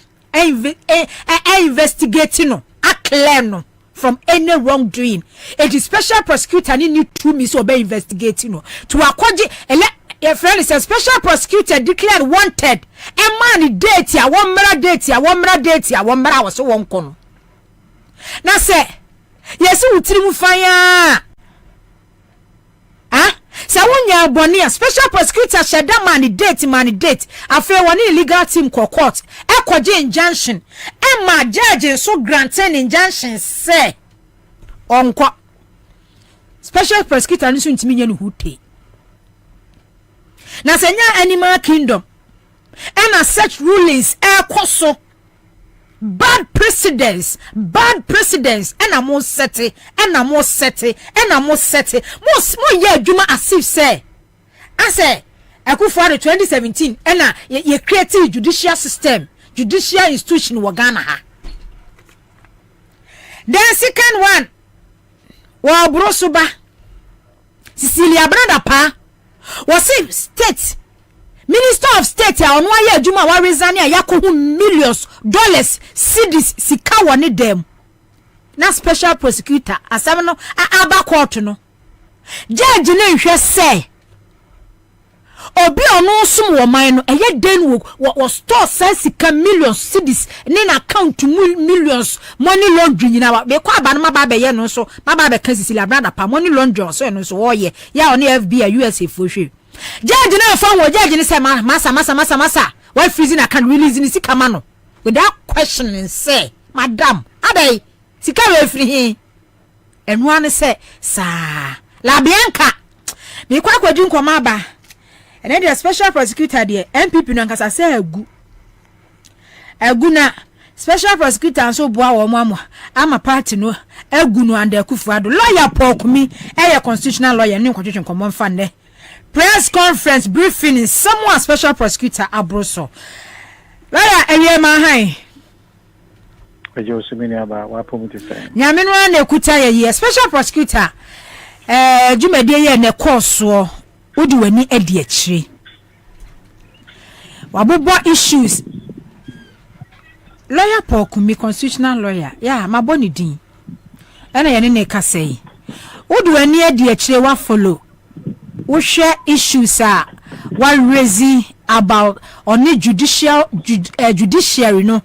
investigating no, a claim no from any wrongdoing. It is special prosecutor need 2 months to be investigating no. To Akwaji your friend is a special prosecutor declared wanted. A man date ya, 1 minute date ya, 1 minute date ya, 1 minute was so one kono. Na say yes, utirimu fire. Sa wonya boni a special prosecutor sheda man date afa woni illegal team court ekwaje injunction ma judge so granted injunction say onko special prosecutor nso ntimi nya ne hute na senya animal kingdom and such rulings ekoso bad precedents and a more setting mo ye adwuma asif say I say Akufo 2017 and ye creative judicial system judicial institution wa Ghana ha. Then second one wa brosoba Cecilia Brother pa was state Minister of State ya onwa ye adwuma wa rezania yakohu millions dollars cedis sika woni dem na special prosecutor asam no aba court no judge na nhwe say obi onu sum wo man no eye den wo store sika millions cedis ni na account millions money laundering nyina wa be kwa aba no maba be ye no so maba be kan Cecilia Brother pa money laundering so no so wo ye ya oni FBI USA fohwe judge na fa wo judge ni say masa why freezing account releasing ni sika ma no without questioning say madam adai sika we free hin enu an say sa la bianca me kwa kwadu nkoma aba and the special prosecutor there MPP no nkasa say agu na special prosecutor so boa wo mo ama party no agu no and Akufo Addo lawyer pokumi constitutional lawyer ni kwatwetwe nkomo mfa ne press conference briefing in someone special prosecutor Abroso. Lawyer Eliema Hai. Ejo simini aba wapo mutise. Nyamenu na kuta ye special prosecutor jumede ye ne course wo odi wani edi akire. Wabobo issues. Lawyer Pokumi constitutional lawyer. Yeah, maboni din. Ena ye ne ka say. Odi wani edi akire wa follow. We share issues one raising about on the judiciary no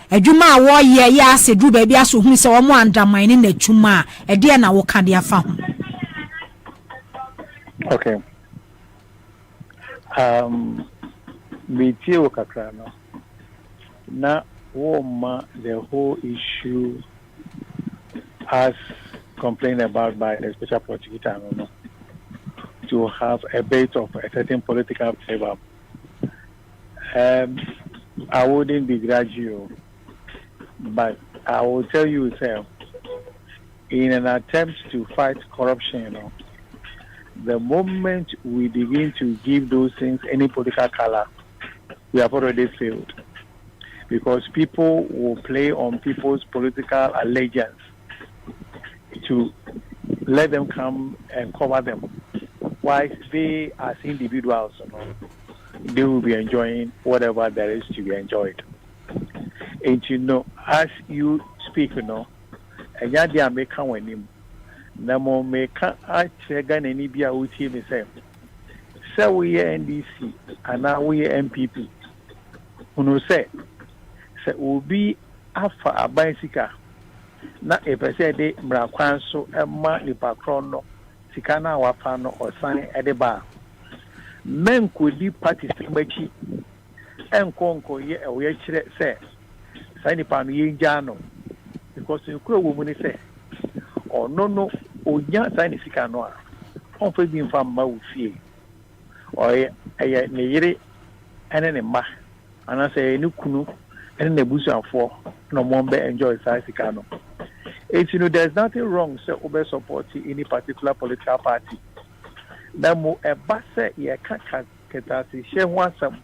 adwuma wo ye ya se du ba bia so hu se wo mo undermine na adwuma e de na wo ka de afa ho. Okay, we tie kakra no na wo ma the whole issue as complained about by the special prosecutor no to have a bit of a certain political flavor. I wouldn't begrudge you, but I will tell you, sir, in an attempt to fight corruption, the moment we begin to give those things any political color, we have already failed. Because people will play on people's political allegiance to let them come and cover them. While they, as individuals, they will be enjoying whatever there is to be enjoyed. And as you speak, and you make when him, Namo make a chegan any be a uti me say, so we NDC and now we MPP. Who say, will be after a bicycle. Not a per se de Mrakwanso and Manipa Chrono. Sikana wafano or Sani Edeba. Men could be parties machi and conco ye a way say Sani Pami Jano because you could woman say or no or young Sani Sikanoa on for being from Mausi or a Nere and an Emma and I say Nukunu and the Busan for no more enjoy Sikano. It's there's nothing wrong so over supporting any particular political party. Now a basse ye kaka ketasi she wansam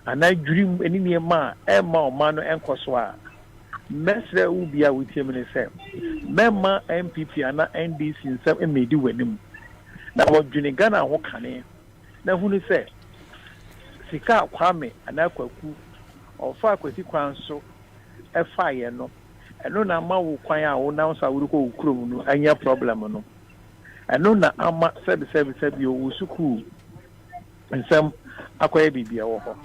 and I dream any near ma Emma mano and Koswa. Mesre ubia with him in the same. Memma MPP and NDC in some may do with him. na wɔdwene Ghana ho kane na hunu sɛ sika Kwame anakwaku ɔfa akwasi kwan so ɛfa yɛ no ɛno na ama wo kwan a wo nan sa wo kɔ wo kurom no anya problem no ɛno na ama sɛbi wo sukuu nsɛm akɔyɛ bibia wɔ hɔ.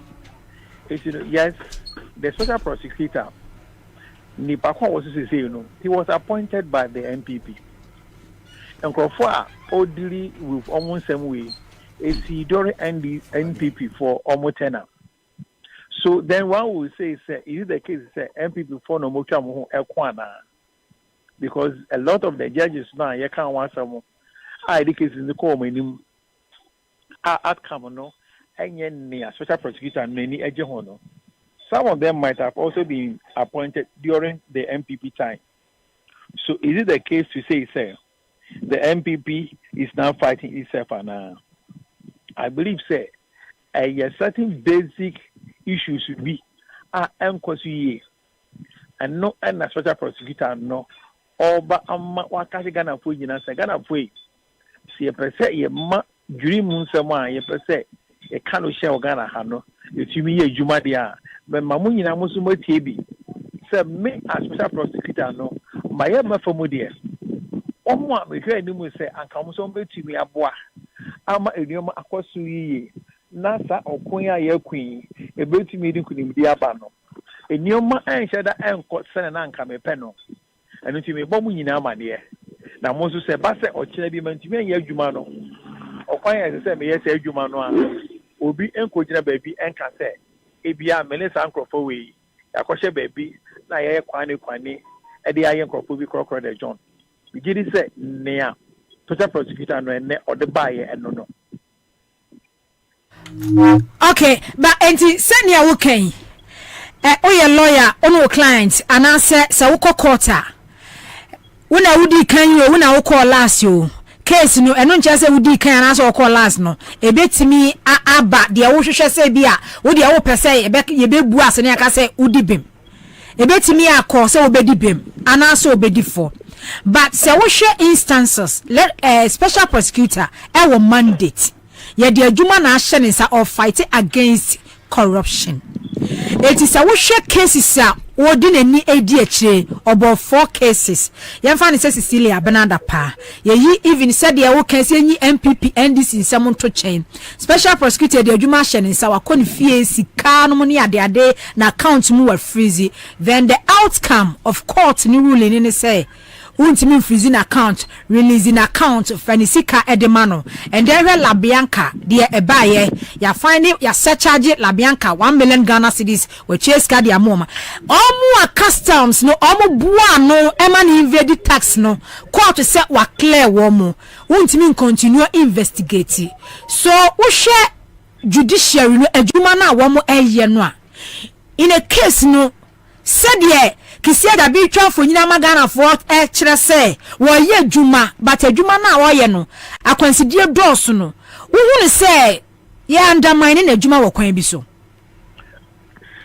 Yes, the special prosecutor Nipakwa was he was appointed by the MPP. And Crawford orderly with almost same way is he during the MPP for almost 10 years. So then one will say, is it the case MPP for no more Ekwana? Because a lot of the judges now you can't want some the case in the court minimum outcome no and near special prosecutor and many ejehono. Some of them might have also been appointed during the MPP time. So is it the case to say, sir, the MPP is now fighting itself now? I believe, sir, a certain basic issues should be and no and a special prosecutor no or but wakati Ghana for you Ghana for see a per se ye ma dream someone ye per se a cano share Ghana hano you to me a jumadia. But Mamuina Musumo TV said, me as special prosecutor, no, my ever for Mudia. One we hear him say, and comes on to me a bois. Ama idioma akwasuyi, Nasa or Queen, your queen, a beauty meeting could be diabano. A new man answer that I am caught sending an anchor me penno. And to me, Bomuina, my dear. Now, Mosu said, Bassett or Chinabiman to me, Jumano. Or quite as I said, yes, Jumano will be encouraging a baby and can say. Ebia Melissa Ankrofo we akɔhye baby na yɛ kwane ɛde ayɛ nkrofo bi krɔkrɔ de John gidi sɛ nea special prosecutor no ene ɔde baayɛ ɛno no. Okay, but enti sɛnea wo kan oyɛ lawyer ono client anase sɛ wo kɔ court a wo na wudi kan yo wo na wo kɔ last yo case no eno nche se wudi kan na so call last no ebetimi aba de wo hwehwe se bia wo de wo pese ye be bu ase ne aka se wudi bem ebetimi akọ se obedi bem ana so obedi for but se wo hwe instances special prosecutor e wo mandate ye de adwuma na ahye ne sa of fight against corruption eti se wo hwe cases a wodi nani edi akire about 4 cases yemfa ne se Cecilia Benada pa ye even said ye wo kan se nyi MPP NDC nsem to chain special prosecutor de adwuma hye ne sa wakọ ne fie sika no ne ade na account mu wa freeze then the outcome of court ni ruling ni say untimi freezing account releasing account fanisika edemano and then Labianca dear ebaye ya find ya surcharge Labianca 1 million Ghana cedis we chase card ya moma omu customs no omu bua no ema ni invade tax no court say wa clear wo mu untimi continue investigate so wo hwe judiciary no adwuma na wo mu eye no a in a case no said kisia da bi twafo nyina magana for kire se wo ye dwuma but adwuma na wo ye no akwansidie dɔɔso no wo hu ne se ye undermine na adwuma wo kwan bi so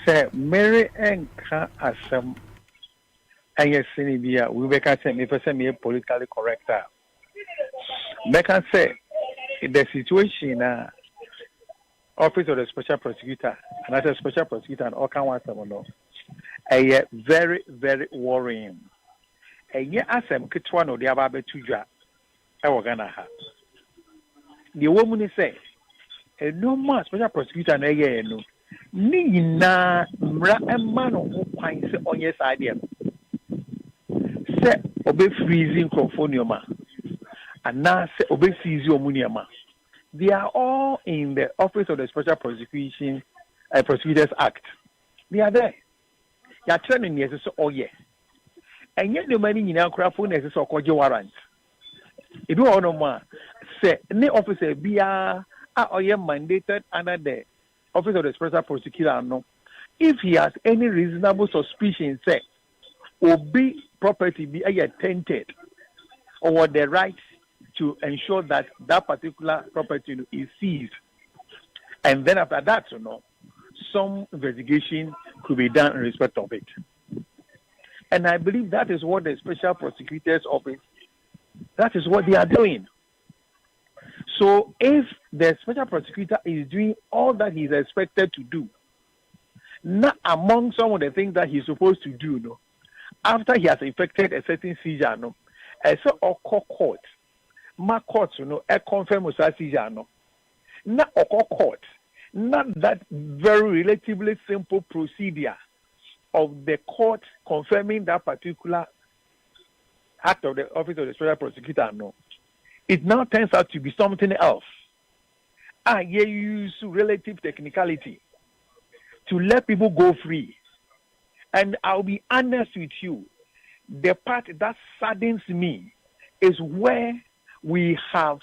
se Mary enka asem aye sini bia we be ka say me person me politically correct me can say the situation office of the special prosecutor and as a special prosecutor and all can want some no very, very worrying. And yet, as I'm Kitwan or the Ababe Tuja, I was gonna have. The woman is saying, a no more special prosecutor, and a year no. Nina, Mano, who finds on your side. Say, obey freezing Croponiuma, and now say, obey Caesio Muniama. They are all in the Office of the Special Prosecutors Act. They are there. Ya training yes so oh yeah and yet the money nyina kra phone yes so kwaje warrant e do ono ma say ne officer bia oye mandated under the Office of the Special Prosecutor no if he has any reasonable suspicion say obi property be tainted or the right to ensure that that particular property is seized and then after that some investigation could be done in respect of it. And I believe that is what the Special Prosecutor's Office, that is what they are doing. So if the special prosecutor is doing all that he's expected to do, not among some of the things that he's supposed to do, no, after he has effected a certain seizure, no, as a court, my court, you know, a confirm with that seizure, no, not a court, not that very relatively simple procedure of the court confirming that particular act of the office of the special prosecutor, no. It now turns out to be something else. You use relative technicality to let people go free. And I'll be honest with you, the part that saddens me is where we have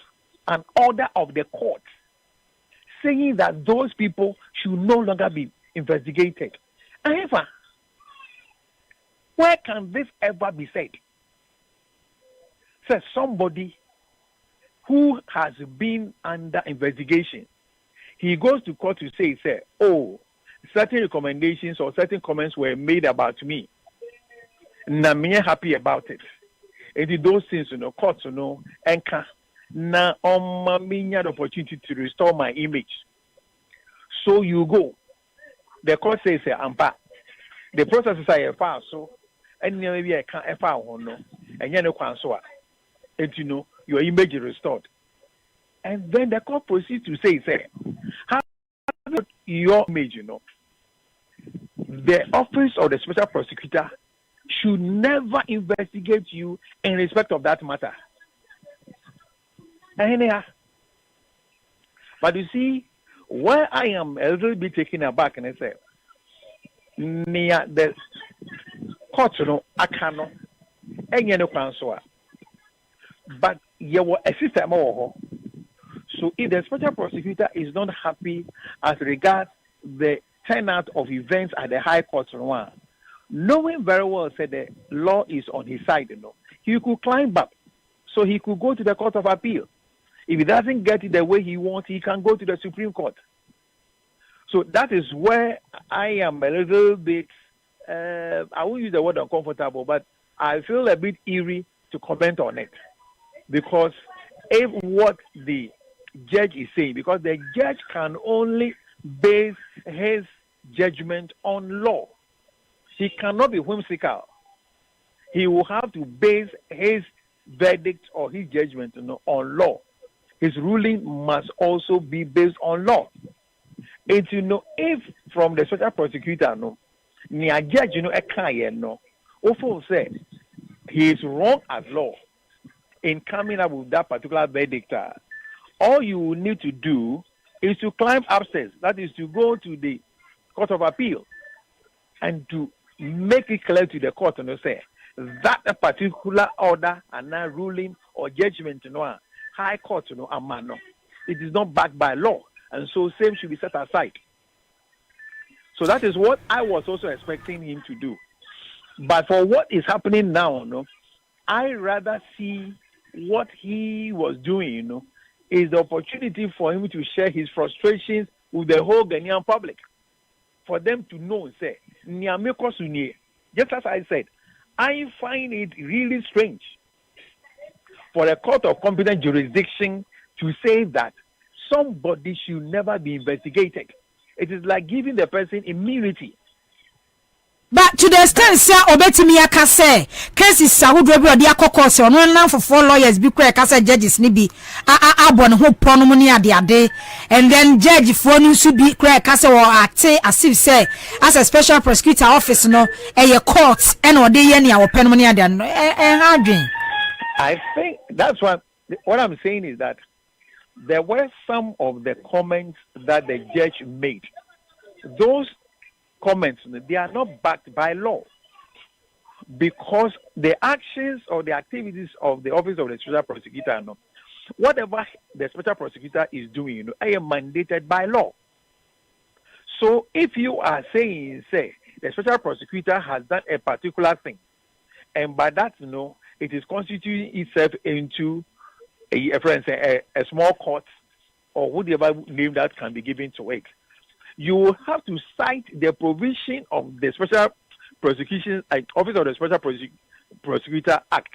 an order of the court saying that those people should no longer be investigated. However, where can this ever be said? So somebody who has been under investigation, he goes to court to say, oh, certain recommendations or certain comments were made about me. Na me happy about it. And those things, you know, court, you know, and na me the opportunity to restore my image. So you go. The court says, ampa. The process is a file, so and maybe I can't file no, and you know, and you know, your image is restored. And then the court proceeds to say, how your image, you know, the office of the special prosecutor should never investigate you in respect of that matter. But you see, where I am a little bit taken aback, and I say, near the court, you know, I cannot, and you know, but you were a system over. So if the special prosecutor is not happy as regards the turnout of events at the High Court, knowing very well that the law is on his side, you know, he could climb up. So he could go to the Court of Appeal. If he doesn't get it the way he wants, he can go to the Supreme Court. So that is where I am a little bit, I won't use the word uncomfortable, but I feel a bit eerie to comment on it. Because if what the judge is saying, because the judge can only base his judgment on law. He cannot be whimsical. He will have to base his verdict or his judgment, you know, on law. His ruling must also be based on law. And you know, if from the special prosecutor, no, near judge, you know, a client, no, also say he is wrong at law in coming up with that particular verdict. All you need to do is to climb upstairs. That is to go to the Court of Appeal and to make it clear to the court and say that a particular order and now ruling or judgment, you know, High Court, you know, amano, it is not backed by law, and so same should be set aside. So that is what I was also expecting him to do. But for what is happening now, no, I rather see what he was doing, you know, is the opportunity for him to share his frustrations with the whole Ghanaian public. For them to know, say, just as I said, I find it really strange for a court of competent jurisdiction to say that somebody should never be investigated. It is like giving the person immunity. But to the extent say obetimi aka say cases ahudro bi odi akokos ono nan for 4 lawyers bi kra aka say judges ni bi abon ho ponom ni ade and then judge for no su bi kra aka say or act as if say as a special prosecutor office no e court and ode ye ne a wopenom ni ade no hadwen. I think that's what I'm saying is that there were some of the comments that the judge made. Those comments, they are not backed by law, because the actions or the activities of the office of the special prosecutor, no, whatever the special prosecutor is doing, you know, I am mandated by law. So if you are saying, say, the special prosecutor has done a particular thing, and by that, you know, it is constituting itself into a small court or whatever name that can be given to it, you will have to cite the provision of the Special Prosecution Office of the Special Prosecutor Act,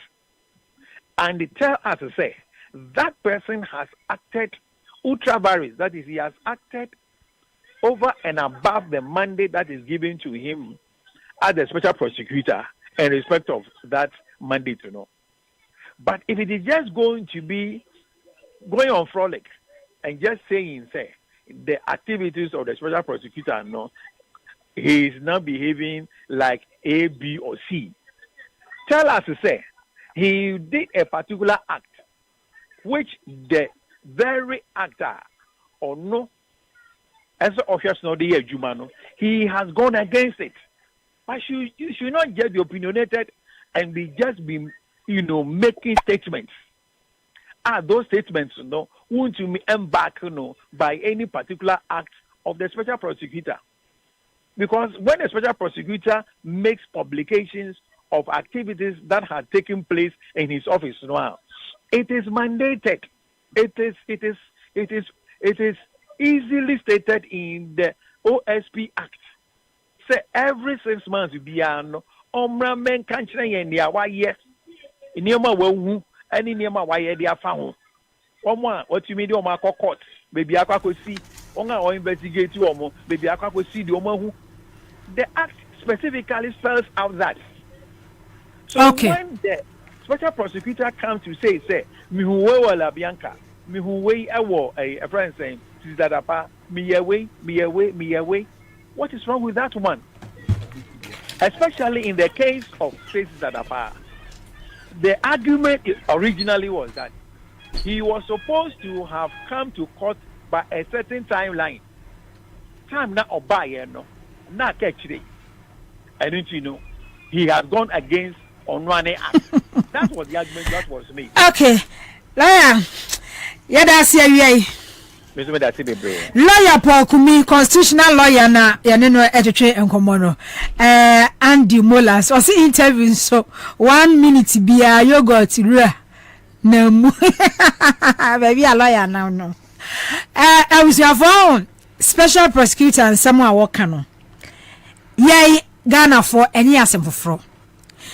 and tell us to say that person has acted ultra vires. That is, he has acted over and above the mandate that is given to him as the special prosecutor in respect of that mandate, But if it is just going to be going on frolic and just saying, say, the activities of the special prosecutor, he is not behaving like A, B, or C. Tell us to say, he did a particular act, which the very actor or no, as officials know the Jumano, he has gone against it. But you should not just be opinionated and be making statements. Those statements, won't you be embarked, by any particular act of the special prosecutor? Because when the special prosecutor makes publications of activities that had taken place in his office now, it is mandated. It is easily stated in the OSP Act. Say every 6 months be an omra men country and their why yes. In Yama will any Yama why they are found. What you mean, Oma court, baby I could see, or investigate you or baby I could see the Oma who the act specifically spells out that. So when the special prosecutor comes to say, Mihuwe la Bianca, Mihuwe a friend saying, Sisadapa, me away. What is wrong with that one? Especially in the case of Sisadapa. The argument originally was that he was supposed to have come to court by a certain timeline. Time not obey, not catch it. And he has gone against on one act. That was the argument that was made. Okay. Lawyer, that's Lawyer Paul Kumi, constitutional lawyer na yaneno editor enkomono. Andy Molas was interview so 1 minute bia yogurt rua na mu. Baby a lawyer now no. I was your phone special prosecutor and someone working. Yay Ghana for any asem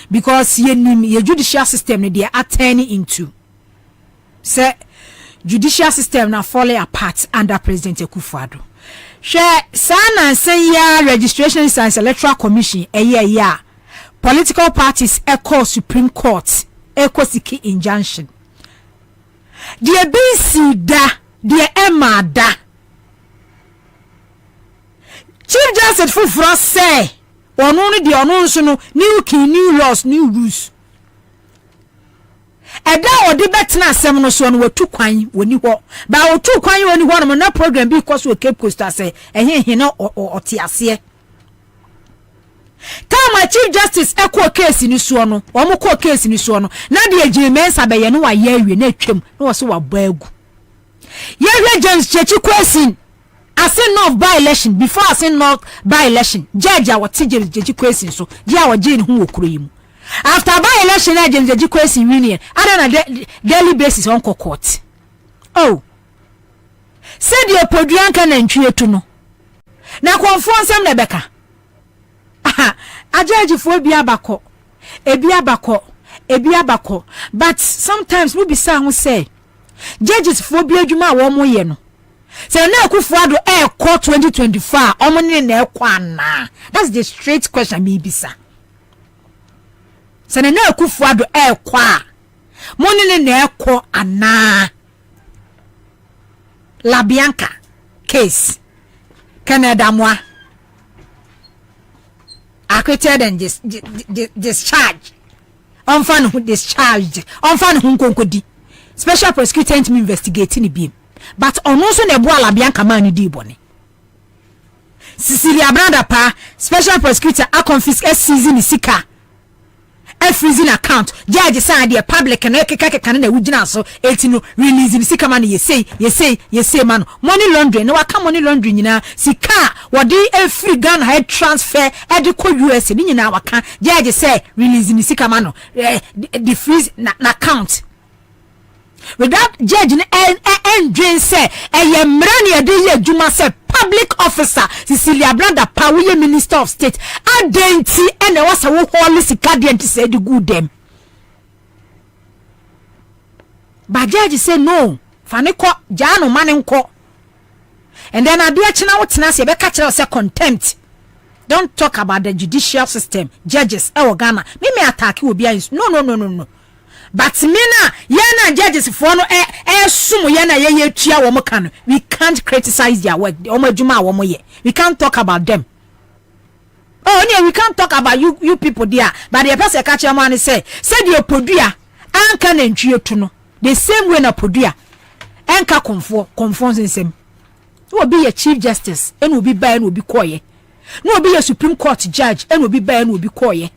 because your judicial system they are turning into say judicial system now falling apart under President Akufo-Addo. Share sana say ya registration science electoral commission ya political parties echo Supreme Court echo seeking injunction. The BC da the Emma da Chief Justice Fufura say only the announce no new key, new laws, new rules. Eda odi betena asem no so no watu kwan woni ho ba watu kwan woni ho no na program bi because we Cape Coast say ehhe na otiase kama Chief Justice ekwo case ni so no omukọ case ni so no na de agimensa be ye no wa ye awie na atwam na wo so wa baagu ye hwe James Chechi question asin no by election before asin no by election judge a what James Chechi question so je a wo je ni ho okuro yi mu. After by election agents the question union on a daily basis on court. Oh, said your Podrian can entry to no. Now confirm some Rebecca. Aha, a judge for Biabako, Ebiabako, but sometimes we be sound say judges for Biajuma 1 more year. Say now Akufo-Addo air court 2024 omoni na ekwana. That's the straight question me bisa. Say na Akufo-Addo air kwa. Moni na ekwo ana. La Bianca case. Canada moi. Acquitted and discharged. Unfan who discharged. Unfan who konkodi. Special prosecutor investigating the but also ne boa La Bianca man di boni. Cecilia Branda pa special prosecutor a confiscate season sika. A freezing account. Judge say the public and ekeka kan na wugina so etino releasing sika man you say man money laundering no waka money laundering nyina sika wodi a free gun head transfer ediko US ni nyina waka judge say releasing sika man the freeze na account. With that judge and drain say a mrani ade adwuma say public officer Cecilia Branda Pawe Minister of State adenti and was a whole sika de say the good them But judge say no. Faniko jano manenko. And then I dear china what nasi be catch say contempt. Don't talk about the judicial system, judges, Ghana. Me attack you will be no. But mina yana judges for no sumo yana ye tia wo kan. We can't criticize their work. We can't talk about them. Oh yeah, we can't talk about you people there. But the person catch your man say the producer anka na ntwie to no. The same way na producer anka conforms in same. No be a chief justice and will be by and will be quiet. No be a Supreme Court judge and will be by and will be quiet.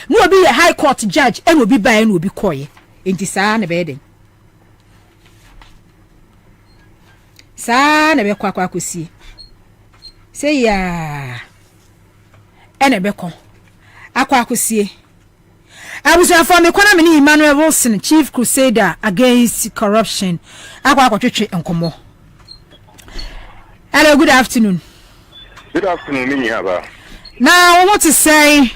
No be a High Court judge and will be by and will be quiet. Inti saa na beden. Saa na be kwa kusi. Say ya. Ene be kon. Akwa kusi. Abusa for me kwana me ni Emmanuel Wilson, Chief Crusader Against Corruption. Akwa twetwe enkomo. Hello, good afternoon. Good afternoon, Minyaba. Now, what to say?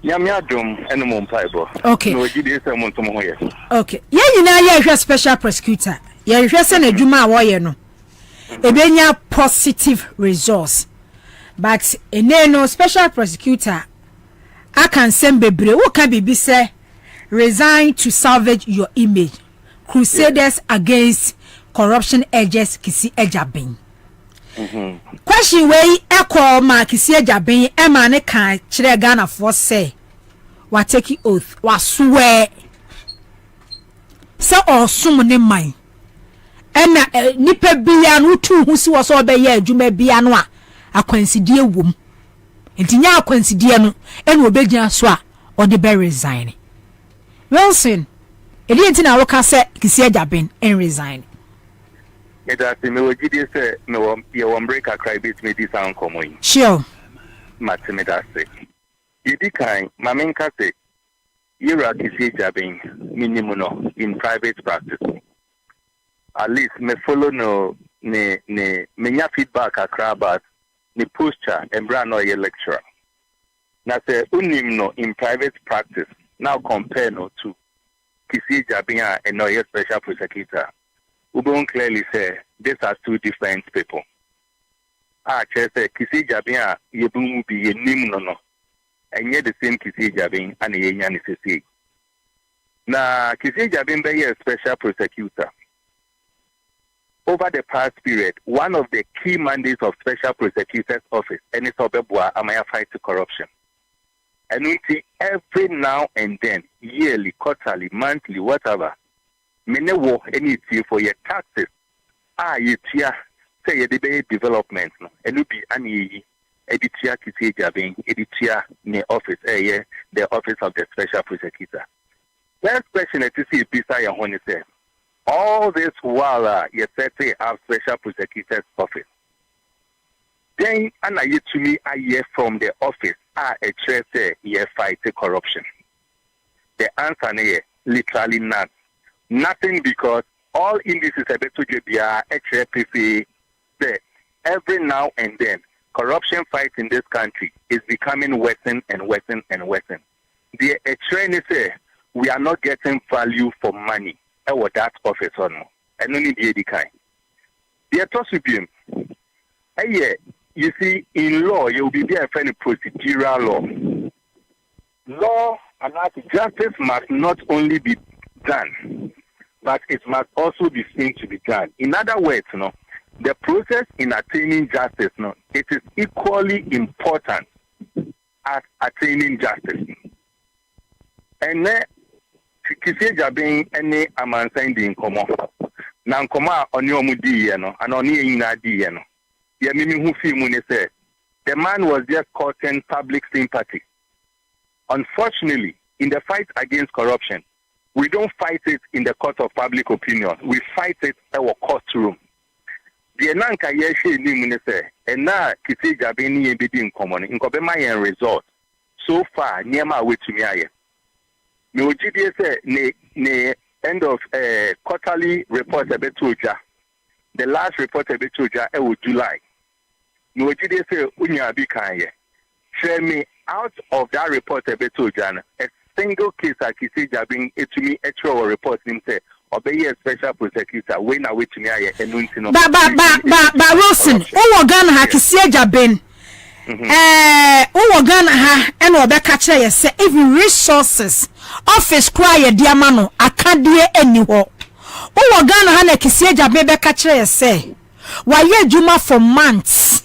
Yamiadum and Mompaibo. Okay. No, you did someone to Moya. Okay. You're a special prosecutor. You're a Juma Wayano. A positive results. But no special prosecutor. I can send Bebre. What can be say? Resign to salvage your image. Crusaders against corruption edges Kisi Ejabin. Question way echo ma Kisi Ejabin Emma ne kan chire Ghana for say wa take oath wa swear so osum ne man ena nipa bia no tu hu si wo so be ye adwuma bia no a akwansidie wom entinya akwansidie no ena obegina so a ode be resign. Wilson edi entina wo ka say Kisi Ejabin en resign. That's me we did say me one break a cry bit me this uncommon. Sure. Matime that's it. Yedi kan mamenka say Ira Kisi Ejabin minimum in private practice. At least me follow no ne menya feedback akra about ne posture and brand no lecturer. Na say unim no in private practice now compare no to Kisi Ejabin and no special prosecutor. Ubon clearly say these are two different people. Say Kisi Ejabin yebun be ye nim no. And yet the same Kisi Ejabin and ye nyan is na Kisi Ejabin be a special prosecutor. Over the past period, one of the key mandates of special prosecutor's office and its obebwa amaya fight to corruption. And we see every now and then, yearly, quarterly, monthly, whatever, mene wo any tea for your taxes. Ye tia say ye debe development no. Elubi ani editia Kisi Ejabin, editia ne office the office of the special prosecutor. First question to see Bisa Yahoni say, all this while you say have special prosecutor's office. Then and I to me I hear from the office a say ye fight corruption. The answer is literally none. Nothing, because all indices are better to be HFPC say every now and then corruption fight in this country is becoming worse and worse and worse. The trend say we are not getting value for money. Or that office or no. And only the kind. The Tosubium. You see, in law, you will be there for procedural law. Law and justice must not only be done, but it must also be seen to be done. In other words, no, the process in attaining justice, no, it is equally important as attaining justice. And Kisi Ejabin any amansan di nkomo. Na nkomo a oni omudi ye no, and oni nyina di ye no. Ye mimi hu fi mu ne say the man was just courting public sympathy. Unfortunately, in the fight against corruption, we don't fight it in the court of public opinion. We fight it in our courtroom. The nanka ye she ni mu ne say, and na Kisi Ejabin ni ye bi di nkomo ni nkobe ma ye result. So far, niema wetumi aye. No GDS ne end of quarterly report a bit toja. The last report a bit toja was July. No GDS unya bikanye. Share me out of that report a bit toja. A single case at Kisi Ejabin to me actual report him say obey a special prosecutor when I wait to me But Wilson, oh Ghana ha kisia jaben. Oh Ghana ha and Obeka Chaya say even resources office cry diamano akadie anywhere. Oh Ghana ha na kisia jaben beka Chaya say why juma for months.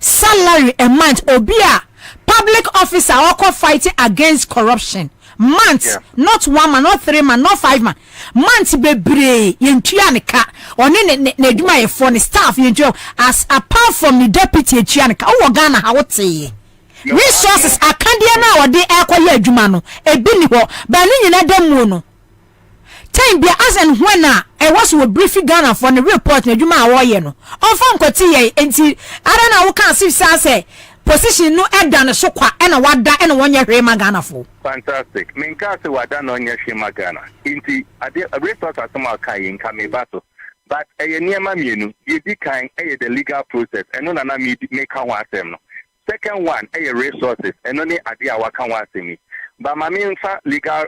Salary a month obia public officer or fighting against corruption. Months, not 1 man, not 3 man, not 5 man. Months bebre yentuanika or ne duma e for the staff yentu as apart from the deputy yentuanika. Oh Ghana how say resources akandia na ode ekwaye adwuma no ebi ni ho ba ni nyina demu no. Time be as and when I was with briefing Ghana for the report na adwuma awoye no. Onfo nkoti ye enti ara na wo kan si say position no edan so kwa na wada na wonye hwema Ghana fo. Fantastic. Minka se wada no onye hwema Ghana. Inti ade resource asoma kai nka me bato. But niema mienu yedi kan the legal process eno na me ka ho asem no. Second one resources eno ne ade a waka ho asem. Ba ma me nfa legal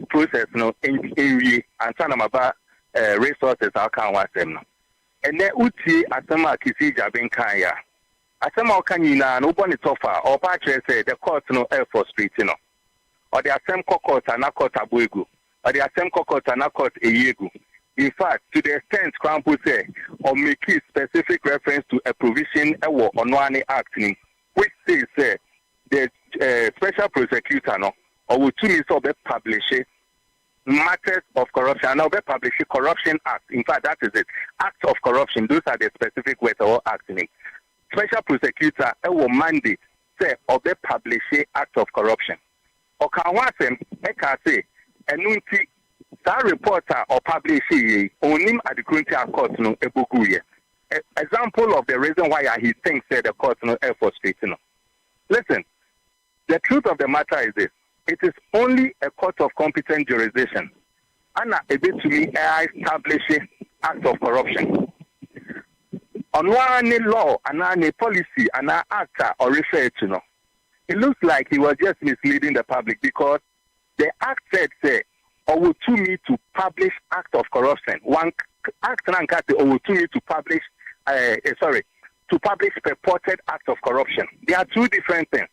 process no enwie ansa na maba resources aka ho asem no. Ene uti asema kisi jaben kan ya. Asema okanyina no boni tofa or patch say the court no air for street no. Or the same court and a court abuegu. Or the same court and a court eyegu. In fact, to the extent Crampo say or make specific reference to a provision or Onwani Act which says the special prosecutor no or will to so be publish matters of corruption now be publish corruption act. In fact, that is it. Acts of corruption. Those are the specific words or acting. Special prosecutor will mandate say or be publish act of corruption. Or can wasem can say enunti that reporter or publish onim at the county court no ebuguye. Example of the reason why he thinks that the court no air frustrating. Listen, the truth of the matter is this: it is only a court of competent jurisdiction. Anna a bit to me establishing act of corruption. On one law and a policy and an actor or research, it looks like he was just misleading the public because the act said, say, or to me to publish act of corruption. One act or to me to publish, to publish purported act of corruption. They are two different things.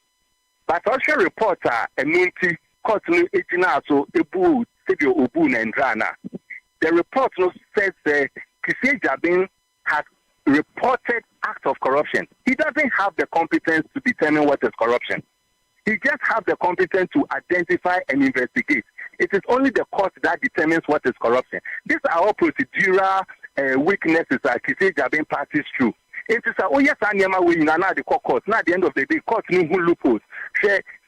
But also reporter a multi court no so ebu studio ubu nendrana. The report no says Kisi Jabin has reported act of corruption. He doesn't have the competence to determine what is corruption. He just has the competence to identify and investigate. It is only the court that determines what is corruption. These are all procedural weaknesses that Kisi Jabin passes through. It is yes, I am away in another court. Now at the end of the day, court no loopholes.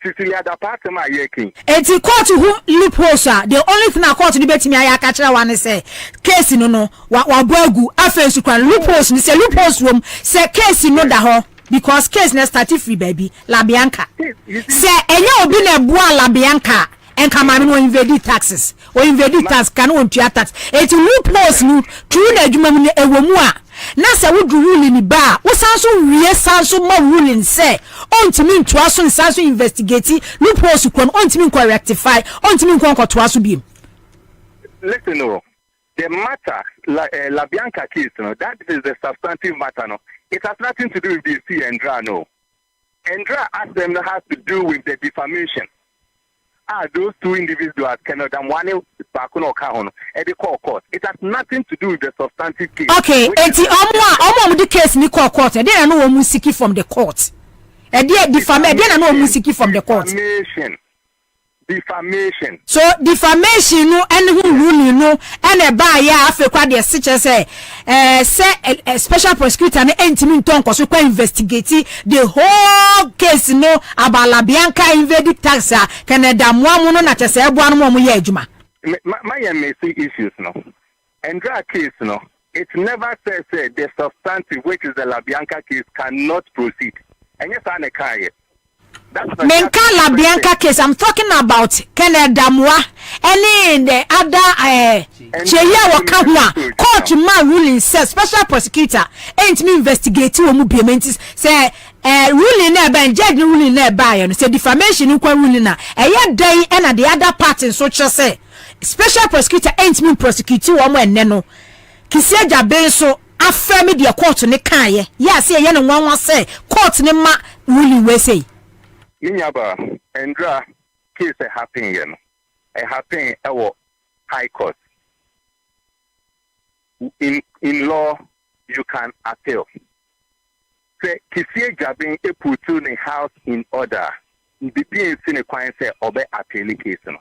Cecilia da parte ma yekin. It's a court who loopholes. The only thing I court debate me I catch one say case no wa boagu afensu kwan loopholes ni say loopholes room say case no da ho because case na start free baby La Bianca. Say enye obi na bua La Bianca and come on invade taxes or invade tax can on tax. It's loopholes no true na adwuma mu ewomu a na se wo du rule ni ba wo sanso wie sanso ma ruling say ontimi ntoaso nsanso investigate loopholes kon ontimi nko rectify ontimi nko toaso bi. Listen, no, the matter La Bianca case, that is the substantive matter. No, it has nothing to do with the C and DRA. No, and DRA has to do with the defamation. Those two individuals cannot one back on account at the court. It has nothing to do with the substantive case. Okay, it's the case in the court. And then I know music from the court. And then I know music from the court. Defamation. So defamation no and who rule no and a buy ya afekwa de siche say a special prosecutor na entimi ntonko so kwa investigate the whole case no about La Bianca invade tax Canada moamu no na chese ebo anu mo ye adwuma. My messy issues no. And that case no, it never says the substantive which is the La Bianca case cannot proceed. And yes I can. Menka La Bianca case, I'm talking about Canada Moa, any in the other Cheya Wakahua, court man ruling says special prosecutor ain't me investigating mubiamentis say ruling na ba judge ruling na ba ye no say defamation kwa ruling na den and the other party so say special prosecutor ain't mean prosecute wo mo enne no kisi ajabe so aframe the court ne kan ye say ye no nwanwa say court ne ma ruling we say Minyaba Endra case happen here no happen high court. In law you can appeal. Say kisi ajabe e put the house in order. Be in kwan say obe appeal case no.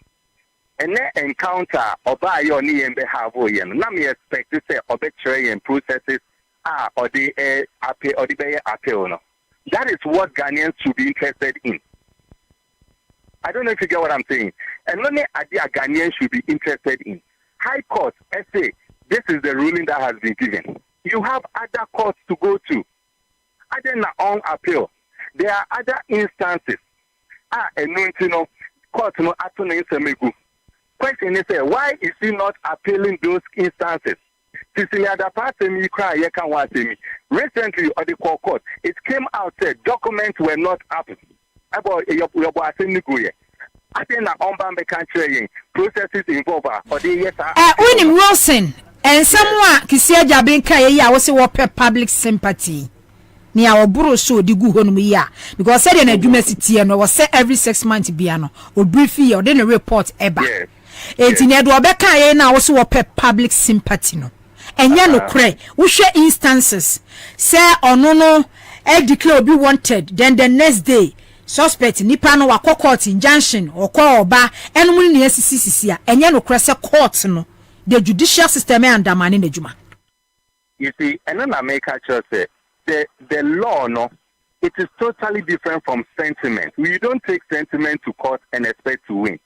And then encounter oba yo ni embe have yen. Na me expect to say obe try processes or the appeal or the appeal no. That is what Ghanaians should be interested in. I don't know if you get what I'm saying. And only idea Ghanaians should be interested in. High Court, say this is the ruling that has been given. You have other courts to go to. Other than on appeal, there are other instances. Court no semegu. Question is why is he not appealing those instances? Recently, on the court, it came out that documents were not up. About your I think that processes involved or the yes. Winnie Wilson and someone Kisia Jabinka ya was a public sympathy. Ni our buru so di gu honu ya because said in a university and was say every 6 months biano or briefly or then a report eba. It's in Edward Becca na also a public sympathy no. And ya no cray, we share instances. Say or no declare be wanted, then the next day. Suspect nipa no wakọ court injunction okọ oba enum ni asisi a enye no krese court no the judicial system undermine na juma. You see, and then I make a choice the law no it is totally different from sentiment. We don't take sentiment to court and expect to win.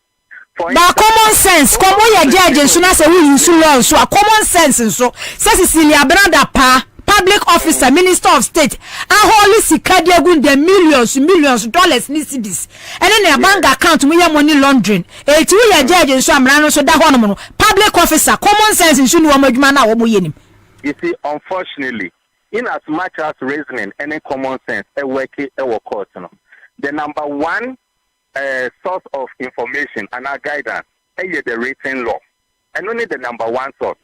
But common sense, come on your judge so na say we use law so common sense so say Cecilia Branda pa public officer, minister of state, a holy sikadiagun the millions dollars ni cedis. And then a bank account we have money laundering. A 2 year judge and so I'm so that one public officer, common sense in Sunu Wamajmana Wamuyenim. You see, unfortunately, in as much as reasoning and common sense, court, the number one source of information and our guidance is the written law. And only the number one source.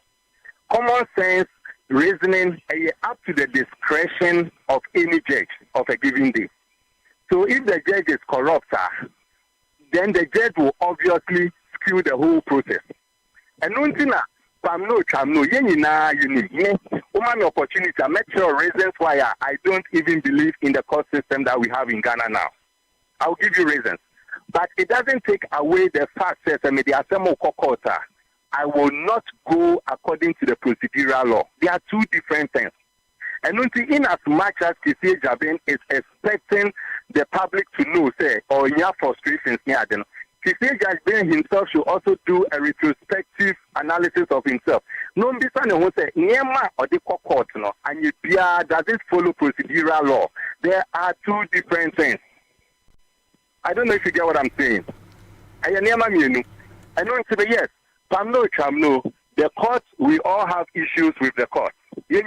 Common sense reasoning up to the discretion of any judge of a given day. So if the judge is corrupt, then the judge will obviously skew the whole process. And until opportunity, I met sure reasons why I don't even believe in the court system that we have in Ghana now. I'll give you reasons. But it doesn't take away the fact that I will not go according to the procedural law. They are two different things. And in as much as Kisi Jabin is expecting the public to know, say, or in your frustrations, Kisi Jabin himself should also do a retrospective analysis of himself. No, this one will say, Niema or the court, and does it follow procedural law? There are two different things. I don't know if you get what I'm saying. I know it's yes. The court, we all have issues with the court. Your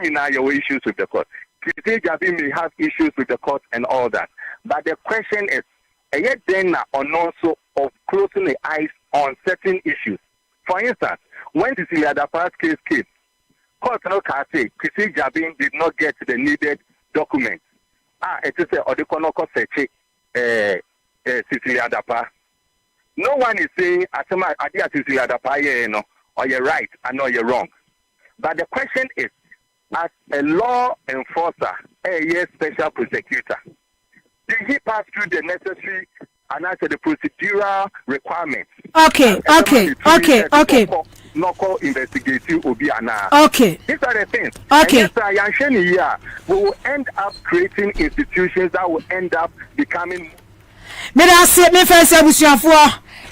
issues with the court. Kisi Jabin may have issues with the court and all that. But the question is, yet then on also of closing the eyes on certain issues. For instance, when the Cecilia Dapa's case came, court no can say Kisi Jabin did not get the needed documents. It is a Odekonoko Seche Cecilia Dapa. No one is saying, or you're right, and or you're wrong. But the question is, as a law enforcer, a special prosecutor, did he pass through the necessary and answer the procedural requirements? Okay. Local investigative Obiana. Okay. These are the things. Okay. And yes, we will end up creating institutions that will end up becoming.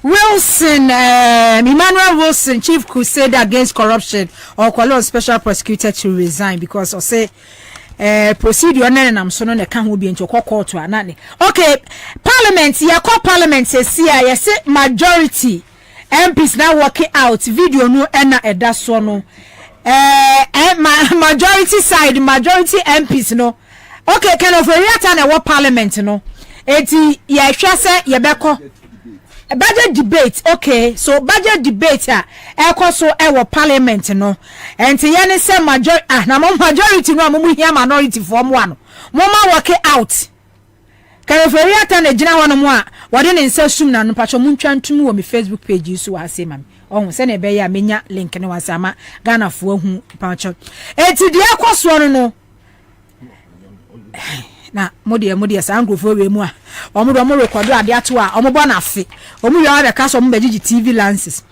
Wilson, Emmanuel Wilson, Chief Crusader Against Corruption, or call special prosecutor to resign because I say procedure and I'm so no can be into court to anani. Okay, Parliament, Parliament says yes, majority MPs now working out video no ena edaso no majority side, majority MPs no Okay, kind of react na what parliament no. Eti ya hwa se ye beko budget debate. Okay, so budget debate ekoso e parliament no. Enti ye ne se majority no amumu hia minority form one. Moma work it out. Kind of react na gina hono mo a wode ne nsa sum na no pacho muntwa ntum wo me Facebook page so wa se mam. Oh, se na be ya menya link ne wasama Ghana fo hu pacho. Eti de ekoso no. Na modi sa angrofo we mu a omo record ade ato a omo bo na afi omo yo ade ka so omo begigi TV lances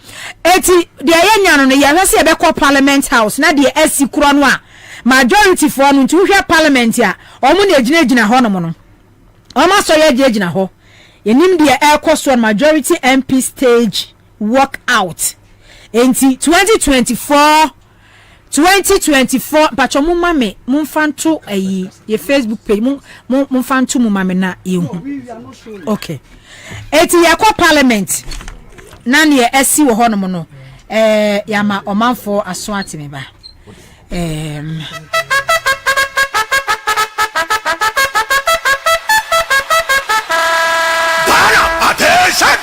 eti de yenya no ye hwese ye be call parliament house na de asi kuro no a majority for no ntu hwe parliament a omo na ejina ho no mo no omo so ye ejina ho yenim de ekoso majority MP stage walk out enti 2024 pacho mu mame mu fanto ayi ye Facebook page mu fanto mu mame na yehu okay eti ye ko parliament na ne esi wo hono no ya ma omanfo aso atime ba attention.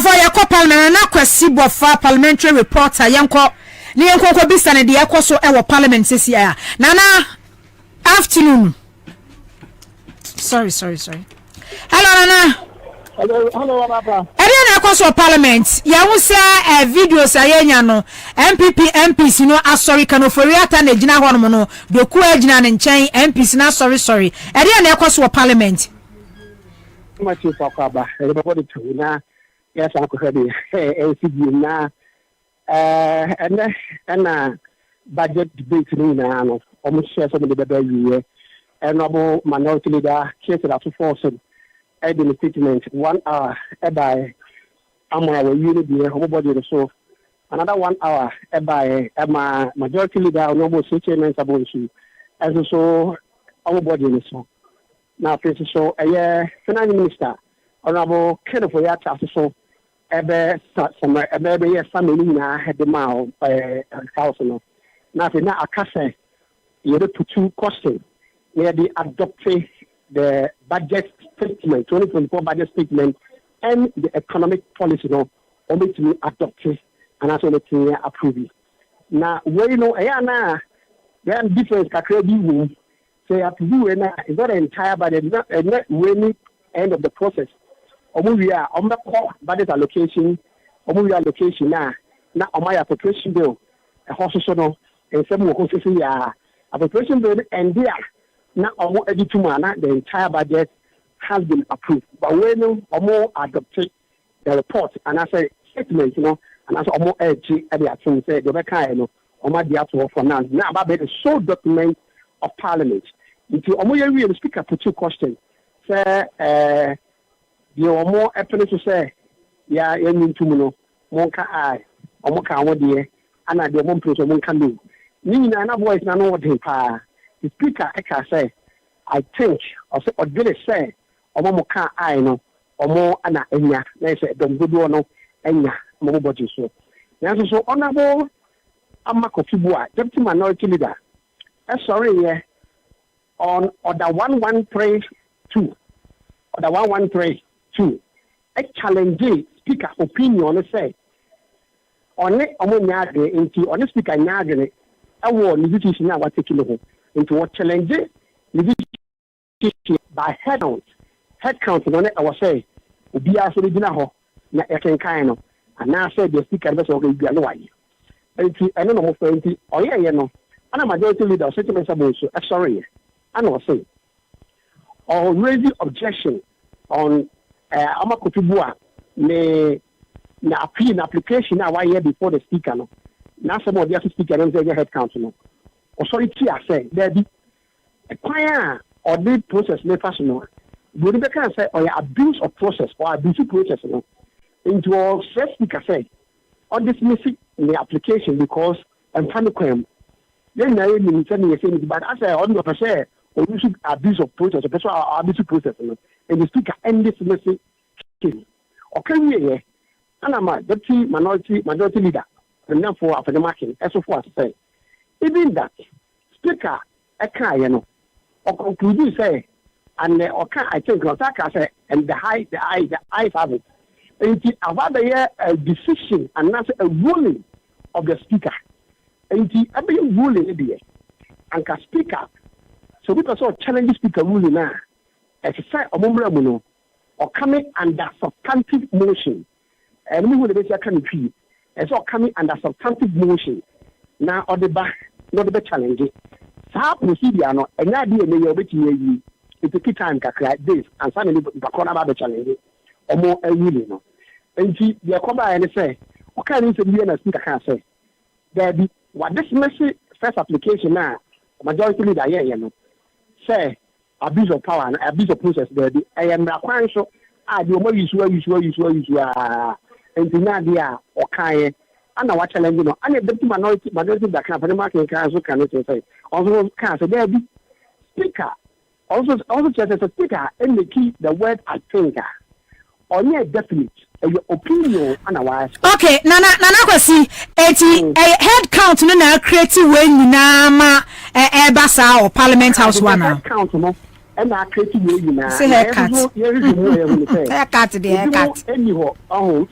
for your parliament na kwesi bofa parliamentary reporter yanko bisa ne de yakoso e wo parliament sisi ya nana afternoon sorry hello nana hello papa na yakoso parliament ya wo se videos ayenya no MPs no asori kanofori ata na gina ho no no doku agina ne nchen MPs na sorry na yakoso parliament ma chi papa ba e ba body tuna yes uncle Hebi LCD na and budget debate ni na no almost share some of the bebe year and noble minority leader case that to force and the statement 1 hour by amara we unit here everybody so another 1 hour by majority leader noble statement about issue as so everybody so now so finance minister honorable Kenneth Oyata so ebe yes family na head ma house no na fe na akase you put two question where they adopt the budget statement 2024 budget statement and the economic policy no only to adopt and also to approve na we know na there difference kakra bi wo say approve na is not the entire budget not when end of the process Omuya budget allocation allocation na omaya appropriation bill a hospital no and some more appropriation bill and there na omo edituma na the entire budget has been approved but when omo adopted the report and I say statement and I say omo edge at the action say the kind omo dia to for now about the sole document of parliament into omo ye the speaker put two questions say the more happiness to say, yeah, you need to know, Monka I, or Moka one and I do one place of one can do. Meaning, another voice, I know what the speaker, Eka say, I think, or did it say, or Moka I know, or more Anna Enya, they say, don't go no, Enya, more body so. Now, so honorable Amako Fibua, deputy minority leader, sorry, yeah, on order 1132, order 1132. A challenge speaker opinion say on it omunyade into on speaker nyade awo legislation na what taking ho into what challenge legislation by head count no I was say obi aso bi na ho na ekenkan no ana say the speaker be so go bia no waye enti eno no mo fa enti oyeye no ana majority leader so tell me so sorry ana o say or raising objection on Amakotubua na appeal application na why before the speaker no na some of the speaker don't say head count no authority say there be a choir or the process no fashion no we can say or abuse of process or abuse process no into our speaker say on dismissing the application because I'm trying to claim then na you say but as I on the say or you should abuse of process or abuse process no and the speaker end this message okay and I'm a deputy majority leader, and therefore after the marking, as of what say. Even that speaker, a car, you know, or conclude say, and I think Rosaka say, and the eyes have it. And it's about a decision and not a ruling of the speaker. And it's a ruling there. And can speak up. So we also challenge the speaker ruling now. As a sign of Mumramuno or coming under substantive motion. And we will be coming to as all coming under substantive motion. Now or the back, not the challenge. So how procedure no and idea may you be it's a key time like this and suddenly the corner about the challenge or more a ruling no. And the Akoba and say, what kind of a speaker can say? There be what this message first application now, majority leader, you know, say abuse of power and abuse of process. There be I am requiring so I do more use and the Nadia or Kai and I watch challenge, you know, and the majority that can for the market can say. Also, can so there be speaker, also just as a speaker, and the key the word I think. Only definite your opinion otherwise. Okay, Nana kwasi head count no na create way nyina ma basa or parliament house one now. Head count no and na create way nyina. Say head count. Head count the head count. Anyhow,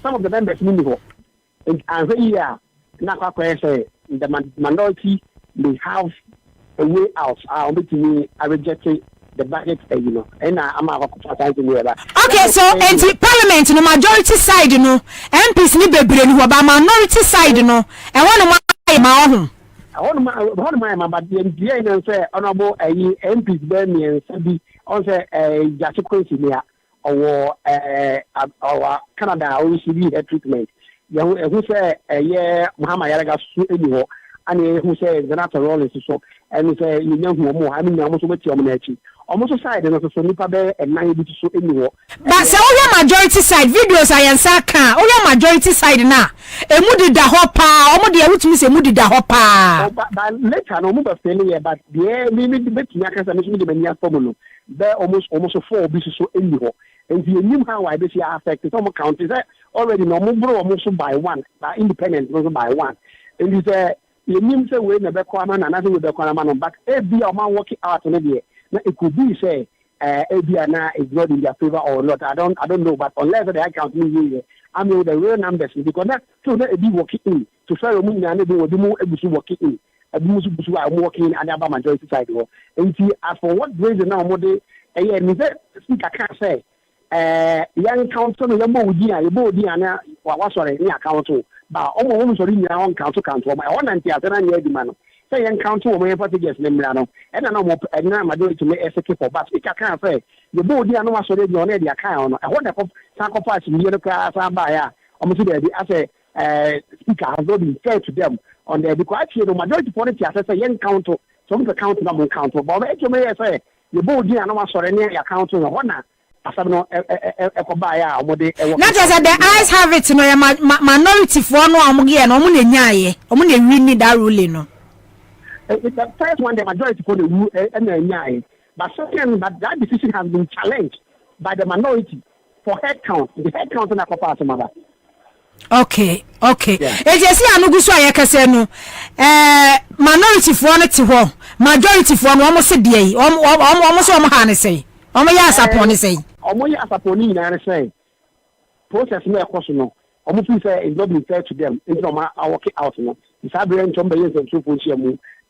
some of the members anyhow. And here na kwa say the minority may have a way out. I reject the budget, you know, and I'm okay, so and the parliament, the majority side, you know, MPs ni bebre ni but minority side, you know, and one of my but the NGA say honorable MPs Bernie and Sabi on say Jacob Quincy here or our Canada OECD treatment. Who say Muhammad Yaraga anymore, and who says the natural role is so, and who say you know more. I mean, almost what you're almost side and also nipa be and nine bit so anywhere. But say all majority side videos I answer can all majority side na e mu di da ho pa o mu de wutumi say mu di da ho pa but later no mu be feel but the me betumi aka say me de mania form no be almost 4 bit so anywhere and the new how I be affect some countries already no mu bro almost by one by independent no by one and you say you mean say we na be kwa man na say we be kwa man but e be o man working out no dey. It could be say ABNA is not in their favor or not. I don't know, but unless the account me I mean the real numbers because that so that be working in to say we need to do more working in. Working and the majority side. And see as for what reason now more the speaker can't say young council no mo di na what sorry ni account but almost sorry ni on council my own anti atena ni di man. Say young council when parties no and no more and majority to make SK for but speaker can't say the body no was already on the account I want to sacrifice in the class by almost there as a speaker has not been fair to them on the because actually the majority party as a young council some the council no council but it may say the body no was already the account no one not just the eyes have it no minority for no amugie no mu nyaye omu na win that ruling no. It's the first one, the majority for the rule and but second, but that decision has been challenged by the minority for head count. The head count in a part of mother. Okay. If you see Anugusu Ayakase no, minority for it majority for almost say dey, almost say. Yas upon say. Yas upon say. Process no question no. Almost say it's not been fair to them. It's not working out no. It's a brain chombe yes and true for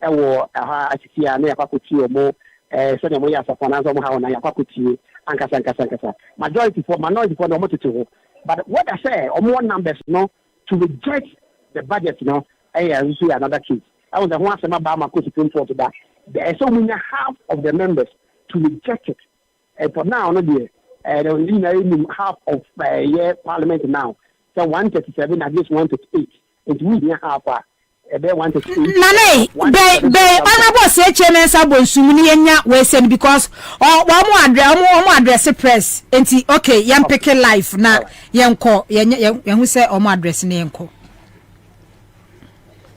ewo asikia na yakwakuti omo sene mo ya sapona zo mo ha na yakwakuti ankasa majority for minority for no motete but what I say omo numbers no to reject the budget no you see another case I was the one say ba ma ko Supreme Court that there is so many half of the members to reject it and for now no there half of parliament now so 137 against 138 and we half Nane, honorable say chairman Sabonsumuni enya we said because one address press enti okay yam pick life na yenko who say address na yenko.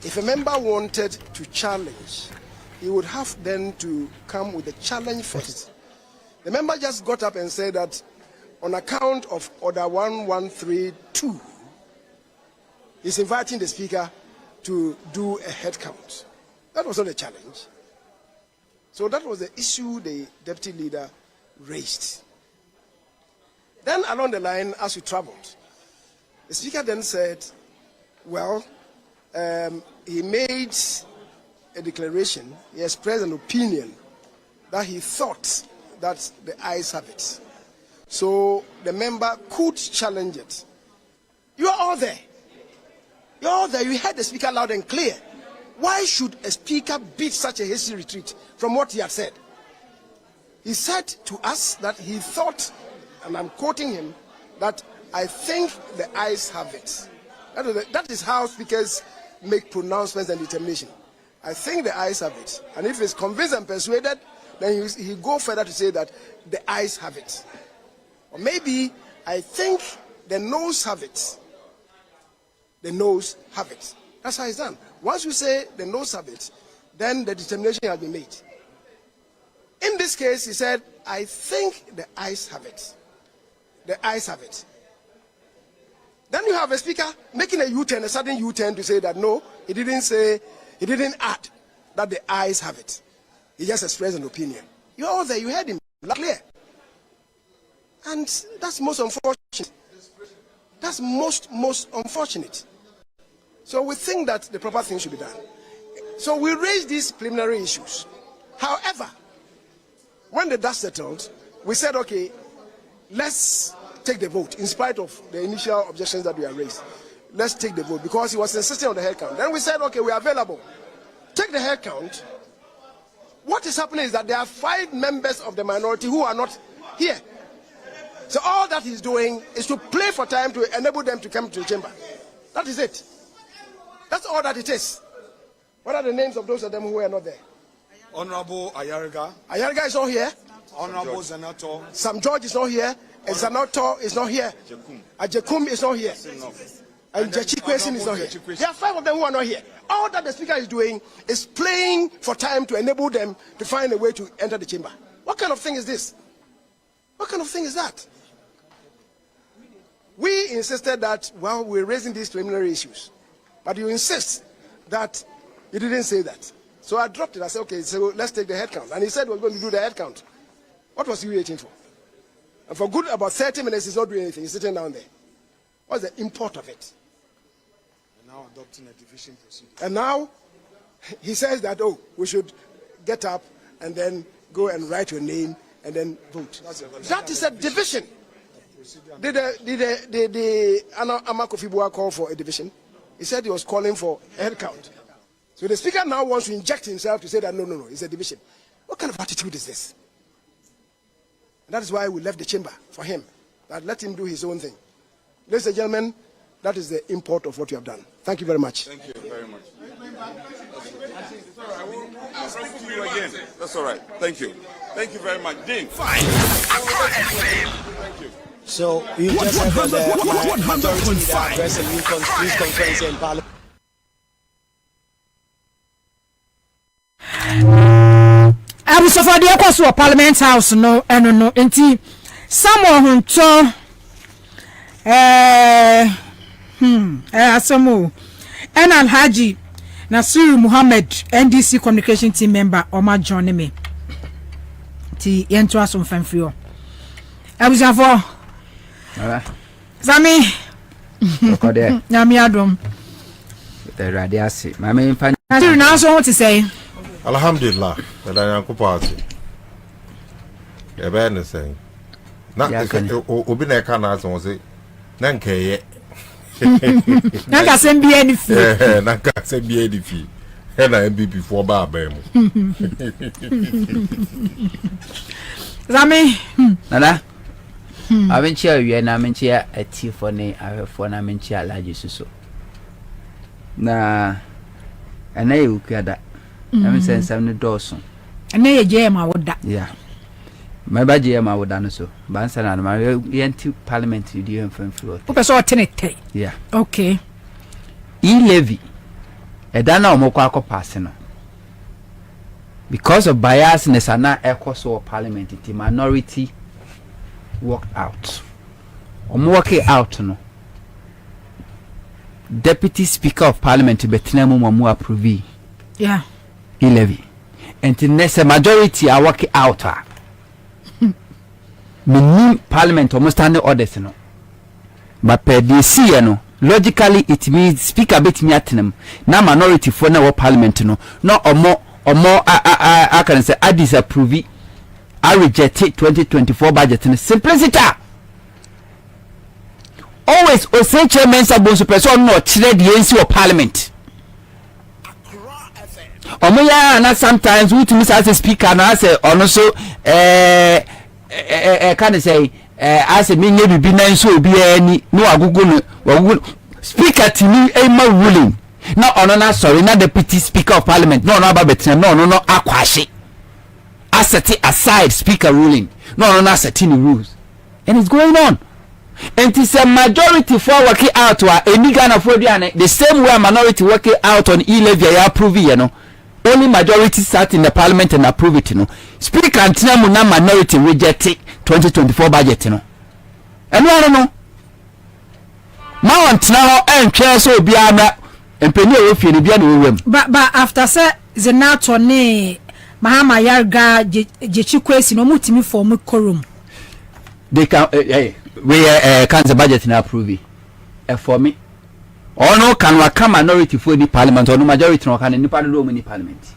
If a member wanted to challenge, he would have then to come with a challenge first. The member just got up and said that on account of order 1132 is inviting the Speaker to do a head count. That was not a challenge. So that was the issue the Deputy Leader raised. Then along the line, as we traveled, the Speaker then said, well, he made a declaration, he expressed an opinion that he thought that the ayes have it. So the member could challenge it. You are all there. You're all there. You heard the Speaker loud and clear. Why should a Speaker beat such a hasty retreat from what he had said? He said to us that he thought, and I'm quoting him, that I think the ayes have it. That is how speakers make pronouncements and determination. I think the ayes have it. And if he's convinced and persuaded, then he go further to say that the ayes have it. Or maybe I think the noes have it. The noes have it. That's how it's done. Once you say the noes have it, then the determination has been made. In this case, he said, I think the ayes have it. The ayes have it. Then you have a speaker making a U-turn, a sudden U-turn to say that no, he didn't add that the ayes have it. He just expressed an opinion. You're all there, you heard him clear. And that's most unfortunate. That's most unfortunate. So we think that the proper thing should be done. So we raised these preliminary issues. However, when the dust settled, we said, okay, let's take the vote in spite of the initial objections that we had raised. Let's take the vote because he was insisting on the head count. Then we said, okay, we are available. Take the head count. What is happening is that there are 5 members of the minority who are not here. So all that he's doing is to play for time to enable them to come to the chamber. That is it. That's all that it is. What are the names of those of them who are not there? Honorable Ayariga. Ayariga is not here. Honorable Zanato. Sam George is not here. And Zanato is not here. Ajekum is not here. And Jachikwesin is not here. There are 5 of them who are not here. All that the Speaker is doing is playing for time to enable them to find a way to enter the chamber. What kind of thing is this? What kind of thing is that? We insisted that, well, we're raising these preliminary issues. But you insist that you didn't say that. So I dropped it. I said, okay, so let's take the head count. And he said we're going to do the head count. What was he waiting for? And for good about 30 minutes, he's not doing anything. He's sitting down there. What's the import of it? And now adopting a division procedure. And now he says that, oh, we should get up and then go and write your name and then vote. That is a division. Did Anna Kofi Boa call for a division? He said he was calling for a head count. So the Speaker now wants to inject himself to say that no, it's a division. What kind of attitude is this? And that is why we left the chamber for him. That let him do his own thing. Ladies and gentlemen, that is the import of what you have done. Thank you very much. Thank you very much. I'll speak to you again. That's all right. Thank you. Thank you very much. Dean. Fine. Thank you. So you just heard the majority leader address a news conference in Parliament. I was for the course of Parliament House, no, and no, and someone who Asamu and Alhaji Nasir Muhammad, NDC communication team member, Omar John me. Ti yentua so mfamfrio. Abusafo. Zami. Okode. Nyame adom. The radiasi. Mama mfa. Nasir na so what to say? Alhamdulillah. The yankupo ase. E be ne say. Na obi na ka na aso say na nkeye. Na ka sem bia ni fi. Na ka sem bia ni fi. E na MPP for ba abem. Zami. Nana. Abenchia wi na menchia atifo ne ahwefo na menchia alaji suso. Na ana yukada. Na sense am ne doso. Ana ye je ma woda. Yeah. My baje ma woda no so. Bansa na ma yenti parliament di enfamfiro. O peso otenete. Yeah. Okay. E-levy. Edana omokwa akopase no. Because of biasness and now echo parliament, the minority walked out. Walking out, no. deputy speaker of parliament betena mu approve yeah e-levy and the majority are working out me parliament almost standing orders no but per the see no logically it means speaker betimi atenam na minority for na parliament no omo I can say I disapprove I reject 2024 budget in simplicity. Always say chairman supposed person not the ANC or parliament. Omoya na sometimes we to miss as a speaker na say also can say as a me be na so be any no agugu speaker to me a ruling. No sorry not deputy speaker of parliament no about betem no akwashi asset aside speaker ruling no setting rules and it's going on and it's a majority for working out or any Ghana for the same way minority working out on e-levy approve only majority sat in the parliament and approve it speaker antina na minority reject 2024 budget and no ma antina ho entwe so bia but after say Zenato ne Mahama Yarga Jechikwesi no mutimi form quorum. They can can the budget na approve for me. Or no can waka minority for the parliament or no majority no can any parliament.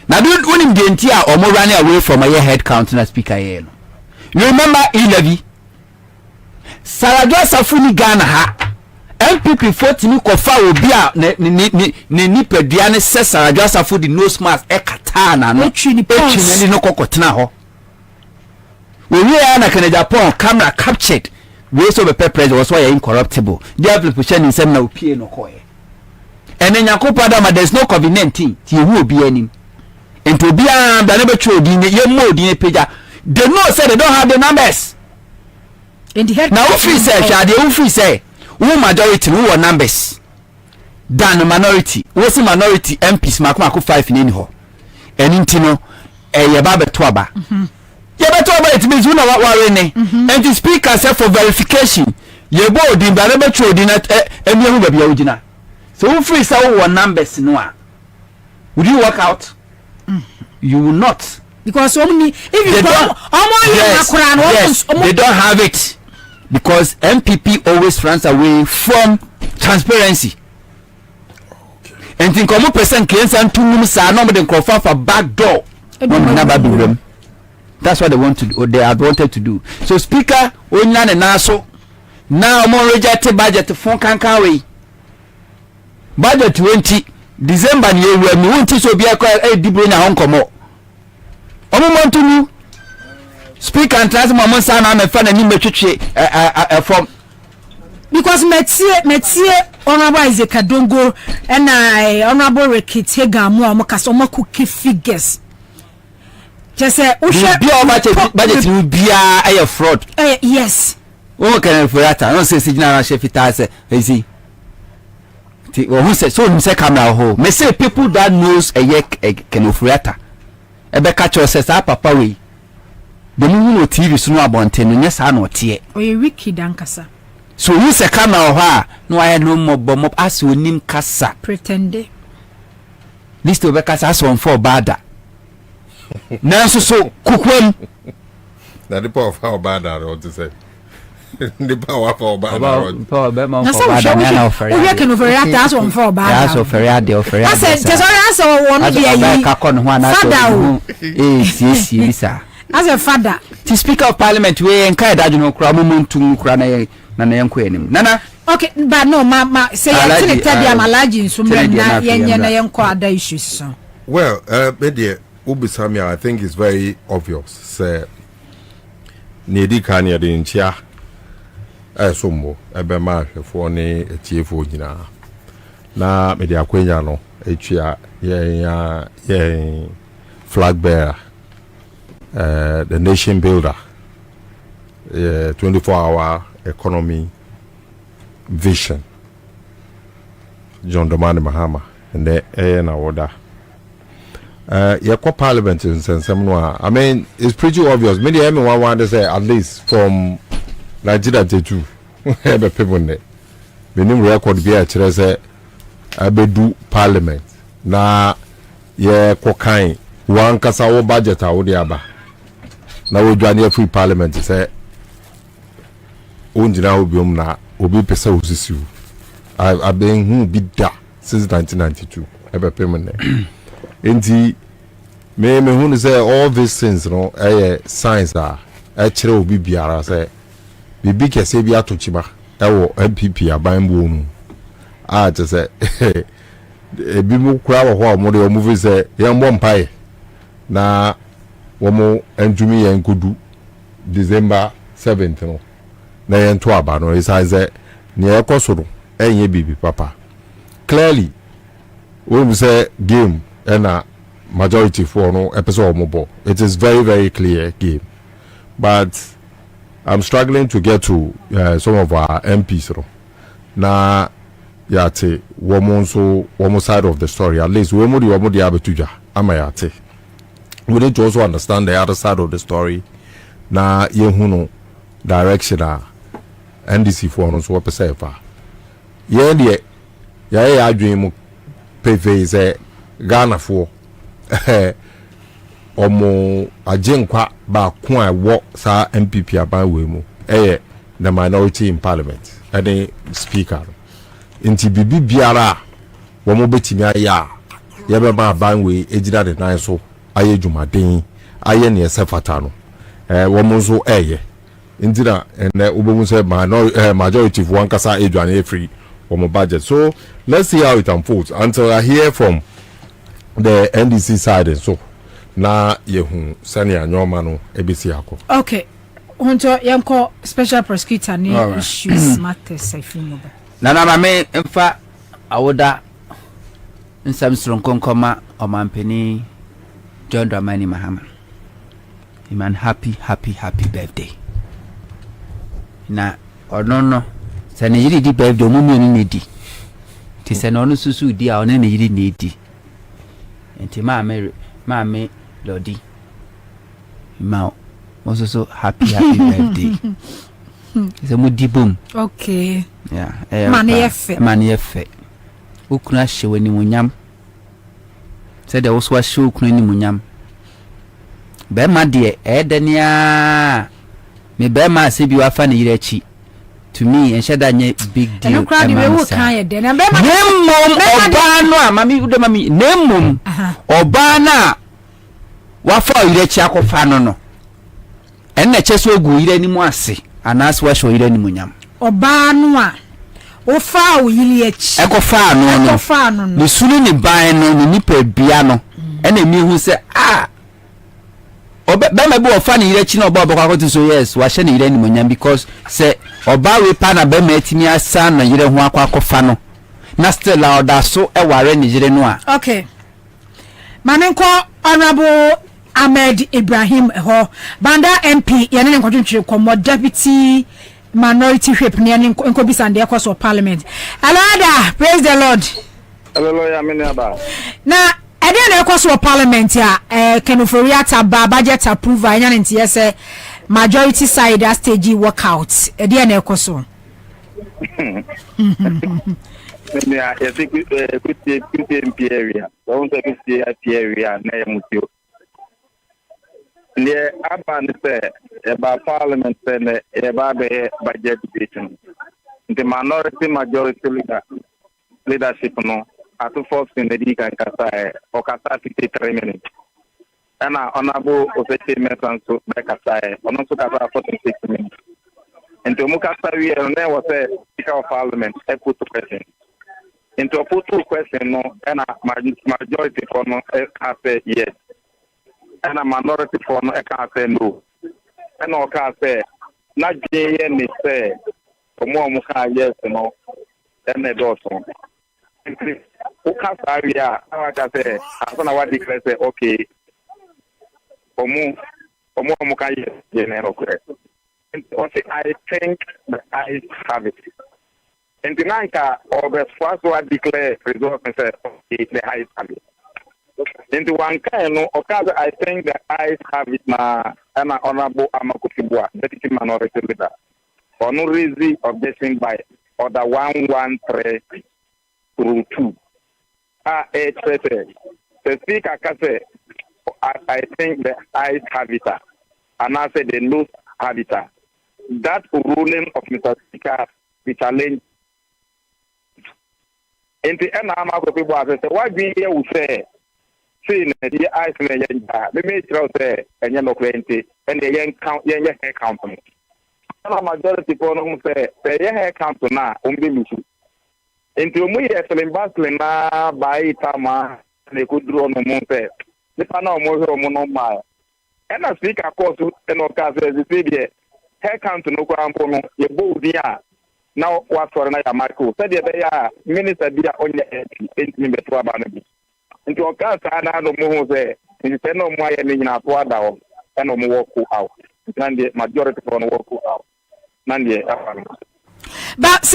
Now don't want him the entire or more running away from a head count na speaker here. You remember e-levy? Saradwa Safuni Ghana ha MPP 40 kofa obi a ne nipadua ne sesa adwasa for the nose mask e kata na no etwini no kokotena ho we na Canada Japan camera captured we so be president was why incorruptible the application in sem na opie no koye ene nyakopa da ma there's no COVID-19 ti hu obi anim ento obi a da ne betwe odi ne yemmo odi ne pagya they know say they don't have the numbers in the head now free say shade who free say who majority who numbers than minority who see minority MPs makoko 5 in ho enti no ye ba beto aba ye beto aba it means una wa ne and the speaker say for verification ye bo odin ba beto odin emi hu ba bia ogina so who free say who numbers no a would you work out you will not because only if you they don't have it because MPP always runs away from transparency. And think como person claims and two rooms are not the crowd for back door. That's what they want to do, or they have wanted to do. So speaker, Onyan and Naso now more rejected budget for Kankawi. Budget 20 December year when we want to so be a Dibrina Hong Kong. Want to know. Speak and trans mama sana me fa na ni metwetwe from because metie honorable Isaac Adongo and honorable Rekit Hegamu amaka mo cookie figures just say o share budget will be a fraud yes o can for that no say signal chef ita say easy who say so him say camera ho me say people that knows can ofrata ebe catch us say papa we the no TV so no abonte no nya sa na ote oye wiki dankasa so who se camera ho no I no mob as onim kasa pretende list obe kasa so for bada nanso so kukwam na the power of bada or to say the power of bada power be ma for bada na offer we can offer that so for bada so offer ya de offer ya say just so one be yi ka kon ho na so si as a father the speaker of parliament we enkai dadu no kura mumuntu kura na yenko enim nana okay but no ma say you tell them alaji nsumre na yenye na yenko ada issues so well media ubisami I think is very obvious say nedi kan ya de nchia sombo ebe ma hwefo ne etiefo nyina na media kwenya no etwia ye flag bearer the nation builder 24-hour economy vision John Dramani Mahama and the na order parliament in Sensemnoa. I mean it's pretty obvious many want to say at least from Nigeria to two people there menim record bi a kyerɛ sɛ abedu parliament na ye kokan wan kasa wo budget a wo de aba na wo dwane free parliament sɛ onjina obiom na obi pesa osisiu I've been who be da since 1992 ebe payment enti me who say all these things no science a kire obi biara say bibi kese bi atochima ewo MPP aban bo mu a te say ebi mu kura wo ho mo de o mu say yembo mpai na wo mo entumi yen kodu December 7th no na yen to aba no isa say ne ekosoro enye bibi papa clearly we say game and majority for no episode mobile. It is very, very clear game, but I'm struggling to get to some of our MPs. Na yate one side of the story. At least we need to also understand the other side of the story. Na yehuno direction NDC for no so pese fa. Ye adwin PV is Ghana for omo ajenkwa ba ko a wo sa MPP aban we mu the minority in parliament and speaker inti bibi biara wo mo betimi aya ye be ma aban we ejira de nan so aye dwumaden aye ne esefata no wo mo so indira ene ubomu say majority for one kasa edwane free from a budget. So let's see how it unfolds until I hear from the NDC side and so na yehu sania nyoma no ebisi akọ. Okay. Honto yanko special prosecutor ni issues matters ifinu ba. Na mame mfa awoda nsam sronkonkoma omampeni John Dramani Mahama. Iman happy birthday. Na onono se ne yiri di birthday mu mi ni di. Ti se no susu di a one ne yiri ni di. Enti mame Lodi. Ma also happy birthday. It's a moody boom. Okay. Yeah. Mani efe. Ukuna shewe ni munyam. Said there was show ukuna ni munyam. Bema die edenia. Me bema se bi wafa ni yirechi. To me and shada nye big deal. Nemmom obano mami ude mami nemmom obana wafa yirechi akofa no enne cheso ogu yire ni mu ase anas wa show yire ni munyam obano a ofa o yire echi ekofa no ni sunu ni ban no ni nipa bia no enne mi hu se bema bi ofa ni yire echi no oba akoto so yes wa hye ni yire ni munyam because se oba we pa na bema etimi asa na yire ho akofa no na still la oda so ware ni yire no a. Okay. Manenko Honorable Ahmed Ibrahim ho Banda MP yene ne nkwatwetwe komo deputy minority whip ne ne nkobisande ekoso parliament. Alada, praise the Lord. Hallelujah, menaba. Na ede na ekoso parliament ya kenoforiata budget approval anya ntie se majority side a stage workout. Ede na ekoso. Yeah, I think MP area. Don't take it area na mutio. The aban say about parliament say about budget debate. The majority leadership no at force in the can kasa or kasa 53 minutes. And honorable official members so back kasa on also kasa 46 minutes. And to mukasa we there was a speaker of parliament put to question. Into a put to question no and a majority for no say yes. And a minority for no can say no. And no can say not JN say for more muka yes no then they do so. Who can say yeah, I can say as on what declare say okay for more muka yes general correct. I think that I have it. And the Nanka or the first one declare result and say okay the highest have it. In the one kind of I think that I have it now and honorable Amakufibua, deputy minority leader. For no reason objection by order 113/2. The speaker can say, I think the eyes have it, and I said the nose have it. That ruling of Mr. Speaker, we challenge. In the end, I'm out of people. I say, why be here? We say, see, the eyes may be made say, and you're not plenty, and the young count, young hair count. The majority of them say, the young hair count now, only issue. Into me, as an ambassador, by Tama, they could draw no more. The panel more monomile. And I speak, of course, and of course, as the hair count no crown, you both there. Now, what for another Marco said, they are minister, they are only 8 minutes to Abanabi. Into a cast, I don't know there. Instead of my meaning at Wada and no walk out. And the majority from walk out. Nandi. But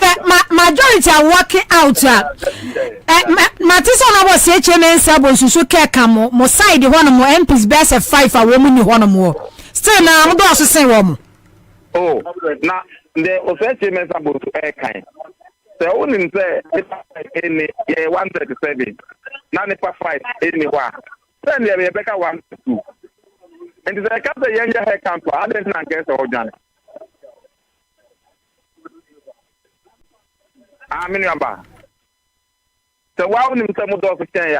majority are working out. Matison was HMN Sabo Susuke Camo, Mosai, one more MPs best of 5 a woman, one more. Still now, I'm also saying one. Oh, now the offensive is about to air kind. The only say any 137, 95 anywhere. Then there Rebecca 1-2. And the Casa Yanga hair camp, I didn't guess all done. I mean, so why would some of those say,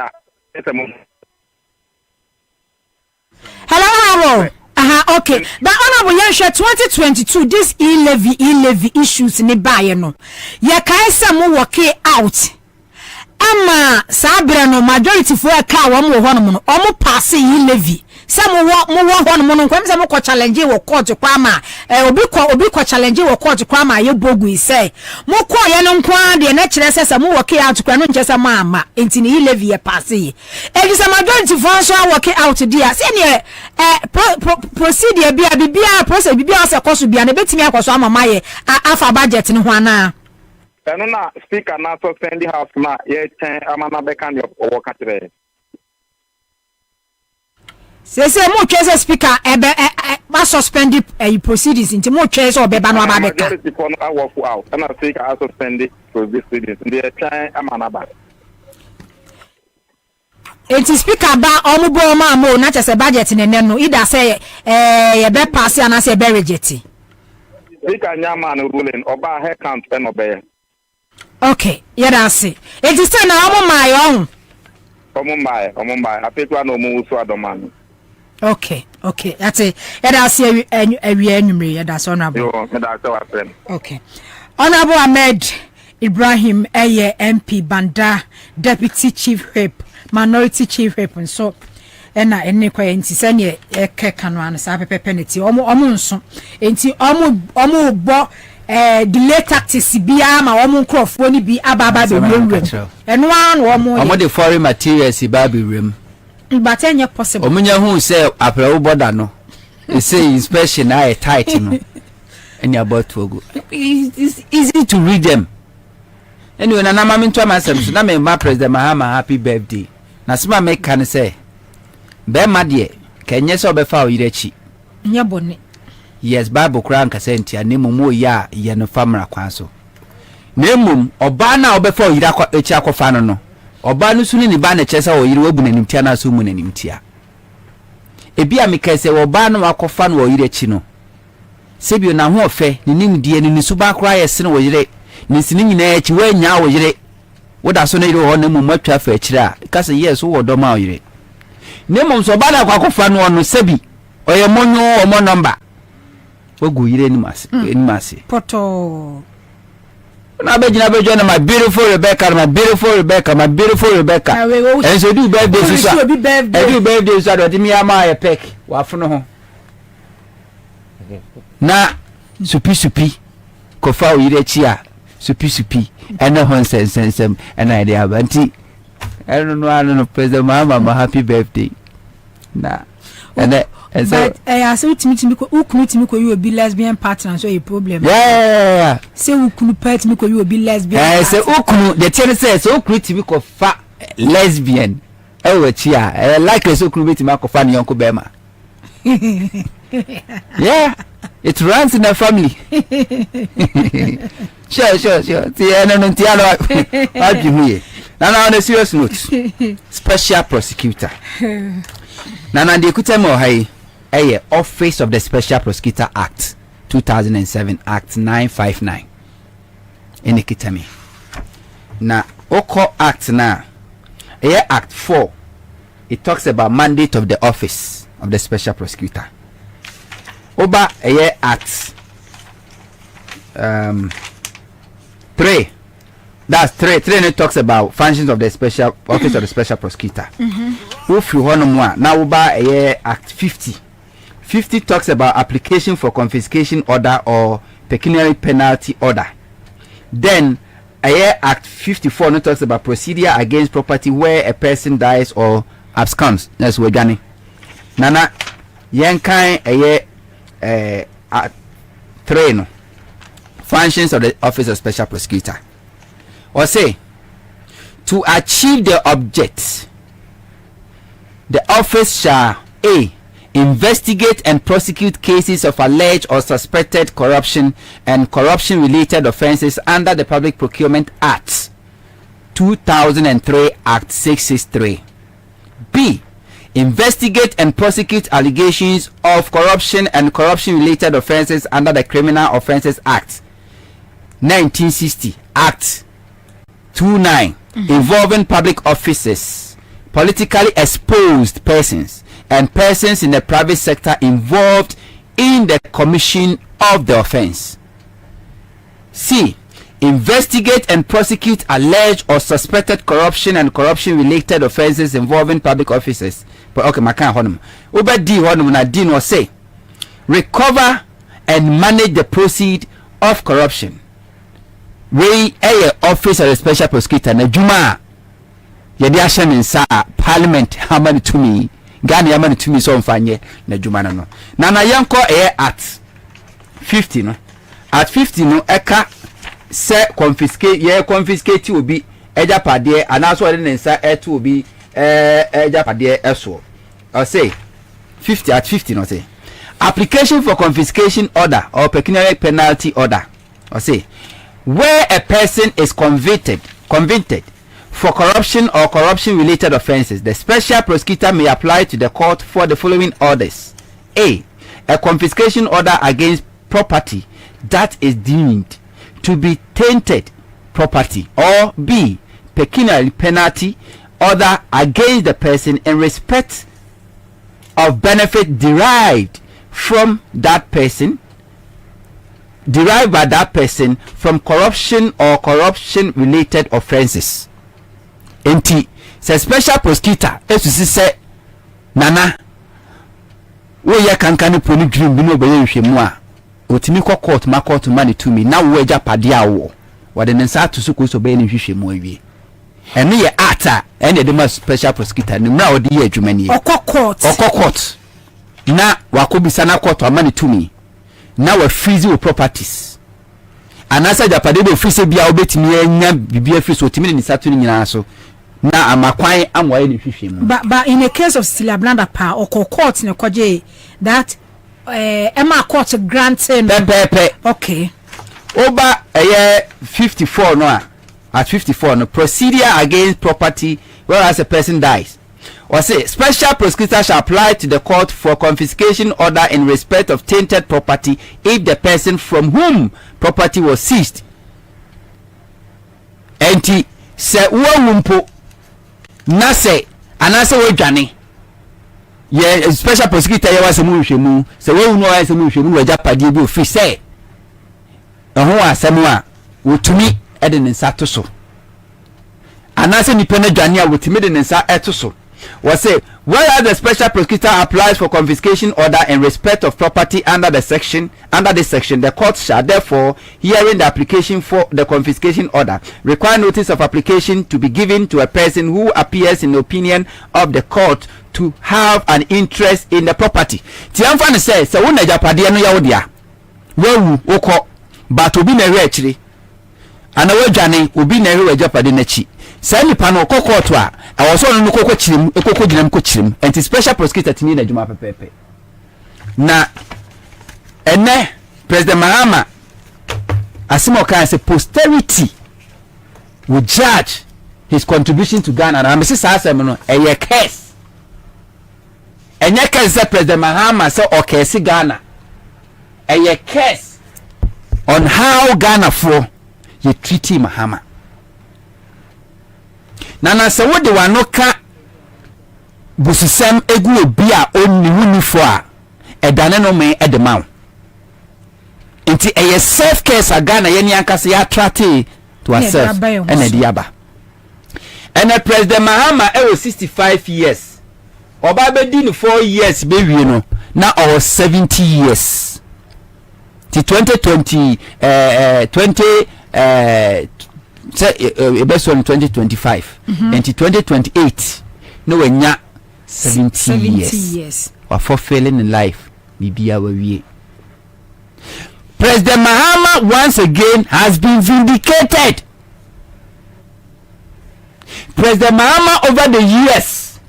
hello, Harold. Okay. But honorable Yansha 2022, this e-levy issues in the Bayano. Yakaisa mo work out. Ama Sabra no majority for a car one more almost passing e-levy. Some more one comes some challenge or court to Kwama. Obi challenge or court to Kwama, you bogu say. More quiet and quan, the natural says a more work out to Kwanon just a mama, into the e-levy a passy. It is a majority for us working out to dear. Senior procedure be a process be a course to be an bit me across my alpha budget in Juana. Canona speaker now suspend the house ma ye amana bekan your work at today. Say more case speaker must suspend the proceedings into more case or beba no ababeka. I work out and I speaker I suspend the proceedings. The time amana ba. It is speaker ba omubo ma mo na chese budget ne no either say ye be pass and say be reject. Speaker nyama no ruling oba head count and obey. Okay, yeah, that's it. It is still now my own. Omo my. I pick one no move so adomani. Okay, that's it. Yeah, that's it. Yeah, that's honorable. Okay. Honorable Ahmed Ibrahim, MP Banda, Deputy Chief Whip, Minority Chief Whip, and so. And any quaint send ye a canon, sabe penalty, almost. Enti almost delay tactics bia ma omo crofo ni bi ababa be rem eno an omo the foreign materials baby rem but enye possible omunya hu say aprawo border no e say inspection na e tight no any about to go it's easy to read them anyway na na mama nto amasem so na me ma president Mahama happy birthday na sima me kan say be ma de kenye so be fa o yirechi nya boni. Yes, Bible kran kasenti anemu mo ya ye no famra kwan so. Nemum oba na obefo yira kwa echi akofa no. Oba no suni ni ba na chesa o yiri wabu nanim tia na so mu nanim tia. Ebi amikase oba no akofa no o yire chi no. Sebio na ho ofe ni nimdie ni suba kra ye sene o yire. Ni sini nyina echi wa nya o yire. Woda so na yire ho nemu matwa fa echira. Kase yes wo do ma o yire. Nemum so oba na akofa no no sebi. Oye monyo o mo number. Wogu yire ni masi poto na bejina bejo na my beautiful Rebecca and so do birthday so do birthday so do mi ama ya pek wa fono ho na supi kofa o yire chi a supi and no honsensem and I dey abanti I don't know president Mahama happy birthday na and so I say ultimately ko you will be lesbian partner so a problem. Yeah. Say ukunu part me ko you will be lesbian. Say ukunu the thing says so ukunu ko fa lesbian. We chia like so ukunu beti ma ko fa ni yonko bema. Yeah. It runs in the family. Sure. Now on a serious note, special prosecutor. Now the Kutemo Hai, Office of the Special Prosecutor Act 2007 Act 959. In the Kitami. Now Oko Act now. Act 4. It talks about mandate of the Office of the Special Prosecutor. Oba Act 3. That's 3. 3 and it talks about functions of the Special Office of the Special Prosecutor. If you want more, now Oba Act 50. 50 talks about application for confiscation order or pecuniary penalty order. Then Act 54 no talks about procedure against property where a person dies or absconds. That's what Gani. Nana Yankai train functions of the Office of Special Prosecutor. Or say to achieve the object, the office shall A. Investigate and prosecute cases of alleged or suspected corruption and corruption related offences under the Public Procurement Act 2003 Act 663. B. Investigate and prosecute allegations of corruption and corruption related offences under the Criminal Offences Act 1960 Act 29 involving public officers, politically exposed persons and persons in the private sector involved in the commission of the offense. C. Investigate and prosecute alleged or suspected corruption and corruption related offenses involving public officers. But okay, my can't honor. Over D honor na D no say recover and manage the proceed of corruption. We Office of the Special Prosecutor na juma yedi asha nsa Parliament hamani to me. Gani yamani to me so mfanye na juma no. Na yanko at 50 no. At 50 no eka se confiscate obi eja pade anaso ade nsa eto obi eja pade eso. I say 50 at 50 no say application for confiscation order or pecuniary penalty order. I say where a person is convicted for corruption or corruption related offences, the special prosecutor may apply to the court for the following orders. A confiscation order against property that is deemed to be tainted property, or B pecuniary penalty order against the person in respect of benefit derived by that person from corruption or corruption related offences. Enti se special prosecutor esusi se nana wo ye kankane poni dream bi no be yehwemu a otimi court ma court money to me na wo eja pade awo wode ne nsa to so ko so be ne hwehwemu awie ene ye ata ene de ma special prosecutor ni mra wode ye adwumani court na wakobisa na court money to me na wa freeze your properties anasa japade be freeze bia obetimi anya bibia freeze otimi ne nsa to ni nyina so na amakwan amwaye ne hwehwemu but in a case of Stella Blanda pa or court ne kwaje that Emma court granting okay over 54 no at 54 no procedure against property whereas a person dies or say special prosecutor shall apply to the court for confiscation order in respect of tainted property if the person from whom property was seized enti se uwumpo na se anase wedwane ye special prosecutor ye wase mu hwemu se we unu wase mu hwemu waja pade bi ofi se ho asemu a wotumi ede ne nsa to so anase nipa na dwane a wotumi de ne nsa eto so was say where the special prosecutor applies for confiscation order in respect of property under this section, the court shall therefore, hearing the application for the confiscation order, require notice of application to be given to a person who appears in the opinion of the court to have an interest in the property. Tiamfan says, so when Japadi no yawodia, well, oko, but obi na rechri, and a wajani, obi na Japadi nechi. Sani pano koko twa awoso no koko chirim ekoko ginam ko chirim enti special prosecutor tini na djuma pepepe na ene President Mahama asimo kan say posterity will judge his contribution to Ghana. And I'm saying no a case. And you can say President Mahama say okay see Ghana. A case on how Ghana for you treat Mahama. Nana say what they want no ka busisem egu obi a onni wuni fo a edane no me edema. Inti a self case a Ghana yeni ankase ya trate to ourselves and ediaba. And the President Mahama was 65 years. Oba be di 4 years be wie no na or 70 years. Ti 2020 best on 2025 and 2028 no wenya 70 years or for failing in life bibia we. President Mahama once again has been vindicated. President Mahama over the years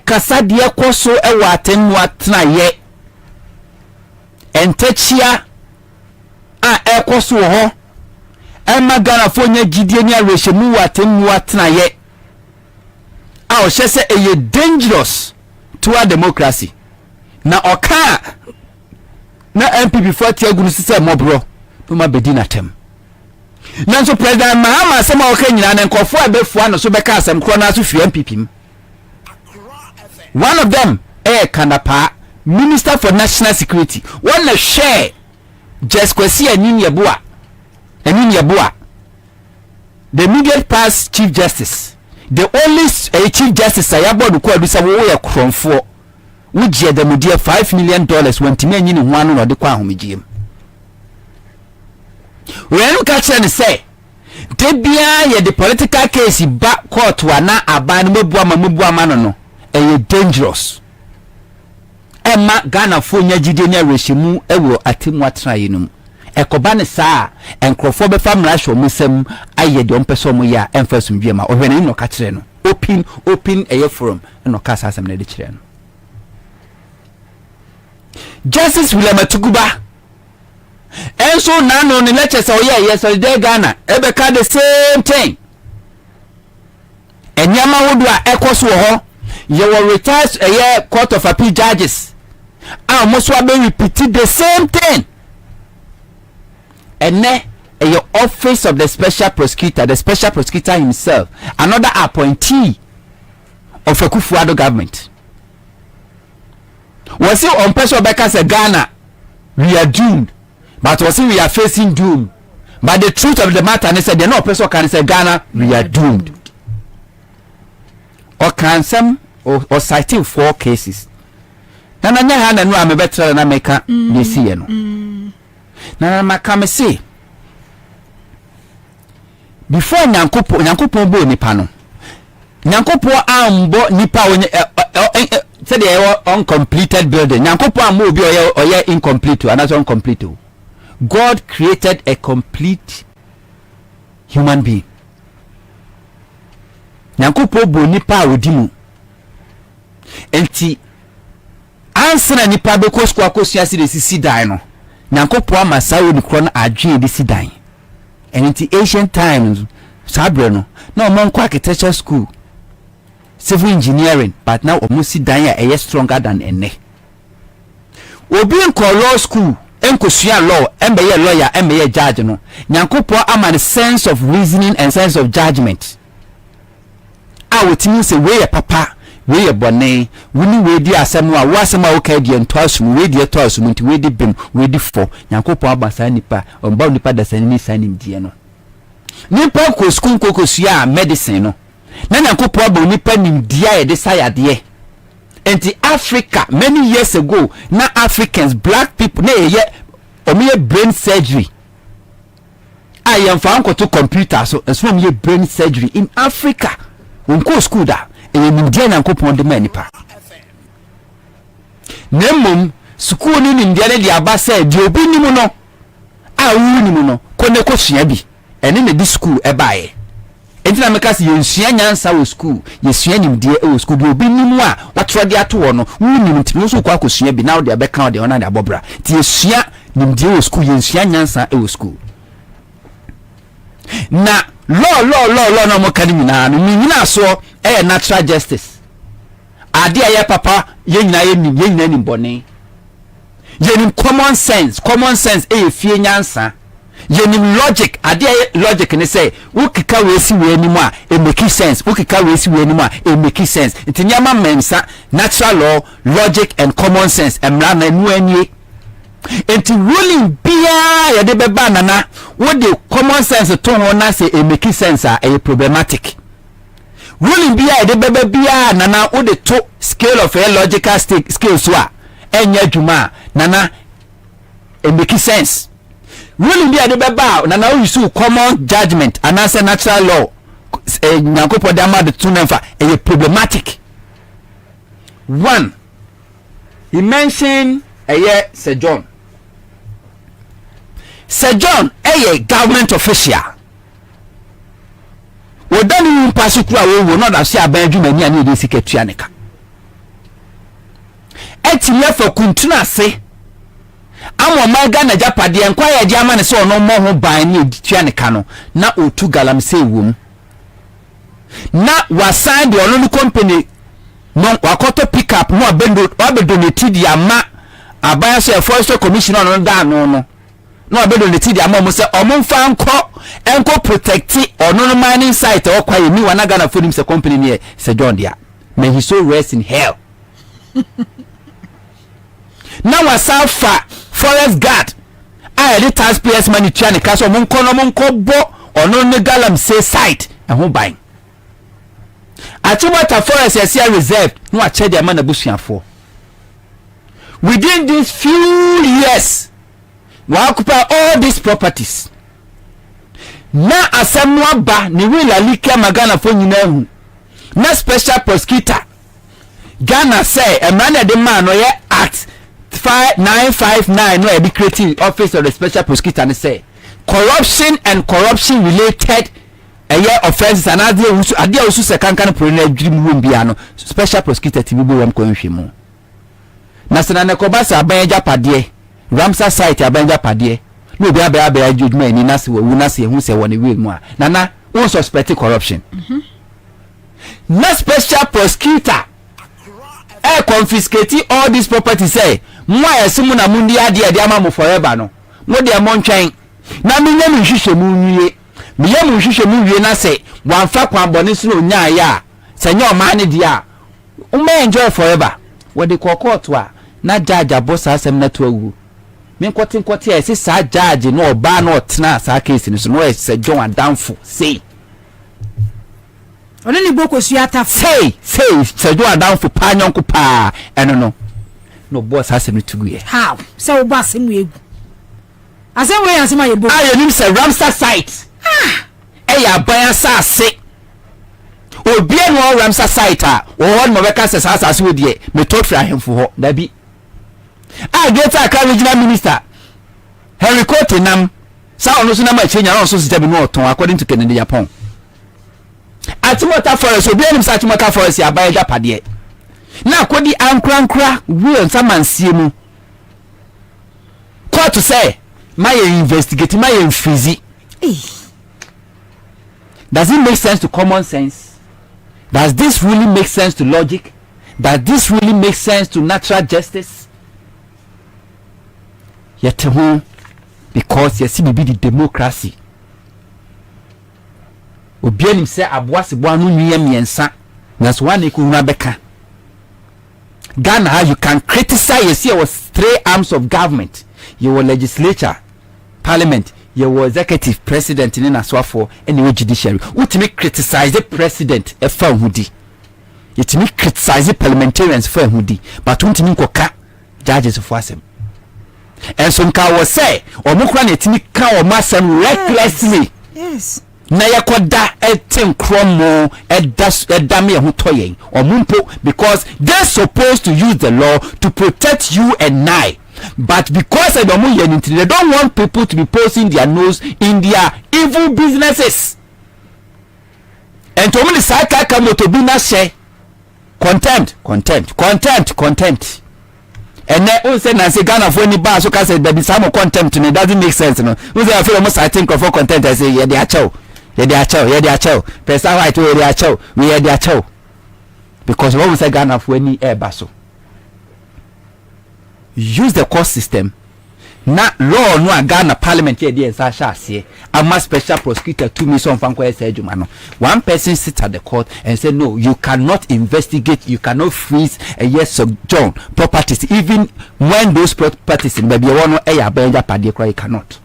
kasa de ekoso e wa atenmu atena ye entechia a ekoso ho ema Ghana fo nya gidie nya rehemu wa atenmu atena ye a o hye eye dangerous to our democracy na oka na MPP 40 agunu sise mobro no ma bedi na tem. Nanso President Mahama asema oka nyina na nkofo abefu ano so beka asem kro na so fi MPP. One of them Kanapa, Minister for National Security. One a share just kwesi anyin yeboa. The immediate past Chief Justice. The only Chief Justice ayabo ko adisa wo ye kronfo. We je the media $5 million when time anyin ho anu no de kwa ahomegiem. When catch and say debia ye the political case ba court wa na aban mebu ama no e dangerous. Emma Ghana fo nya gide nya rehemu ewo atemu atraye num. Ekoba ne saa enkrofo be famra hwo musem aye de ompeso mo ya emfasum biema ohwene no ka kire no open eye forum no ka sasem na de kire no. Justice William Atuguba enso na no ne lecture say yes so de Ghana ebeka the same thing. Enyama wodo a ekoso ho you will retire a court of appeal judges. I must repeat the same thing. And then your office of the special prosecutor himself, another appointee of a Kufuado government. Was it on person Becca say Ghana, we are doomed, but was it we are facing doom. But the truth of the matter, and they said, no person can say Ghana, we are doomed. Or can some or citing 4 cases. Nana nya ha na no amebetra na meka desi no. Nana makame say before nyankopon bo nipa no. Nyankopon ambo nipa onye say the uncompleted building. Nyankopon ambo obi oye incomplete and that's incomplete. God created a complete human being. Nyankopon bo nipa odimu. Enti answer nipa be ko skwa kosua si de sisi dan no Nyankopon amasawo ni kro na adwen de si dan. Enti ancient times sabre no na omonko architecture school civil engineering but now omusi dan ya eye stronger than ene. Obi enko law school enkosua law embeye lawyer embeye judge no Nyankopon ama the sense of reasoning and sense of judgment. A wotimi se we papa we bone wuni we di asem a wasem a woka di entosum we di entosum nti we di bem we di fo Nyankopon abasa nipa omba nipa da sanni sanim die no nipa ko school kokosua medicine no na Nyankopon aba nipa nim dia ye de sayade enti Africa many years ago na Africans black people na ye omiye brain surgery I am for to computer so enso omiye brain surgery in Africa wonko school da India Nyankopon de manipa. Nemum school ni India ne dia ba say di obi nimu no a wu nimu no kone ko sua bi ene na di school e baaye. Enti na meka se yensua nyansa wo school yesua nimdie e wo school bi obi nimu a watro de ato wo no wu nimu ntimi so kwa akosua bi na wo de abeka wo de ona de abobra ti yesua nimdie wo school yensua nyansa e wo school na law no mo kan nyina no nyina so e natural justice ade aye papa ye nyina ni bone yenim common sense e fie nyansa yenim logic ade logic ne say ukika we si we ni mu a e make sense ukika we si we ni mu a e make sense ntinyama mensa natural law logic and common sense emra na nu anie enti ruling bia ya de beba nana what the common sense to ho na say e make sense a e problematic ruling bia ya de beba bia nana what the to scale of a logical scale so a enya dwuma nana e make sense ruling bia de beba nana we use common judgment and as a natural law nyakopo de amade to nemfa e problematic. One, he mentioned Sir John. Sir John, a government official. We don't even pass it through. We will not have seen a Benjamin and the secretary. Etiye for kuntuna se. Amo maga na japadi enkwa ya diama ne so no mo ho ban ni editua no na otu galam se wom. Na wasan de onu company no wakoto pick up no abedonate di ama abaya so forest commissioner no da no abedonate di ama mo se omfa enko protect ono mining site okwa yemi wanaga na fodim se company ne se John dia may he so rest in hell. Na wasafa forest guard I the taxpayers money tiane kaso monko bo ono ne galam say site ho ban Achimota forest is here reserved. No, I check the man abusian for. Within these few years, we occupy all these properties. Na asemwa ba ni wila like magana for nyina na special prosecutor. Ghana say a man the man no act 5959 no be creating office of the special prosecutor and say corruption and corruption related offenses and ade usu se kankan pro na adwiri mu bia no special prosecutor ti bi wam kwanhwemu na sena ne kobasa abanja pade Ramsar site abanja pade no bia bia judgment ni na se wu na se hu se woni we mu a na won suspect corruption na special prosecutor confiscate all these properties say mo ayesimu na mundi ade ama mo forever no mo de mo ntwen na menye me hwehwe mu nwie miye mu hwehwe mu wie na se wanfa kwan bone so no nya ya se nya o man ne dia o may enjoy forever we de court a na judge abosa asem na to awu me nkote e se sa judge no oba na otena sa case ni so no e se John Adamfo say oni ni boko suata say se John Adamfo pa nyonko pa eno no boss asem ni tugu ye how se o boss mu egu asem we asem aye bo aye nim se Ramsar site ya ban asase obi enu Ramsar site a wo mo beka se asase we de me to fra hemfo ho da bi Greater Accra regional minister Henry Kote nam sa onu so na ma chenya no so sitabi no oton according to Kennedy Japan Atimota forest obi enu sa Atimota forest ya ban japade na akodi ankrankra we nsamansie mu court say my investigate my freeze. Does it make sense to common sense? Does this really make sense to logic? Does this really make sense to natural justice? Yet because you see be the democracy. Obianim say aboase bo anu nwie miensa. That's one ekuna beka. Ghana, how you can criticize, you see, was 3 arms of government. You were legislature, parliament, you were executive, president in Aswafo, and you were judiciary. What me criticize the president, a firm hoodie. It me criticize the parliamentarians for hoodie, but don't me koka judges of wasem. And some car was say, or mukran it me ka or masam recklessly. Yes. Na yakoda etem kromo edame hutoyen or mumpo because they're supposed to use the law to protect you and I. But because they don't want people to be posting their nose in their evil businesses. And to me saka kamo to be na share contempt. and then who said Nancy Ghana for any bar so can say there be some contempt and it doesn't make sense no who say I feel almost I think of content I say yeah they are chow person white we are chow we are their chow because what we say Ghana for any air basso use the court system na law no Ghana parliament here dey say share ama special prosecutor to me some fanko say adwuma no one person sit at the court and say no you cannot investigate you cannot freeze a yes John properties even when those properties in baby one no e ya banja pade cry cannot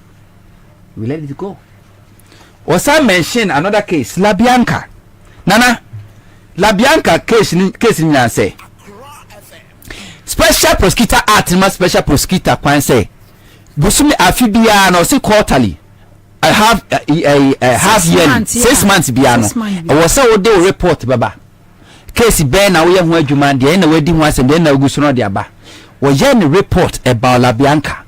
we let it go. Also mention another case Labianca nana Labianca case ni say special prosecutor act ma special prosecutor kwan say busumi afibia na say quarterly I have a half year 6 months bia no I was say we report baba case ben na we ho adwuma de na wadi ho asem de na gusu no de aba we ye ni report about Labianca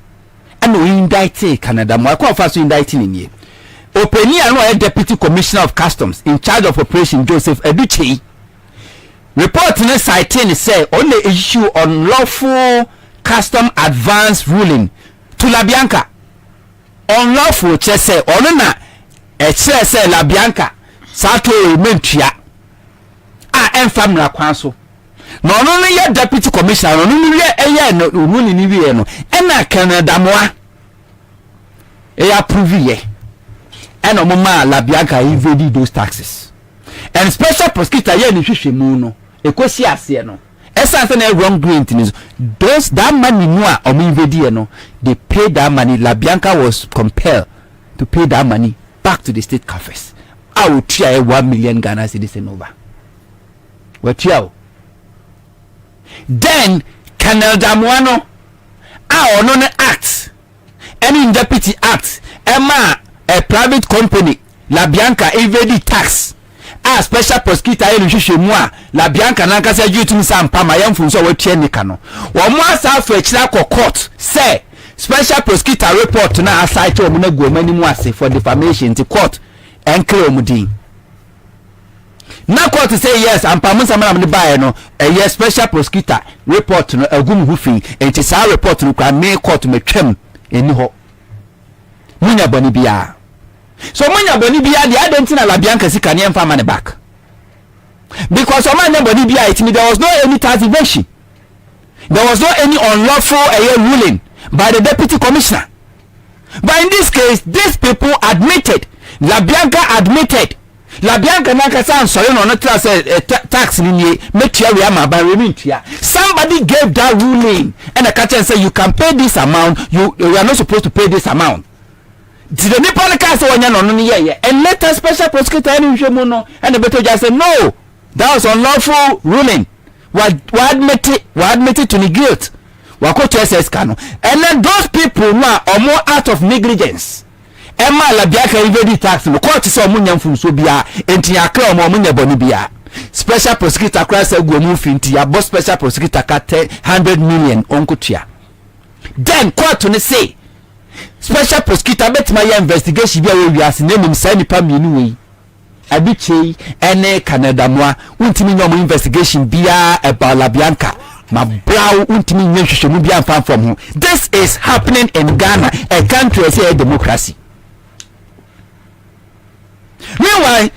and we indict Canada mo akwa fa so indict ni openi anu deputy commissioner of customs in charge of operation Joseph Educhei report in citing say only issue on lawful custom advance ruling to Labianca unlawful che say ono na e che say Labianca sato mentua enfamra kwan so no ono no ye deputy commissioner no no ye eye no ruling ni wie no e na Canada moa e approve ye and omoma Labianca evade those taxes and special prosecutor ye ni hwehwe mu no ekosi ase no essence na wrong green things those that money no a invade no they pay that money Labianca was compelled to pay that money back to the state coffers I will try 1 million Ghana cedis over what you then Canada Moano our no act any deputy act Emma a private company Labianca evade tax special prosecutor elu hwehwe mu a Labianca na nkasa jutum sampa ma yamfun so watua nika no wo mo asa afa akira court say special prosecutor report na asite omo na guomani mu ase for defamation to court enkle omudin na court say yes ampa mun samana me bae no yes special prosecutor report no agum hufin enti sa report no kwa me court metwam eni ho munya boni bia so manya boni bia the identity na Labianca sika ne mfa money back because so manya boni bia it mean there was no any tax evasion there was no any unlawful ruling by the deputy commissioner but in this case these people admitted Labianca admitted Labianca naka san sorry no not tax ni metia we am ba remintia somebody gave that ruling and the catcher say you can pay this amount you are not supposed to pay this amount. Did the Nepal cast one no yeah and let a special prosecutor any no and the better just say no that was unlawful ruling we admitted to the guilt we go to SS Kano and then those people now are more out of negligence Emma Labianca evade tax no court say omunya mfum so bia enti akra omunya boni bia special prosecutor cross go mu finti ya boss special prosecutor ka 100 million onkotua then court no say special prosecutor bet my investigation bia we as name say nipa mienu we abichei ene Canada moa untimi nyom investigation bia about Labianca ma brow untimi nyehwehwemu bia fan from ho. This is happening in Ghana, a country say a democracy. Meanwhile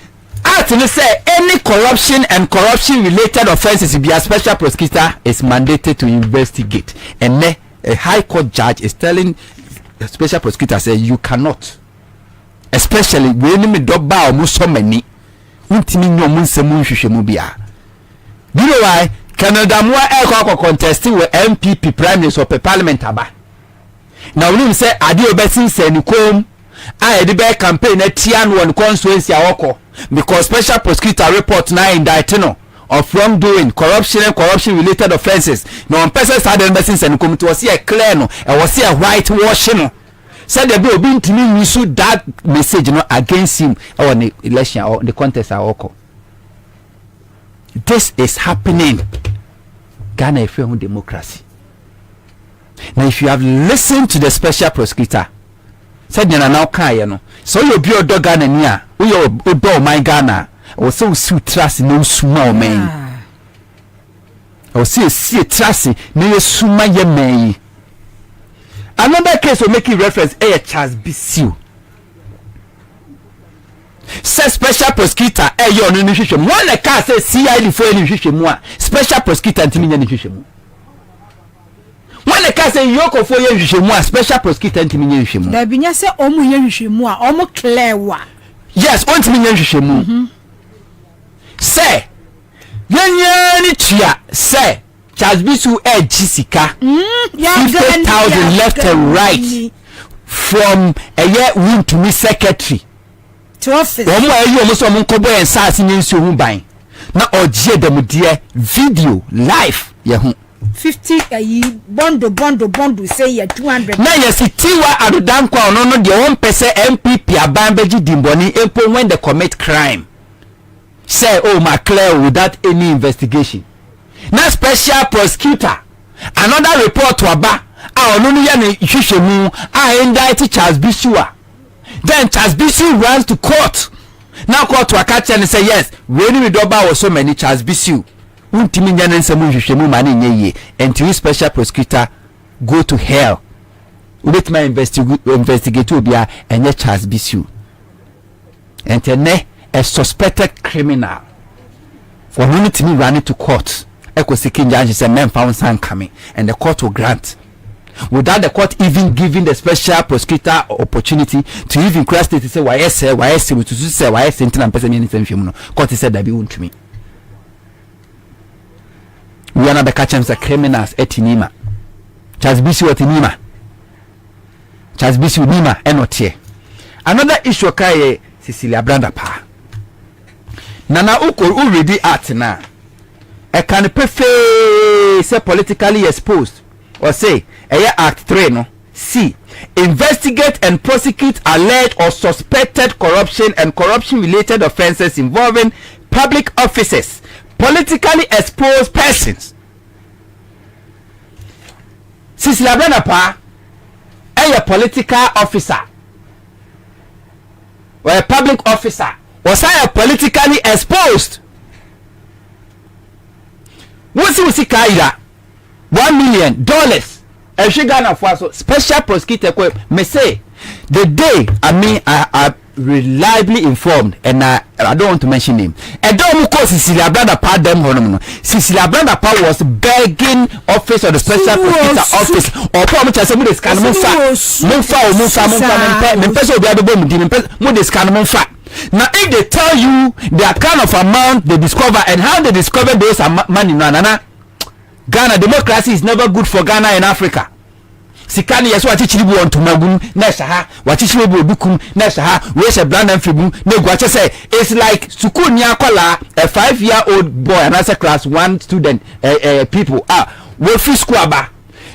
Artin say any corruption and corruption related offenses be a special prosecutor is mandated to investigate and a high court judge is telling the special prosecutor say you cannot, especially when me doba or so many untimi nyom nsemu hwehwemu bia. Do you know why? Canada moa contesting with MPP prime minister or parliament aba now we say ade obesin say ni kom I the be campaign na tian one constituency awoko because special prosecutor report na indicting no of wrongdoing corruption and corruption related offenses no one person said the obesin say ni kom to was here clear no e was here white washing no said the be obi ntimi use that message no against him or the election or the contest awoko. This is happening. Ghana is a democracy. Now, if you have listened to the special prosecutor, said you now can so you be your dog Ghana near, we your my Ghana, or so trust no small man. or see tracing near Suma Yemei. Another case will make reference a Charles Bissiu. Say special prosecutor your nutrition. One the car says CID for nutrition more. Special prosecutor and Timmy nutrition. One the car say Yoko for nutrition more. Special prosecutor and Timmy nutrition. There be say omu nutrition more. Omu clear wa. Yes, on Timmy nutrition more. Say, Yanya chia say Charles Bisu Jessica 50,000 left and right from a year win to me secretary. Office. One more you almost on Kwabena Ansah in so buy. Now or them dear video live. 50 bondo say ya 200. Now you see Tiwa Adudan kwa no the 1% MPP abambeji dimboni empo when they commit crime. Say oh my clear without any investigation. Now special prosecutor another report to aba no ya ne hwehwemu indict Charles Bisu. Then Charles Bisu runs to court. Now court to a catch and say yes. When we do about so many Charles Bisu. Untimi nyane nsemu hwehwemu mane nyeye. Until special prosecutor go to hell. With my investigate obia enye Charles Bisu. Entene a suspected criminal. For unitimi running to court. Eko seeking judge say men found son coming and the court will grant. Without the court even giving the special prosecutor opportunity to even cross state to say why say to say why sentin and person anything court said that be won't me. We are not the catchers the criminals etinima. Charles Bisu etinima. Charles Bisu nima enotie. Another issue kai Cecilia Branda pa. Nana uko already at na. I can prefer say politically exposed or say Act 3 no. C. Investigate and prosecute alleged or suspected corruption and corruption related offences involving public officers, politically exposed persons. Cecilia Brenapa a political officer or a public officer was I politically exposed. What's the kaida $1 million. And she Ghana for so special prosecutor me say the day I reliably informed and I don't want to mention him. And don't call Cecilia Branda pa them no. Cecilia Branda pa was begging office of the special prosecutor office or for me to say mo scan mo person obi adebo mo di mo scan mo fa. Now if they tell you the kind of amount they discover and how they discover those money no Ghana democracy is never good for Ghana and Africa. Sikani yeso atichiribu on tumagum na shaha watichiribu odukum na shaha we she brand fibu na gwache say it's like school ni akola a 5-year-old boy and as a class 1 student people we free school aba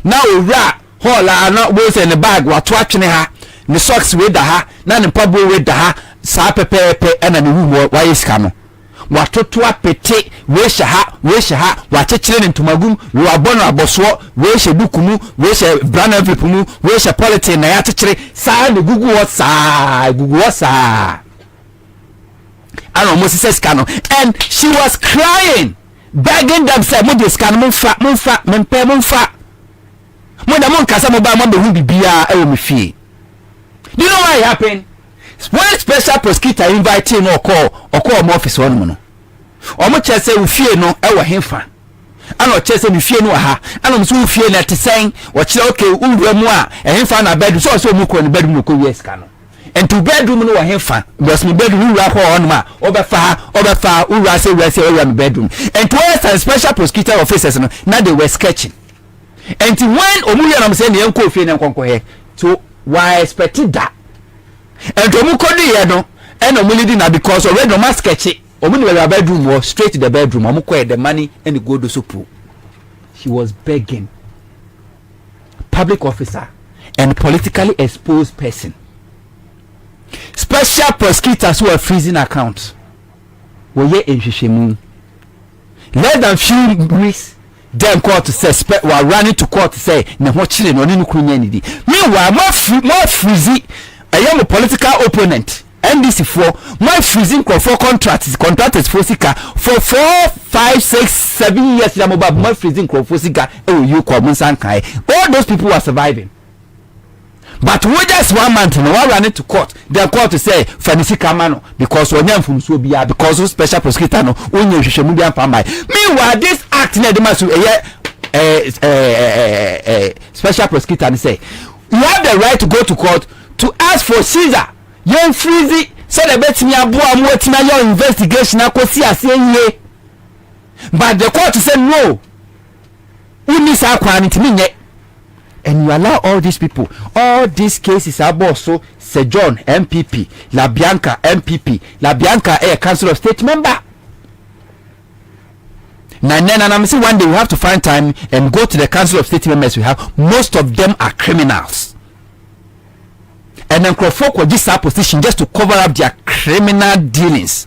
now owura hall na we say in the bag wato atwene ha ni socks we da ha na ni pabo we da ha sa pepepe na ni wu wa yeska no watoto apete we shaha wachechire ntumagum we abono aboso we she dukumu we she brand everything we she politics na ya chechire sa ne gugu wasa and almost says cano and she was crying begging them say mo this can monfa mo da mon kasa mo ba mo be hu bibia e wo me fie. Do you know what happened? When special prosecutor invite him or call my office one no. Omo chese we fie no e wo hemfa. Ana chese we fie no ha. Ana mso we fie na te sen wo kire okay unwura mu a hemfa na bedroom so mu ko ne bedroom no ko yes ka no. And to bedroom no wo hemfa. Because me bedroom unwura ko on ma obefa unwura say we say we bedroom. And to us special prosecutor officers no na they were sketching. And when omu ya na say ne enko fie ne nkonko he to why expected that. And omu kodi ye no and omu leading na because already no ma sketch it. Omu ni we bedroom or straight to the bedroom omu ko the money and the go do so pro. She was begging. Public officer and politically exposed person. Special prosecutors who are freezing accounts. Were ye enhwehwemu. Less than few weeks then court to say while running to court to say na ho chile no ni kunya ni di. Meanwhile more freezy I am a political opponent NDC for my freezing for contractors for sika for 4, 5, 6, 7 years na mobile my freezing for sika you come sankai. All those people are surviving. But we just 1 month no one run it to court. The court to say fanisi kamano because when you from so bia because of special prosecutor no onye hwehwemu bia pam by. Meanwhile this act na dem aso special prosecutor say you have the right to go to court to ask for Caesar. You freeze say the betimi aboa mo wetina your investigation akosi aseye. But the court say no. Uni sa kwa ntimi nye. And you allow all these people, all these cases are also Sir John MPP, La Bianca MPP, La Bianca Council of State member. Now I'm saying one day we have to find time and go to the Council of State members we have. Most of them are criminals. And then Crawford will just our position just to cover up their criminal dealings.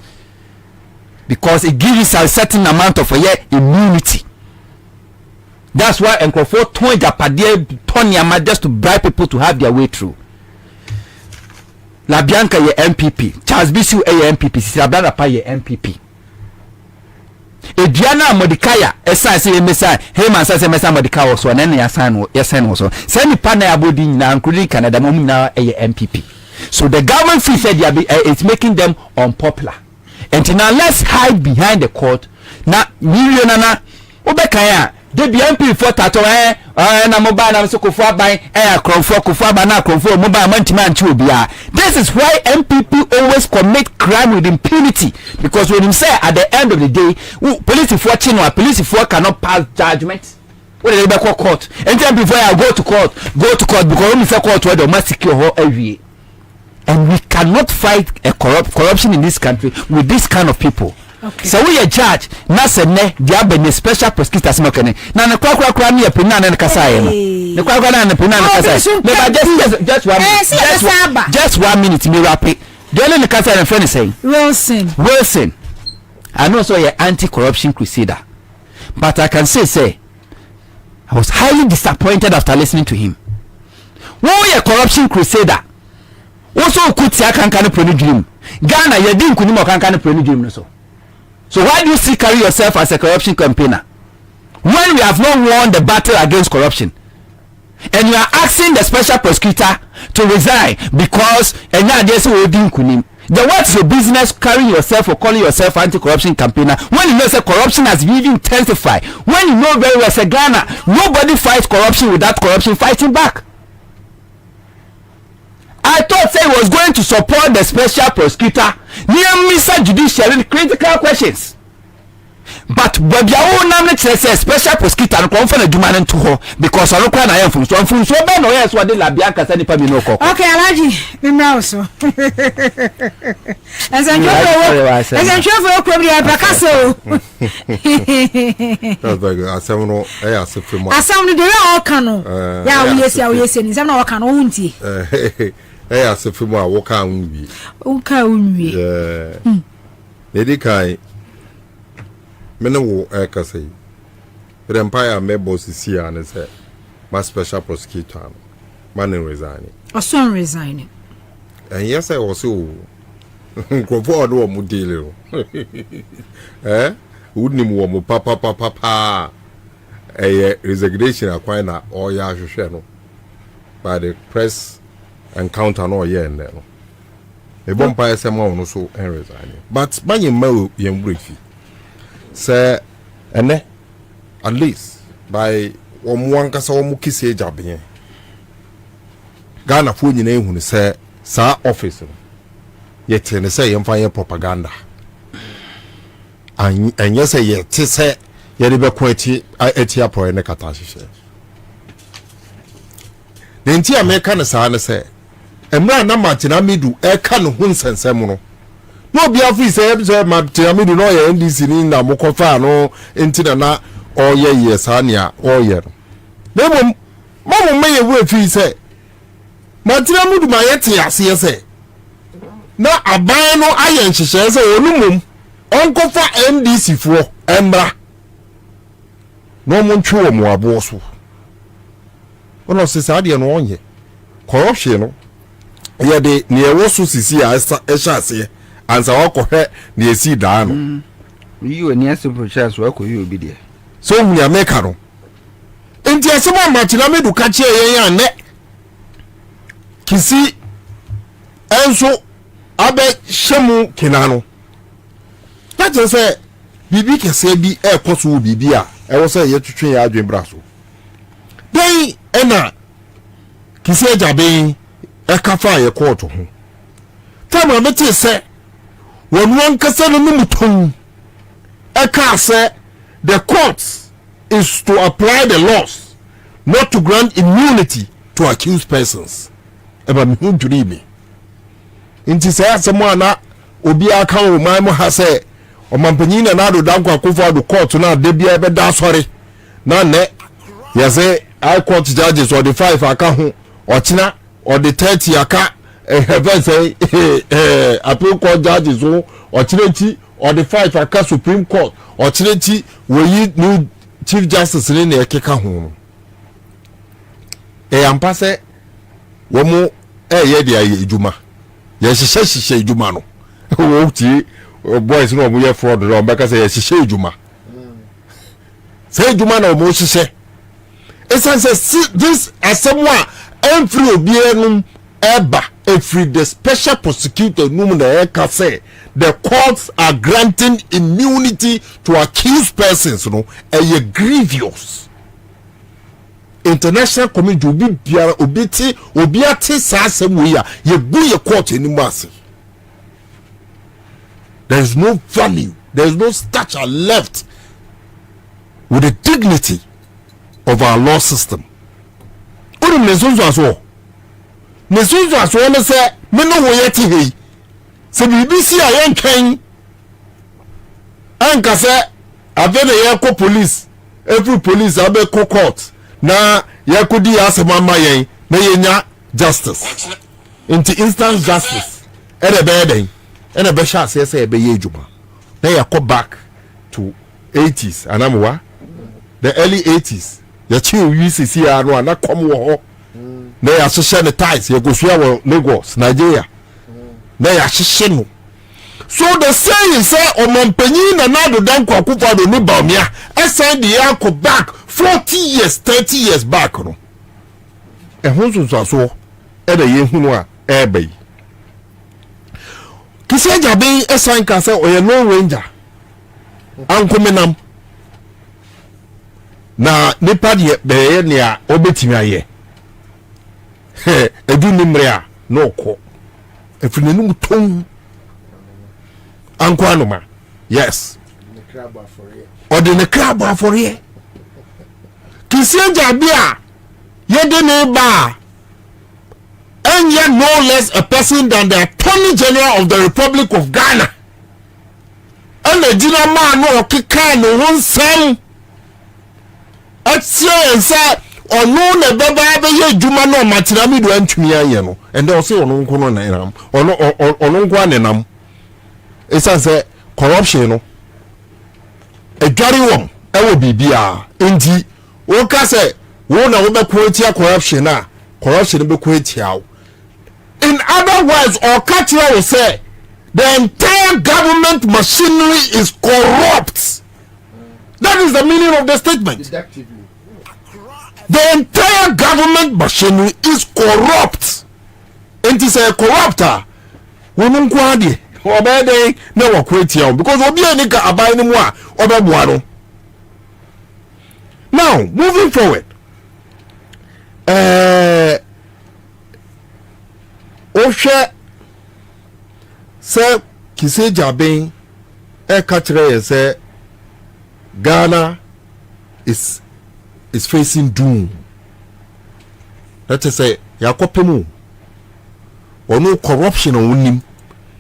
Because it gives us a certain amount of immunity. That's why Nkrofo turn Japade turn Yama just to bribe people to have their way through. La Bianca ye MPP, Charles Bisu ye MPP, Sisabana pa ye MPP. Ediana Modikaya, esa se mesa, Heyman sa se mesa Modikaya so na ya sign also. Say ni partner abodi na including Canada mo na ye MPP. So the government fee said it's making them unpopular. And now let's hide behind the court. Na million na obekaya the BNP for tato na mobile na so kofu aban Crawford kofu aban na Crawford mobile man chu bia. This is why MPP always commit crime with impunity, because when you say at the end of the day police for chino police for cannot pass judgment when they go court and then before I go to court because only say court where they must secure her every. And we cannot fight a corruption in this country with this kind of people. Okay. So we a judge na se ne dia be special prosecutors makene na ne kwakwa ni epina na kasai no ne kwakwa na epina na kasai just 1 minute just 1 minute me wrap it the only kasai na friend saying Wilson I know so you're anti-corruption crusader, but I can say I was highly disappointed after listening to him. Who a corruption crusader also kuti akankane prenu dream Ghana ye din kunu mo kankane prenu dream no so why do you still carry yourself as a corruption campaigner when we have not won the battle against corruption, and you are asking the special prosecutor to resign because then what's your business carrying yourself or calling yourself anti-corruption campaigner when you know say corruption has really intensified, when you know very well say Ghana nobody fights corruption without corruption fighting back? I thought say he was going to support the special prosecutor near Mr. Judiciary critical questions. But Bobia who namely say special prosecutor and come for the demand to her because I don't want to from so ben no yes what the La Bianca say nipa bi no koko. Okay, Alaji, me now so. As I travel probably Abakaso. That's very good. Asem no asem mo. Asem no dey all kanu. Ya we yes ni asem na wo kanu unti. Asem mo a wo kan unwi. Wo kan unwi. Lady kai mene wo ekasai the empire member sisi an say my special prosecutor man resign also resigning and yes I also go for do mo deal wouldn't mo mo papa resignation akwan na all ya hwehwe no by the press encounter no ye no e bon pa ese mo no so resign but manye ma yem brief say ene at least by one kasa omu kise jabe Ghana fo nyina ehunu say sa office no yete ne say yemfa ye propaganda anya say yete say ye de be ko ati apo ne kata hyehyɛ ne nti America ne sa ne say emra na matina midu e ka no hu nsensem no no be office say matina midu no ye NDC ni na mo kofa no enti na o ye yes ania o ye no mom me ye we fi say matina midu ma ye te ase say na aban no aye nhyehyɛ say onumum onkofa NDC fo emra no mo ntwe mo abo so ono se sa de no onye corruption no ya de ne ewo so sisi a ehya ase ansa wakohwe ne esi daa no yi oni asimple chance wako yi obi de so hu ya meka no enti asema match na medu ka che yen ane kisi enso abe shemu kinano that is say bibi kese bi ekoso bibi a ewo say ye twetwe ya adwen braso den ena kisi ejabe ekafa ye court ho tama meti se wonu nkasa no muton eka se the court is to apply the laws not to grant immunity to accused persons eba me hunduri me inti se asemo ana obi aka o man mo ha se o mampanyin na do danko akofo do court na de bia be da sori na ne ya say high court judges or the 5 aka ho o china or the 30 aka heaven say appeal court judges so o china ti or the 5 aka supreme court o china ti we new chief justice ni na ekeka ho ampa se wo mo ye dia ejuma ye hihye ejuma no wo ti boys no mo ye fraud no be ka se ye hihye ejuma se ejuma na mo hihye essence this asemwa every obienum eba every the special prosecutor num na e ka say the courts are granting immunity to accused persons no a grievous international community obi biara obiti obi ate sa asem ya ye gu ye court enimu ase. There is no value, there is no stature left with the dignity of our law system. Uru nesonzo aso ne se me no wo yeti hei se BBC ayen kan anka se avene ye ko police every police abe ko court na yakudi asemama yen na yenya justice into instant justice ere beden ene be sha say be ye ejuma na yakọ back to 80s anamwa the early 80s ya chi UCC anu na kom wo ho na ya hyehyɛ ne ties ya gosua wo Lagos Nigeria na ya hyehyɛ no so the saying say omampanyin na nado danko akufo do ni baomia esen de yakọ back 40 years 30 years back no ehun so e da ye hunu a e bai kise jabe esen ka say oye no ranger ankomenam na nipa de be ne a obetimi aye edu nimre a no ko efinenum ton anko anoma yes ode ne crab afore kise jabe a yede ne ba and yet no less a person than the Attorney General of the Republic of Ghana and the general man no kika no one sam atse say ono na baba be ye djuma no matira mi do antumi aye no and they say ono nko no na nam ono nko anenam esa say corruption no edware wom e wo bibia enti wo ka say wo na wo be quality corruption na corruption be quality aw. In other words, or Katia will say, the entire government machinery is corrupt. That is the meaning of the statement. The entire government machinery is corrupt. And it is a corrupter. Women kwadi obede na wakweti because obi anika abai ni mu a obebua no. Now, moving forward. Ohwe se kise jaben katre say Ghana is facing doom. That is say yakopemu ono corruption onim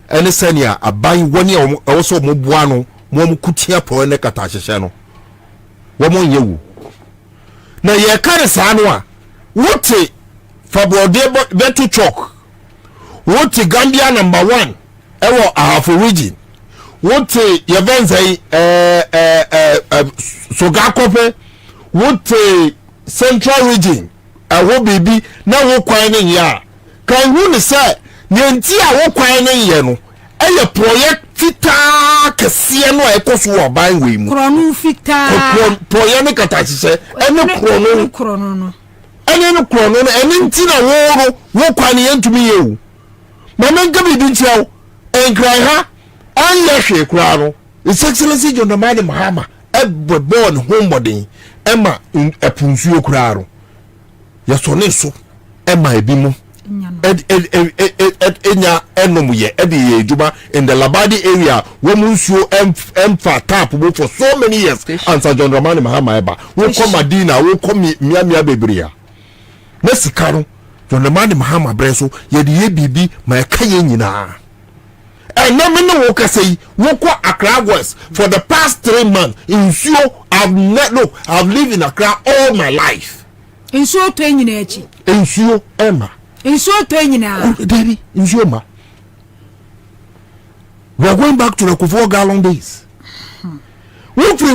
ene senia aban woni also moboa no mo kutia po ne kata hyehye no wo mo nyewu na ye kare sa no a wote fabrode betu chok what Gambia number 1 ewo ahafo region what yevenze Sogakope what central region ewo bibi na wo kwan ne ya kan hu ne say nti a wo kwan ne ye no eye project fitaa kese no ekoso wo ban we mu krono fitaa project ne katachise ene krono no ene nti na wo kwan ye ntumi ye o mama nka bi ntia o enkran ha anye hwe kura no His Excellency John Dramani Mahama ebe born homebody ema epunsuo kura no yesone so ema ebi mu enya enom ye ede ye eduma in the Labadi area wo munsuo emfa tap for so many years Ansah John Dramani Mahama eba wo ko Madina wo ko miamia bebria na sika no John Dramani Mahama breso ye de ye bibi ma eka ye nyina and no me no ka say wo ko Accra West for the past 3 months insuo I've lived in Accra all my life insuo to nyina echi insuo ema insuo to nyina Daddy insuo ma we are going back to the Kufuor Gallon days we free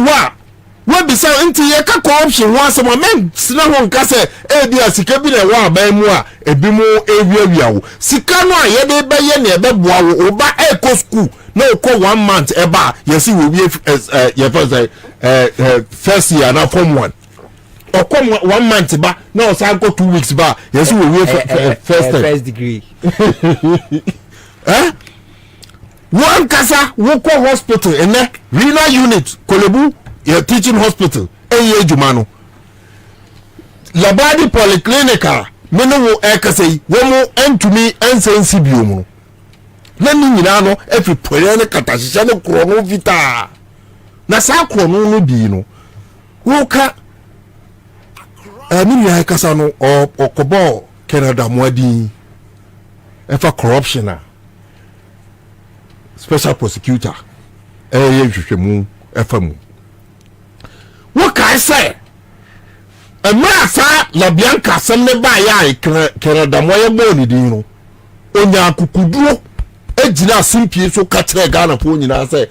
we be say into ye ka corruption wa some men sina ho nka say e bia sika bi na wa aban mu a ebi mu ewia wo sika no a ye de be ye na e be boa wo oba e ko school na o ko 1 month e ba ye si we ye first year na form 1 o ko 1 month ba na o sa go 2 weeks ba ye si we first degree one kasa wo ko hospital ene renal unit Kolebu your teaching hospital eye jumano Labadi polyclinica meno wo ekasei wo mo entumi ensensi biomu na ni nyina no every pore ne katahye ne krono vita na sa krono no bi no wo ka ni ya kasa no okobo Canada moadi efa corruption a special prosecutor hwehwemu efa mu what I say? A massa la bianca sende ba ya Canada moye boni dino. Onya kukuduro ejina simpie so katre Ghana po nyina say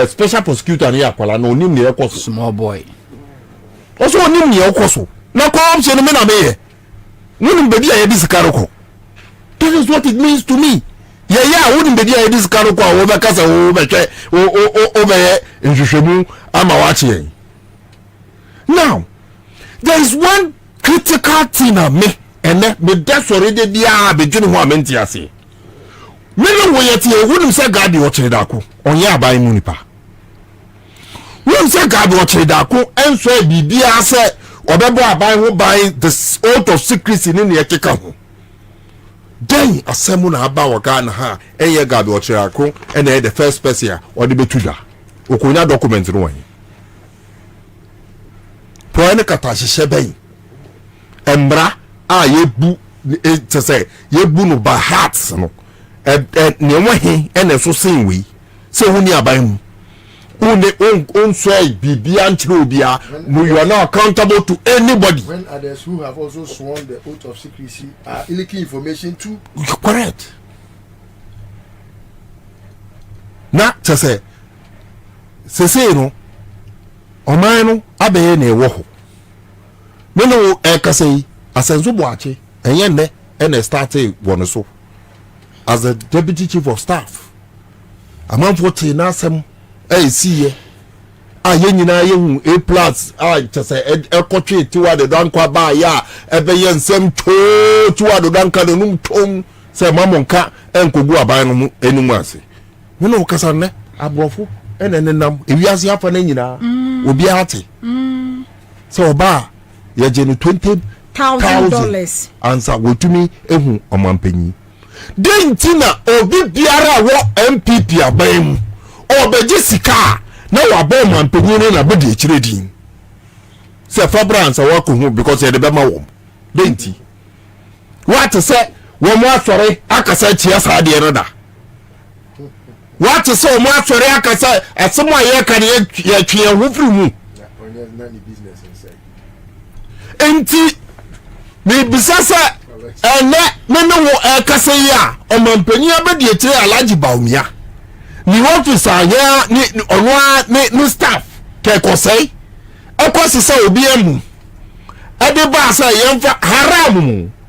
special prosecutor ne akwala na onim ne ekoso small boy. Also onim ne ekoso. Na corruption me na meye. Wonim bedi ya disikaro ko. That is what it means to me. Yeah, wonim bedi ya disikaro ko wo be kasa wo be hwe o be nhwehwemu ama wache yen. Now, there is one critical thing of me, and that's already there between who I meant to say. Many way wouldn't say God be watching Daku, on ya by Munipa. Wouldn't say God watching Daku, and so be dear say, or by who buy the oath of secrecy in the Ekikahu. Then a semuna about Ghana ha, and ye God watching Daku, and the first person or the Betuda. Okunya document ruin. Poene katahye ben embra a yebu te say yebu no by hearts no ne wahi ene so sen wi se huni aban mu so bibia nchire obia you are not accountable to anybody. When others who have also sworn the oath of secrecy are leaking information too. You're correct. Na te say no oman no abeye na ewo ho meno ekasei asenzo boache enye ne ene start won so as the deputy chief of staff amanfo te na asem siye aye nyina ye hu A+ tese ekotwe tiwa de dankwa ba ya ebeye nsem tiwa do danka de num tom se mamonka enkogu aban no enimu ase meno kasa ne abrofo ene nenam ewiase afa na nyina obi ate so oba ye je no $20,000 Ansah wotumi ehu omampanyi dentina obi biara wo MPP aban obeje sika na wabo omampanyi ne na bodi ekire din se Fabra Ansah wakohu because ye de bema wo denti what say wo mo asore akasa chia sa de no da what say mo asore akasa asemo aye ka ye twe ho firi mu business inside. Enti me bisasa ene me wo ekase ya omampanyi abedi etire Alhaji Baumia ni office anya ni onwa ni staff ke kosei ekosi se obi emu ade ba sa yemfa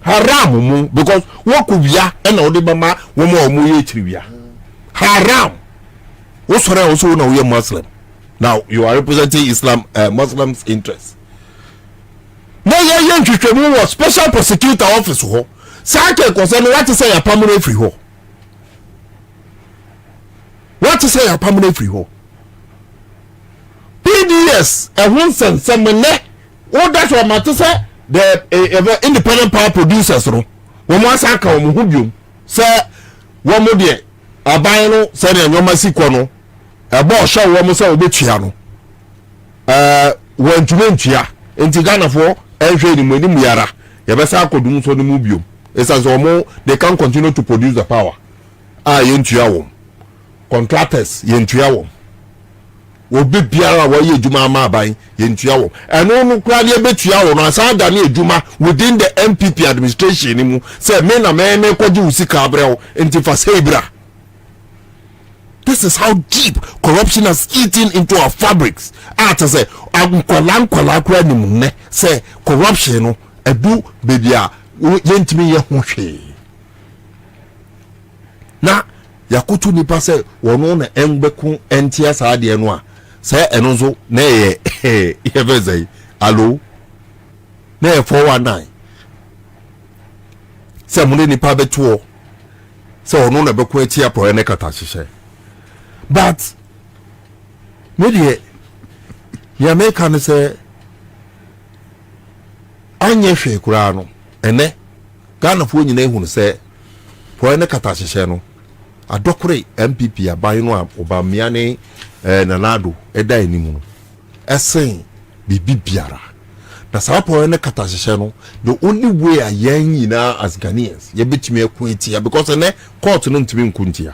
haram mu because what could be and all the mama woman mu trivia haram also now we are Muslim now you are representing Islam Muslims interest now you was special prosecutor office ho sake concern what is say your permanent free ho what is say your permanent free ho PDS won some ne what that's what matter say the independent power producers no wo mo asaka wo mo hubium say wo mo de aban no say na nyoma siko no ebo sha wo mo say obetua no wo ntuma ntua enti Ghana for ehwe ni mo ni muyara ye be sa akodum so no mu biom esa so mo they can continue to produce the power yentua wo contractors yentua wo obi biara wa ye edwuma ma aban yentua wo eno no kura ne betua wo no asa da ne edwuma within the MPP administration ni mu say me na me kwaji usika abrɛw enti fa say bra. This is how deep corruption has eaten into our fabrics. Ata say ankwala kura ni mu ne say corruption no edu bebia yentimi ye ho hwe na yakutu nipa say wono na embeku entia saa de no a say eno zo na ye yebezai alo na 419 say mo nipa beto say wono na beku etia pro ne kata hyehyɛ but me de ya make an say anye hwe kura no ene Ghana fo nyina ehunu se po ne kata hyehye no adokore MPP aban no obamia ne nanado eda enimu no esen bibi biara na sa po ne kata hyehye no the only way a yan nyina as Ghanaians ye betimi akuetia because ne court no ntimi nkuntia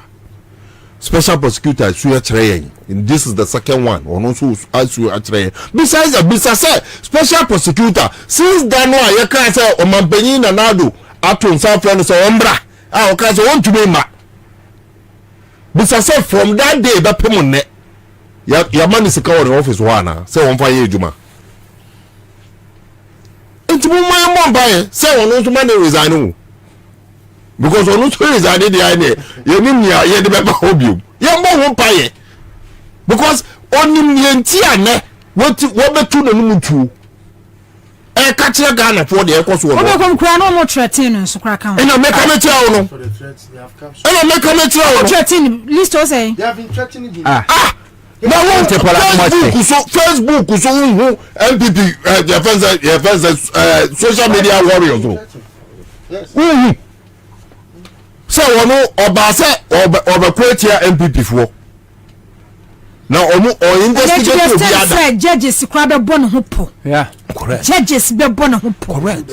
special prosecutor suya chreyen this is the second one or no so asu achreyen besides the say special prosecutor since that no ye kan say o mampanyin na nado aton san friend so ombra o kan say won tumi ma besides say from that day ba pem ne ya man sika wo office wa na say won fa ye ejuma entimu mo ba say won no so man resign wo because onu so resign dey ane yenim nia ye de beba obium ye mo ho paye because onim nie nti ane wo betu no mutu ka kire Ghana for the ekoso wo no kom kura no mo threaten no so kura kan ina make am tire wo no ina make am tire wo threaten list o say they have been threatening him na won te pala Facebook so hu MPP social media warriors yes so wono oba se oba kwatia MPP fo na omo o investigate obi ada judges kwa be bon ho po yeah correct judges be bon ho po correct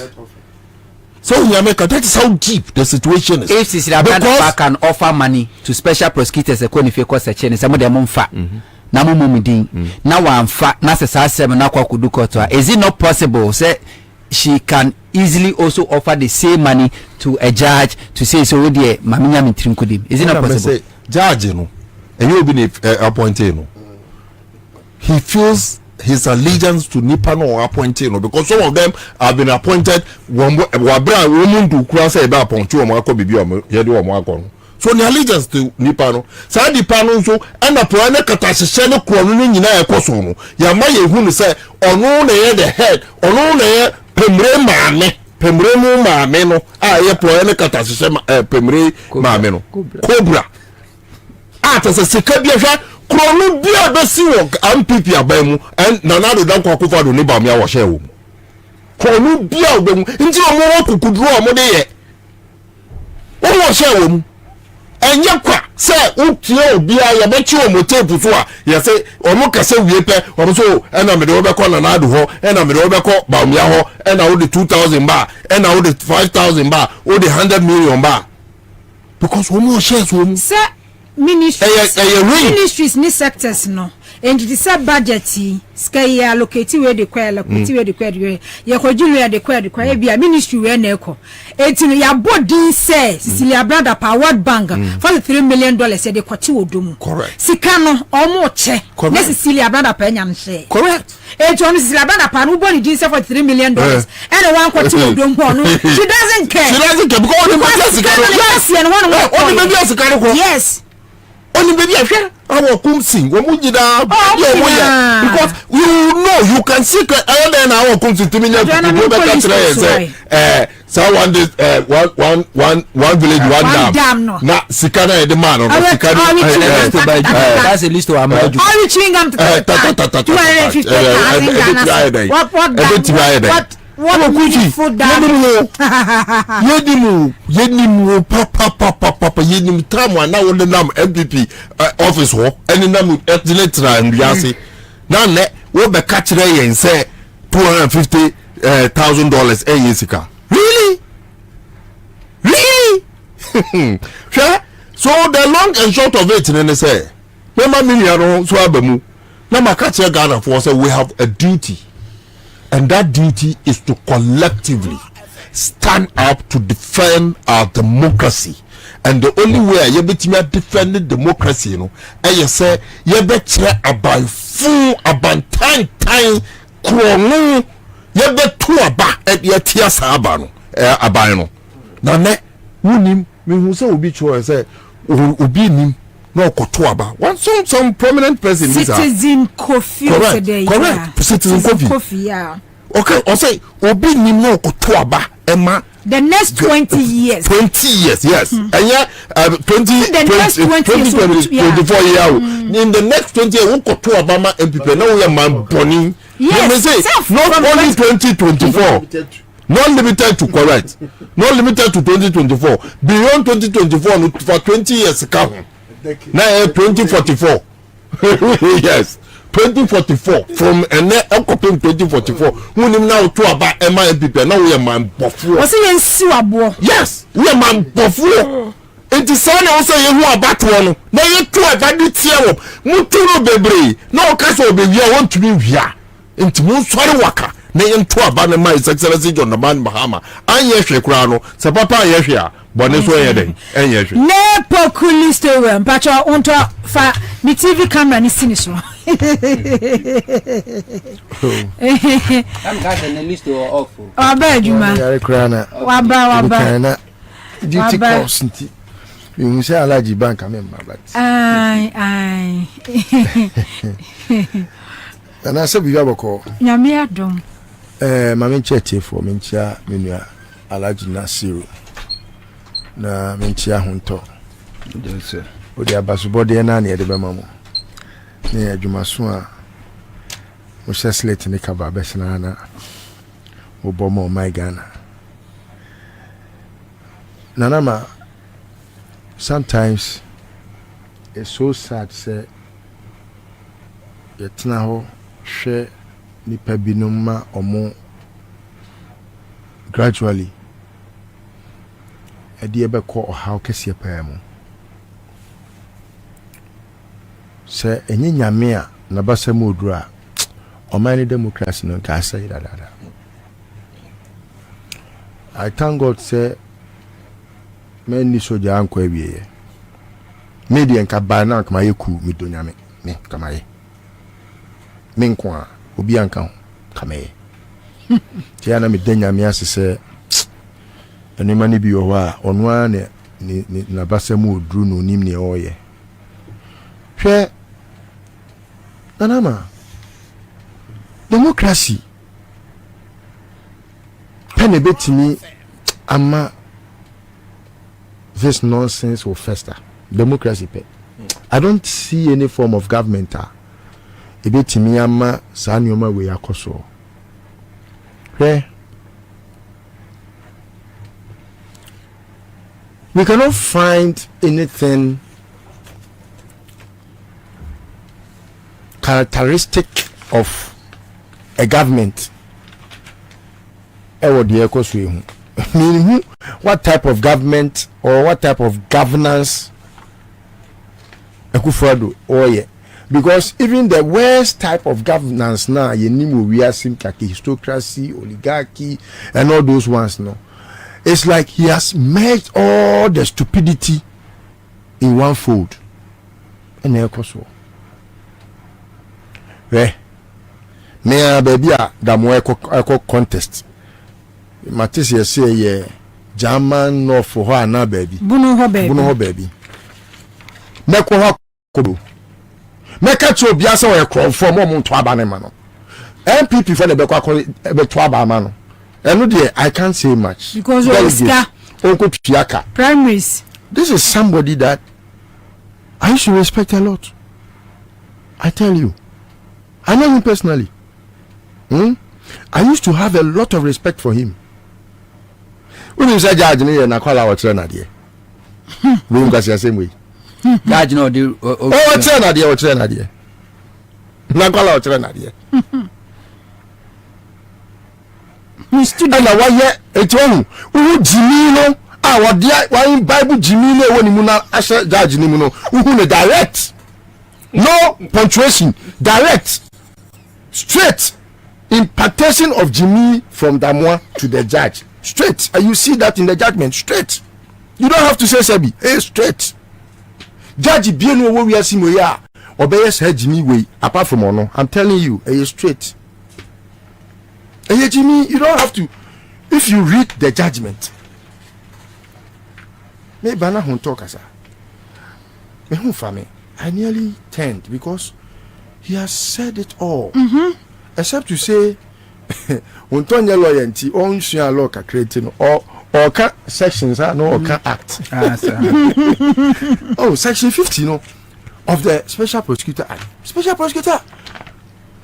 so in America that is how deep the situation is if Sisi Abdullah can offer money to special prosecutors e konife ko search ne se mo de mo mfa na mo mumidin na wa mfa na se sa asem na kwa kudu court is it not possible say she can easily also offer the same money to a judge to say so there maminya mitrim kudim is it not possible judge no and you be appointed no he feels his allegiance to nipa no appointed no because some of them have been appointed wabra woman to kura say be appoint o mo akọ bibi o ye de o mo akọ no so the allegiance to nipa no say nipa no so and appoint na kata hyehyɛ no kro no nyina e koso no ya ma ye hu no say ono na ye the head ono na ye pemre mu maame no a ye pro ne kata hyehyɛ pemre maame no cobra ata se sika bia hwa krono bia be si wo MPP aban mu na na do dan kwakofa do ne ba me a wo hye wo mu krono bia wo mu nti o mo wo kukuduro o mo de ye wo hye wo mu enye kwa se utie obi a ye be chi o mo tape so a ye se o mo kase wie pe o mo so na me de wo be ko na na do ho na me de wo be ko ba me a ho na wo de 2000 ba na wo de 5000 ba wo de 100 million ba because wo mo share so mo se ministries ni sectors no and it is a budget sky allocate where the choir allocate where the choir ye ko jinu the choir be a ministry where na eko etinu ya body say Cecilia brother pa World Bank for $3 million say the kwati odomu correct sika no omo che na Cecilia brother pa nyam she correct etu on Cecilia brother pa no body din say for $3 million and one kwati odomu no she doesn't care because only yes only baby affair our kumsi we mujida because you can see other than our kumsi 2 million people better say so one village one dam na sikana the man on sikana that's a list of amount all you chewing gum to 250,000 what food yedimu papa yedim tramwa na wole nam MPP office ho eni nam electoral ndiase na ne wo be ka kire yen say $250,000 yesika really so the long and short of it ne say remember me no so abamu na maka kire Ghana for say we have a duty. And that duty is to collectively stand up to defend our democracy. And the only way you be defending democracy, you know, and you say you be about full about time chrono, you be two about at your tears abano abano. Now ne unim me who say ubi choice say ubi nim no kotoaba. One some prominent person Citizen Kofi correct Citizen Kofi yeah. Okay, I say obi nim no kotoaba ema the next 20 years 20 years yes and yeah 24 years in the next 20 years we kotoaba ma MPP na we man boni yes say not only 2024 not limited to correct not limited to 2024 beyond 2024 for 20 years come now 2044 yes 2044 from and occupying 2044 when him now to about MPP now we are man bofu was he siwabo yes we are man bofu it is son also you who about one na you to about the tier muturo bebre na okasa obewi want to be wia enti mu sori waka na you to about my excellency John Dramani Mahama anye hwe kura no se papa anye hwe a bone so ye den anye hwe ne pokuli story mpacho onto fa ni TV camera ni siniso I'm got the list off. Aba juma. Waba. Duty cost nti. You say alaji bank amemba but. Ai. Na se bi aboko. Nyame adom. Mama ncheche for menchia menua alaji Nasiru. Na menchia honto. Yes. Odi abasubode na na yede bema mo. Ne adwumaso a wo slate ne kaba besna na wo bomo my Ghana nanama sometimes it's so sad say yetna ho hwe nipa binum ma omo gradually edi ebe ko ohaw kese pa mu se enye nyame a na basam odura omani democracy no ka say da. I thank God say many soja anko ebiye media nka ba na kama yeku mi do nyame me kama ye me nko a obi anka ho kama ye ti ana mi den nyame asese eni mani bi wo a ono a ne na basam oduru no nim ne oye hwe nanama democracy pene betimi ama this nonsense will fester democracy pe I don't see any form of government ebetimi ama sa nyoma we yakoso we cannot find anything characteristic of a government meaning what type of government or what type of governance Akufo-Addo or Because even the worst type of governance now, we are seem like aristocracy, oligarchy, and all those ones. No, it's like he has merged all the stupidity in one fold. And there so. Me baby da mo echo contest. Matisi say ye German no for ho na baby. Bunu ho baby. Meko ho kobo. Meka cho bia se we kro for mo nto aba ne ma no. MPP for the be to aba ma no. Eno de I can't say much. Because Onko Piaka. Primaries. This is somebody that I should respect a lot. I tell you. I know him personally. I used to have a lot of respect for him. When you say judge me na call our trainer there. We go the same way. Judge no do trainer there. Na call our trainer there. We stood and why here etu who Jimmy no what there why Bible Jimmy no woni mu na asha judge ni mu no who ne direct. No punctuation, direct, straight impartation of Jimmy from Damwa to the judge. Straight. And you see that in the judgment. Straight. You don't have to say Sebi. Hey, straight. Judge Bienu wo we asimo ya. Obey say Jimmy way apart from ono. I'm telling you, hey, straight. Hey Jimmy, you don't have to. If you read the judgment. Me bana hon talk asa. Me hon fame. I nearly turned because he has said it all. Except to say, when Tony loyalty, on share law creating or sections are no or act. Oh, section 50 no of the Special Prosecutor Act. Special Prosecutor,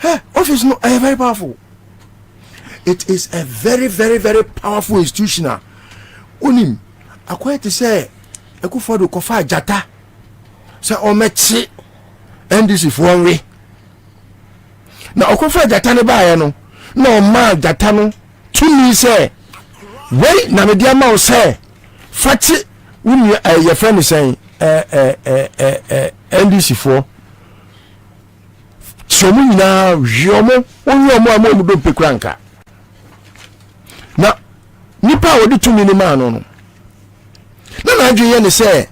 hey, office no very powerful. It is a very, very, very powerful institution. Unim, I quite to say, I could follow Kofa Jata. So omechi NDC for one way. Na okofa jata ne ba no na ma jata no tumi say wey na me dia ma o say fati uni your friend saying NDC for chomu na yomo oni omo do pekranka na nipa wodi tumi ne ma no no na adwe ne say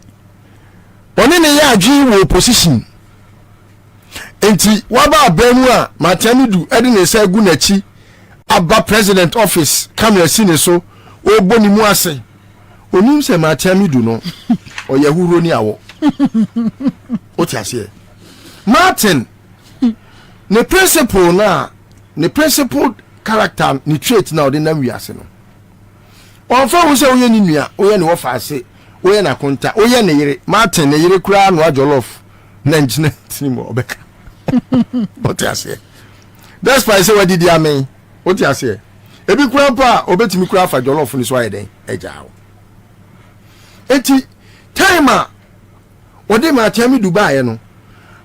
oni ne ya adwi wo position enti waba abranu a matanidu edi ne say gu nachi aba president office camera sine so oboni mu ase onim se matanidu no oyahuro ni awo oti ase Martin ne principle character ni trait na ordinary wi ase no onfa wo se oye ni nua oye ne wo fa ase oye na konta oye ne yire Martin ne yire kura no ajolof na njina tinimo obeka what you say that's why say what did you mean what you say ebi kura pa obetimi kura fa jolof ni so ayeden ejawo eti time ode ma tell me Dubai no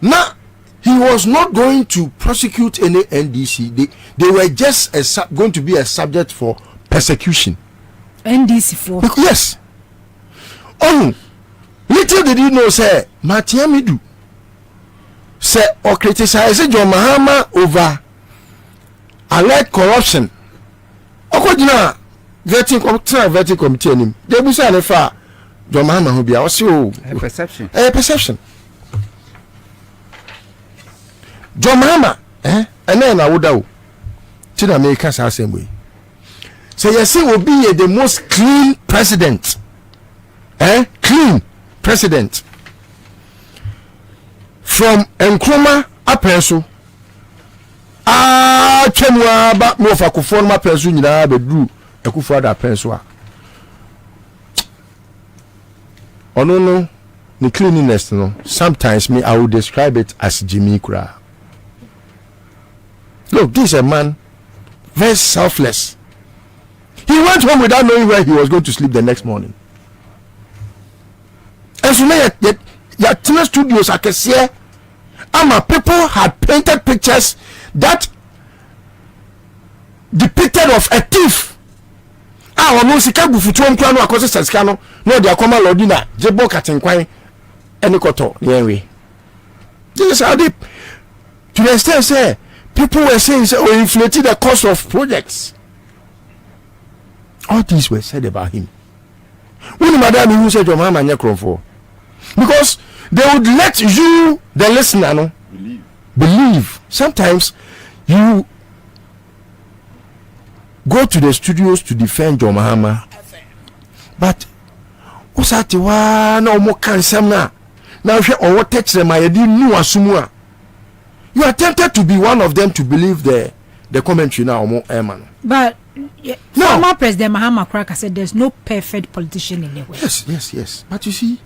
na he was not going to prosecute any NDC. They were just going to be a subject for persecution. NDC for yes. Oh, little did you know, say Matiamidu say or criticize John Mahama over alleged corruption. Okojina vetting committee him. They be say fa John Mahama who be also perception. Perception. John Mahama, and then I would do to the Americans the same way. So you see, will be the most clean president, clean president from Nkrumah Apenso. Chemwa ba mo fa ko forma Apenso nyina bedru Akufo da Apenso a. Ono no the cleanliness no. Sometimes me I would describe it as Jimmy Kura. Look, this is a man very selfless. He went home without knowing where he was going to sleep the next morning. And so now, your studios I can see, people had painted pictures that depicted of a thief. No sika bufutu nkwa no akose sasika no de akoma lordina jebo katenkwan ene koto anyway. This is how To the extent say people were saying say we inflated the cost of projects. All these were said about him. When Madam who said your mama for, because they would let you, the listener, no, believe. Sometimes you go to the studios to defend John Mahama, but usati wa na omo kansam na hwe owo teach them I didn't know asumua. You are tempted to be one of them to believe the commentary now omo Eman. But former President Mahama Kraka said there's no perfect politician anywhere. Yes. But you see,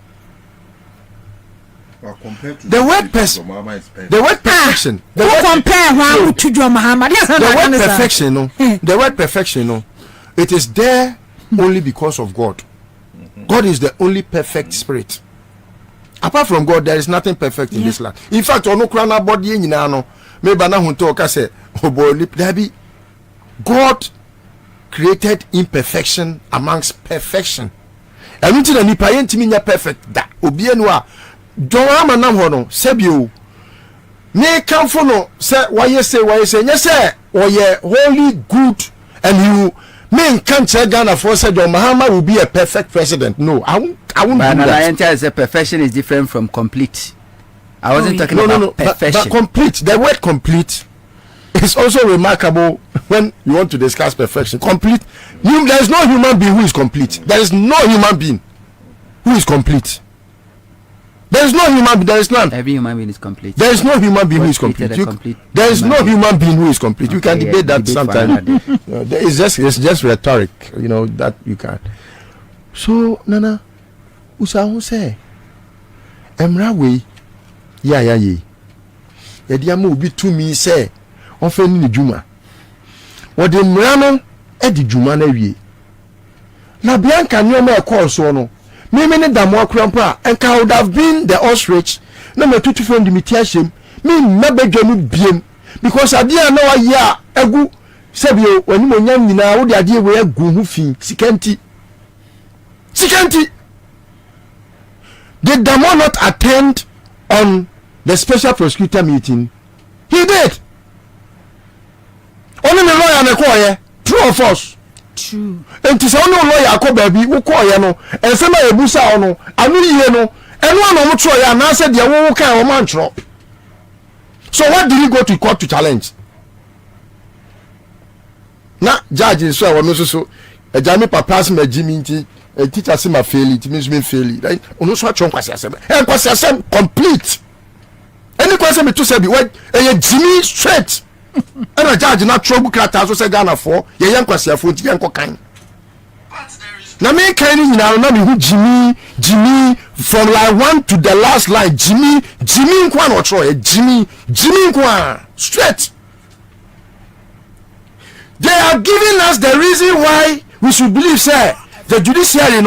well, compared to the word perfection, the word perfection, the word perfection, no, it is there only because of God. God is the only perfect spirit. Apart from God, there is nothing perfect in this land. In fact, ono krana body nyina no, me bana hunto ka say oboli dabi. God created imperfection amongst perfection. Everything na nipa yentimi nya perfect da. Obi enu a John nam ho no sebio. Ne kanfo no say why say nya say oye holy good and you men can't say Ghana for said John Mahama will be a perfect president. No, I won't do that. I say perfection is different from complete. I wasn't talking about perfection. But complete, the word complete is also remarkable when you want to discuss perfection. Complete, there is no human being who is complete. There is no human being who is complete. There is no human being, there is none. Every human being is complete. There is no human being who is complete. There is no human being who is complete. You can debate that sometimes. It's just rhetoric, you know, that you can. So, Nana, Usahu say, Emra we, ya. Yediamu will be to me, say, often in the Juma. What the Mrano at the Juma nevi. Na Bianca no more call so no. Me da mo krampa and ka would have been the ostrich na me tutu from the mitiashim me mabedwanu biem because ade na wa ya egu sebio wani mo nyam nyina wo de ade we egu hu fi sikanti did Damo not attend on the special prosecutor meeting? He did. Only the lawyer na call ye true or false. True. And to say no lawyer ko baby wo call ye no and say na ebusa no anu ye no enu na mo tro ya na say de wo kan o man tro. So what did he go to court to challenge? Na judge is so no so ejami papas ma jimi nti teacher say ma fail it means me fail it. Right? Ono so atwon kwase asem. Kwase asem complete. Any question me to say be what jimi straight. And a judge not trouble crata so say Ghana for ye yan kwase afo nti yan kokan. Na me kan ni na me hu Jimmy from line 1 to the last line Jimmy nkwa no tro Jimmy nkwa straight. They are giving us the reason why we should believe say the judiciary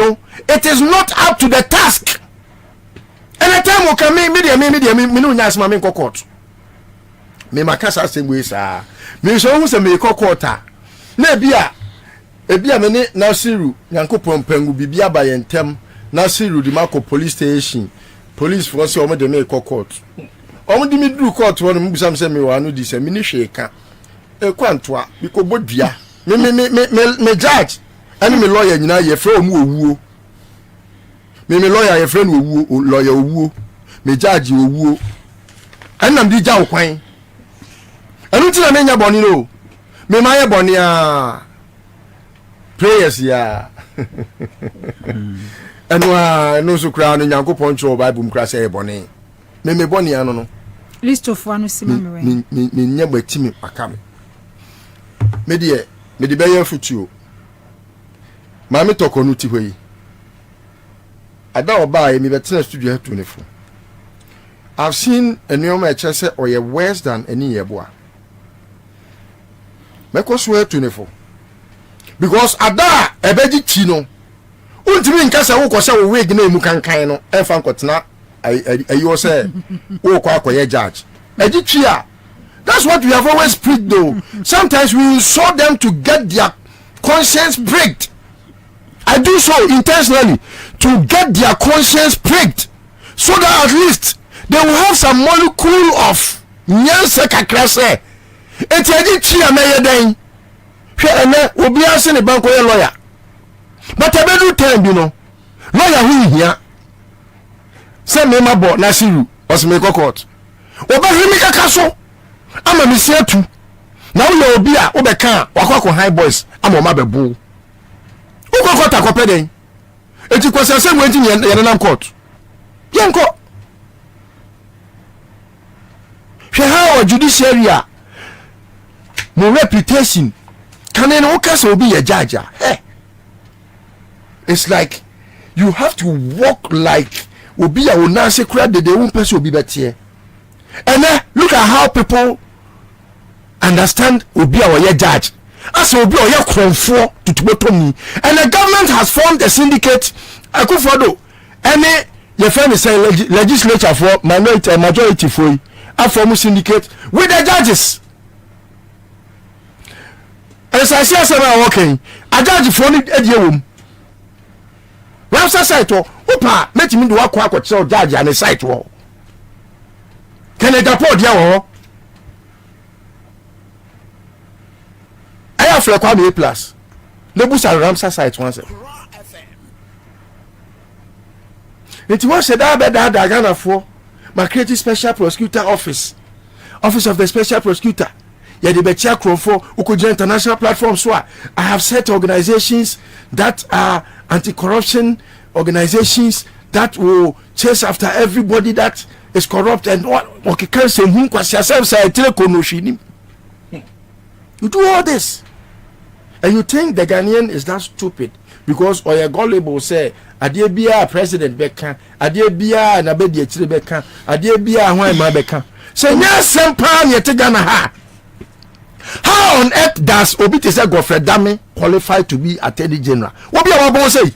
it is not up to the task. Anytime we can me no nya asma me court. Me makasa sengwe sa me so hu se me court na ebia me ne Nasiru Nyankopon pangu bibia ba yentem Nasiru di mako police station police for say o me de me court o me di me dru court won me busam se me wa no di se me ni hwe ka e kwantoa bi ko bodua me judge ani me lawyer nyina ye frɛ omu owuo me lawyer ye frɛ no owuo lawyer owuo me judge owuo anam di ja okwan anu ti na me nya boni no me ma ye boni a prayers ya anu no so kra no Nyankopon cho Bible mkra say boni me boni anu no list of one sima me me nya batimi akame me de be ye futuo ma me toko no ti hoi ada oba e me betena studio ha 24. I've seen a new match say or ye worse than any yeboa me ko so 24 because ada ebeji ti no untimi nka se wo ko se wo wig na emu kankan no e fa nkotena ayo se wo ko akoye judge eji twi a. That's what we have always preached though. Sometimes we insult them to get their conscience pricked. I do so intentionally to get their conscience pricked so that at least they will have some molecule of nyansa kakra se enti adi tia meye dan hwe ene obi ase ne banko ye lawyer but abedu time bi no lawyer hu hia se me mabo na siru osme court oba himi kaka so ama me se atu na wo obi a wo be kan wakoko high boys ama o ma bebu wo court akopɛ den eti kwasa se wenti ye na court yenko how judiciary my reputation can any okay be a judge. Hey, it's like you have to walk like obi a una secret the one person obi better. And then look at how people understand obi a judge. As obi a konfo to me, and the government has formed a syndicate. I could follow any your friend is saying legislature for minority and majority for a form syndicate with the judges. As I say, I'm working. A judge for it at your room. Well, site opa, let me do a quack so judge and a site wall. Can I deport your I have a Kwabena plus. The bus are Ramsar site once. It was a that Ghana for my creative special prosecutor office of the special prosecutor. Yeah, the Betia Crawford, Ukuja international platform. So I have set organizations that are anti-corruption organizations that will chase after everybody that is corrupt and what can say you do all this and you think the Ghanaian is that stupid because or your gullible say adie bia president beka adie bia na be die chire beka adie bia hwan ma beka say nya sempa ne te Ghana ha. How on earth does obi te say Godfrey Dame qualify to be attorney general? What be our boss say?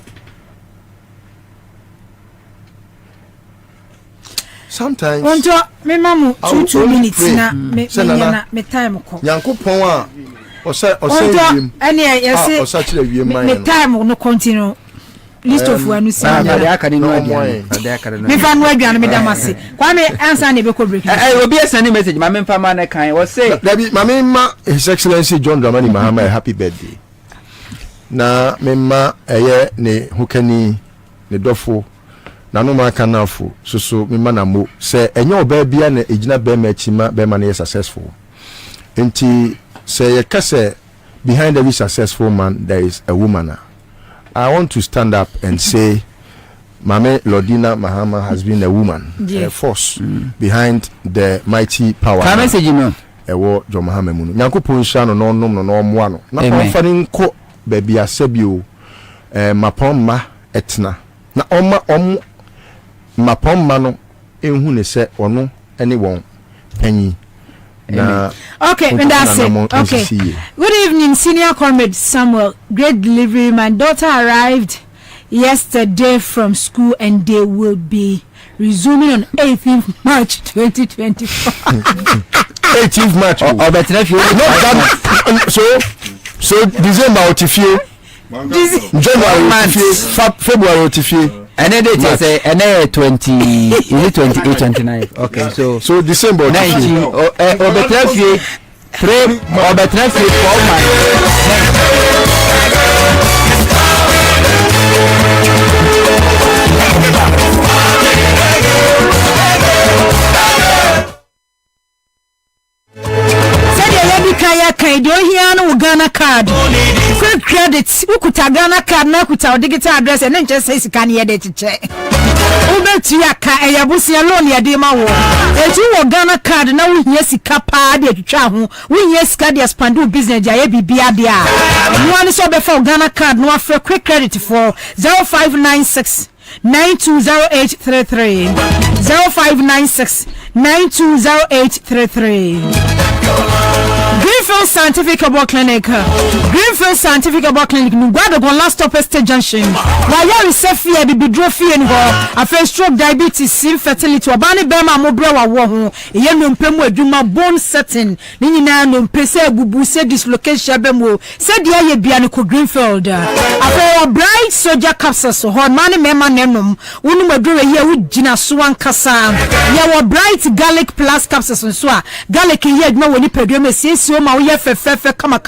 Sometimes onto me mamu 2 minutes na me time ko Yankopon a o say wiem ene yesi o say chire wiem man me time no continue list of wanu si na aka ni no aduan na aka no me fa no aduan me damase Kwame Ansah na be ko break obi send message ma me fa ma na kan o say Dabi ma me ma His Excellency John Dramani Mahama a happy birthday na me ma eye ne hukani ne dofo na no ma kanafo so me ma na mo say enye oba bia na ejina be ma chima be ma na successful enti say ye kase behind every successful man there is a woman. I want to stand up and say Mame Lordina Mahama has been a woman, a force behind the mighty power. Can I message you know? Ewo Jo Mahama munu. Nyankopon sha no no moano. Na omfani nko baby asebio mapomma etna. Na mapomma no enhu ne se ono ene won panyi. Okay, and that's it. Okay. Good evening, Senior Comrade Samuel. Great delivery. My daughter arrived yesterday from school and they will be resuming on 18th March 2024. 18th March. So December otifie. January February otifie. And then they say and 20 is it 28 29 okay so December 19 or better fee 3 or better fee 4 months kaya do here no Ghana card quick credits ukuta Ghana card na kuta digital address and just say sika na yede cheche ubeti aka eyabusia loan yede ma wo etu wo Ghana card na wo hia sika pa de twetwa ho wo hia sika de expand business ya bibia bia no ani so be for Ghana card no afre quick credit for 0596 920833 0596 920833 Green Greenfield Scientific Herbal Clinic. Greenfield Scientific Herbal Clinic. Nugwado go last stop Estate Junction. Waya resefi e bibidro fie ni ho. Afa stroke, diabetes, infertility. Obani bema mobra wa wo ho. Iye no mpemu adwuma bone setting. Ni nyina no mpese bubu se dislocation bemo. Se dia ye bia ni ko Greenfield. Afa bright soldier capsules ho. Mane mema nenom. Wonu madure ye wo gina so ankasa. Ye wo bright garlic plus capsules nso a. Garlic ye adwuma woni pedwem siesie o ma wo ye fefefe kama.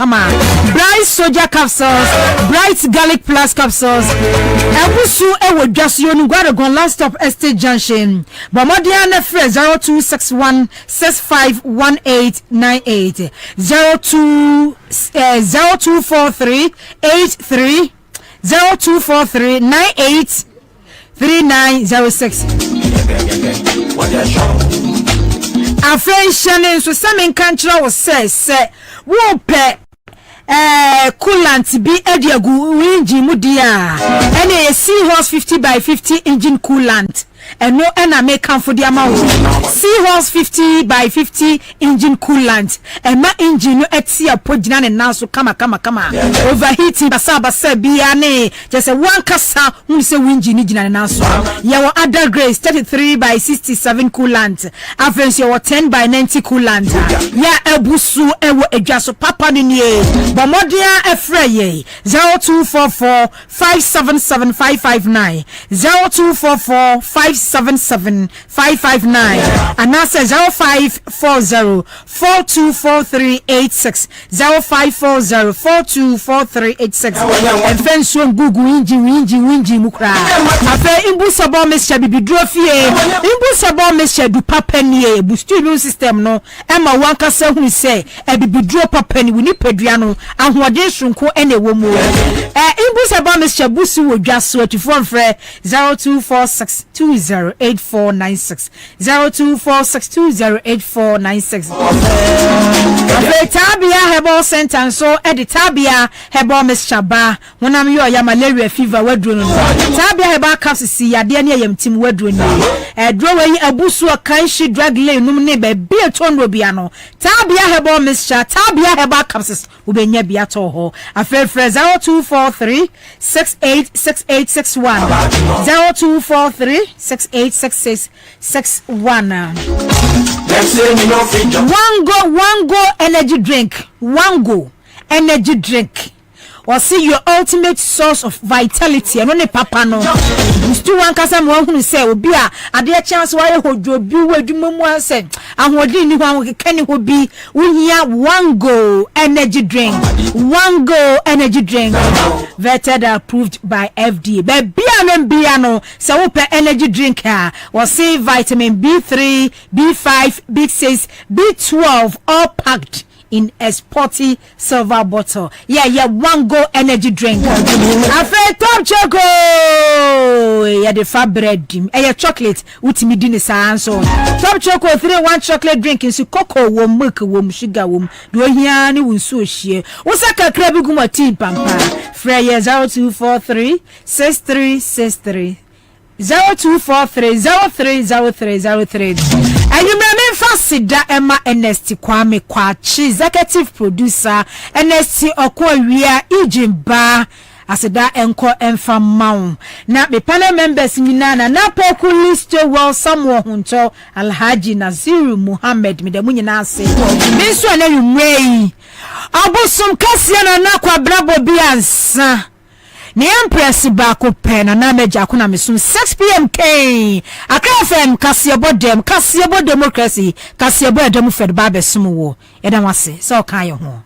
Bright soldier capsules, bright garlic plus capsules. Ebusu ewo dwaso no Gwaragon last stop Estate Junction. Bomodia na free 0261 651898 0243 83 0243 98 3906. Afei shane so samen kantra wo se wo pe coolant bi ediagu engine mu dia ene Seahorse 50 by 50 engine coolant no ena make am for the amount Seahorse 50 by 50 engine coolant ma engine no eti apogina ne nanso kama overheating basa bia ne just one kasa unse engine gina ne nanso ya wo other grades 33 by 67 coolant avenue wo 10 by 90 coolant ya ebusu ewo edwaso papa ne nie bomodia efreye 0244 577 559 0244 577 559 and now says 0540 424386 0540 424386 and fence on Google winji mukra afa imbusabo mesha bibidro fie imbusabo mesha du papa nie boost immune system no ema wankasa hu se e bibidro papa ni woni padua no ahoɔden sonko ene wo mu imbusabo mesha busu wo dwaso atifo mfrɛ 0246208496 0246208496 Tabia Herbal Center so Tabia Herbal Meshaba wonam yo ya malaria fever wadru no Tabia Herbal capsules yade ne yamtim wadru no drowe yi abusu akanshi drug lane num ne be bi etondo bia no Tabia Herbal Meshaba Tabia Herbal capsules ubenya bia to ho afrefre 0243 686861 0243 686661 One go energy drink. One go energy drink. Or see your ultimate source of vitality. I don't papa no. Still one kasa mo hu say obi a ade chance why hojo bi wadwumamu ase ahodi ni hwan kani ho bi uhia one go energy drink. One go energy drink. Vetted approved by FDA. Be bia no say wo pe energy drink ha. Or see vitamin B3, B5, B6, B12 all packed in a sporty silver bottle. Yeah, one go energy drink. Afa top choco. Yeah, the fab bread. Yeah, chocolate. Utimi dini sa so. Top choco 3-1 chocolate drink in su cocoa wom milk wom sugar wom. Do here ni wunsu shie. Usaka krabi guma tea pampa. Freya 0243 6363 0243030303. And you may fasida Emma NST Kwame Kwachi, executive producer NST Okwawia Ijimba aseda enko emfa maun na me panel members nyina na poku list well samwo hunto Alhaji Naziru Muhammad me de munyina ase me so na nwei abusum kase na Kwabena Bobie Ansah ni empress ba ko pen na meja ko na mesum 6 pm k akafem kasebo democracy kasebo dem fed ba besum wo eda wase so kan ye ho